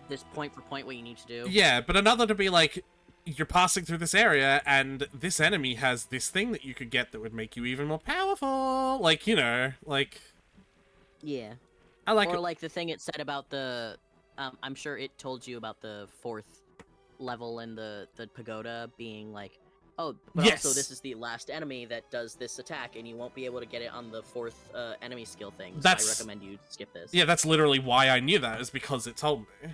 this point for point what you need to do. Yeah, but another to be like, you're passing through this area, and this enemy has this thing that you could get that would make you even more powerful. Like, you know, like... Yeah. I like or it. like the thing it said about the... I'm sure it told you about the 4th level in the pagoda being like, oh, but Yes. also this is the last enemy that does this attack, and you won't be able to get it on the 4th enemy skill thing, so That's- I recommend you skip this. Yeah, that's literally why I knew that, is because it told me.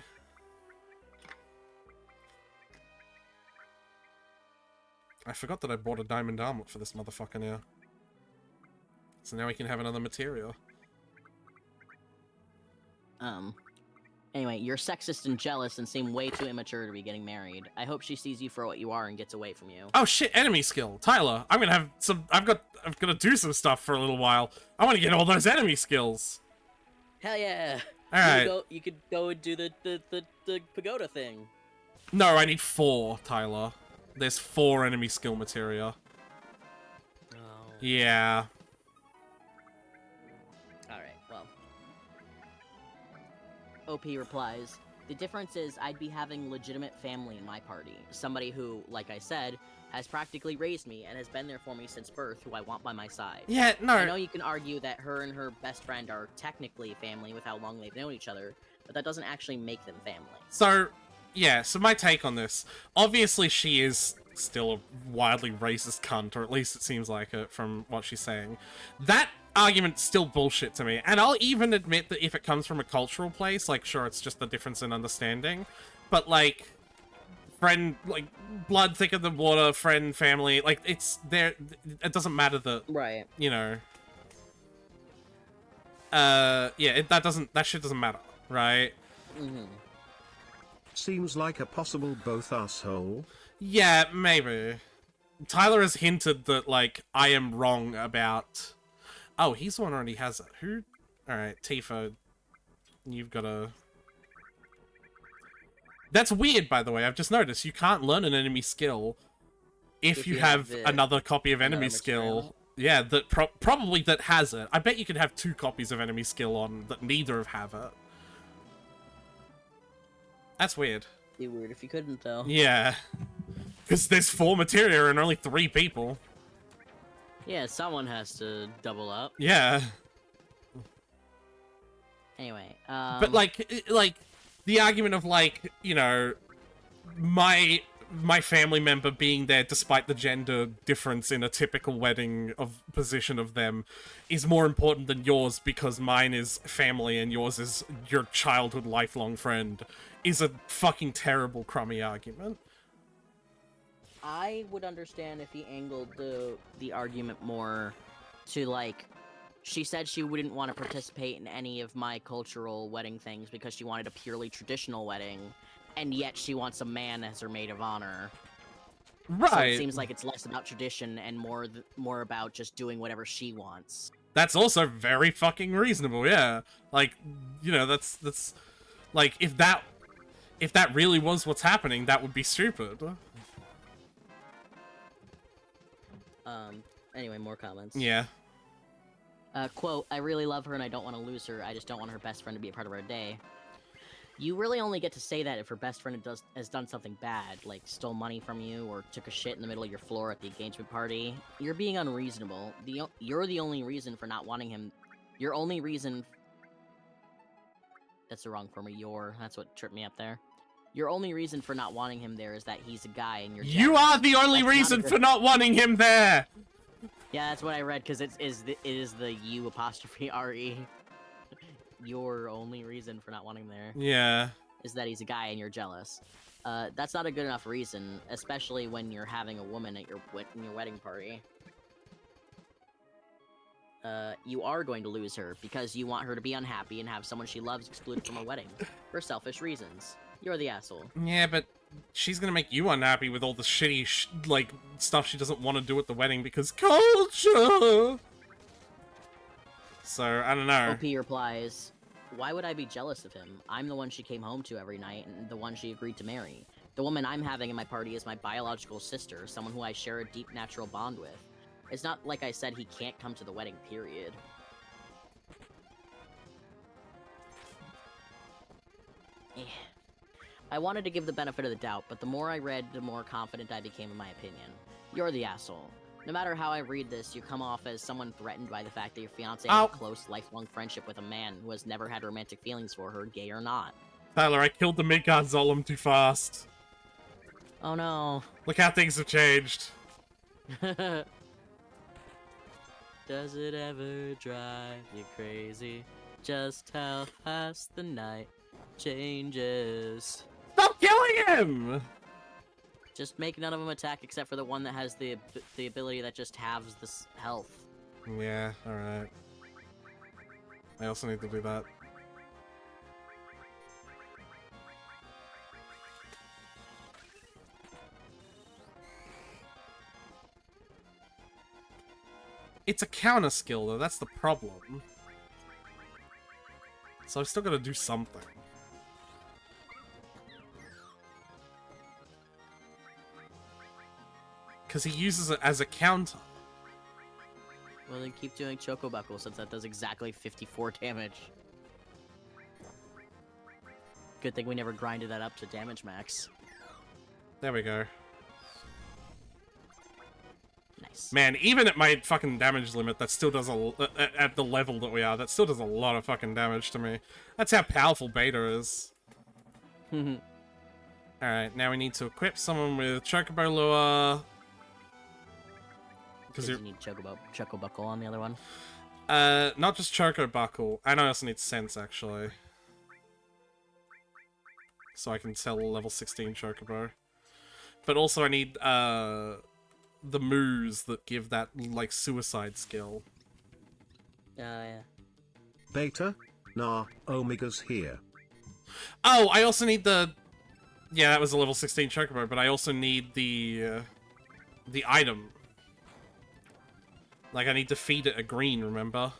I forgot that I bought a diamond armlet for this motherfucker now. So now we can have another materia. Anyway, you're sexist and jealous and seem way too immature to be getting married. I hope she sees you for what you are and gets away from you. Oh shit, enemy skill. Tyler, I'm gonna have some... I'm gonna do some stuff for a little while. I want to get all those enemy skills. Hell yeah! Alright. You could go and do the pagoda thing. No, I need 4, Tyler. There's 4 enemy skill materia. Oh. Yeah. Alright, well. OP replies, the difference is I'd be having legitimate family in my party. Somebody who, like I said, has practically raised me and has been there for me since birth, who I want by my side. Yeah, no. I know you can argue that her and her best friend are technically family with how long they've known each other, but that doesn't actually make them family. So, yeah, so my take on this. Obviously, she is still a wildly racist cunt, or at least it seems like it from what she's saying. That argument's still bullshit to me, and I'll even admit that if it comes from a cultural place, like, sure, it's just the difference in understanding, but, like, friend, like, blood thicker than water, friend, family, like, it's there, it doesn't matter that, Right. you know, yeah, that shit doesn't matter, right? Mm-hmm. Seems like a possible both asshole. Yeah, maybe. Tyler has hinted that, like, I am wrong about... Oh, he's the one who already has it. Who? Alright, Tifa. You've got a... That's weird, by the way. I've just noticed. You can't learn an enemy skill if you have another copy of enemy skill. material. Yeah, that probably that has it. I bet you could have 2 copies of enemy skill on that neither have it. That's weird. Be weird if you couldn't, though. Yeah. Because there's 4 materia and only 3 people. Yeah, someone has to double up. Yeah. Anyway, But like the argument of, like, you know, my family member being there despite the gender difference in a typical wedding of position of them is more important than yours because mine is family and yours is your childhood lifelong friend is a fucking terrible crummy argument. I would understand if he angled the argument more to, like, she said she wouldn't want to participate in any of my cultural wedding things because she wanted a purely traditional wedding, and yet she wants a man as her maid of honor. So Right. it seems like it's less about tradition and more about just doing whatever she wants. That's also very fucking reasonable, yeah. Like, you know, that's like if that really was what's happening, that would be stupid. Anyway, more comments. Yeah. Quote, I really love her and I don't want to lose her. I just don't want her best friend to be a part of our day. You really only get to say that if her best friend has done something bad, like stole money from you or took a shit in the middle of your floor at the engagement party. You're being unreasonable. You're the only reason for not wanting him. Your only reason... That's the wrong form of your. That's what tripped me up there. Your only reason for not wanting him there is that he's a guy and you're You jealous. are the only That's not a reason good- for not wanting him there! Yeah, that's what I read, because it is the U apostrophe R-E. Your only reason for not wanting him there Yeah. is that he's a guy and you're jealous. That's not a good enough reason, especially when you're having a woman at your wedding party. You are going to lose her because you want her to be unhappy and have someone she loves excluded from a wedding for selfish reasons. You're the asshole. Yeah, but she's gonna make you unhappy with all the shitty, like, stuff she doesn't want to do at the wedding because culture! So, I don't know. OP replies, why would I be jealous of him? I'm the one she came home to every night and the one she agreed to marry. The woman I'm having in my party is my biological sister, someone who I share a deep natural bond with. It's not like I said he can't come to the wedding, period. Eh. I wanted to give the benefit of the doubt, but the more I read, the more confident I became in my opinion. You're the asshole. No matter how I read this, you come off as someone threatened by the fact that your fiancé has Ow. a close, lifelong friendship with a man who has never had romantic feelings for her, gay or not. Tyler, I killed the Midgard Zolom too fast. Oh no. Look how things have changed. Does it ever drive you crazy? Just how fast the night changes. Stop killing him! Just make none of them attack except for the one that has the ability that just halves the health. Yeah, alright. I also need to do that. It's a counter skill though, that's the problem. So I've still gotta do something. Because he uses it as a counter. Well, then keep doing Choco Buckle since that does exactly 54 damage. Good thing we never grinded that up to damage max. There we go. Nice. Man, even at my fucking damage limit, that still does at the level that we are, that still does a lot of fucking damage to me. That's how powerful Beta is. Alright, now we need to equip someone with Chocobo Lure. Because you need Choco Buckle on the other one. Not just Choco Buckle, and I also need Sense, actually. So I can sell a level 16 Chocobo. But also I need, the moves that give that, like, suicide skill. Yeah. Beta? Nah, Omega's here. Oh, I also need the... Yeah, that was a level 16 Chocobo, but I also need the item. Like, I need to feed it a green, remember?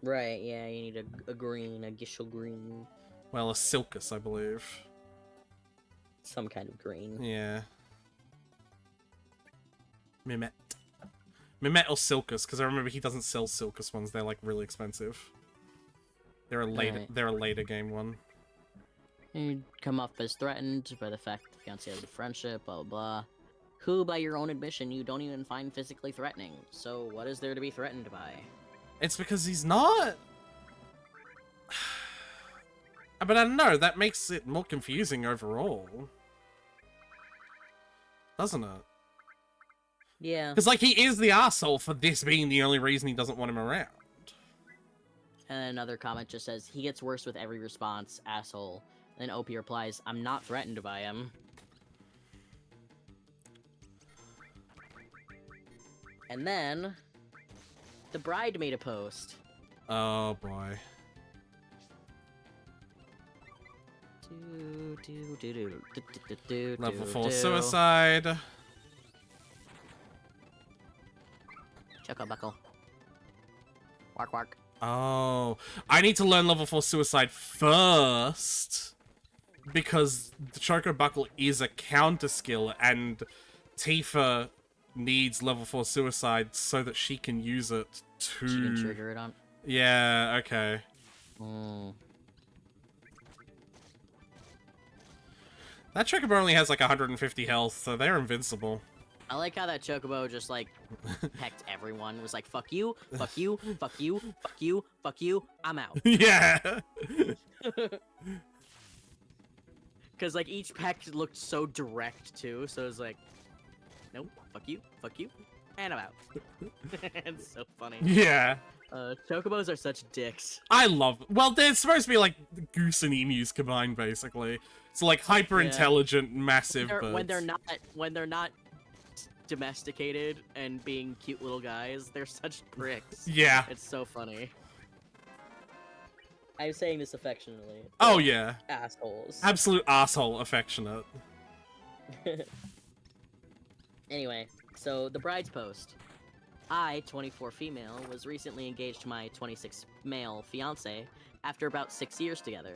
Right, yeah, you need a green, a Gishel green. Well, a Silcus, I believe. Some kind of green. Yeah. Mimet. Mimet or Silcus, because I remember he doesn't sell Silcus ones, they're, like, really expensive. They're a later, Right. they're a later game one. You come off as threatened by the fact that the fiancé has a friendship, blah blah blah. Who, by your own admission, you don't even find physically threatening. So what is there to be threatened by? It's because he's not... But I don't know, that makes it more confusing overall. Doesn't it? Yeah. Because, like, he is the asshole for this being the only reason he doesn't want him around. And another comment just says, he gets worse with every response, asshole. And then OP replies, I'm not threatened by him. And then, the bride made a post. Oh, boy. Level 4 suicide. Choco buckle. Wark wark. Oh, I need to learn level 4 suicide first. Because the Choco Buckle is a counter skill, and Tifa needs level 4 suicide so that she can use it to... She can trigger it on. Yeah, okay. That Chocobo only has like 150 health, so they're invincible. I like how that Chocobo just like pecked everyone. Was like, fuck you, fuck you, fuck you, fuck you, fuck you. I'm out. Yeah. Because like each peck looked so direct too, so it was like, nope, fuck you, and I'm out. It's so funny. Yeah. Chocobos are such dicks. I love... Well, they're supposed to be like goose and emus combined, basically. It's like hyper intelligent, massive birds. When they're not domesticated and being cute little guys, they're such pricks. Yeah. It's so funny. I'm saying this affectionately. Oh yeah. Assholes. Absolute asshole affectionate. Anyway, So the bride's post. I, 24 female, was recently engaged to my 26 male fiance after about 6 years together.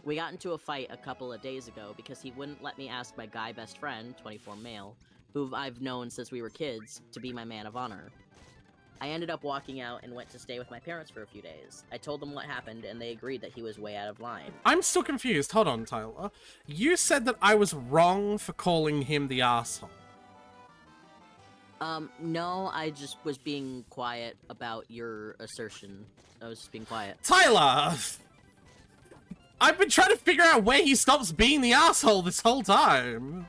We got into a fight a couple of days ago because he wouldn't let me ask my guy best friend, 24 male, who I've known since we were kids, to be my man of honor. I ended up walking out and went to stay with my parents for a few days. I told them what happened and they agreed that he was way out of line. I'm still confused. Hold on, Tyler. You said that I was wrong for calling him the asshole. No, I just was being quiet about your assertion. I was just being quiet. Tyler! I've been trying to figure out where he stops being the asshole this whole time.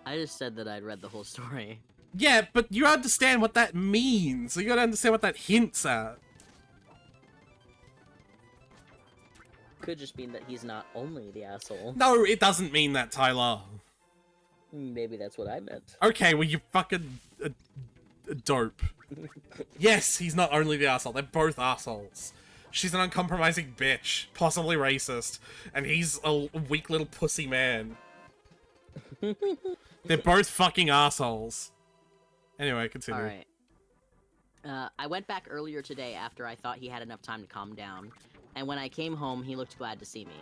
I just said that I'd read the whole story. Yeah, but you understand what that means. You gotta understand what that hints at. could just mean that he's not only the asshole. No, it doesn't mean that, Tyler. Maybe that's what I meant. Okay, well, you fucking dope. Yes, he's not only the asshole. They're both assholes. She's an uncompromising bitch, possibly racist, and he's a weak little pussy man. They're both fucking assholes. Anyway, continue. Alright. I went back earlier today after I thought he had enough time to calm down, and when I came home, he looked glad to see me.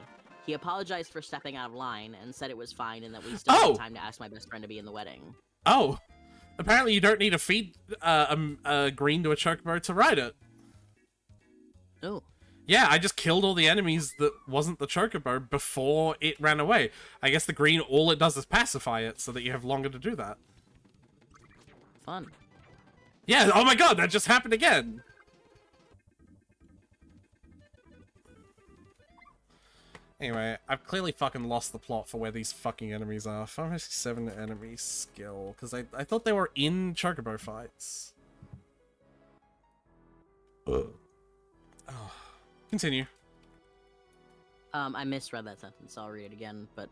He apologized for stepping out of line and said it was fine and that we still had time to ask my best friend to be in the wedding. Oh! Apparently you don't need to feed a green to a chocobo to ride it. Oh. Yeah, I just killed all the enemies that wasn't the chocobo before it ran away. I guess the green, all it does is pacify it so that you have longer to do that. Fun. Yeah, oh my god, that just happened again! Anyway, I've clearly fucking lost the plot for where these fucking enemies are. 557 enemy skill, because I thought they were in chocobo fights. Oh. Continue. I misread that sentence. I'll read it again, but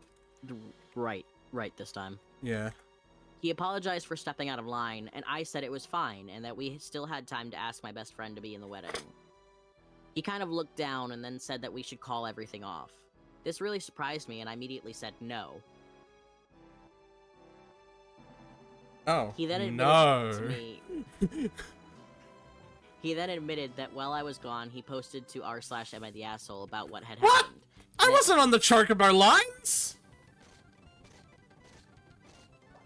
right this time. Yeah. He apologized for stepping out of line, and I said it was fine, and that we still had time to ask my best friend to be in the wedding. He kind of looked down and then said that we should call everything off. This really surprised me, and I immediately said no. Oh, He then admitted no. to me. He then admitted that while I was gone, he posted to r/Am I the Asshole about what had What? happened. I wasn't on the chocobo lines!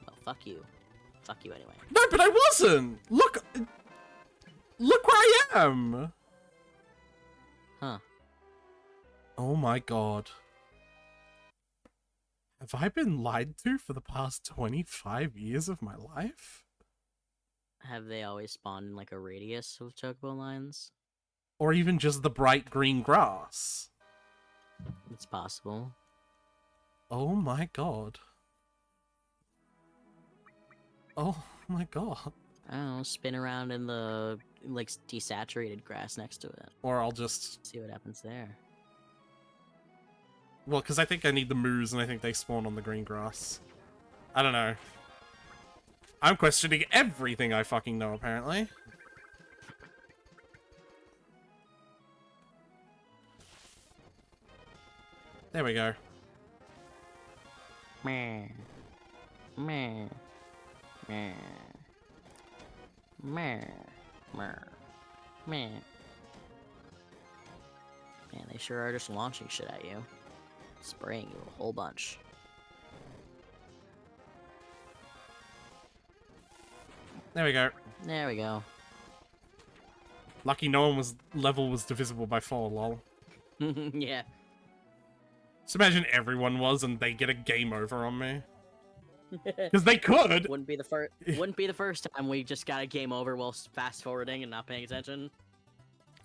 Well, fuck you. Fuck you anyway. No, but I wasn't! Look where I am! Huh. Oh my god. Have I been lied to for the past 25 years of my life? Have they always spawned in like a radius of chocobo lines? Or even just the bright green grass? It's possible. Oh my god. Oh my god. I don't know, spin around in the like desaturated grass next to it. Or I'll just... See what happens there. Well, because I think I need the moose, and I think they spawn on the green grass. I don't know. I'm questioning everything I fucking know, apparently. There we go. Meh. Meh. Meh. Meh. Meh. Meh. Man, they sure are just launching shit at you. Spraying you a whole bunch. There we go. There we go. Lucky no one level was divisible by 4, lol. Yeah. Just imagine everyone was and they get a game over on me. Because they could! Wouldn't be the first time we just got a game over while fast forwarding and not paying attention.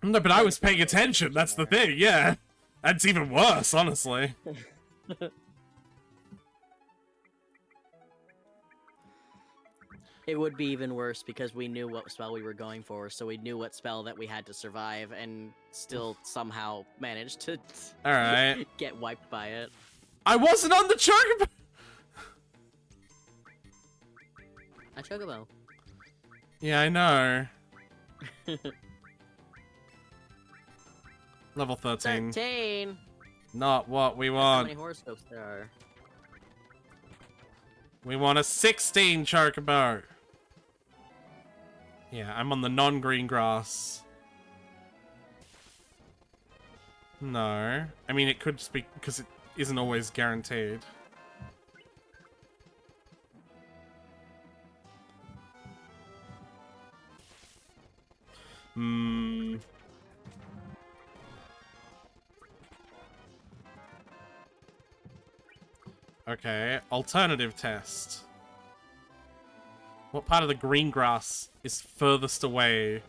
No, but I was paying attention, that's the thing, yeah. That's even worse, honestly. It would be even worse because we knew what spell we were going for, so we knew what spell that we had to survive and still somehow managed to Alright. get wiped by it. I wasn't on the chocobo! A chocobo. Yeah, I know. Level 13. 13! Not what we How want. many horoscopes there are? We want a 16 chocobo. Yeah, I'm on the non-green grass. No. I mean, it could just be because it isn't always guaranteed. Hmm. Okay, alternative test. What part of the green grass is furthest away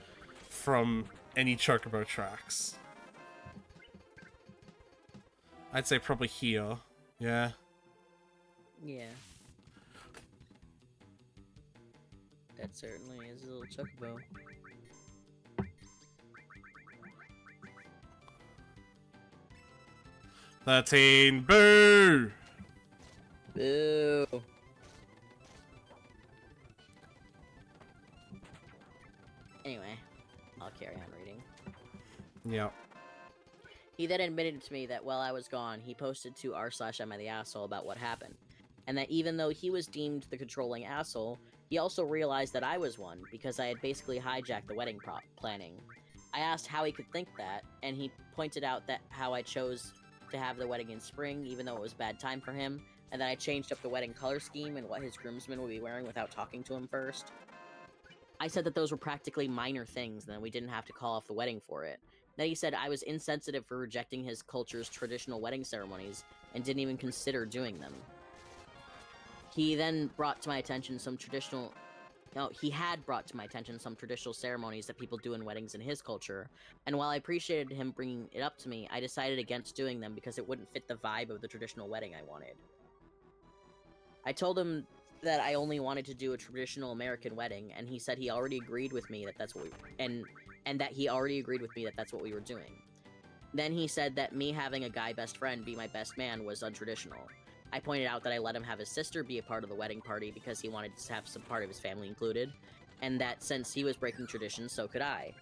from any chocobo tracks? I'd say probably here. Yeah. Yeah. That certainly is a little chocobo. Boo! Boo! Anyway, I'll carry on reading. Yep. He then admitted to me that while I was gone, he posted to r/am the asshole about what happened, and that even though he was deemed the controlling asshole, he also realized that I was one, because I had basically hijacked the wedding planning. I asked how he could think that, and he pointed out that how I chose to have the wedding in spring, even though it was a bad time for him, and that I changed up the wedding color scheme and what his groomsmen would be wearing without talking to him first. I said that those were practically minor things, and that we didn't have to call off the wedding for it. Then he said I was insensitive for rejecting his culture's traditional wedding ceremonies, and didn't even consider doing them. He then brought to my attention some traditional... No, he had brought to my attention some traditional ceremonies that people do in weddings in his culture, and while I appreciated him bringing it up to me, I decided against doing them because it wouldn't fit the vibe of the traditional wedding I wanted. I told him that I only wanted to do a traditional American wedding, and he said he already agreed with me that that's what we... And that he already agreed with me that that's what we were doing. Then he said that me having a guy best friend be my best man was untraditional. I pointed out that I let him have his sister be a part of the wedding party because he wanted to have some part of his family included, and that since he was breaking tradition, so could I.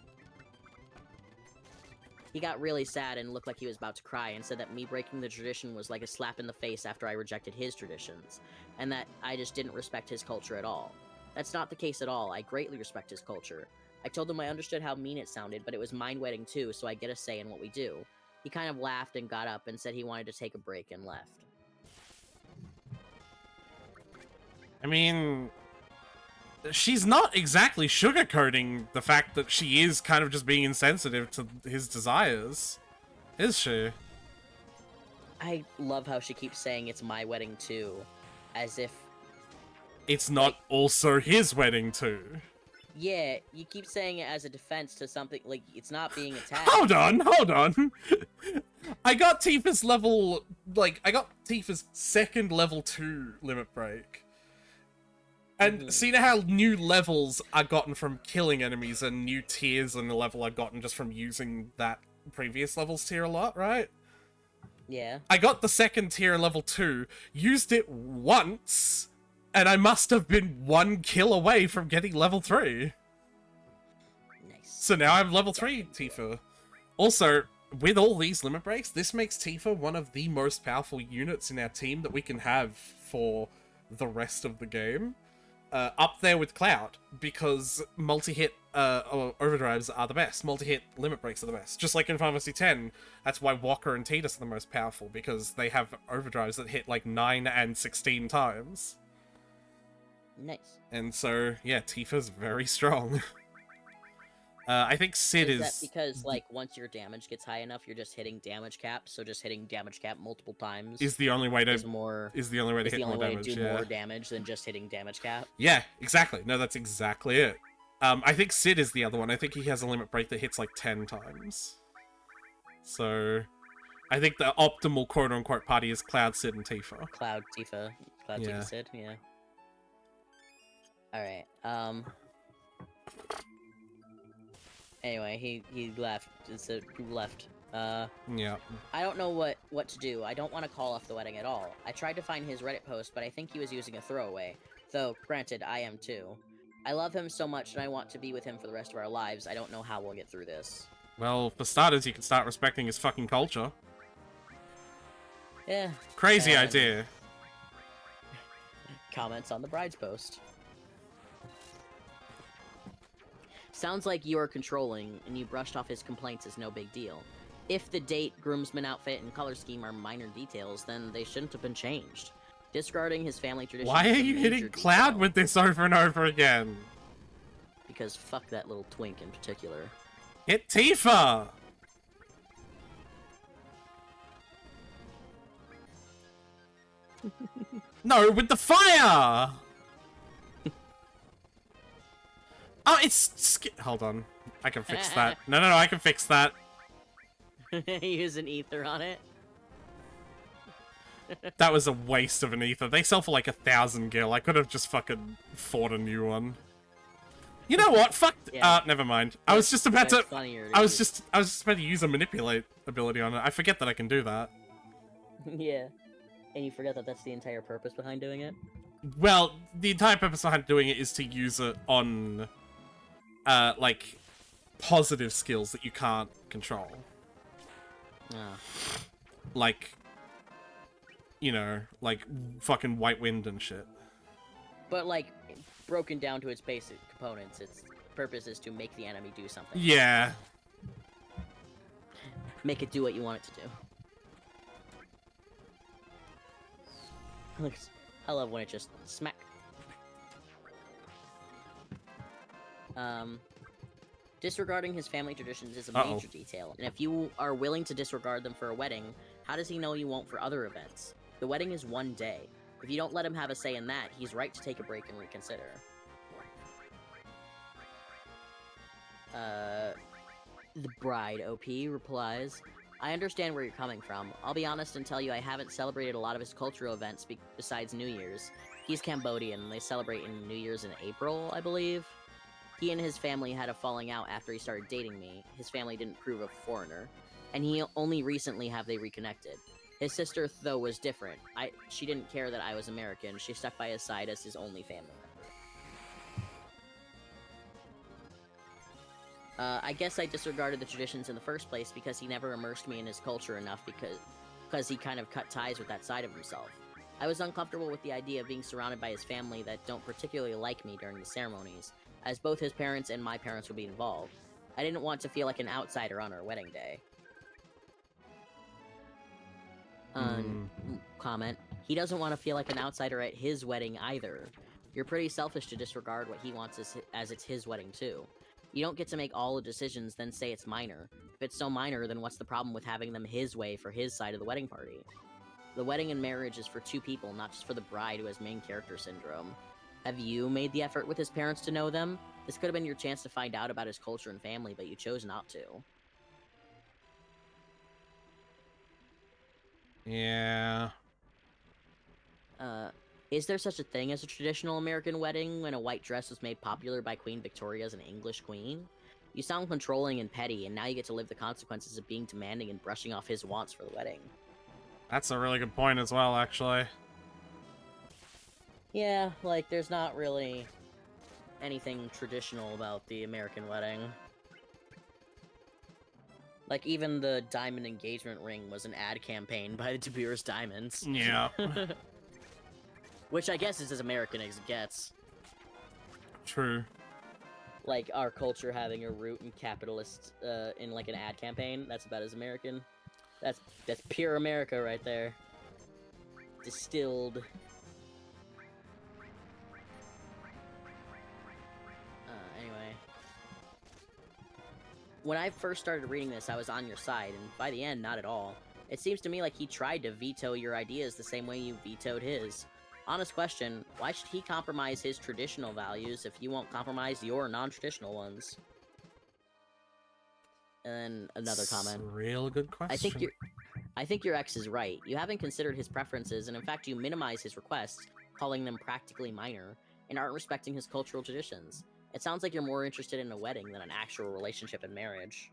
He got really sad and looked like he was about to cry and said that me breaking the tradition was like a slap in the face after I rejected his traditions, and that I just didn't respect his culture at all. That's not the case at all. I greatly respect his culture. I told him I understood how mean it sounded, but it was mind wedding too, so I get a say in what we do. He kind of laughed and got up and said he wanted to take a break and left. I mean, she's not exactly sugarcoating the fact that she is kind of just being insensitive to his desires, is she? I love how she keeps saying it's my wedding too, as if... It's not also his wedding too. Yeah, you keep saying it as a defense to something, like, it's not being attacked. Hold on! I got Tifa's level, I got Tifa's second level 2 limit break. And see now how new levels are gotten from killing enemies and new tiers in the level I've gotten just from using that previous level's tier a lot, right? Yeah. I got the second tier level 2, used it once, and I must have been 1 kill away from getting level 3. Nice. So now I'm level 3 Tifa. Also, with all these limit breaks, this makes Tifa one of the most powerful units in our team that we can have for the rest of the game. Up there with Cloud, because multi-hit overdrives are the best. Multi-hit limit breaks are the best. Just like in Final Fantasy X, that's why Wakka and Tidus are the most powerful, because they have overdrives that hit like 9 and 16 times. Nice. And so, yeah, Tifa's very strong. I think Sid Is is... that because, like, once your damage gets high enough, you're just hitting damage cap, so just hitting damage cap multiple times is the only way to is more... is the only way to is hit the only more way damage. to do Yeah. more damage than just hitting damage cap. Yeah, exactly. No, that's exactly it. I think Sid is the other one. I think he has a limit break that hits like 10 times. So, I think the optimal quote-unquote party is Cloud, Sid, and Tifa. Cloud, Tifa, Yeah. Sid, yeah. Alright, anyway, he left. He left. Yeah. I don't know what to do. I don't want to call off the wedding at all. I tried to find his Reddit post, but I think he was using a throwaway. Though, granted, I am too. I love him so much and I want to be with him for the rest of our lives. I don't know how we'll get through this. Well, for starters, you can start respecting his fucking culture. Yeah. Crazy And- idea. Comments on the bride's post. Sounds like you are controlling, and you brushed off his complaints as no big deal. If the date, groomsman outfit, and color scheme are minor details, then they shouldn't have been changed. Discarding his family tradition. Why are is a you major hitting Cloud detail, with this over and over again? Because fuck that little twink in particular. Hit Tifa! No, with the fire! Oh, hold on. I can fix that. No, I can fix that. Use an ether on it. That was a waste of an ether. They sell for like 1,000 gil. I could have just fucking fought a new one. You know what? Fuck. Yeah. Never mind. I was just about to. It's funnier I was use- just about to use a manipulate ability on it. I forget that I can do that. Yeah. And you forget that that's the entire purpose behind doing it? Well, the entire purpose behind doing it is to use it on, like, positive skills that you can't control. Oh. Like, you know, like fucking White Wind and shit. But, like, broken down to its basic components, its purpose is to make the enemy do something. Yeah. Make it do what you want it to do. I love when it just smack. Disregarding his family traditions is a Uh-oh. major detail, and if you are willing to disregard them for a wedding, how does he know you won't for other events? The wedding is one day. If you don't let him have a say in that, he's right to take a break and reconsider. The bride OP replies, I understand where you're coming from. I'll be honest and tell you I haven't celebrated a lot of his cultural events besides New Year's. He's Cambodian, and they celebrate in New Year's in April, I believe. He and his family had a falling out after he started dating me. His family didn't approve of a foreigner. And only recently have they reconnected. His sister, though, was different. She didn't care that I was American. She stuck by his side as his only family member. I guess I disregarded the traditions in the first place because he never immersed me in his culture enough because he kind of cut ties with that side of himself. I was uncomfortable with the idea of being surrounded by his family that don't particularly like me during the ceremonies, as both his parents and my parents would be involved. I didn't want to feel like an outsider on our wedding day. Comment. He doesn't want to feel like an outsider at his wedding either. You're pretty selfish to disregard what he wants as it's his wedding too. You don't get to make all the decisions, then say it's minor. If it's so minor, then what's the problem with having them his way for his side of the wedding party? The wedding and marriage is for two people, not just for the bride who has main character syndrome. Have you made the effort with his parents to know them? This could have been your chance to find out about his culture and family, but you chose not to. Yeah. Is there such a thing as a traditional American wedding when a white dress was made popular by Queen Victoria as an English queen? You sound controlling and petty, and now you get to live the consequences of being demanding and brushing off his wants for the wedding. That's a really good point as well, actually. Yeah, like, there's not really anything traditional about the American wedding. Like, even the diamond engagement ring was an ad campaign by the De Beers Diamonds. Yeah. Which I guess is as American as it gets. True. Like, our culture having a root in capitalist, in, like, an ad campaign, that's about as American. That's pure America right there. Distilled. Anyway. When I first started reading this, I was on your side, and by the end, not at all. It seems to me like he tried to veto your ideas the same way you vetoed his. Honest question, why should he compromise his traditional values if you won't compromise your non-traditional ones? And then another comment. It's a real good question. I think your ex is right. You haven't considered his preferences, and in fact you minimize his requests, calling them practically minor, and aren't respecting his cultural traditions. It sounds like you're more interested in a wedding than an actual relationship and marriage.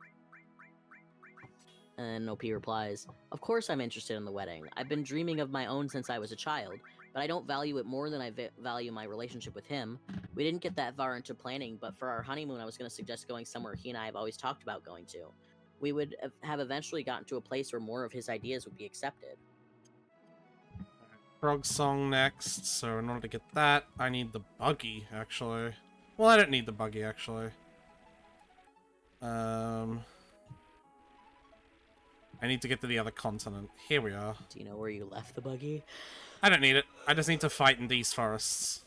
And OP replies, of course I'm interested in the wedding. I've been dreaming of my own since I was a child, but I don't value it more than I value my relationship with him. We didn't get that far into planning, but for our honeymoon I was going to suggest going somewhere he and I have always talked about going to. We would have eventually gotten to a place where more of his ideas would be accepted. Frog song next, so in order to get that, I need the buggy, actually. Well, I don't need the buggy, actually. I need to get to the other continent. Here we are. Do you know where you left the buggy? I don't need it. I just need to fight in these forests.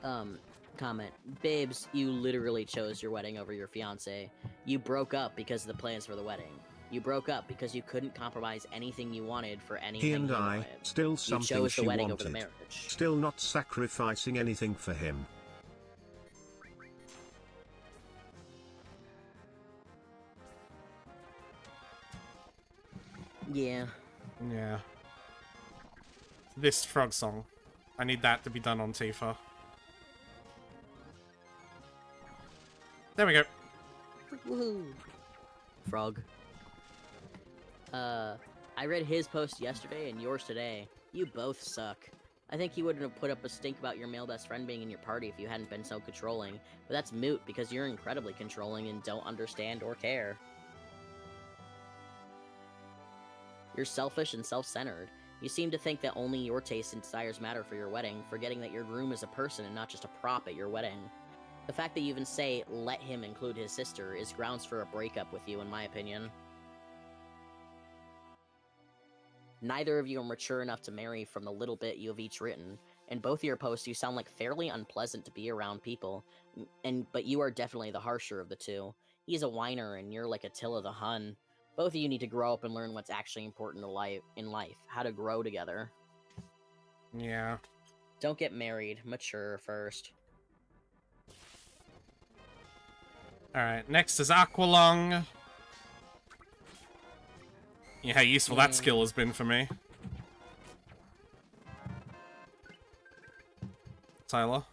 Comment. Babes, you literally chose your wedding over your fiancé. You broke up because of the plans for the wedding. You broke up because you couldn't compromise anything you wanted for anything He and I, wanted. still You something chose the she wedding over the wanted. marriage. Still not sacrificing anything for him. Yeah. Yeah. This frog song. I need that to be done on Tifa. There we go. Woohoo. Frog. I read his post yesterday and yours today. You both suck. I think he wouldn't have put up a stink about your male best friend being in your party if you hadn't been so controlling. But that's moot because you're incredibly controlling and don't understand or care. You're selfish and self-centered. You seem to think that only your tastes and desires matter for your wedding, forgetting that your groom is a person and not just a prop at your wedding. The fact that you even say, let him include his sister, is grounds for a breakup with you, in my opinion. Neither of you are mature enough to marry from the little bit you have each written. In both of your posts, you sound like fairly unpleasant to be around people, but you are definitely the harsher of the two. He's a whiner, and you're like Attila the Hun. Both of you need to grow up and learn what's actually important in life, how to grow together. Yeah. Don't get married, mature first. Alright, next is Aqualung. Yeah, how useful that skill has been for me. Tyler?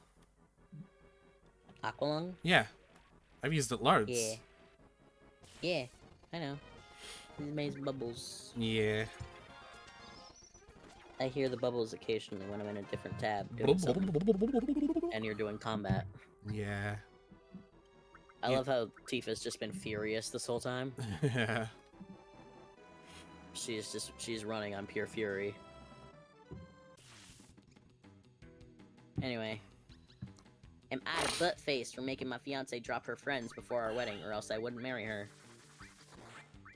Aqualung? Yeah. I've used it loads. Yeah. Yeah, I know. It makes bubbles. Yeah. I hear the bubbles occasionally when I'm in a different tab doing something, and you're doing combat. Yeah. I love how Tifa's just been furious this whole time. Yeah. She's running on pure fury. Anyway. Am I a butt-face for making my fiance drop her friends before our wedding, or else I wouldn't marry her?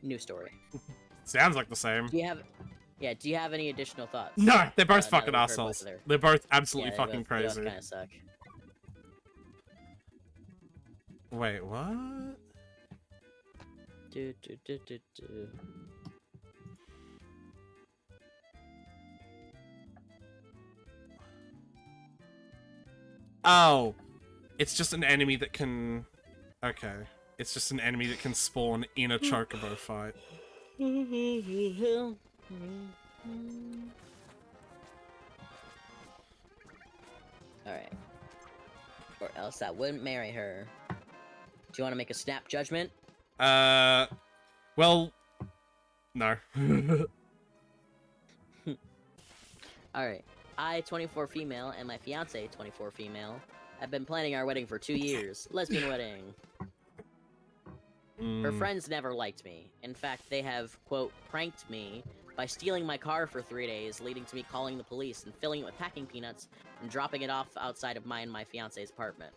New story. Sounds like the same. Do you have any additional thoughts? No, they're both now fucking that we've heard both assholes. of their- They're both absolutely Yeah, fucking they crazy. kind of suck. Wait, what? Do, do, do, do, do. Oh, it's just an enemy that can... Okay. It's just an enemy that can spawn in a chocobo fight. Alright. Or else I wouldn't marry her. Do you want to make a snap judgment? Well... No. Alright. I, 24 female, and my fiance, 24 female, have been planning our wedding for 2 years. Lesbian wedding. Her friends never liked me. In fact, they have, quote, pranked me by stealing my car for 3 days, leading to me calling the police and filling it with packing peanuts and dropping it off outside of mine and my fiance's apartment.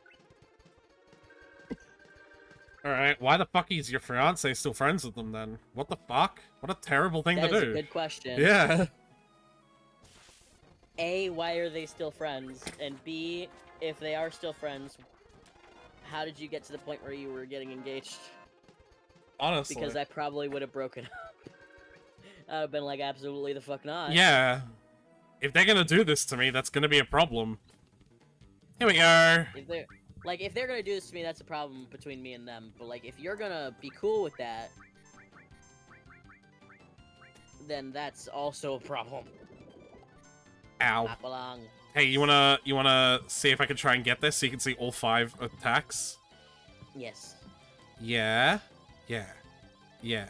Alright, why the fuck is your fiance still friends with them then? What the fuck? What a terrible thing That to is do. a good question. Yeah. A, why are they still friends? And B, if they are still friends, how did you get to the point where you were getting engaged? Honestly. Because I probably would have broken up. I would have been like, absolutely the fuck not. Yeah. If they're gonna do this to me, that's gonna be a problem. Here we go. If they're gonna do this to me, that's a problem between me and them. But like, if you're gonna be cool with that, then that's also a problem. Ow. Not belong. Hey, you wanna see if I can try and get this so you can see all 5 attacks? Yes. Yeah. Yeah. Yeah.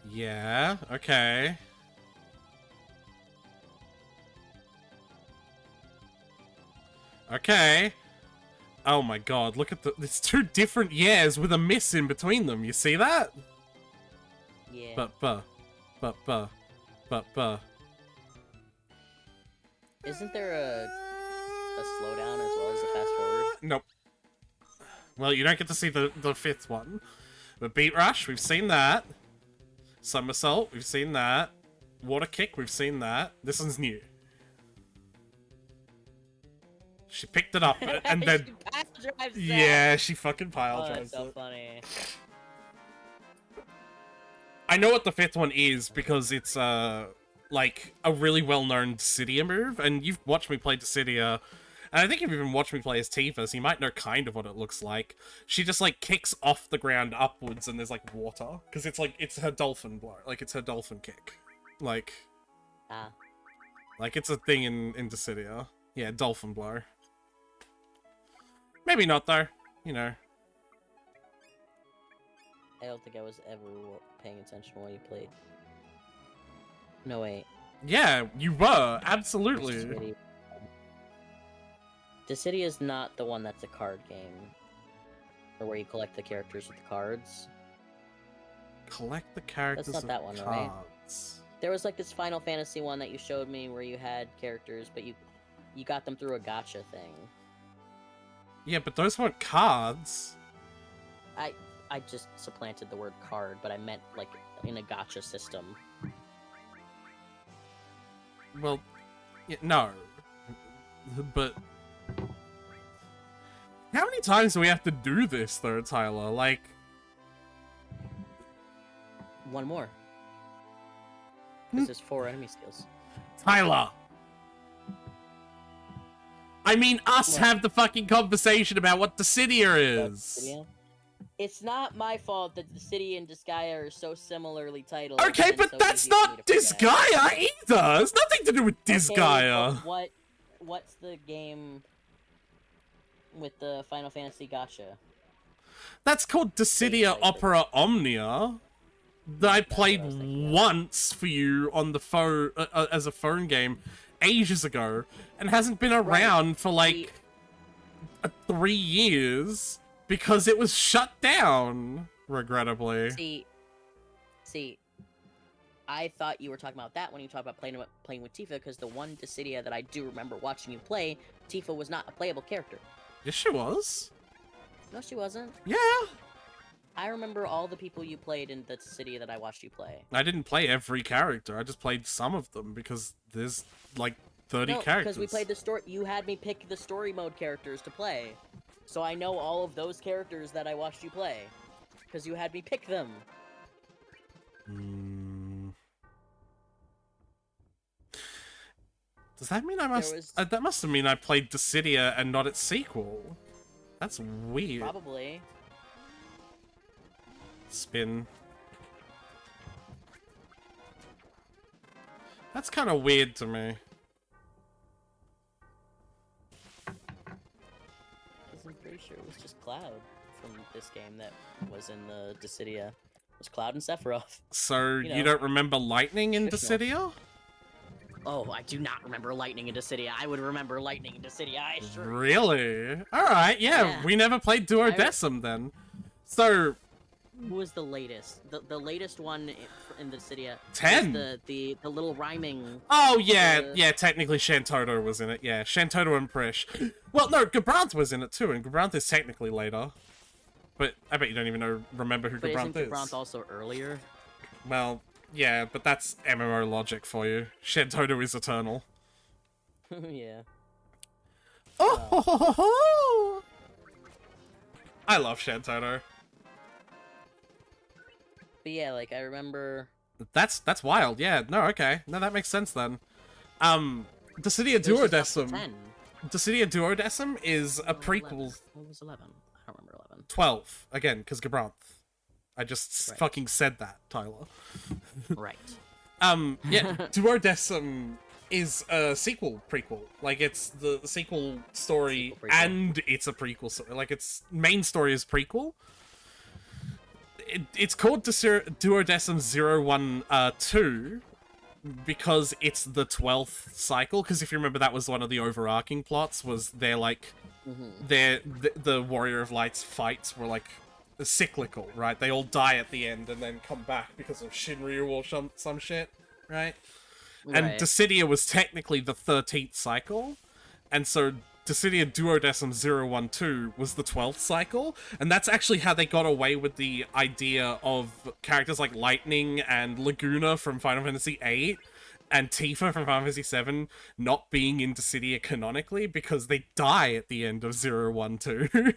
Yeah. Okay. Okay. Oh my god, look at it's 2 different years with a miss in between them, you see that? Yeah. But. Isn't there a slowdown as well as a fast forward? Nope. Well, you don't get to see the 5th one. But Beat Rush, we've seen that. Somersault, we've seen that. Water Kick, we've seen that. This one's new. She picked it up and then... She pile drives that. Yeah, she fucking pile Oh, drives that's so it. funny. I know what the 5th one is because it's like a really well-known Dissidia move, and you've watched me play Dissidia, and I think you've even watched me play as Tifa, so you might know kind of what it looks like. She just like kicks off the ground upwards, and there's like water because it's her dolphin blow, like it's her dolphin kick, like it's a thing in Dissidia. Yeah, dolphin blow. Maybe not though, you know. I don't think I was ever paying attention while you played. No, wait. Yeah, you were absolutely. Dissidia. Dissidia is not the one that's a card game. Or where you collect the characters with the cards. Collect the characters. That's not that one, with right? cards. There was like this Final Fantasy one that you showed me where you had characters, but you got them through a gacha thing. Yeah, but those weren't cards. I just supplanted the word card, but I meant like in a gacha system. Well, yeah, no. But how many times do we have to do this, though, Tyler? Like, One more. Because there's 4 enemy skills. Tyler. I mean, us What? have the fucking conversation about what Dissidia is. Dissidia? It's not my fault that the city and Disgaea are so similarly titled. Okay, and but so that's easy for me not to forget. Disgaea either. It's nothing to do with Okay, Disgaea. but what's the game with the Final Fantasy gacha? That's called Dissidia Opera Omnia. That I played what I was thinking of. once for you on the phone as a phone game ages ago, and hasn't been around for like 3 years because it was shut down, regrettably. See, I thought you were talking about that when you talked about playing with Tifa, because the one Dissidia that I do remember watching you play, Tifa was not a playable character. Yes, she was. No, she wasn't. Yeah. I remember all the people you played in the Dissidia that I watched you play. I didn't play every character. I just played some of them because there's like 30 No, characters. because we played the story. You had me pick the story mode characters to play, so I know all of those characters that I watched you play, because you had me pick them. Does that mean I must? was- That must have mean I played Dissidia and not its sequel. That's weird. Probably. Spin. That's kind of weird to me. Because I'm pretty sure it was just Cloud from this game that was in the Dissidia. It was Cloud and Sephiroth. So You you know, don't remember Lightning in traditional. Dissidia? Oh, I do not remember Lightning in Dissidia. I would remember Lightning in Dissidia, I sure. Really? Alright, yeah, Yeah. we never played Duodecim then. So, who was the latest? The latest one in the city. 10. The little rhyming. Oh yeah, Uh, yeah. Technically, Shantoto was in it. Yeah, Shantoto and Prish. Well, no, Gabranth was in it too, and Gabranth is technically later. But I bet you don't even remember who But isn't Gabranth is. Gabranth also earlier? Well, yeah, but that's MMO logic for you. Shantoto is eternal. Yeah. Oh, I love Shantoto. But yeah, like I remember. That's wild. Yeah. No. Okay. No, that makes sense then. Dissidia It was just up to Duodecim. 10. Dissidia Duodecim is a 11. prequel. What was 11? I don't remember 11. 12 again, because Gabranth. I just Right. fucking said that, Tyler. Right. Yeah, Duodecim is a sequel prequel. Like, it's the sequel story, Sequel prequel. and it's a prequel story. Like, its main story is prequel. It's called Duodecim 012 because it's the 12th cycle. Because if you remember, that was one of the overarching plots, was they're like, the Warrior of Light's fights were like cyclical, right? They all die at the end and then come back because of Shinryu or some shit, right? And Right. Dissidia was technically the 13th cycle, and so Dissidia Duodecim 012 was the 12th cycle, and that's actually how they got away with the idea of characters like Lightning and Laguna from Final Fantasy VIII and Tifa from Final Fantasy VII not being in Dissidia canonically, because they die at the end of 012,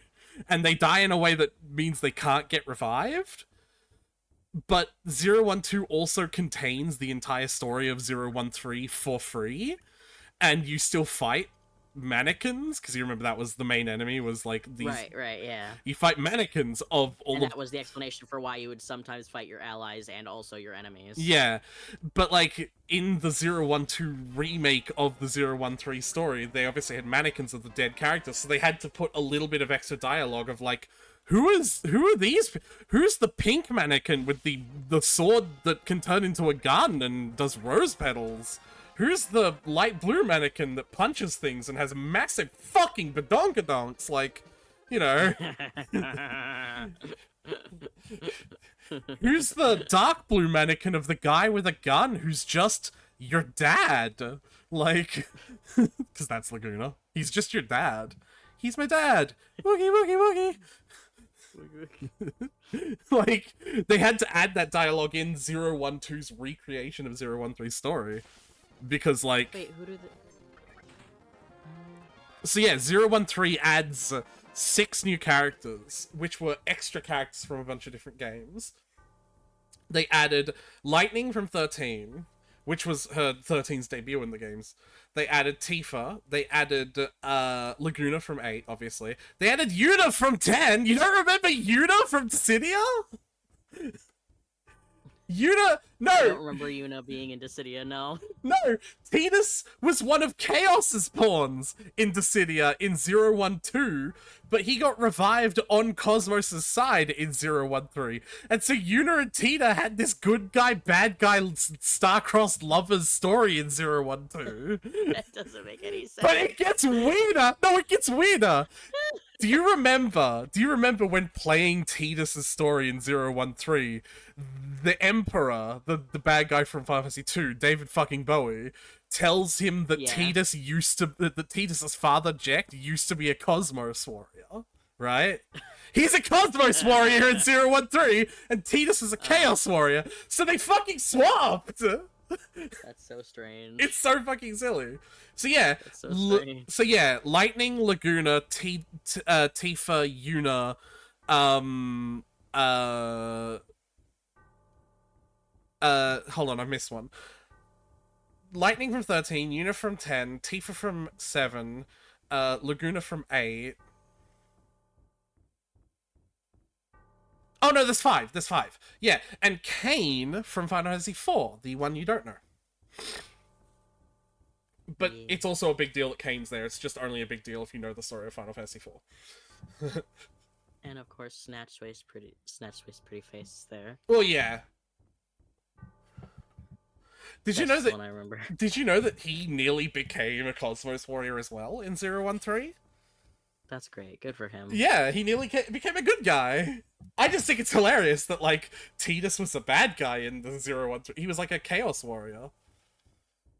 and they die in a way that means they can't get revived. But 012 also contains the entire story of 013 for free, and you still fight mannequins, because you remember that was the main enemy, was like these... Right, yeah. You fight mannequins of all And of... that was the explanation for why you would sometimes fight your allies and also your enemies. Yeah, but like, in the 012 remake of the 013 story, they obviously had mannequins of the dead characters, so they had to put a little bit of extra dialogue of like, who are these? Who's the pink mannequin with the sword that can turn into a gun and does rose petals? Who's the light blue mannequin that punches things and has massive fucking badonkadonks? Like, you know. Who's the dark blue mannequin of the guy with a gun who's just your dad? Like, because that's Laguna. He's just your dad. He's my dad. Woogie, woogie, woogie. Like, they had to add that dialogue in 012's recreation of 013's story. Because, like... Wait, who do the... So yeah, 013 adds 6 new characters, which were extra characters from a bunch of different games. They added Lightning from 13, which was her 13's debut in the games. They added Tifa. They added Laguna from 8, obviously. They added Yuna from 10. You don't remember Yuna from Dissidia? Yuna, I no, don't remember Yuna being in Dissidia, no. no, Tidus was one of Chaos's pawns in Dissidia in 012, but he got revived on Cosmos' side in 013. And so Yuna and Tina had this good guy, bad guy, star-crossed lovers story in 012. That doesn't make any sense. But it gets weirder! No, it gets weirder! Do you remember when playing Tidus' story in 013, the Emperor, the bad guy from Final Fantasy 2, David fucking Bowie, tells him that Yeah. that Tidus' father, Jack, used to be a Cosmos warrior, right? He's a Cosmos warrior in 013, and Tidus is a Chaos warrior, so they fucking swapped! That's so strange. It's so fucking silly. So yeah, That's so strange. so yeah, Lightning, Laguna, Tifa, Yuna, hold on, I missed one. Lightning from 13, Yuna from 10, Tifa from 7, Laguna from 8. Oh no, there's 5. There's 5. Yeah, and Kain from Final Fantasy 4, the one you don't know. But Yeah. it's also a big deal that Kane's there. It's just only a big deal if you know the story of Final Fantasy 4. And of course, Snatchwaist pretty face is there. Well, yeah. Did you know That's the that? one I remember. Did you know that he nearly became a Cosmos warrior as well in 013? That's great. Good for him. Yeah, he nearly became a good guy. I just think it's hilarious that like Tidus was a bad guy in the 013. He was like a chaos warrior.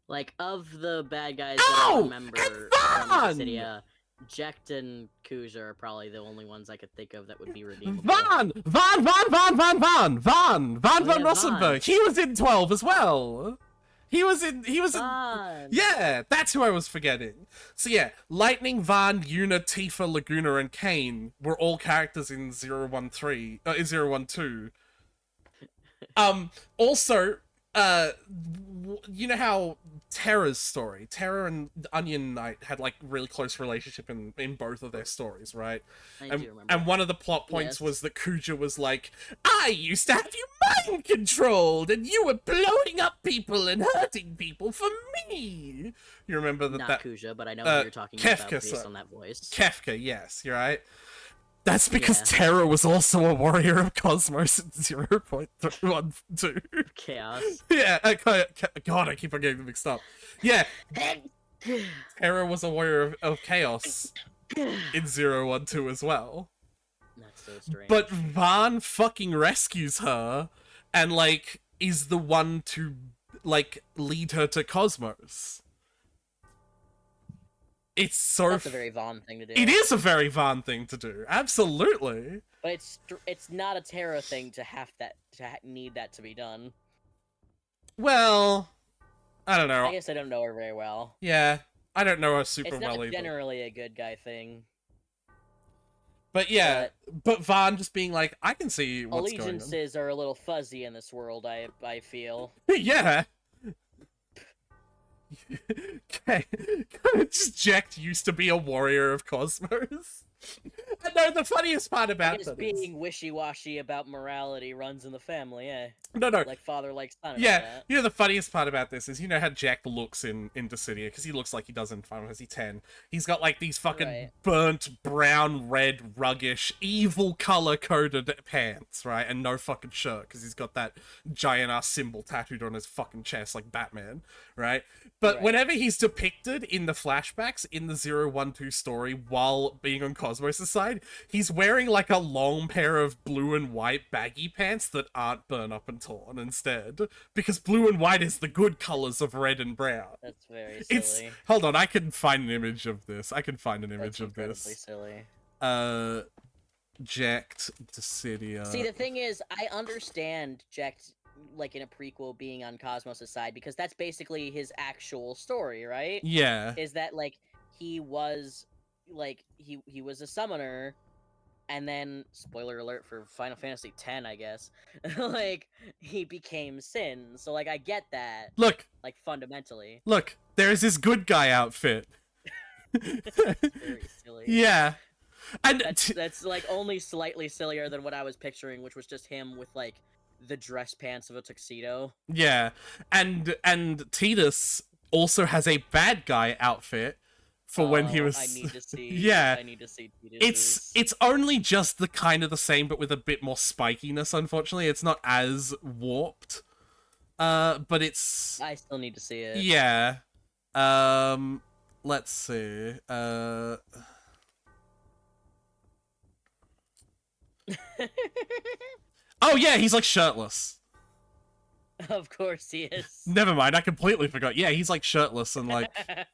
Like, of the bad guys that I Ow! remember And from Vaughn! Dissidia, Jecht and Kuja are probably the only ones I could think of that would be redeemable. Vaughn Rossenberg. Vaughn. He was in 12 as well. He was in. Vaughn! Yeah, that's who I was forgetting. So yeah, Lightning, Vaughn, Yuna, Tifa, Laguna, and Kane were all characters in 013, 012. Also, you know how Terra's story, Terra and Onion Knight had like really close relationship in both of their stories, right? I And, do remember. and one of the plot points Yes. was that Kuja was like, I used to have you mind controlled, and you were blowing up people and hurting people for me. You remember that? Not Kuja, but I know uh, who you're talking Kefka, about based sorry. on that voice. Kefka, yes, you're right. That's because Yeah. Terra was also a warrior of Cosmos in 0.12. Chaos. Yeah, God, I keep on getting them mixed up. Yeah, Terra was a warrior of Chaos in 012 as well. That's so strange. But Vaughn fucking rescues her and, like, is the one to, like, lead her to Cosmos. It's so... That's a very Vaughn thing to do. It is a very Vaughn thing to do, absolutely. But it's not a Terra thing to have that need that to be done. Well, I don't know. I guess I don't know her very well. Yeah, I don't know her super It's well not either. generally a good guy thing. But yeah, but Vaughn just being like, I can see what's going on. Allegiances are a little fuzzy in this world, I feel. Yeah. Okay. Just Jecht used to be a warrior of Cosmos. And no, the funniest part I about guess that being wishy-washy about morality runs in the family, eh? no, Like father, like son. and all yeah, that. you know the funniest part about this is you know how Jack looks in Dissidia, because he looks like he does in Final Fantasy X. He's got like these fucking Right. burnt brown, red, ruggish, evil color-coded pants, right, and no fucking shirt because he's got that giant ass symbol tattooed on his fucking chest like Batman, right? But Right. whenever he's depicted in the flashbacks in the 012 story while being on Cosmos' side, he's wearing like a long pair of blue and white baggy pants that aren't burnt up and torn instead. Because blue and white is the good colors of red and brown. That's very It's silly. hold on, I can find an image of this. I can find an That's image of incredibly this. silly. Jecht Dissidia. See, the thing is, I understand Jecht, like in a prequel, being on Cosmos' side because that's basically his actual story, right? Yeah. Is that like he was like he was a summoner, and then spoiler alert for Final Fantasy X, I guess, like he became Sin. So like I get that, Look, like fundamentally. there's this good guy outfit. Very silly. Yeah. And That's like only slightly sillier than what I was picturing, which was just him with like the dress pants of a tuxedo. yeah, and Tidus also has a bad guy outfit for when he Oh, was. I need to see. Yeah. I need to see. Tidus's. It's only just the kind of the same, but with a bit more spikiness. Unfortunately, it's not as warped. But it's I still need to see it. yeah. Let's see. Oh yeah, he's like shirtless. Of course he is. Never mind, I completely forgot. Yeah, he's like shirtless and like that.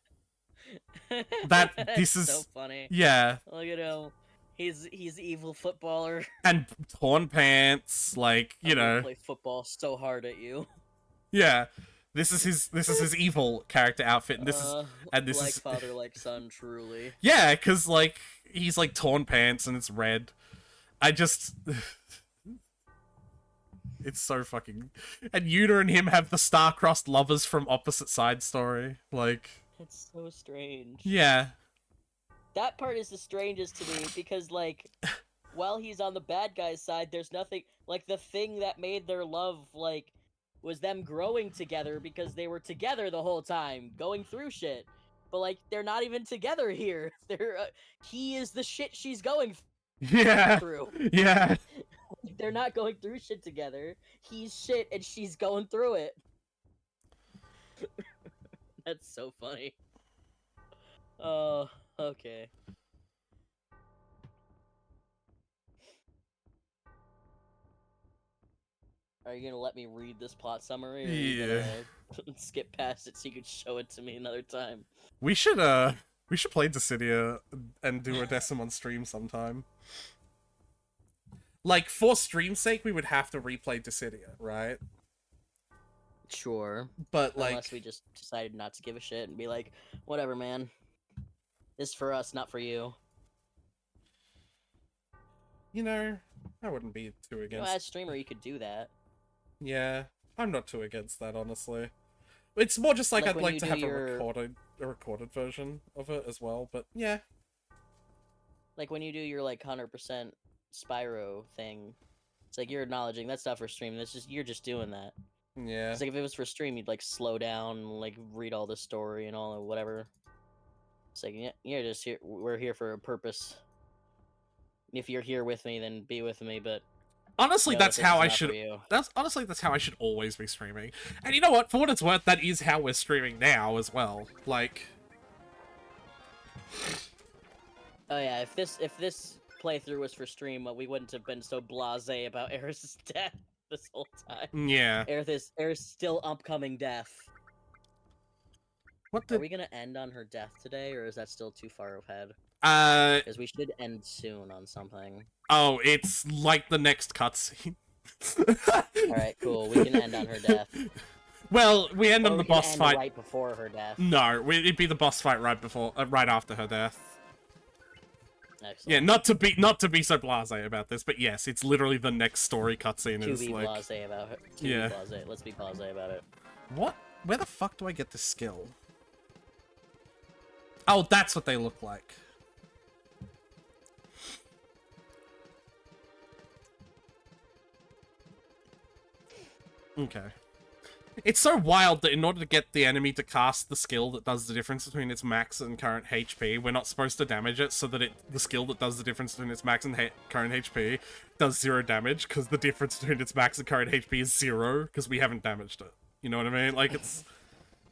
This That's is so funny. yeah, Look at him. He's evil footballer. and torn pants, like you I'm gonna know, play football so hard at you. yeah. This is his evil character outfit, and this is and this like is father, like son, truly. yeah, because like he's like torn pants and it's red. I just. It's so fucking. And Yuna and him have the star-crossed lovers from opposite side story. Like, It's so strange. yeah. That part is the strangest to me because, like, while he's on the bad guy's side, there's nothing. Like, the thing that made their love, like, was them growing together because they were together the whole time, going through shit. But, like, they're not even together here. They're. He is the shit she's going Yeah. through. Yeah. They're not going through shit together. He's shit and she's going through it. That's so funny. Oh, okay. Are you gonna let me read this plot summary? Or Yeah. Are you gonna skip past it so you could show it to me another time? We should play Dissidia and do a Decim on stream sometime. Like, for stream's sake, we would have to replay Dissidia, right? Sure. But, like... Unless we just decided not to give a shit and be like, whatever, man. This is for us, not for you. You know, I wouldn't be too You know, against... as streamer, you could do that. Yeah, I'm not too against that, honestly. It's more just like, Like I'd when like you to do have your- a recorded version of it as well, but yeah. Like when you do your like 100% Spyro thing, it's like you're acknowledging that's not for stream. That's just you're just doing that. Yeah. It's like if it was for stream, you'd like slow down, like read all the story and all whatever. It's like yeah, you're just here. We're here for a purpose. If you're here with me, then be with me. But Honestly, no, that's this how is I not for should... you. That's how I should always be streaming. And you know what? For what it's worth, that is how we're streaming now as well. Like... Oh yeah, if this playthrough was for stream, we wouldn't have been so blasé about Aerith's death this whole time. Yeah. Aerith's still upcoming death. What Are the... we gonna end on her death today, or is that still too far ahead? Because we should end soon on something. Oh, it's like the next cutscene. Alright, cool. We can end on her death. Well, we end Or on we the can boss end fight. right before her death. No, it'd be the boss fight right before, right after her death. Excellent. Yeah, not to be so blasé about this, but yes, it's literally the next story cutscene. To Is be like, blasé about it. Yeah. Be blasé. Let's be blasé about it. what? Where the fuck do I get this skill? Oh, that's what they look like. Okay. It's so wild that in order to get the enemy to cast the skill that does the difference between its max and current HP, we're not supposed to damage it, so that the skill that does the difference between its max and current HP does 0 damage, because the difference between its max and current HP is 0, because we haven't damaged it. You know what I mean? Like, it's...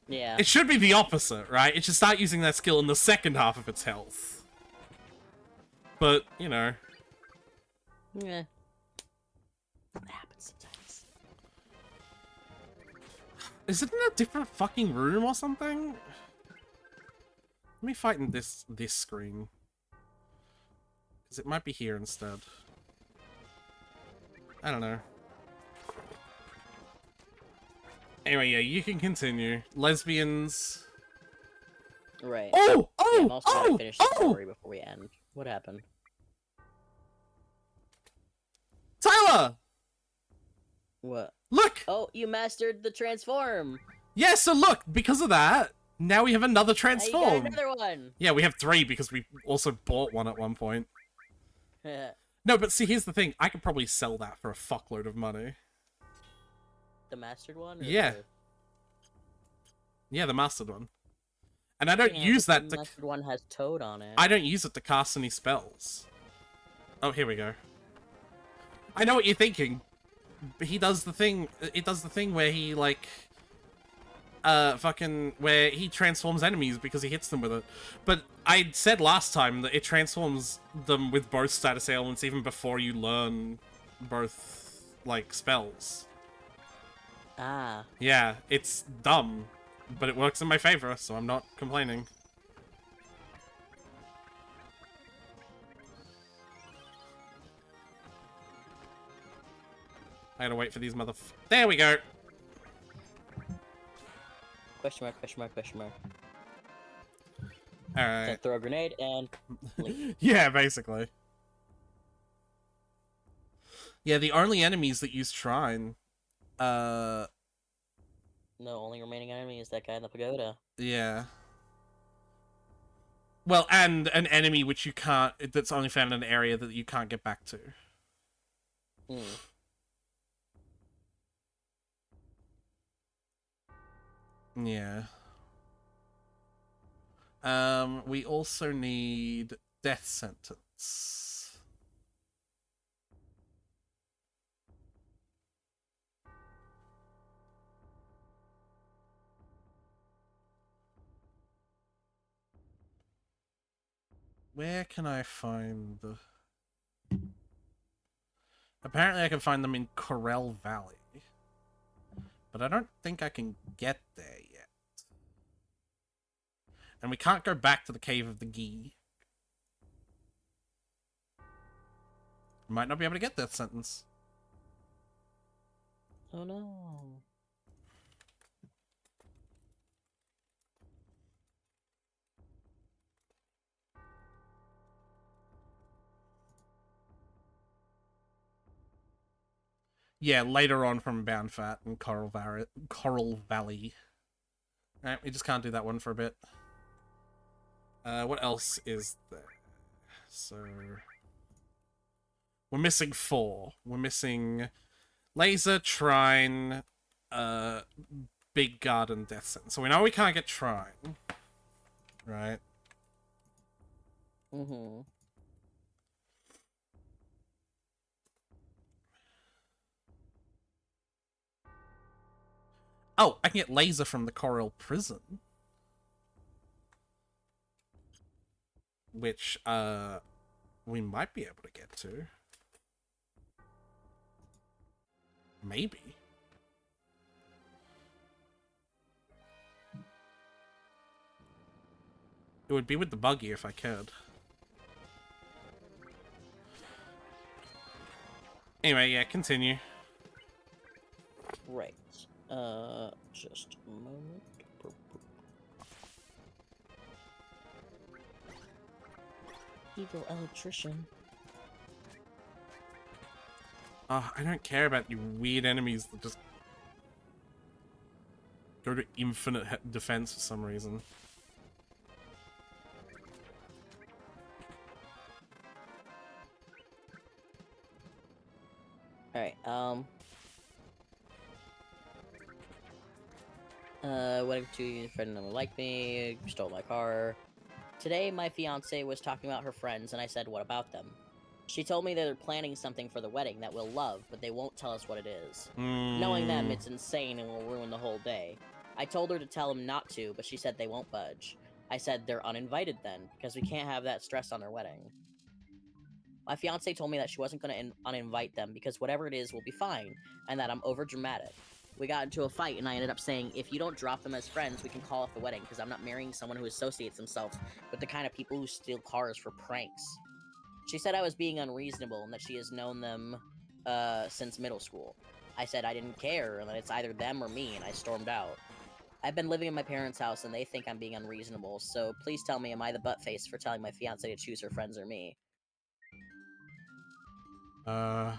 Yeah. It should be the opposite, right? It should start using that skill in the second half of its health. But, you know... Yeah. That happens sometimes. Is it in a different fucking room or something? Let me fight in this screen. Because it might be here instead. I don't know. Anyway, yeah, you can continue. Lesbians. Right. Oh! Yeah, I'm Oh! also gonna Oh! finish the Oh! story before we end. What happened? Tyler! What? Look! Oh, you mastered the transform! Yeah, so look, because of that, now we have another Now you transform. got another one! Yeah, we have 3 because we also bought one at one point. No, but see, here's the thing. I could probably sell that for a fuckload of money. The mastered one? Or Yeah. the- Yeah, the mastered one. And I don't Yeah, use but that the to... mastered one has Toad on it. I don't use it to cast any spells. Oh, here we go. I know what you're thinking. But he does the thing... It does the thing where he, like... where he transforms enemies because he hits them with it. But I said last time that it transforms them with both status ailments even before you learn both, like, spells. Ah. Yeah, it's dumb, but it works in my favor, so I'm not complaining. I gotta wait for these There we go! Question mark, question mark, question mark. Alright. Then throw a grenade and leave. Yeah, basically. Yeah, the only enemies that use Shrine... No, only remaining enemy is that guy in the pagoda. Yeah. Well, and an enemy which you can't... That's only found in an area that you can't get back to. Hmm. Yeah. We also need Death Sentence. Where can I find the... Apparently I can find them in Corel Valley. But I don't think I can get there yet. And we can't go back to the Cave of the Gi. Might not be able to get that sentence. Oh no. Yeah, later on from Bound Fat and Coral Valley. Alright, we just can't do that one for a bit. What else is there? So... we're missing 4. We're missing Laser, Trine, Big Garden, Death Sentence. So we know we can't get Trine. Right? Mm-hmm. Oh, I can get Laser from the Coral Prison. Which, we might be able to get to. Maybe. It would be with the buggy if I could. Anyway, yeah, continue. Right. Just a moment. Evil electrician. Oh, I don't care about you weird enemies that just go to infinite defense for some reason. Alright, went to a friend that liked me, stole my car. Today, my fiance was talking about her friends, and I said, what about them? She told me they're planning something for the wedding that we'll love, but they won't tell us what it is. Knowing them, it's insane and will ruin the whole day. I told her to tell them not to, but she said they won't budge. I said they're uninvited then, because we can't have that stress on their wedding. My fiance told me that she wasn't going to uninvite them because whatever it is will be fine, and that I'm overdramatic. We got into a fight, and I ended up saying, if you don't drop them as friends, we can call off the wedding, because I'm not marrying someone who associates themselves with the kind of people who steal cars for pranks. She said I was being unreasonable, and that she has known them, since middle school. I said I didn't care, and that it's either them or me, and I stormed out. I've been living in my parents' house, and they think I'm being unreasonable, so please tell me, am I the buttface for telling my fiance to choose her friends or me? Oh,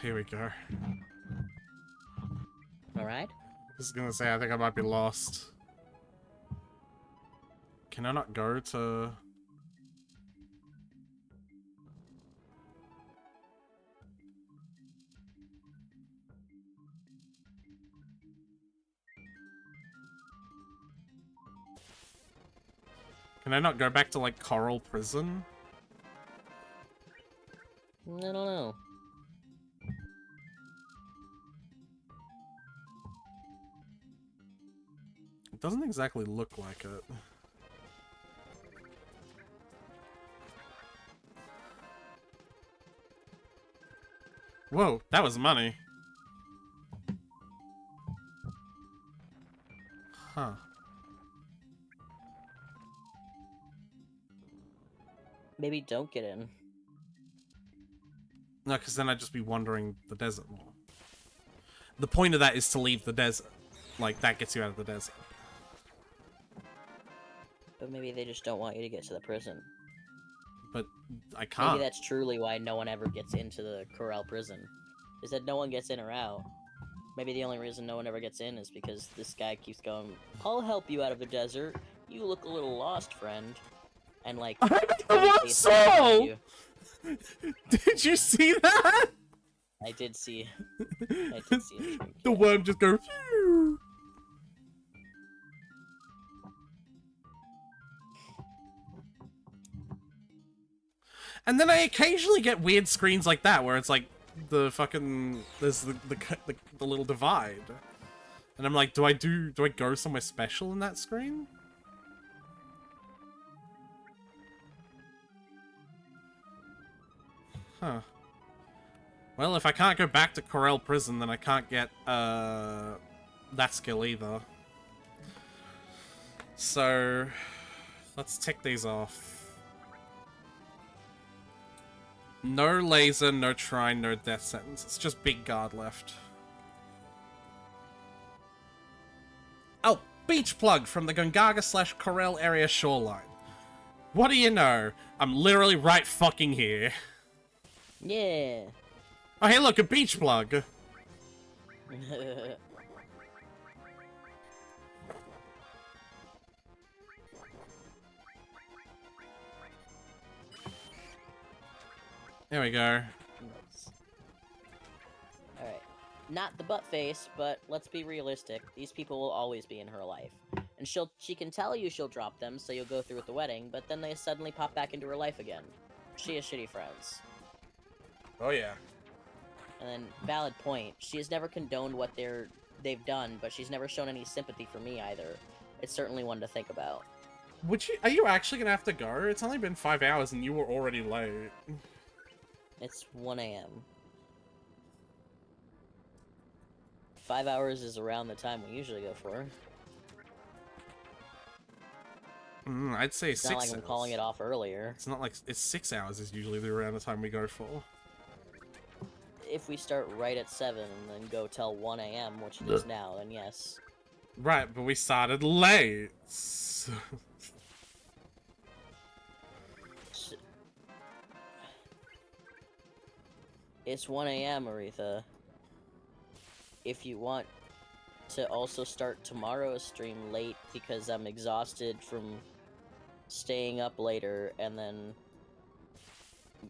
here we go. Alright? I was gonna say, I think I might be lost. Can I not go to... Can I not go back to, like, Coral Prison? I don't know. It doesn't exactly look like it. Whoa, that was money. Huh. Maybe don't get in. No, because then I'd just be wandering the desert more. The point of that is to leave the desert. Like, that gets you out of the desert. But maybe they just don't want you to get to the prison. But I can't. Maybe that's truly why no one ever gets into the Corral prison. Is that no one gets in or out. Maybe the only reason no one ever gets in is because this guy keeps going, I'll help you out of the desert. You look a little lost, friend. And like... I'm the totally one faces behind soul! you. Did you see that? I did see... I did see it. The worm just goes... Phew. And then I occasionally get weird screens like that where it's like the fucking there's the little divide, and I'm like, do I go somewhere special in that screen? Huh. Well, if I can't go back to Corel Prison, then I can't get, that skill either. So, let's tick these off. No laser, no trine, no death sentence. It's just Big Guard left. Oh, beach plug from the Gongaga/Corel area shoreline. What do you know? I'm literally right fucking here. Yeah. Oh, hey, look, a beach plug. There we go. Alright. Not the butt face, but let's be realistic. These people will always be in her life. And she can tell you she'll drop them, so you'll go through with the wedding, but then they suddenly pop back into her life again. She has shitty friends. Oh, yeah. And then, valid point, she has never condoned what they've done, but she's never shown any sympathy for me either. It's certainly one to think about. Are you actually gonna have to go? It's only been 5 hours and you were already late. It's 1 a.m. 5 hours is around the time we usually go for. I'd say It's 6 not like hours. I'm calling it off earlier. It's not like it's 6 hours is usually the around the time we go for. If we start right at 7 and then go till 1 a.m., which it is now, then yes. Right, but we started late. So- It's 1 a.m., Aretha. If you want to also start tomorrow's stream late because I'm exhausted from staying up later and then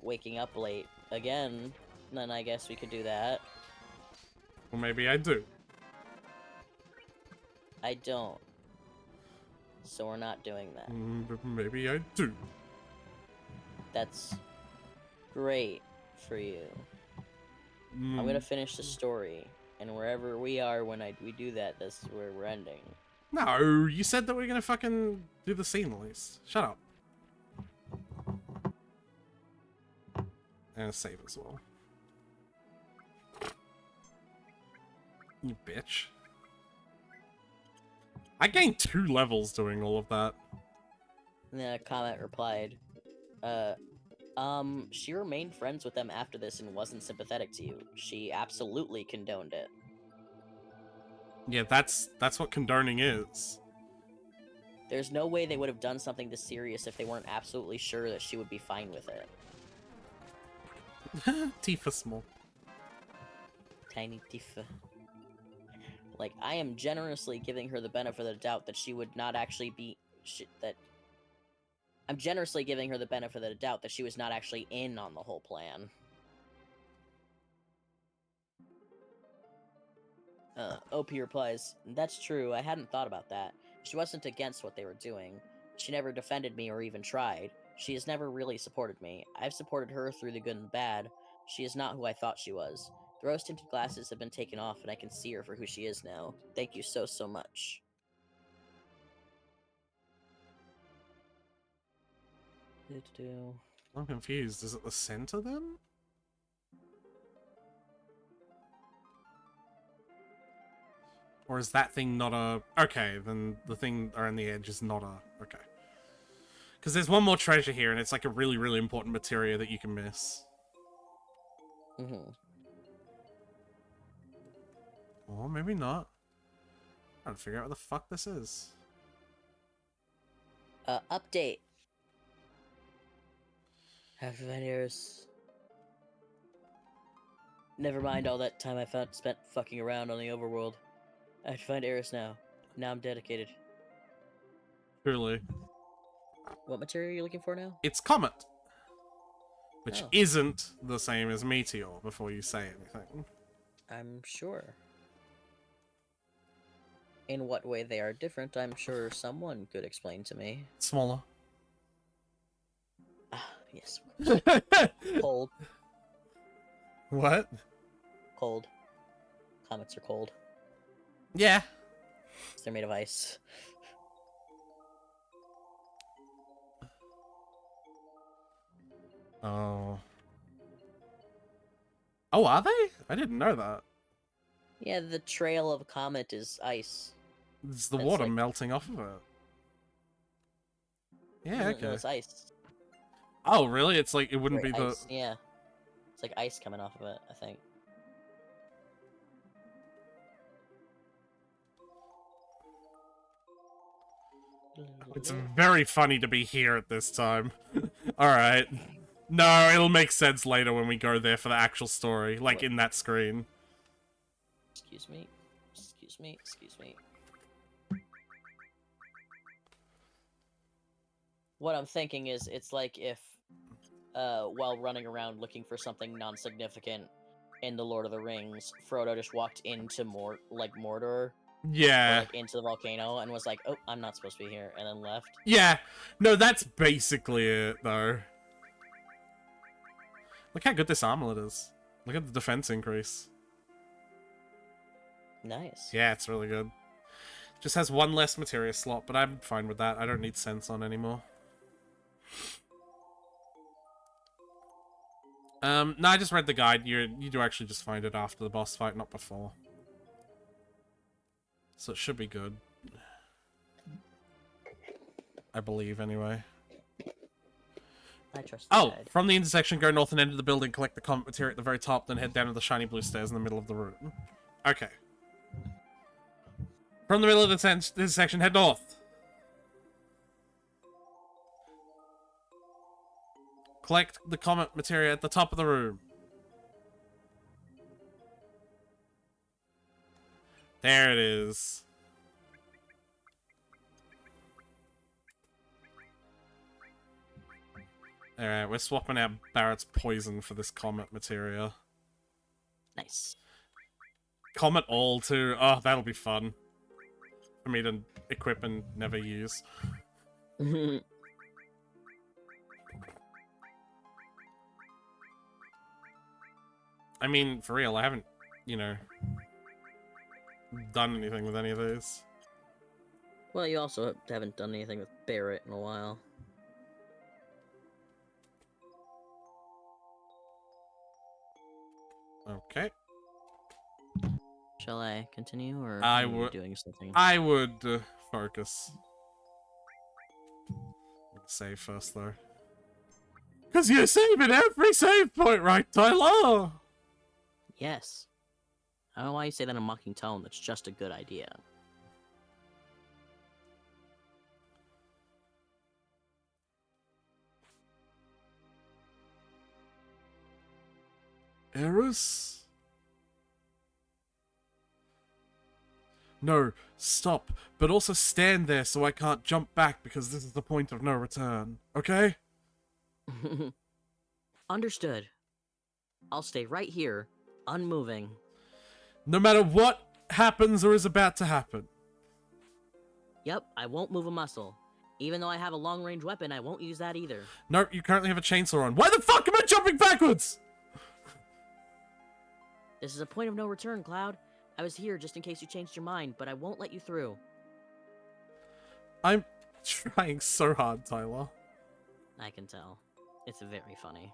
waking up late again, then I guess we could do that. Well, maybe I do. I don't. So we're not doing that. But maybe I do. That's great for you. I'm gonna finish the story, and wherever we are when we do that, that's where we're ending. No, you said that we're gonna fucking do the scene at least. Shut up. And a save as well. You bitch. I gained 2 levels doing all of that. And then a comment replied, she remained friends with them after this and wasn't sympathetic to you. She absolutely condoned it. Yeah, that's what condoning is. There's no way they would have done something this serious if they weren't absolutely sure that she would be fine with it. Tifa small. Tiny Tifa. Like, I am generously giving her the benefit of the doubt that she would not actually be... I'm generously giving her the benefit of the doubt that she was not actually in on the whole plan. OP replies, "That's true, I hadn't thought about that. She wasn't against what they were doing. She never defended me or even tried. She has never really supported me. I've supported her through the good and bad. She is not who I thought she was. The rose-tinted glasses have been taken off and I can see her for who she is now. Thank you so, so much." I'm confused. Is it the center then? Or is that thing not a... Okay, then the thing around the edge is not a... Okay. Because there's one more treasure here, and it's like a really, really important materia that you can miss. Mm-hmm. Or maybe not. I'm trying to figure out what the fuck this is. Update. Have Eris. Never mind all that time I spent fucking around on the overworld. I have to find Eris now. Now I'm dedicated. Truly. What material are you looking for now? It's Comet. Which Oh. isn't the same as Meteor, before you say anything. I'm sure. In what way they are different, I'm sure someone could explain to me. Smaller. Ah, yes. Cold. What? Cold. Comets are cold. Yeah. They're made of ice. Oh. Oh, are they? I didn't know that. Yeah, the trail of a comet is ice. It's the It's water like- melting off of it. Yeah, No, okay. it's ice. Oh, really? It's like, it wouldn't Right, be the... ice. Yeah. It's like ice coming off of it, I think. It's very funny to be here at this time. Alright. No, it'll make sense later when we go there for the actual story, like in that screen. Excuse me. Excuse me. Excuse me. What I'm thinking is, it's like if, while running around looking for something non-significant in the Lord of the Rings, Frodo just walked into Mordor, or, Yeah. like, into the volcano, and was like, "Oh, I'm not supposed to be here," and then left. Yeah. No, that's basically it, though. Look how good this armlet is. Look at the defense increase. Nice. Yeah, it's really good. Just has one less materia slot, but I'm fine with that. I don't need sense on anymore. No, I just read the guide. You do actually just find it after the boss fight, not before. So it should be good. I believe, anyway. I trust the Oh, guide. from the intersection, go north and enter the building, collect the comet material at the very top, then head down to the shiny blue stairs in the middle of the room. Okay. From the middle of the intersection, head north. Collect the comet material at the top of the room. There it is. Alright, we're swapping out Barrett's poison for this comet materia. Nice. Comet all too. Oh, that'll be fun. For me to equip and never use. I mean, for real, I haven't, you know, done anything with any of these. Well, you also haven't done anything with Barrett in a while. Okay. Shall I continue, or I are you would- doing something? I would focus. Save first, though. Because you're saving every save point, right, Tyler? Yes. I don't know why you say that in a mocking tone. That's just a good idea. Eris? No, stop. But also stand there so I can't jump back because this is the point of no return. Okay? Understood. I'll stay right here, unmoving. No matter what happens or is about to happen. Yep, I won't move a muscle. Even though I have a long-range weapon, I won't use that either. Nope, you currently have a chainsaw on. Why the fuck am I jumping backwards? This is a point of no return, Cloud. I was here just in case you changed your mind, but I won't let you through. I'm trying so hard, Tyler. I can tell. It's very funny.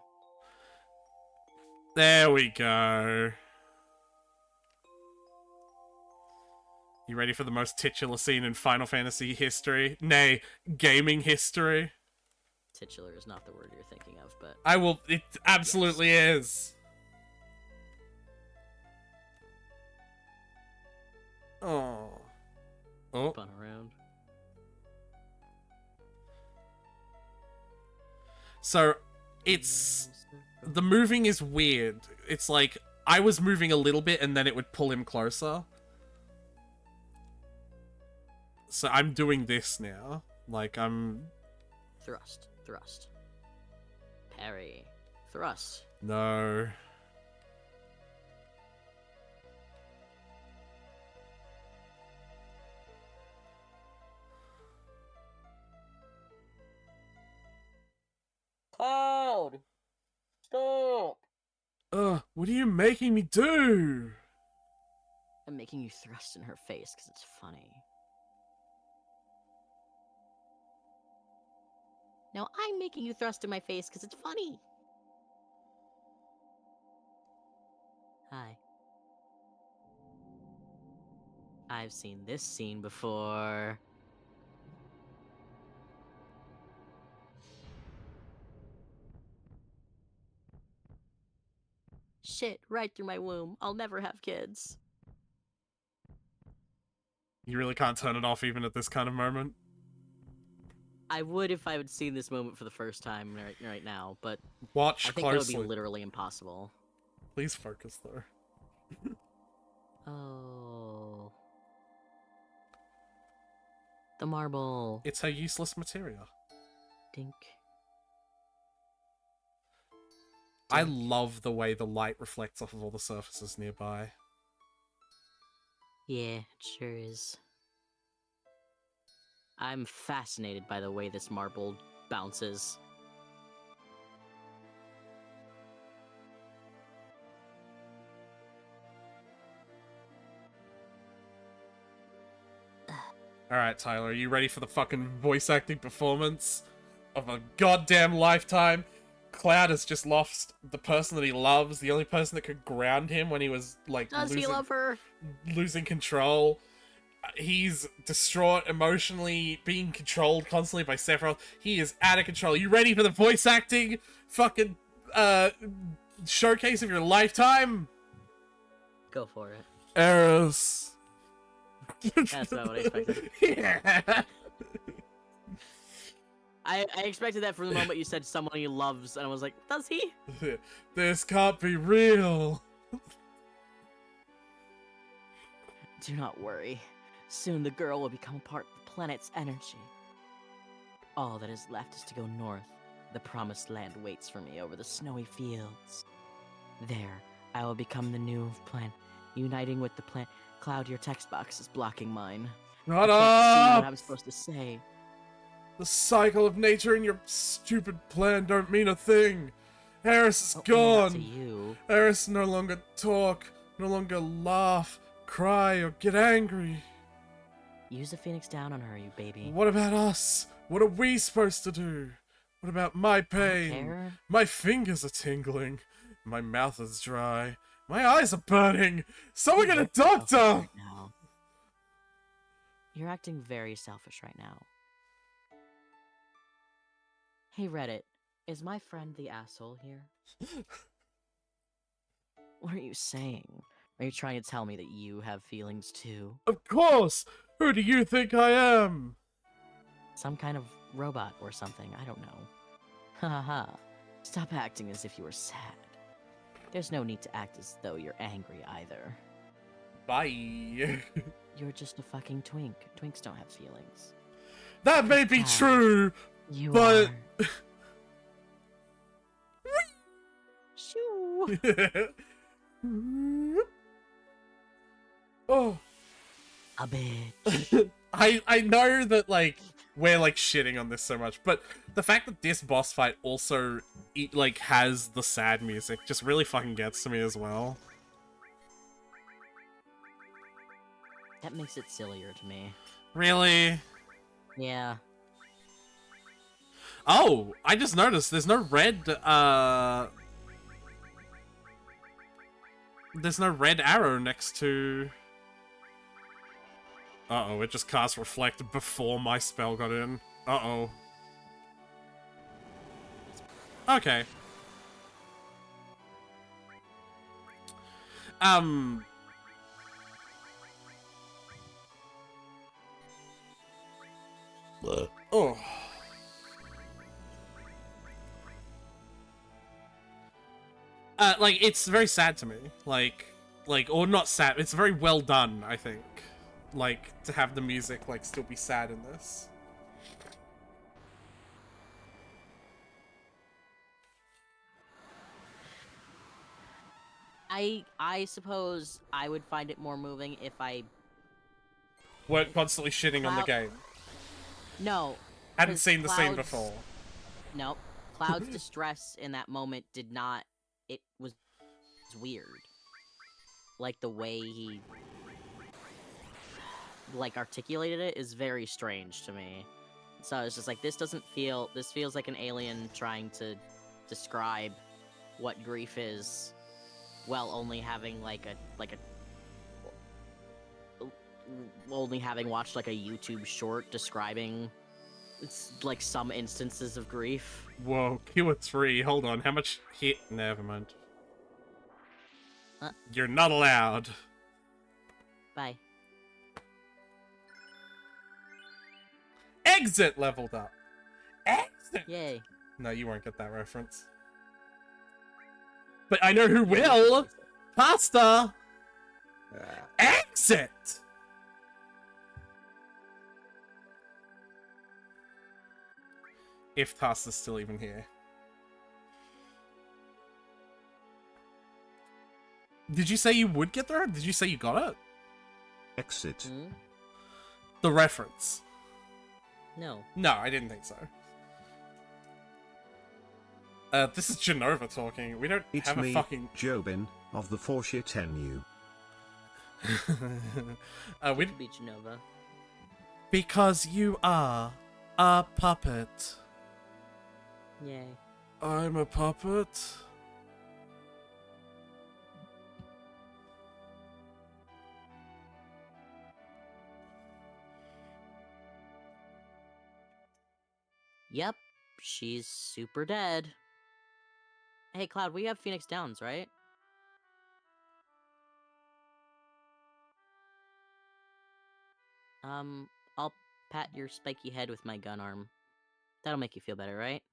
There we go. You ready for the most titular scene in Final Fantasy history? Nay, gaming history? Titular is not the word you're thinking of, but... I will. It absolutely is. Oh. Oh. Fun around. So, it's... The moving is weird. It's like, I was moving a little bit and then it would pull him closer. So I'm doing this now. Like, I'm... Thrust. Thrust. Parry. Thrust. No. Cloud! Stop! Ugh, what are you making me do? I'm making you thrust in her face because it's funny. Now I'm making you thrust in my face because it's funny. Hi. I've seen this scene before. Shit, right through my womb. I'll never have kids. You really can't turn it off even at this kind of moment. I would if I had seen this moment for the first time right now, but Watch I think that would closely. be literally impossible. Please focus though. Oh. The marble. It's her useless materia. Dink. I love the way the light reflects off of all the surfaces nearby. Yeah, it sure is. I'm fascinated by the way this marble bounces. Alright, Tyler, are you ready for the fucking voice acting performance of a goddamn lifetime? Cloud has just lost the person that he loves, the only person that could ground him when he was, like, Does he love her? losing control. He's distraught emotionally, being controlled constantly by Sephiroth. He is out of control. You ready for the voice acting fucking showcase of your lifetime? Go for it. Eris. That's not what I expected. Yeah. I expected that from the moment you said someone he loves, and I was like, does he? This can't be real. Do not worry. Soon the girl will become a part of the planet's energy. All that is left is to go north. The promised land waits for me over the snowy fields. There, I will become the new planet, uniting with the planet. Cloud, your text box is blocking mine. Shut I can't see up! what I'm supposed to say. The cycle of nature and your stupid plan don't mean a thing. Eris is Oh, maybe not to gone. you. Eris no longer talk, no longer laugh, cry, or get angry. Use the Phoenix down on her, you baby. What about us? What are we supposed to do? What about my I don't pain? care. My fingers are tingling. My mouth is dry. My eyes are burning. Someone get a You're selfish doctor! right now. You're acting very selfish right now. Hey Reddit, is my friend the asshole here? What are you saying? Are you trying to tell me that you have feelings too? Of course! Who do you think I am? Some kind of robot or something, I don't know. Ha ha ha. Stop acting as if you were sad. There's no need to act as though you're angry either. Bye. You're just a fucking twink. Twinks don't have feelings. That may be Wow. true, You but... are. Shoo! Oh. A bitch. I know that, like, we're, like, shitting on this so much, but the fact that this boss fight also, like, has the sad music just really fucking gets to me as well. That makes it sillier to me. Really? Yeah. Oh, I just noticed there's no red, there's no red arrow next to... Uh-oh, it just cast Reflect before my spell got in. Uh-oh. Okay. Oh. Like, it's very sad to me. Like, or not sad, it's very well done, I think. Like, to have the music, like, still be sad in this. I suppose I would find it more moving if I... Weren't constantly shitting on the Cloud- game. No. Hadn't 'cause seen the scene Cloud's- before. Nope. Cloud's distress in that moment did not... It was weird. Like, the way he... like, articulated it is very strange to me. So it's just like, this doesn't feel... This feels like an alien trying to describe what grief is well, only having only having watched like a YouTube short describing like some instances of grief. Whoa, Pure 3, hold on, how much hit? Never mind. You're not allowed. Bye. Exit leveled up. Exit! Yay. No, you won't get that reference. But I know who will! Pasta! Exit! If Pasta's still even here. Did you say you would get there? Did you say you got it? Exit. Hmm? The reference. No. No, I didn't think so. This is Genova talking. We don't It's have a me, fucking... Jobin, of the 4shit we... Could be Genova. Because you are a puppet. Yay. I'm a puppet? Yep, she's super dead. Hey, Cloud, we have Phoenix Downs, right? I'll pat your spiky head with my gun arm. That'll make you feel better, right?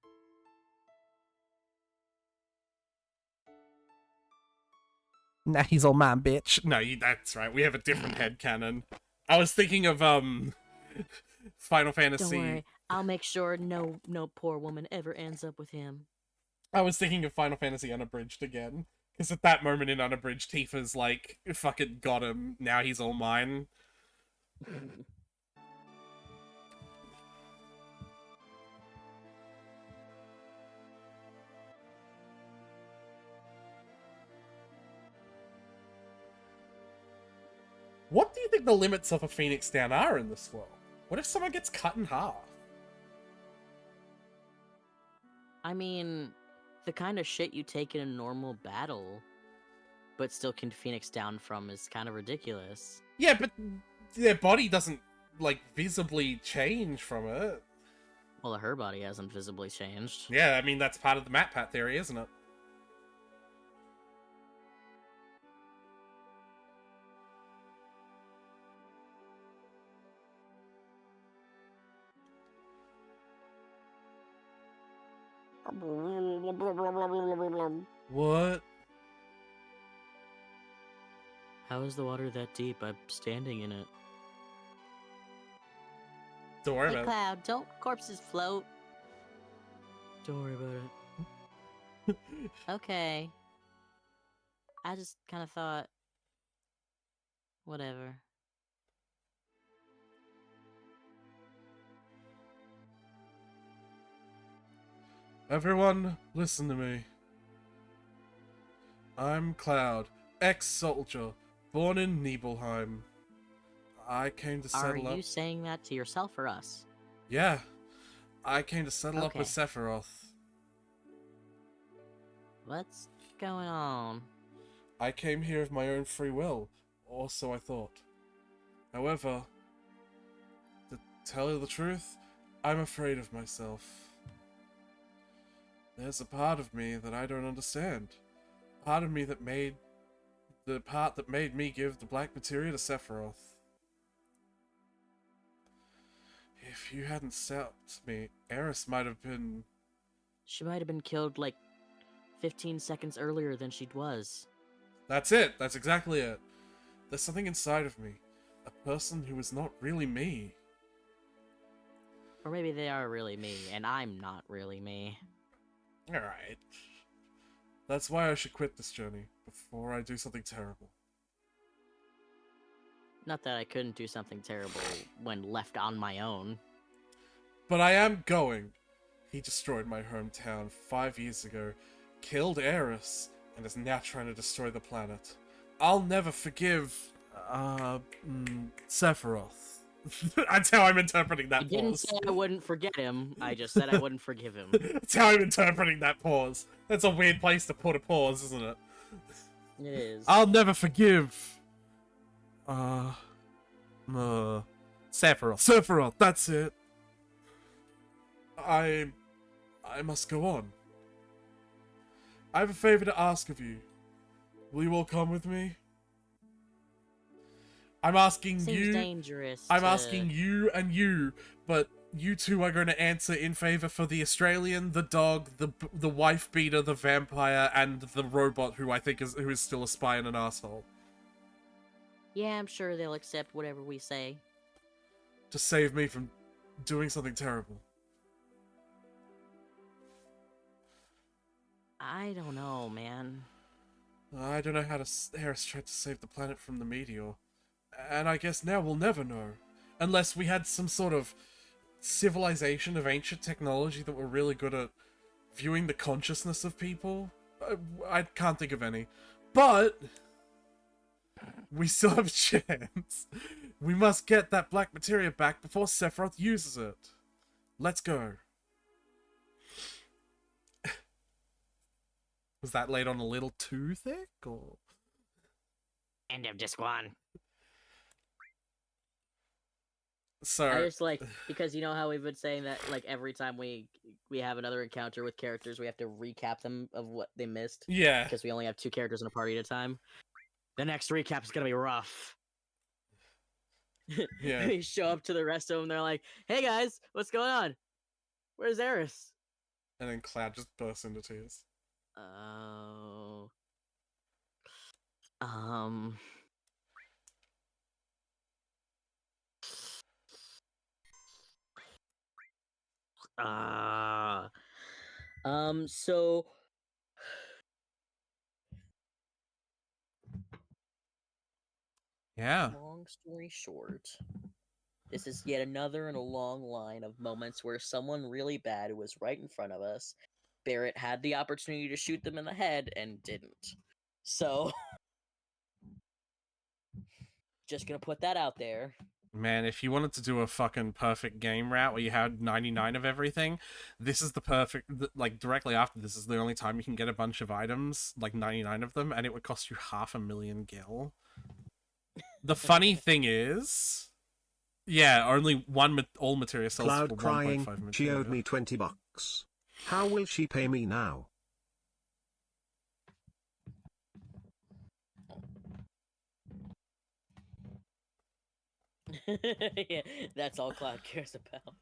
Nah, he's all mine, bitch. No, that's right. We have a different headcanon. I was thinking of, Final Fantasy... Don't worry, I'll make sure no poor woman ever ends up with him. I was thinking of Final Fantasy Unabridged again. Because at that moment in Unabridged, Tifa's like, fucking got him, now he's all mine. What do you think the limits of a Phoenix Down are in this world? What if someone gets cut in half? I mean, the kind of shit you take in a normal battle, but still can Phoenix Down from is kind of ridiculous. Yeah, but their body doesn't, like, visibly change from it. Well, her body hasn't visibly changed. Yeah, I mean, that's part of the MatPat theory, isn't it? What? How is the water that deep? I'm standing in it. Don't worry Hey, about Cloud, don't corpses float? Don't worry about it. Okay. I just kind of thought... Whatever. it. Everyone, listen to me. I'm Cloud, ex-soldier, born in Nibelheim. I came to Are settle up... you saying that to yourself or us? Yeah. I came to settle up with Okay. Sephiroth. What's going on? I came here of my own free will, or so I thought. However, to tell you the truth, I'm afraid of myself. There's a part of me that I don't understand. Part of me that made... The part that made me give the black materia to Sephiroth. If you hadn't stopped me, Eris might have been... She might have been killed like 15 seconds earlier than she was. That's it! That's exactly it! There's something inside of me. A person who is not really me. Or maybe they are really me, and I'm not really me. Alright. That's why I should quit this journey, before I do something terrible. Not that I couldn't do something terrible when left on my own. But I am going! He destroyed my hometown 5 years ago, killed Eris, and is now trying to destroy the planet. I'll never forgive... Sephiroth. That's how I'm interpreting that I didn't pause. say I wouldn't forget him, I just said I wouldn't forgive him. That's how I'm interpreting that pause. That's a weird place to put a pause, isn't it? It is. I'll never forgive. Sephiroth, that's it. I must go on. I have a favor to ask of you. Will you all come with me? I'm asking Seems you. dangerous. I'm to- asking you and you, but you two are going to answer in favor for the Australian, the dog, the wife beater, the vampire, and the robot who is still a spy and an asshole. Yeah, I'm sure they'll accept whatever we say. To save me from doing something terrible. I don't know, man. I don't know how Eris tried to save the planet from the meteor. And I guess now we'll never know. Unless we had some sort of civilization of ancient technology that were really good at viewing the consciousness of people. I can't think of any. But we still have a chance. We must get that black materia back before Sephiroth uses it. Let's go. Was that laid on a little too thick, or? End of disc one. So I just like because you know how we've been saying that like every time we have another encounter with characters, we have to recap them of what they missed yeah, because we only have 2 characters in a party at a time. The next recap is gonna be rough. yeah. We show up to the rest of them. They're like, "Hey guys, what's going on? Where's Eris?" And then Cloud just bursts into tears. Oh. So Yeah. long story short, this is yet another in a long line of moments where someone really bad was right in front of us. Barrett had the opportunity to shoot them in the head and didn't. So, just gonna put that out there. Man, if you wanted to do a fucking perfect game route where you had 99 of everything, this is the perfect, like, directly after this is the only time you can get a bunch of items, like 99 of them, and it would cost you 500,000 gil. The funny thing is, yeah, only all materia sells Cloud for crying, 1.5 materia. she owed me $20. How will she pay me now? Yeah, that's all Cloud cares about.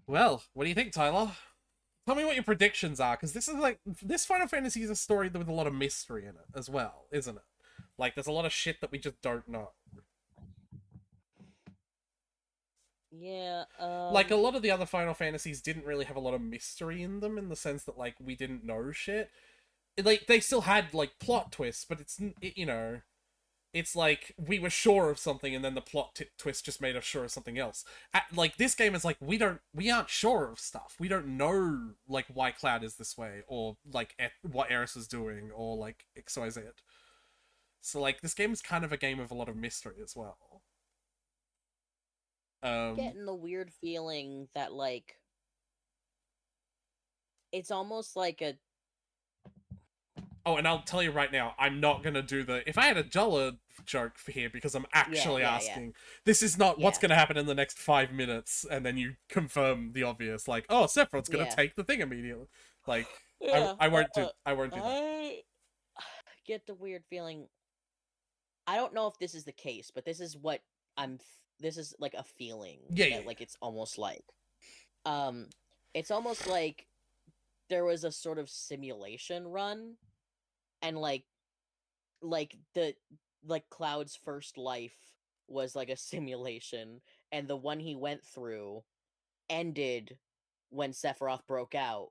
Well, what do you think, Tyler? Tell me what your predictions are, because this Final Fantasy is a story with a lot of mystery in it as well, isn't it? Like, there's a lot of shit that we just don't know. Yeah, Like, a lot of the other Final Fantasies didn't really have a lot of mystery in them, in the sense that, like, we didn't know shit. Like, they still had, like, plot twists, but you know, it's like, we were sure of something, and then the plot twist just made us sure of something else. Like, this game is like, we aren't sure of stuff. We don't know, like, why Cloud is this way, or, like, what Eris is doing, or, like, XYZ. So, like, this game is kind of a game of a lot of mystery as well. Getting the weird feeling that, like, it's almost like a... Oh, and I'll tell you right now, I'm not gonna do if I had a Jolla joke for here, because I'm actually yeah. asking. This is not what's Yeah. gonna happen in the next 5 minutes, and then you confirm the obvious, like, oh, Sephiroth's gonna Yeah. take the thing immediately. Like, Yeah, I won't do that. I get the weird feeling. I don't know if this is the case, but this is what this is like a feeling. Yeah. Like it's almost like, it's almost like there was a sort of simulation run, and like Cloud's first life was like a simulation, and the one he went through ended when Sephiroth broke out.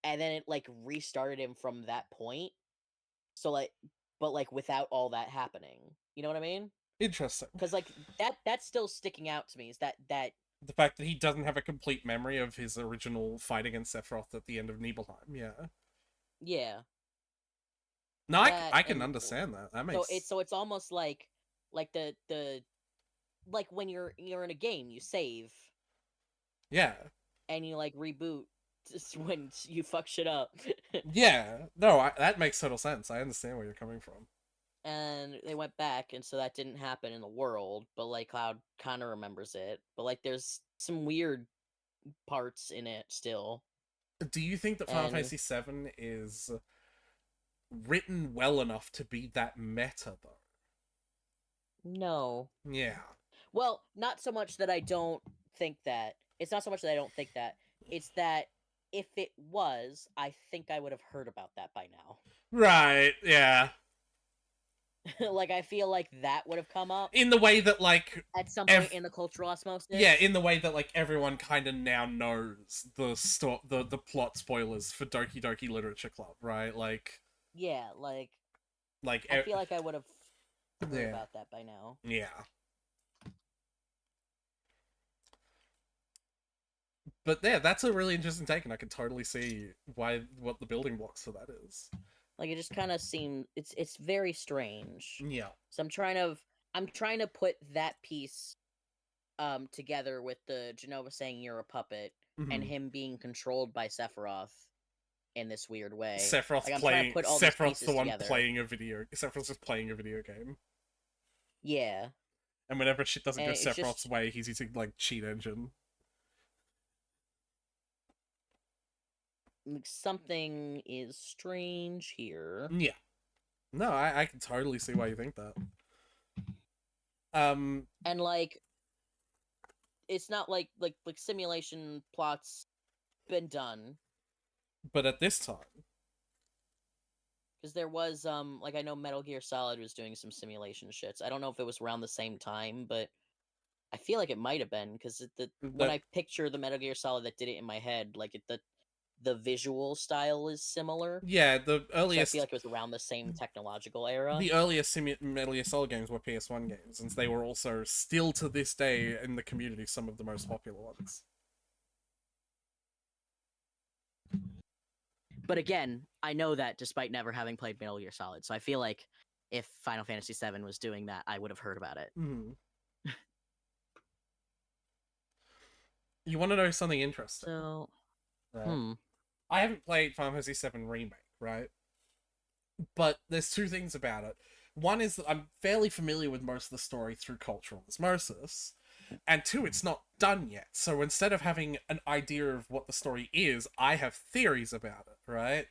And then it like restarted him from that point. So like, but like without all that happening, you know what I mean? Interesting. Because like that's still sticking out to me. Is that The fact that he doesn't have a complete memory of his original fight against Sephiroth at the end of Nibelheim, yeah. yeah? No, That I can and- understand that. That makes So it's almost like the like when you're in a game, you save yeah. and you like reboot when you fuck shit up. Yeah, no, that makes total sense. I understand where you're coming from. And they went back, and so that didn't happen in the world, but like Cloud kind of remembers it. But like there's some weird parts in it still. Do you think that Final And Fantasy VII is written well enough to be that meta, though? no. Yeah. Well, not so much that I don't think that. It's not so much that I don't think that. It's that if it was, I think I would have heard about that by now. Right, yeah. Like, I feel like that would have come up In the way that, like, at some point in the cultural osmosis. yeah, in the way that, like, everyone kind of now knows the plot spoilers for Doki Doki Literature Club, right? Like, Yeah, like, I feel like I would have heard Yeah. about that by now. Yeah. But yeah, that's a really interesting take, and I can totally see what the building blocks for that is. Like, it just kind of seemed it's very strange. Yeah. So I'm trying to put that piece together with the Genova saying you're a puppet and Mhm. him being controlled by Sephiroth in this weird way. Sephiroth's Like, I'm trying to playing. put all these Sephiroth's the pieces one together. playing a video. Sephiroth's just playing a video game, Yeah. and whenever shit doesn't go And it's Sephiroth's just- way, he's using like cheat engine. Like, something is strange here. Yeah. No, I can totally see why you think that. And like it's not like simulation plots been done. But at this time, Because there was like I know Metal Gear Solid was doing some simulation shits. I don't know if it was around the same time, but I feel like it might have been because when I picture the Metal Gear Solid that did it in my head, like the visual style is similar. yeah, the So I earliest feel like it was around the same technological era. the earliest Metal Gear Solid games were PS1 games, and they were also still to this day in the community some of the most popular ones. But again, I know that despite never having played Metal Gear Solid, so I feel like if Final Fantasy VII was doing that, I would have heard about it. Mhm. You want to know something interesting? So, Right? I haven't played Final Fantasy VII Remake, right? But there's two things about it. One is that I'm fairly familiar with most of the story through cultural osmosis, and two, it's not done yet. So instead of having an idea of what the story is, I have theories about it, right?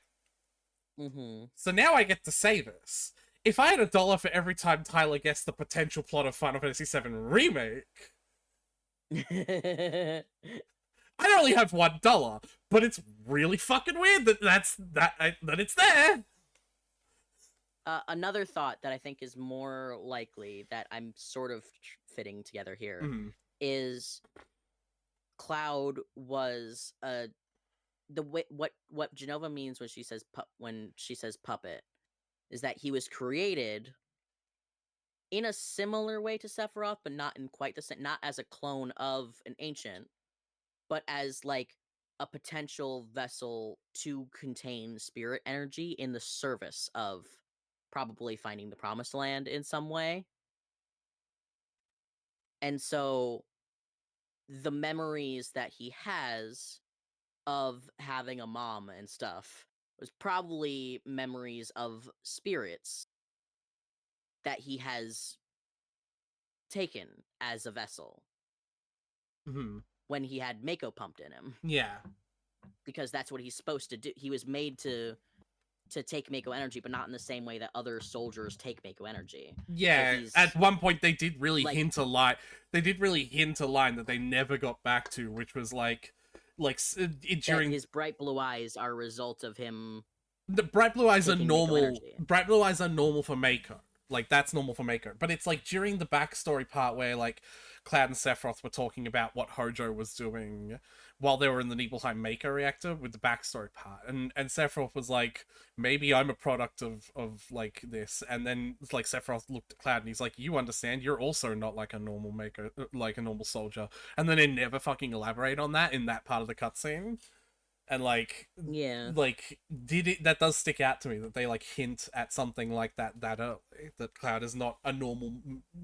So now I get to say this. If I had $1 for every time Tyler guessed the potential plot of Final Fantasy VII Remake, I'd only have $1, but it's really fucking weird that it's there. another thought that I think is more likely that I'm sort of fitting together here is Cloud was the way what Genova means when she says puppet is that he was created in a similar way to Sephiroth, but not in quite the same, not as a clone of an ancient, but as like a potential vessel to contain spirit energy in the service of probably finding the promised land in some way. And so the memories that he has of having a mom and stuff was probably memories of spirits that he has taken as a vessel when he had Mako pumped in him. Yeah. Because that's what he's supposed to do. He was made to take Mako energy, but not in the same way that other soldiers take Mako energy. Yeah, he's, at one point they did really like- hint a line. They did really hint a line that they never got back to, which was during his bright blue eyes are a result of him. the bright blue eyes are taking Mako normal. energy. Bright blue eyes are normal for Mako. Like that's normal for Mako. But it's like during the backstory part where like Cloud and Sephiroth were talking about what Hojo was doing while they were in the Nibelheim Mako reactor with the backstory part, and Sephiroth was like, maybe I'm a product of like this, and then like Sephiroth looked at Cloud and he's like, you understand, you're also not like a normal Mako, like a normal soldier, and then they never fucking elaborate on that in that part of the cutscene. And like, Yeah. like that does stick out to me that they like hint at something like that early, that Cloud is not a normal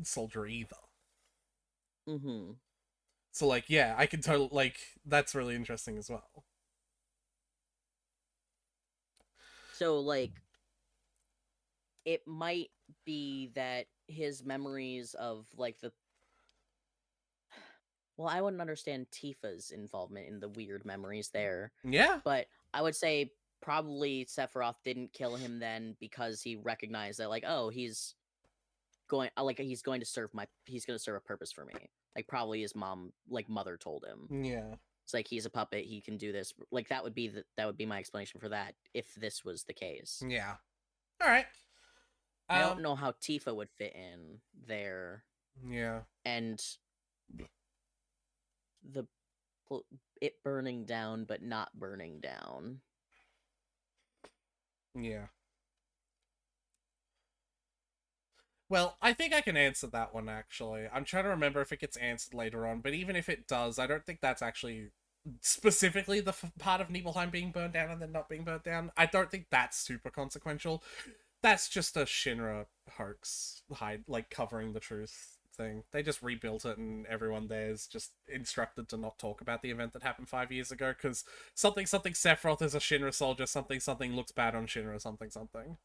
soldier either. Mm-hmm. So like, yeah, I can totally like that's really interesting as well. So, like, it might be that his memories of, like, the... Well, I wouldn't understand Tifa's involvement in the weird memories there. Yeah. But I would say probably Sephiroth didn't kill him then because he recognized that, like, oh, he's going to serve a purpose for me. Like, probably his mother told him. Yeah. It's like, he's a puppet, he can do this. Like, that would be my explanation for that if this was the case. Yeah. All right. I don't know how Tifa would fit in there. Yeah. And it burning down but not burning down. Yeah. Well, I think I can answer that one, actually. I'm trying to remember if it gets answered later on, but even if it does, I don't think that's actually specifically the part of Nibelheim being burned down and then not being burned down. I don't think that's super consequential. That's just a Shinra hoax, covering the truth thing. They just rebuilt it and everyone there is just instructed to not talk about the event that happened 5 years ago, because something Sephiroth is a Shinra soldier, something looks bad on Shinra, something.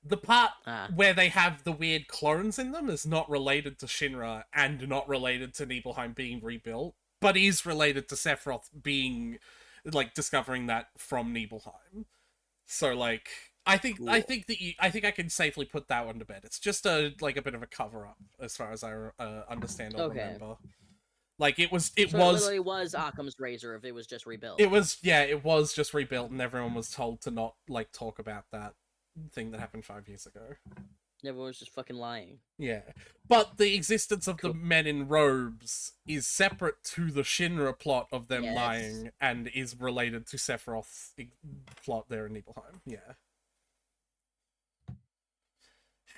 The part where they have the weird clones in them is not related to Shinra and not related to Nibelheim being rebuilt, but is related to Sephiroth being, discovering that from Nibelheim. So, I think I can safely put that one to bed. It's just a bit of a cover up as far as I understand or remember. It literally was Occam's razor if it was just rebuilt. It was just rebuilt, and everyone was told to not talk about that thing that happened 5 years ago. Everyone was just fucking lying. Yeah, but the existence of the men in robes is separate to the Shinra plot of them lying, and is related to Sephiroth's plot there in Nibelheim. Yeah.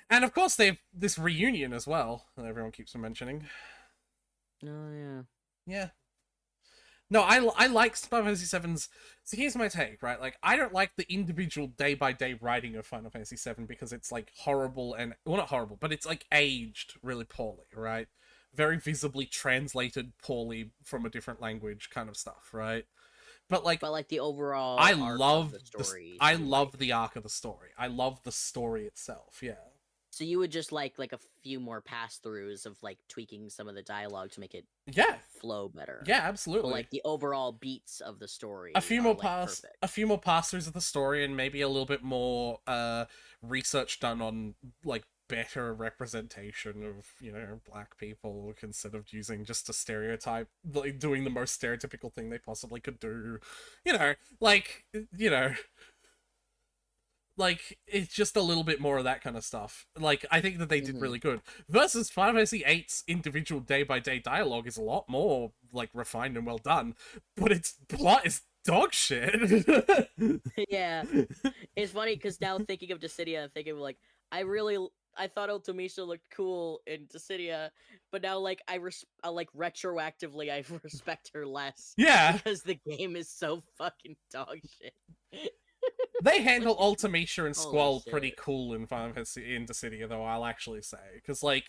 And of course, they've this reunion as well that everyone keeps mentioning. Oh, yeah. Yeah. No, I like Final Fantasy VII's... So here's my take, right? I don't like the individual day-by-day writing of Final Fantasy VII because it's, horrible and... Well, not horrible, but it's, aged really poorly, right? Very visibly translated poorly from a different language kind of stuff, right? But the overall I arc love of the story. I love the arc of the story. I love the story itself, yeah. So you would just like a few more pass-throughs of tweaking some of the dialogue to make it flow better. Yeah, absolutely. But, the overall beats of the story. A few more pass-throughs of the story, and maybe a little bit more research done on better representation of black people instead of using just a stereotype, doing the most stereotypical thing they possibly could do. It's just a little bit more of that kind of stuff. I think that they did really good. Versus Final Fantasy VIII's individual day-by-day dialogue is a lot more, refined and well done, but its plot is dog shit. Yeah. It's funny, because now thinking of Dissidia, I'm thinking of, I thought Ultimecia looked cool in Dissidia, but now, retroactively, I respect her less. Yeah. Because the game is so fucking dog shit. They handle Ultimecia and Squall pretty cool in Final Fantasy in Dissidia, though, I'll actually say. Because, it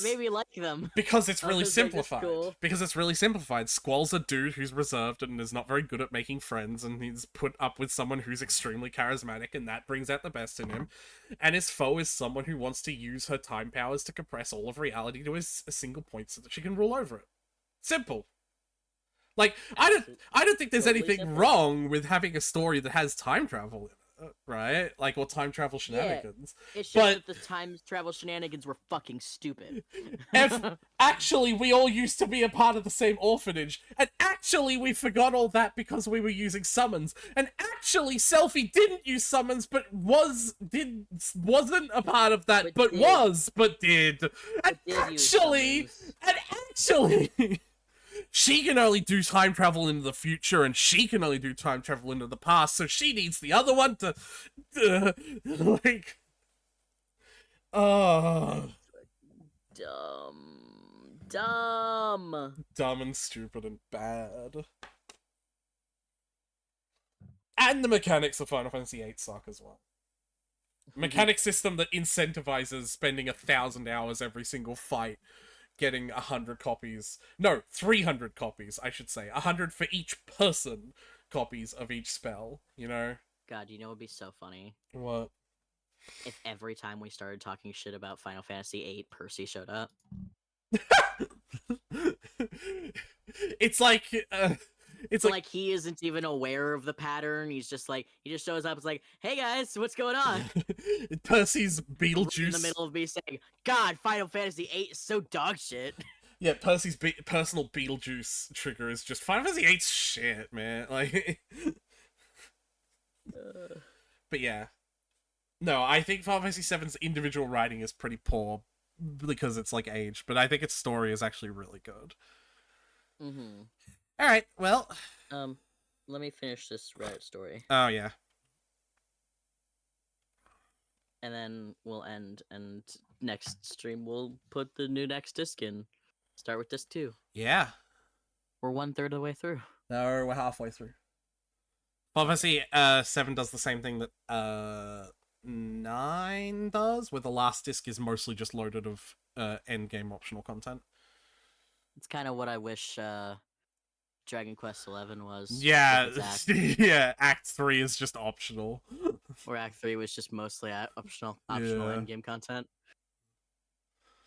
made me like them. Because it's really Like, simplified. cool. Because it's really simplified. Squall's a dude who's reserved and is not very good at making friends, and he's put up with someone who's extremely charismatic, and that brings out the best in him. And his foe is someone who wants to use her time powers to compress all of reality to a single point so that she can rule over it. Simple. I don't think there's Totally anything simple. wrong with having a story that has time travel in it, right? Or time travel shenanigans. It's just But that the time travel shenanigans were fucking stupid. actually, we all used to be a part of the same orphanage, and actually we forgot all that because we were using summons, and actually Selphie didn't use summons, but wasn't a part of that, but did. And actually, she can only do time travel into the future, and she can only do time travel into the past, so she needs the other one to, dumb and stupid and bad. And the mechanics of Final Fantasy VIII suck as well. Mechanic system that incentivizes spending 1,000 hours every single fight, getting 100 copies. No, 300 copies, I should say. 100 for each person copies of each spell, you know? God, you know, it'd be so funny What? if every time we started talking shit about Final Fantasy VIII, Percy showed up. It's like, it's Like he isn't even aware of the pattern. He's just like, he just shows up. It's like, hey guys, what's going on? Percy's In Beetlejuice. the middle of me saying, God, Final Fantasy VIII is so dog shit. Yeah, Percy's personal Beetlejuice trigger is just Final Fantasy VIII's shit, man. Like, but yeah, no, I think Final Fantasy VII's individual writing is pretty poor because it's like age, but I think its story is actually really good. Mm-hmm. All right, well, Let me finish this Reddit story, oh yeah, and then we'll end. And next stream, we'll put the new next disc in. Start with disc 2. yeah. We're 1/3 of the way through. No, we're halfway through. Final Fantasy 7 does the same thing that 9 does, where the last disc is mostly just loaded of end game optional content. It's kind of what I wish Dragon Quest XI was. with Yeah, its act, yeah. Act 3 is just optional. where Act 3 was just mostly optional end game content.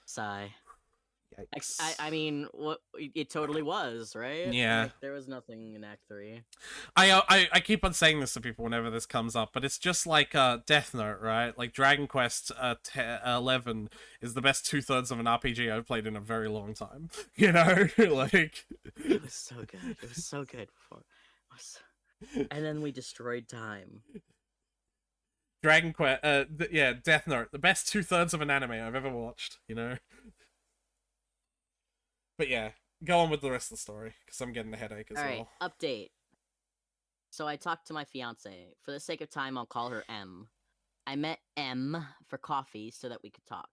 Sigh. Yikes. I mean, what it totally was, right? Yeah. Like, there was nothing in Act 3. I keep on saying this to people whenever this comes up, but it's just like Death Note, right? Like Dragon Quest 11 is the best 2/3 of an RPG I've played in a very long time. You know, like It was so good. It was so good before. And then we destroyed time. Dragon Quest. Yeah, Death Note, the best 2/3 of an anime I've ever watched. You know. But yeah, go on with the rest of the story because I'm getting a headache as All right, well. update. So I talked to my fiance. For the sake of time, I'll call her M. I met M for coffee so that we could talk.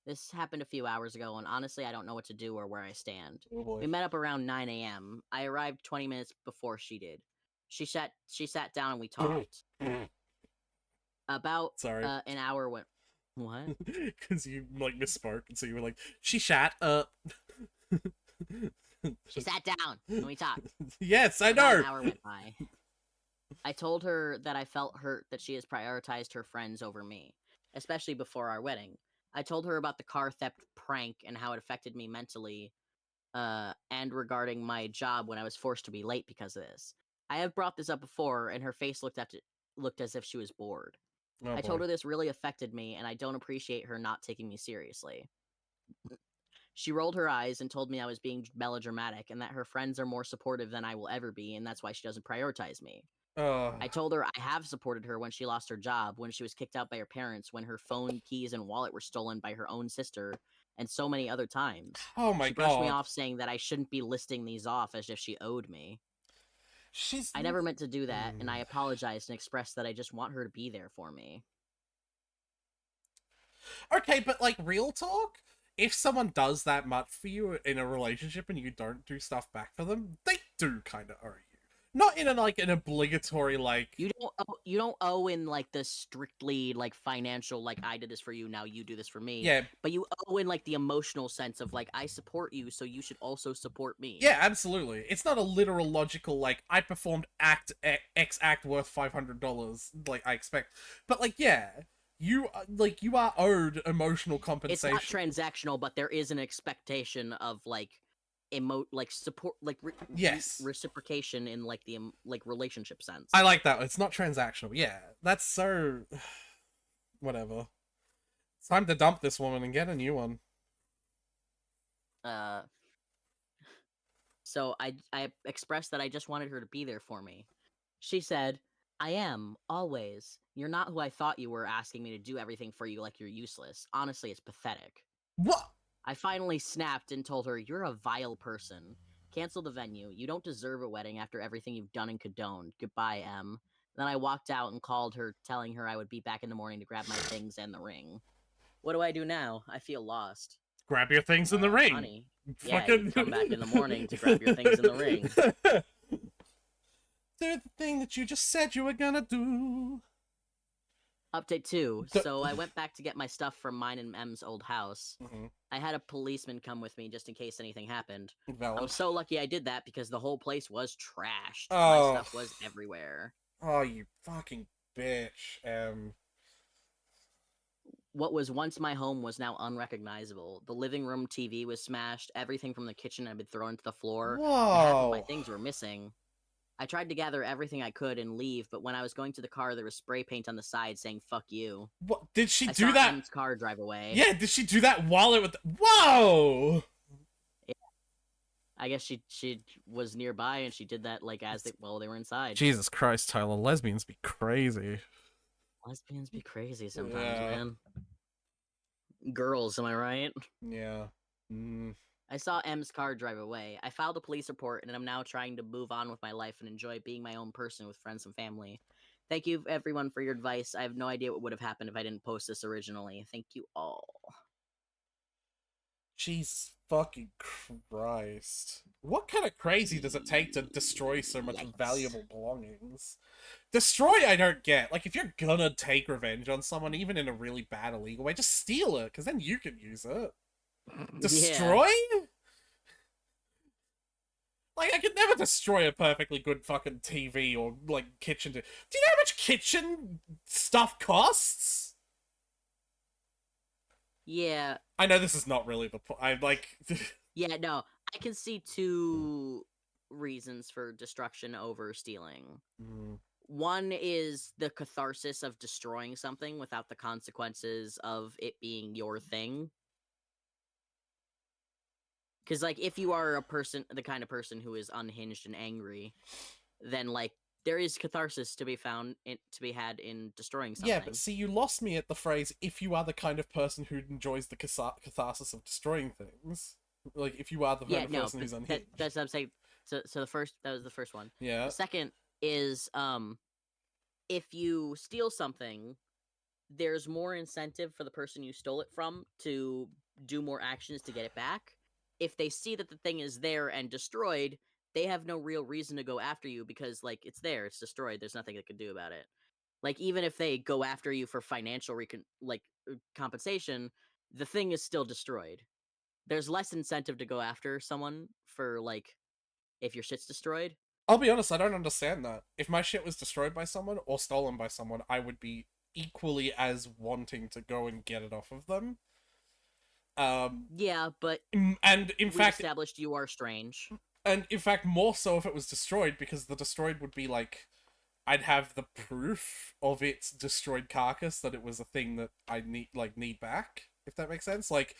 This happened a few hours ago, and honestly, I don't know what to do or where I stand. Oh boy. We met up around 9 a.m. I arrived 20 minutes before she did. She sat down and we talked. About Sorry. an hour went. What? Because you like misspoke, and so you were like, "She shat up." She sat down and we talked. Yes, I About an know. hour went by. I told her that I felt hurt that she has prioritized her friends over me, especially before our wedding. I told her about the car theft prank and how it affected me mentally, and regarding my job when I was forced to be late because of this. I have brought this up before, and her face looked as if she was bored. Oh, I told boy. her this really affected me, and I don't appreciate her not taking me seriously. She rolled her eyes and told me I was being melodramatic and that her friends are more supportive than I will ever be, and that's why she doesn't prioritize me. I told her I have supported her when she lost her job, when she was kicked out by her parents, when her phone, keys, and wallet were stolen by her own sister, and so many other times. Oh my She brushed me God. off saying that I shouldn't be listing these off as if she owed me. She's. I never meant to do that, and I apologized and expressed that I just want her to be there for me. Okay, but like real talk, if someone does that much for you in a relationship and you don't do stuff back for them, they do kind of owe you. Not in like an obligatory like. You don't owe in like the strictly like financial like I did this for you, now you do this for me. Yeah, But you owe in like the emotional sense of like I support you, so you should also support me. yeah, absolutely. It's not a literal logical like I performed X act worth $500 like I expect, but like yeah, you are owed emotional It's compensation. not transactional, but there is an expectation of like support, like Yes. reciprocation in like the like relationship sense. I like that. It's not transactional. Yeah, that's so. Whatever. It's time to dump this woman and get a new one. So I expressed that I just wanted her to be there for me. She said, I am, always. You're not who I thought you were, asking me to do everything for you like you're useless. Honestly, it's pathetic. What? I finally snapped and told her, you're a vile person. Cancel the venue. You don't deserve a wedding after everything you've done and condoned. Goodbye, M. Then I walked out and called her, telling her I would be back in the morning to grab my things and the ring. What do I do now? I feel lost. Grab your things in the ring. Honey, yeah, you come back in the morning to grab your things in the ring. Do the thing that you just said you were gonna do. Update 2. The- So I went back to get my stuff from mine and M's old house. Mhm. I had a policeman come with me just in case anything happened. I'm Valid. so lucky I did that because the whole place was trashed. Oh. My stuff was everywhere. Oh, you fucking bitch. What was once my home was now unrecognizable. The living room TV was smashed. Everything from the kitchen had been thrown to the floor. And half of my Whoa. things were missing. I tried to gather everything I could and leave, but when I was going to the car, there was spray paint on the side saying "fuck you." What did she I do saw that? M's car drive away. Yeah, did she do that while it was? Whoa! I guess she was nearby and she did that like as they were inside. Jesus Christ, Tyler, lesbians be crazy. Lesbians be crazy sometimes, Yeah. man. Girls, am I right? Yeah. Mm. I saw M's car drive away. I filed a police report, and I'm now trying to move on with my life and enjoy being my own person with friends and family. Thank you, everyone, for your advice. I have no idea what would have happened if I didn't post this originally. Thank you all. Jesus fucking Christ. What kind of crazy does it take to destroy so much Yikes. valuable belongings? Destroy, I don't get. Like, if you're gonna take revenge on someone, even in a really bad illegal way, just steal it, because then you can use it. Destroy? Like, I could never destroy a perfectly good fucking TV or, like, kitchen. Do you know how much kitchen stuff costs? Yeah, I know this is not really the point. I'm like. yeah, no. I can see two reasons for destruction over stealing. Mm. One is the catharsis of destroying something without the consequences of it being your thing. Because, like, if you are the kind of person who is unhinged and angry, then, like, there is catharsis to be had in destroying something. Yeah, but see, you lost me at the phrase, if you are the kind of person who enjoys the catharsis of destroying things. Like, if you are the kind of person who's unhinged. That's what I'm saying. So that was the first one. Yeah. The second is, if you steal something, there's more incentive for the person you stole it from to do more actions to get it back. If they see that the thing is there and destroyed, they have no real reason to go after you because, like, it's there, it's destroyed, there's nothing they can do about it. Like, even if they go after you for financial compensation, the thing is still destroyed. There's less incentive to go after someone for, like, if your shit's destroyed. I'll be honest, I don't understand that. If my shit was destroyed by someone or stolen by someone, I would be equally as wanting to go and get it off of them. Yeah, but And in we fact, established you are strange. and in fact, more so if it was destroyed, because the destroyed would be like, I'd have the proof of its destroyed carcass that it was a thing that I need back. If that makes sense, like,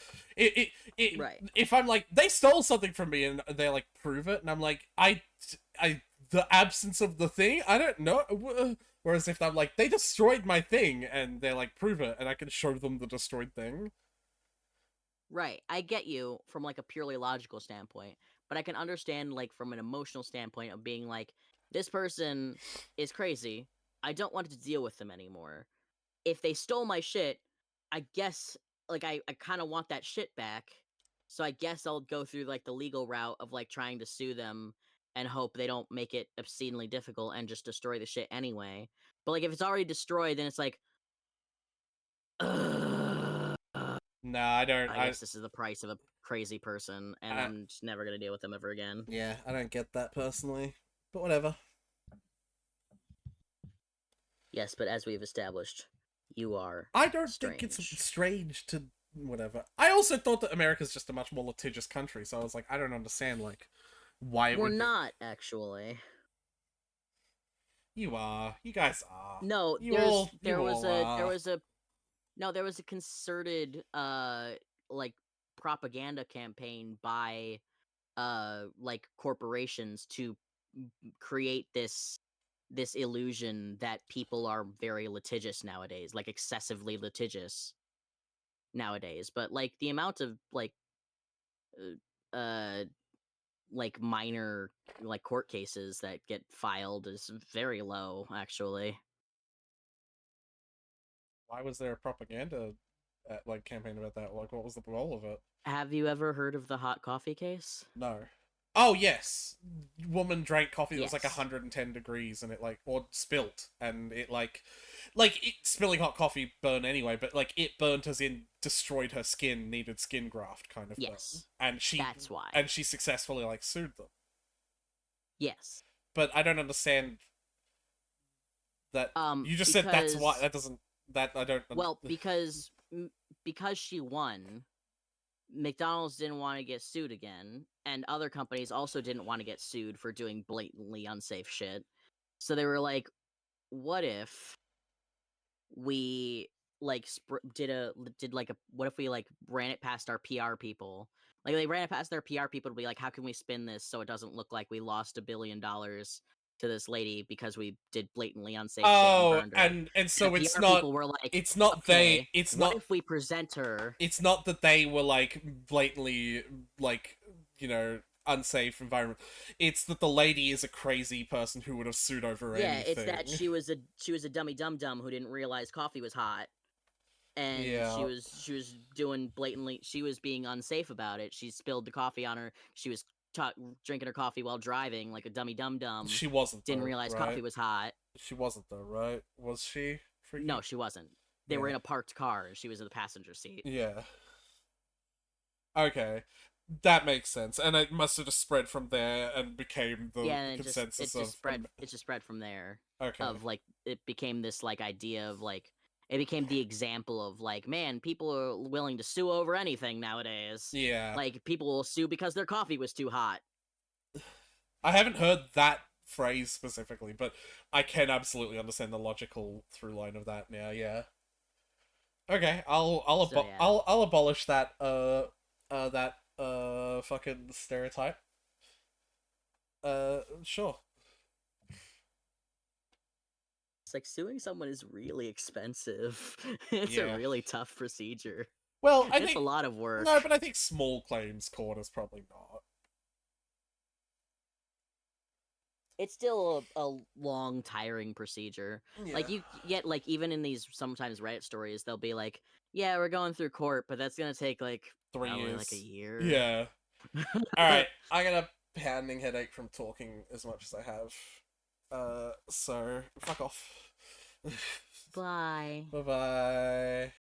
Right. If I'm like, they stole something from me and they're like, prove it, and I'm like, the absence of the thing, I don't know. Whereas if I'm like, they destroyed my thing and they're like, prove it, and I can show them the destroyed thing. Right. I get you from, like, a purely logical standpoint, but I can understand, like, from an emotional standpoint of being like, this person is crazy. I don't want to deal with them anymore. If they stole my shit, I guess, like, I kind of want that shit back. So I guess I'll go through, like, the legal route of, like, trying to sue them and hope they don't make it obscenely difficult and just destroy the shit anyway. But, like, if it's already destroyed, then it's like, Nah, I don't. I guess this is the price of a crazy person, and I'm just never gonna deal with them ever again. Yeah, I don't get that personally, but whatever. Yes, but as we've established, you are. I don't think it's strange to whatever. I also thought that America's just a much more litigious country, so I was like, I don't understand, like, why it We're would be- not actually. You are. You guys are. No, You all there was are. a concerted like propaganda campaign by like corporations to create this illusion that people are very litigious nowadays, like excessively litigious nowadays. But like the amount of like minor like court cases that get filed is very low, actually. Why was there a propaganda like campaign about that? Like, what was the goal of it? Have you ever heard of the hot coffee case? No. Oh yes, woman drank coffee that was like Yes. 110 degrees and it like, or spilt, and it like spilling hot coffee burn anyway, but like it burnt as in destroyed her skin, needed skin graft kind of Yes. thing. And That's why. And she successfully like sued them. Yes. But I don't understand that. You just said that's why. Because- That doesn't. That I don't. Well, because she won, McDonald's didn't want to get sued again, and other companies also didn't want to get sued for doing blatantly unsafe shit. So they were like, "What if we like what if we like ran it past our PR people? Like they ran it past their PR people to be like, how can we spin this so it doesn't look like we lost $1 billion to this lady because we did blatantly unsafe Oh, shit and burned her?" and so the it's PR not. people were like, It's not okay, It's what not. if we present her? It's not that they were like blatantly like, you know, unsafe environment. It's that the lady is a crazy person who would have sued over Yeah, anything. it's that she was a dummy dum dum who didn't realize coffee was hot, and Yeah. she was doing blatantly. She was being unsafe about it. She spilled the coffee on her. She was drinking her coffee while driving like a dummy dum dum. She wasn't. Didn't though, realize right? coffee was hot. She wasn't though, right? Was she? Freaky? No, she wasn't. They were Yeah. in a parked car, and she was in the passenger seat. Yeah. Okay. That makes sense. And it must have just spread from there and became the Yeah, and it consensus just spread. It just spread from there. Okay. Of like, it became this like idea of like, it became the example of like, man, people are willing to sue over anything nowadays. Yeah. Like people will sue because their coffee was too hot. I haven't heard that phrase specifically, but I can absolutely understand the logical through line of that now, yeah. Okay, I'll So, yeah. I'll abolish that fucking stereotype. Sure. It's like suing someone is really expensive. It's Yeah. a really tough procedure. Well, I It's think a lot of work. no, but I think small claims court is probably not. It's still a long, tiring procedure. Like you get like even in these sometimes Reddit stories, they'll be like, "Yeah, we're going through court, but that's gonna take like 3 probably, years. like a year." Yeah. Alright, I got a pounding headache from talking as much as I have. So fuck off. Bye. Bye bye.